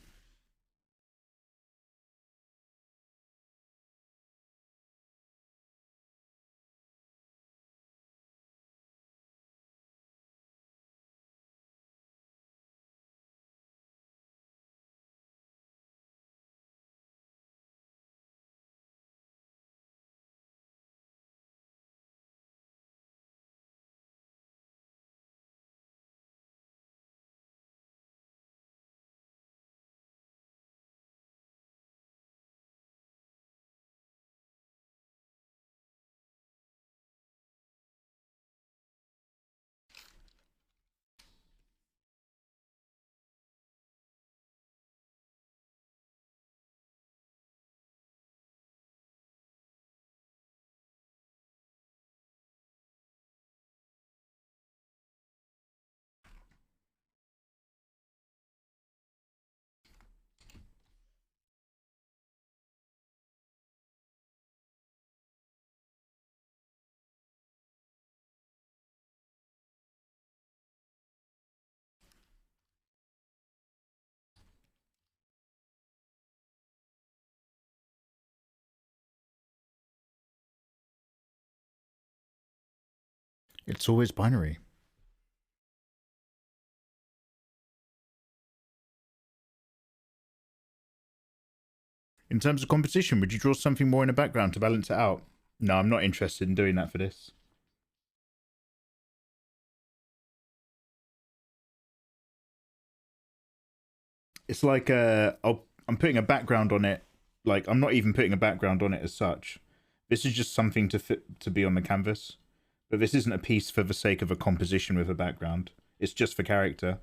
It's always binary. In terms of composition, would you draw something more in the background to balance it out? No, I'm not interested in doing that for this. It's like I'm putting a background on it. Like I'm not even putting a background on it as such. This is just something to fit to be on the canvas. But this isn't a piece for the sake of a composition with a background. It's just for character.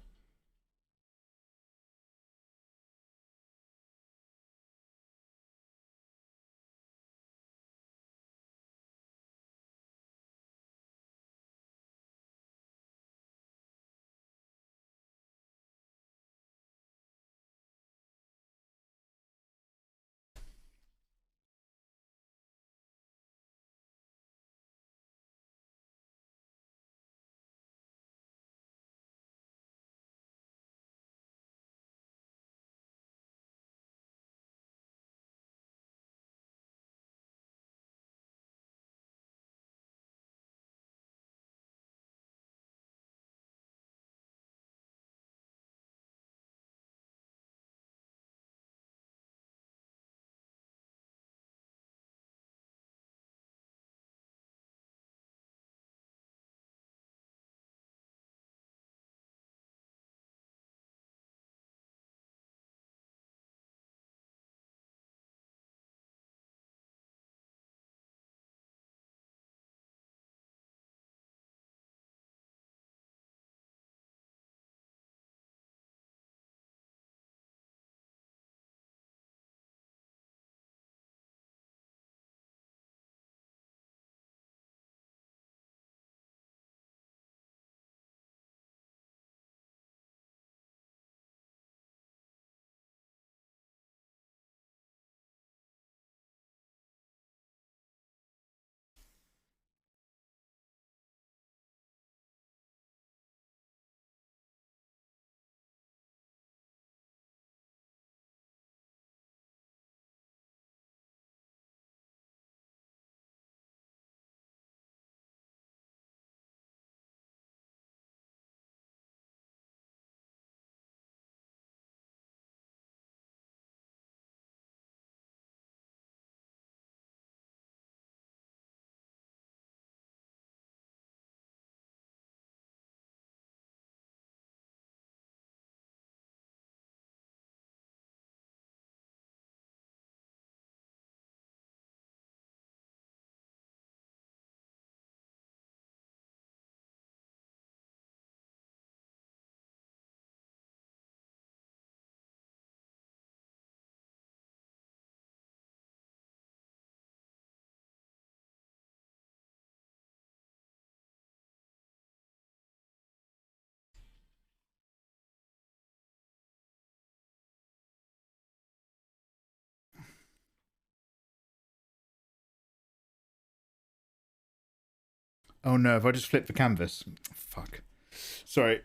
Oh no, have I just flipped the canvas? Fuck. Sorry.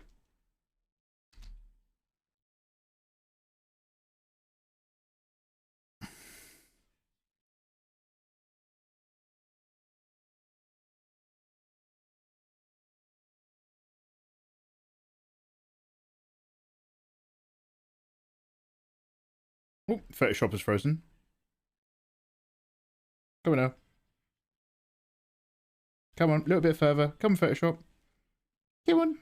Oh, Photoshop is frozen. Come on now. Come on, a little bit further. Come on, Photoshop. Come on.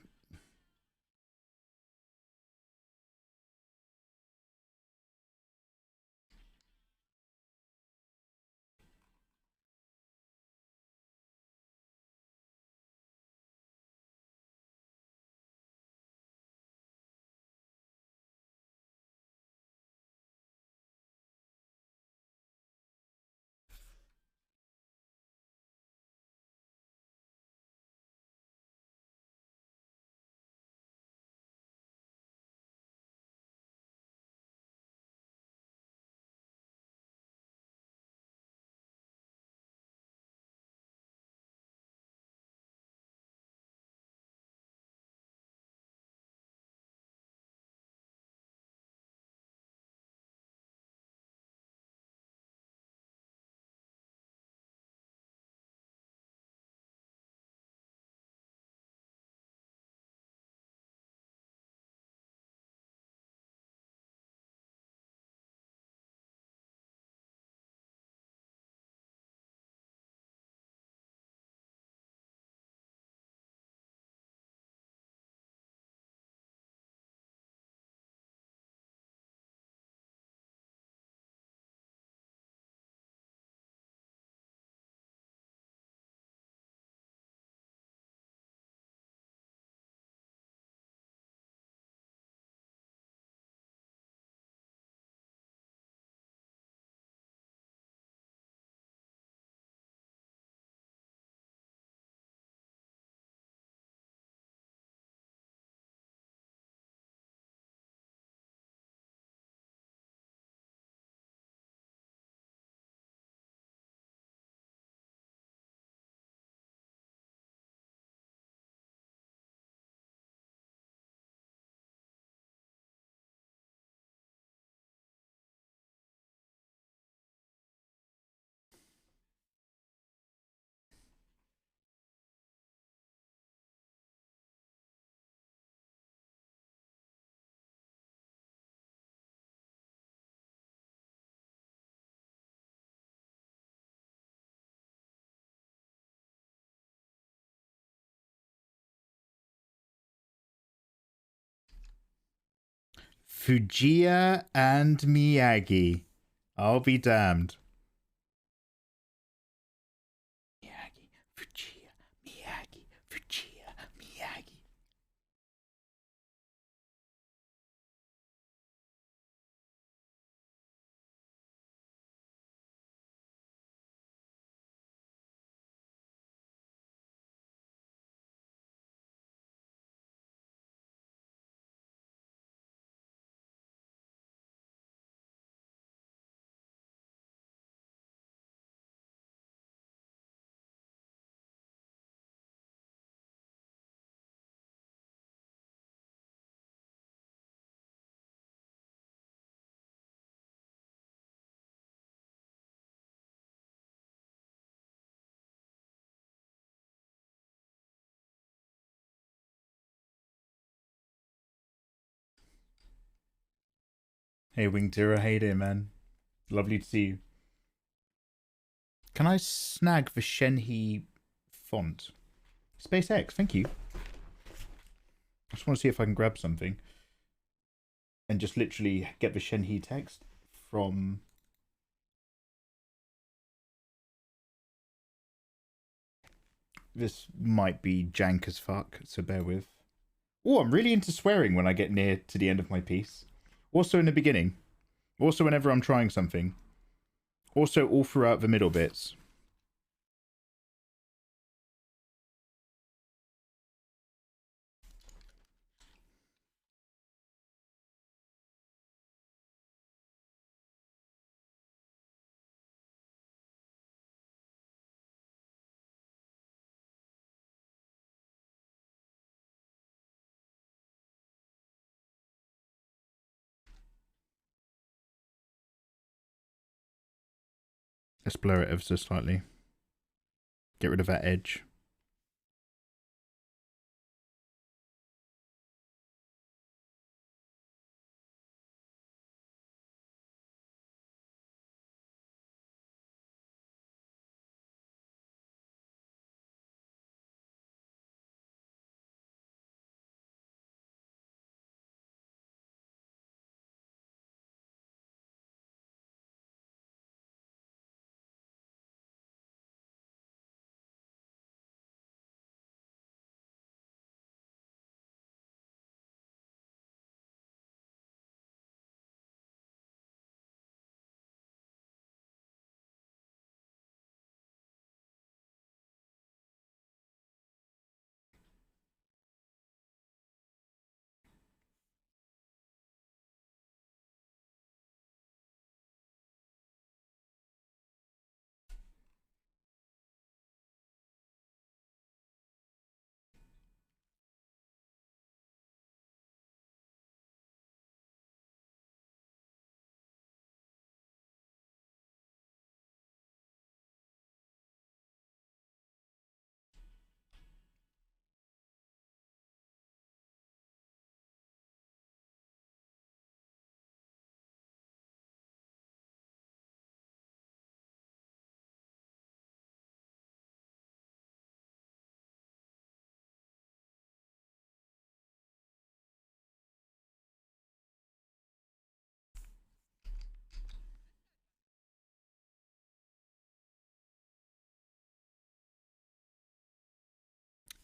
Fujiya and Miyagi. I'll be damned. Miyagi, Fujiya, Miyagi, Fujiya, Miyagi. Hey Wingtira, hey there, man. Lovely to see you. Can I snag the Shenhe font? SpaceX, thank you. I just want to see if I can grab something and just literally get the Shenhe text from. This might be jank as fuck, so bear with. Oh, I'm really into swearing when I get near to the end of my piece. Also in the beginning. Also whenever I'm trying something. Also all throughout the middle bits. Let's blur it ever so slightly. Get rid of that edge.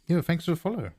Yeah, thanks for the follow.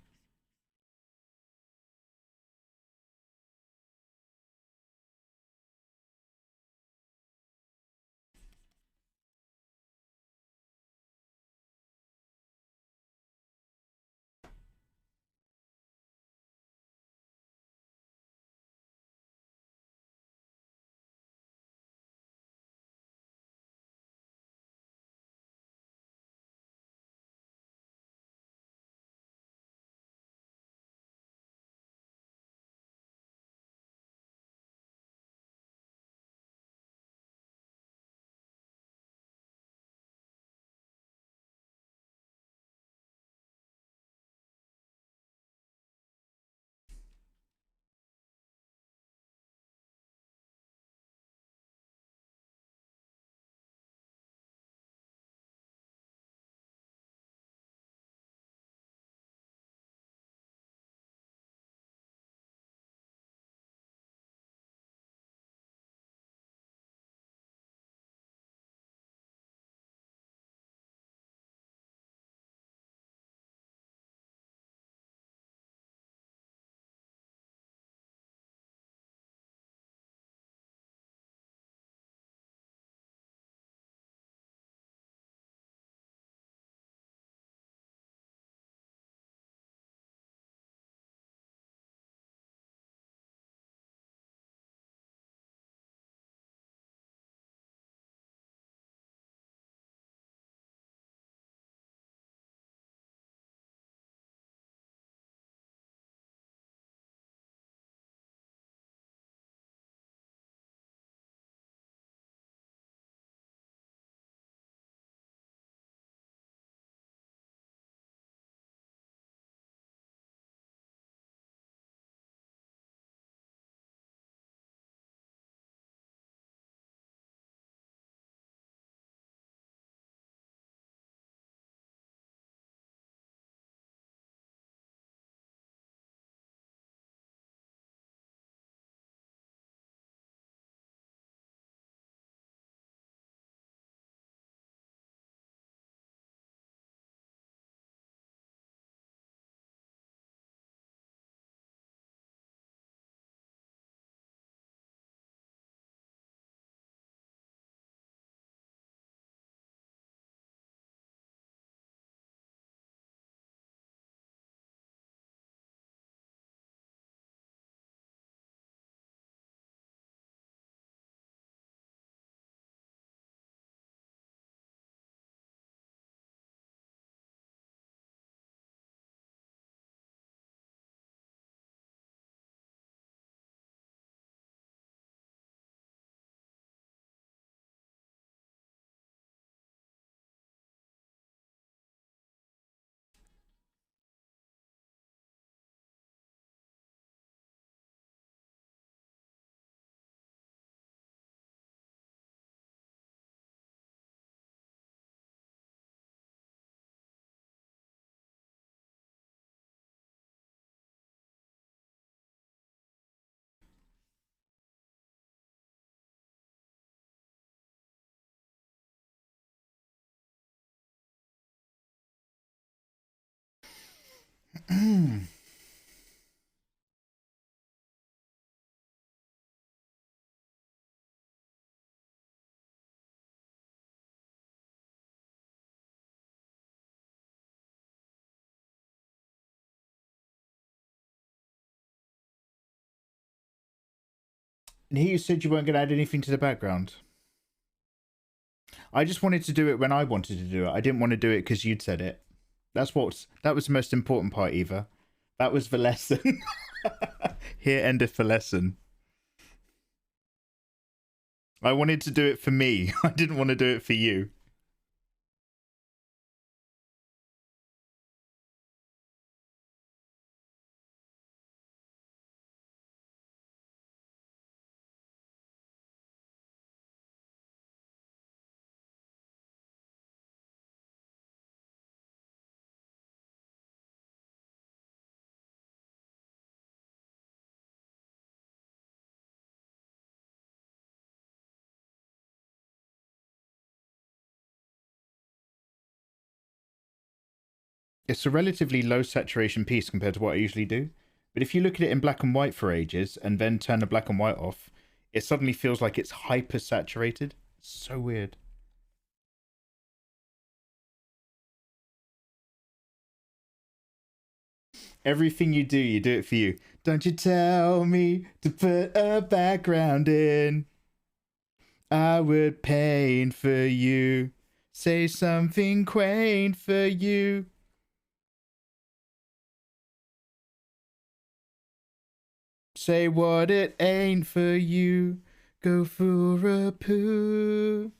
And here you said you weren't going to add anything to the background. I just wanted to do it when I wanted to do it. I didn't want to do it because you'd said it. That was the most important part, Eva. That was the lesson. Here endeth the lesson. I wanted to do it for me. I didn't want to do it for you. It's a relatively low saturation piece compared to what I usually do. But if you look at it in black and white for ages and then turn the black and white off, it suddenly feels like it's hyper saturated. It's so weird. Everything you do it for you. Don't you tell me to put a background in. I would paint for you. Say something quaint for you. Say what it ain't for you. Go for a poo.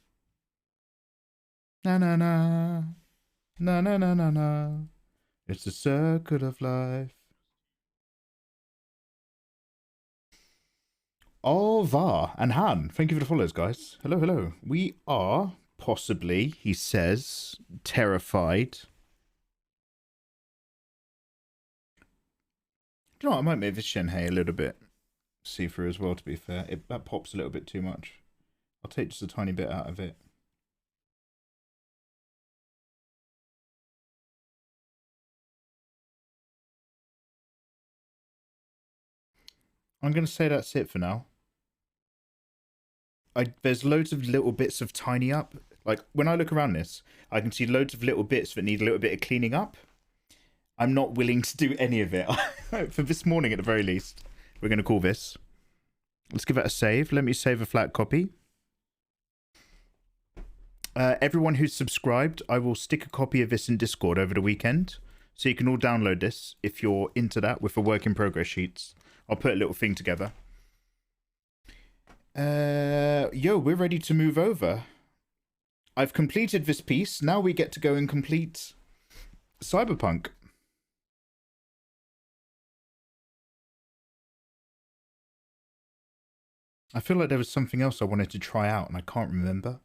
Na na na. Na na na na na. It's the circle of life. Alvar and Han, thank you for the follows, guys. Hello, hello. We are possibly, he says, terrified. Do you know what? I might move this Shenhe a little bit see-through as well, to be fair. That pops a little bit too much. I'll take just a tiny bit out of it. I'm going to say that's it for now. There's loads of little bits of tiny up. Like, when I look around this, I can see loads of little bits that need a little bit of cleaning up. I'm not willing to do any of it. For this morning, at the very least. We're going to call this. Let's give it a save. Let me save a flat copy. Everyone who's subscribed, I will stick a copy of this in Discord over the weekend. So you can all download this if you're into that with the work in progress sheets. I'll put a little thing together. Yo, we're ready to move over. I've completed this piece. Now we get to go and complete Cyberpunk. I feel like there was something else I wanted to try out and I can't remember.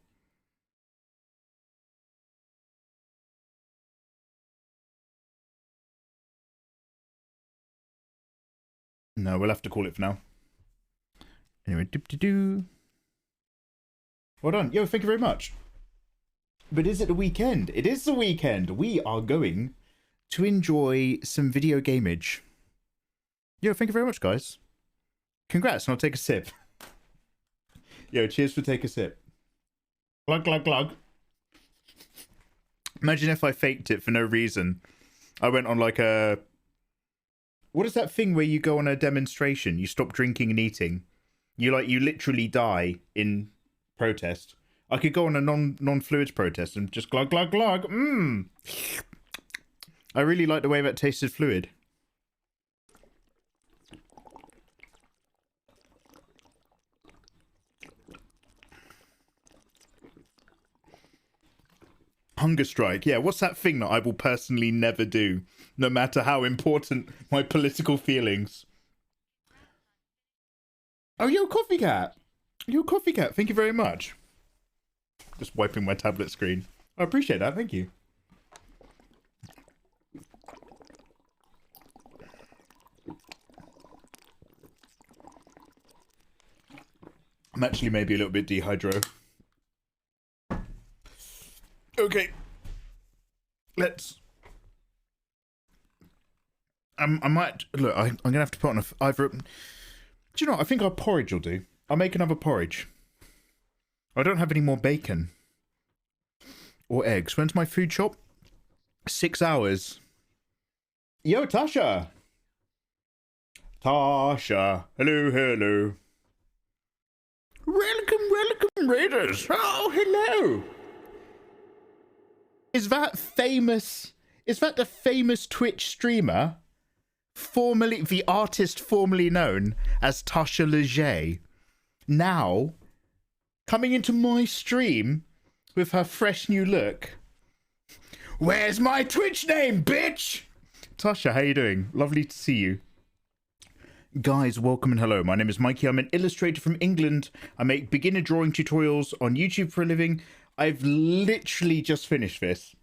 No, we'll have to call it for now. Anyway, doop-de-doo. Well done. Yo, thank you very much. But is it the weekend? It is the weekend. We are going to enjoy some video gameage. Yo, thank you very much, guys. Congrats, and I'll take a sip. Yo, cheers for take a sip. Glug, glug, glug. Imagine if I faked it for no reason. I went on like a... What is that thing where you go on a demonstration? You stop drinking and eating. You literally die in protest. I could go on a non-fluids protest and just glug, glug, glug. Mmm. I really like the way that tasted fluid. Hunger strike. Yeah, what's that thing that I will personally never do, no matter how important my political feelings? Oh, yo, Coffee Cat. Yo, Coffee Cat, thank you very much. Just wiping my tablet screen. I appreciate that, thank you. I'm actually maybe a little bit dehydro. Okay. Let's I might look. I'm gonna have to put on either. Do you know what? I think our porridge will do. I'll make another porridge. I don't have any more bacon or eggs. When's my food shop? 6 hours. Yo, Tasha. Tasha. Hello, hello. Welcome, raiders. Oh, hello. Is that the famous Twitch streamer, the artist formerly known as Tasha Leger, now coming into my stream with her fresh new look? Where's my Twitch name, bitch? Tasha, how you doing? Lovely to see you. Guys, welcome and hello. My name is Mikey. I'm an illustrator from England. I make beginner drawing tutorials on YouTube for a living. I've literally just finished this.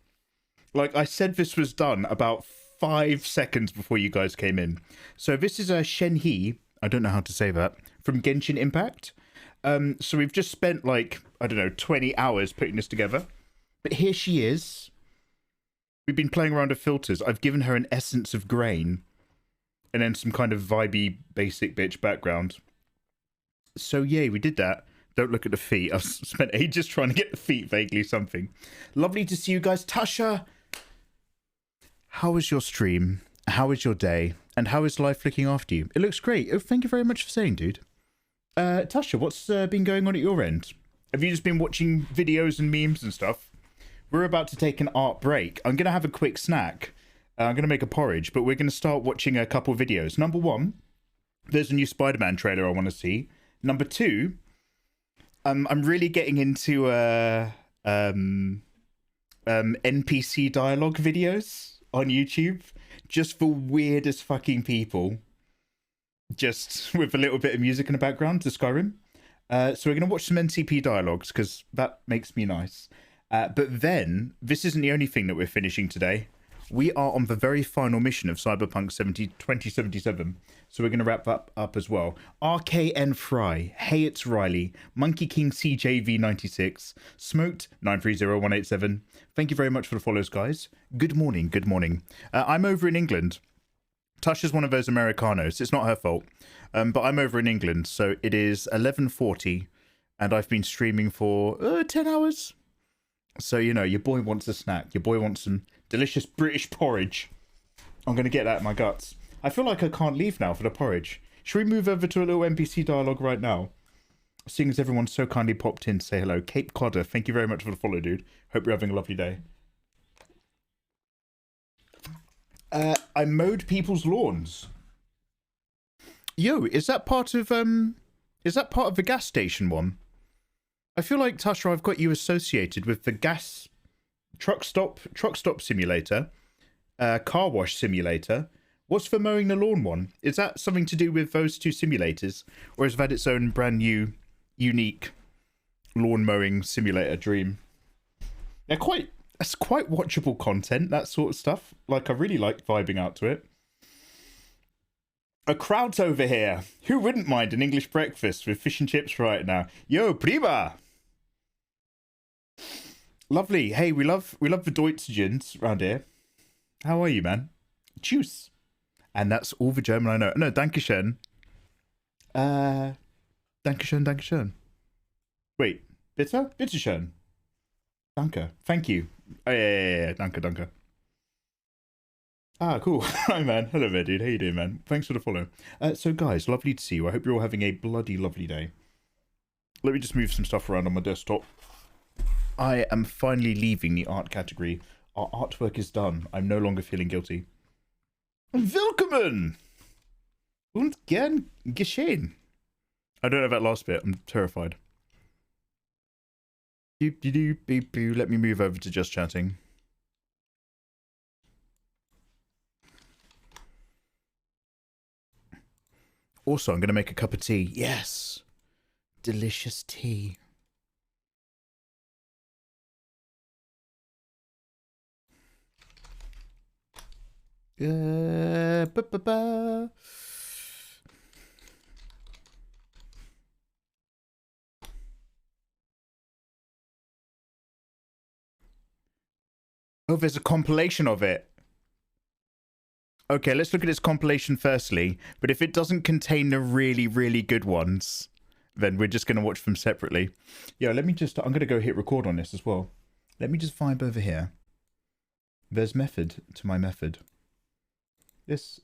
Like, I said this was done about 5 seconds before you guys came in. So this is a Shenhe, I don't know how to say that, from Genshin Impact. So we've just spent, like, I don't know, 20 hours putting this together. But here she is. We've been playing around with filters. I've given her an essence of grain. And then some kind of vibey, basic bitch background. So, yay, we did that. Don't look at the feet. I've spent ages trying to get the feet vaguely something. Lovely to see you guys. Tasha, how was your stream? How was your day? And how is life looking after you? It looks great. Oh, thank you very much for saying, dude. Tasha, what's been going on at your end? Have you just been watching videos and memes and stuff? We're about to take an art break. I'm going to have a quick snack. I'm going to make a porridge, but we're going to start watching a couple videos. Number one, there's a new Spider-Man trailer I want to see. Number two, I'm really getting into NPC dialogue videos on YouTube, just for weird as fucking people, just with a little bit of music in the background to Skyrim. So we're going to watch some NCP dialogues because that makes me nice. But then, this isn't the only thing that we're finishing today. We are on the very final mission of Cyberpunk 2077. So we're going to wrap that up as well. RKN Fry, Hey It's Riley, Monkey King CJV96, Smoked 930187. Thank you very much for the follows, guys. Good morning, good morning. I'm over in England. Tasha's one of those Americanos. It's not her fault. But I'm over in England, so it is 11:40, and I've been streaming for 10 hours. So, you know, your boy wants a snack. Your boy wants some delicious British porridge. I'm going to get that in my guts. I feel like I can't leave now for the porridge. Should we move over to a little NPC dialogue right now? Seeing as everyone so kindly popped in to say hello. Cape Codder, thank you very much for the follow, dude. Hope you're having a lovely day. I mowed people's lawns. Yo, is that part of the gas station one? I feel like, Tasha, I've got you associated with the gas truck stop simulator, car wash simulator. What's the mowing the lawn one? Is that something to do with those two simulators, or is that its own brand new, unique lawn mowing simulator dream? It's quite watchable content, that sort of stuff. Like, I really like vibing out to it. A crowd's over here. Who wouldn't mind an English breakfast with fish and chips right now? Yo, prima! Lovely. Hey, we love the Deutschgens around here. How are you, man? Tschüss. And that's all the German I know. No, Dankeschön. Dankeschön. Wait, bitte? Bitteschön. Danke. Thank you. Oh, yeah. Danke. Ah, cool. Hi, man. Hello there, dude. How you doing, man? Thanks for the follow. So, guys, lovely to see you. I hope you're all having a bloody lovely day. Let me just move some stuff around on my desktop. I am finally leaving the art category. Our artwork is done. I'm no longer feeling guilty. Willkommen! Und gern geschehen. I don't know that last bit. I'm terrified. Let me move over to just chatting. Also, I'm going to make a cup of tea. Yes! Delicious tea. Oh, there's a compilation of it. Okay, let's look at its compilation firstly. But if it doesn't contain the really, really good ones, then we're just going to watch them separately. Yeah, let me just... I'm going to go hit record on this as well. Let me just vibe over here. There's method to my method. This.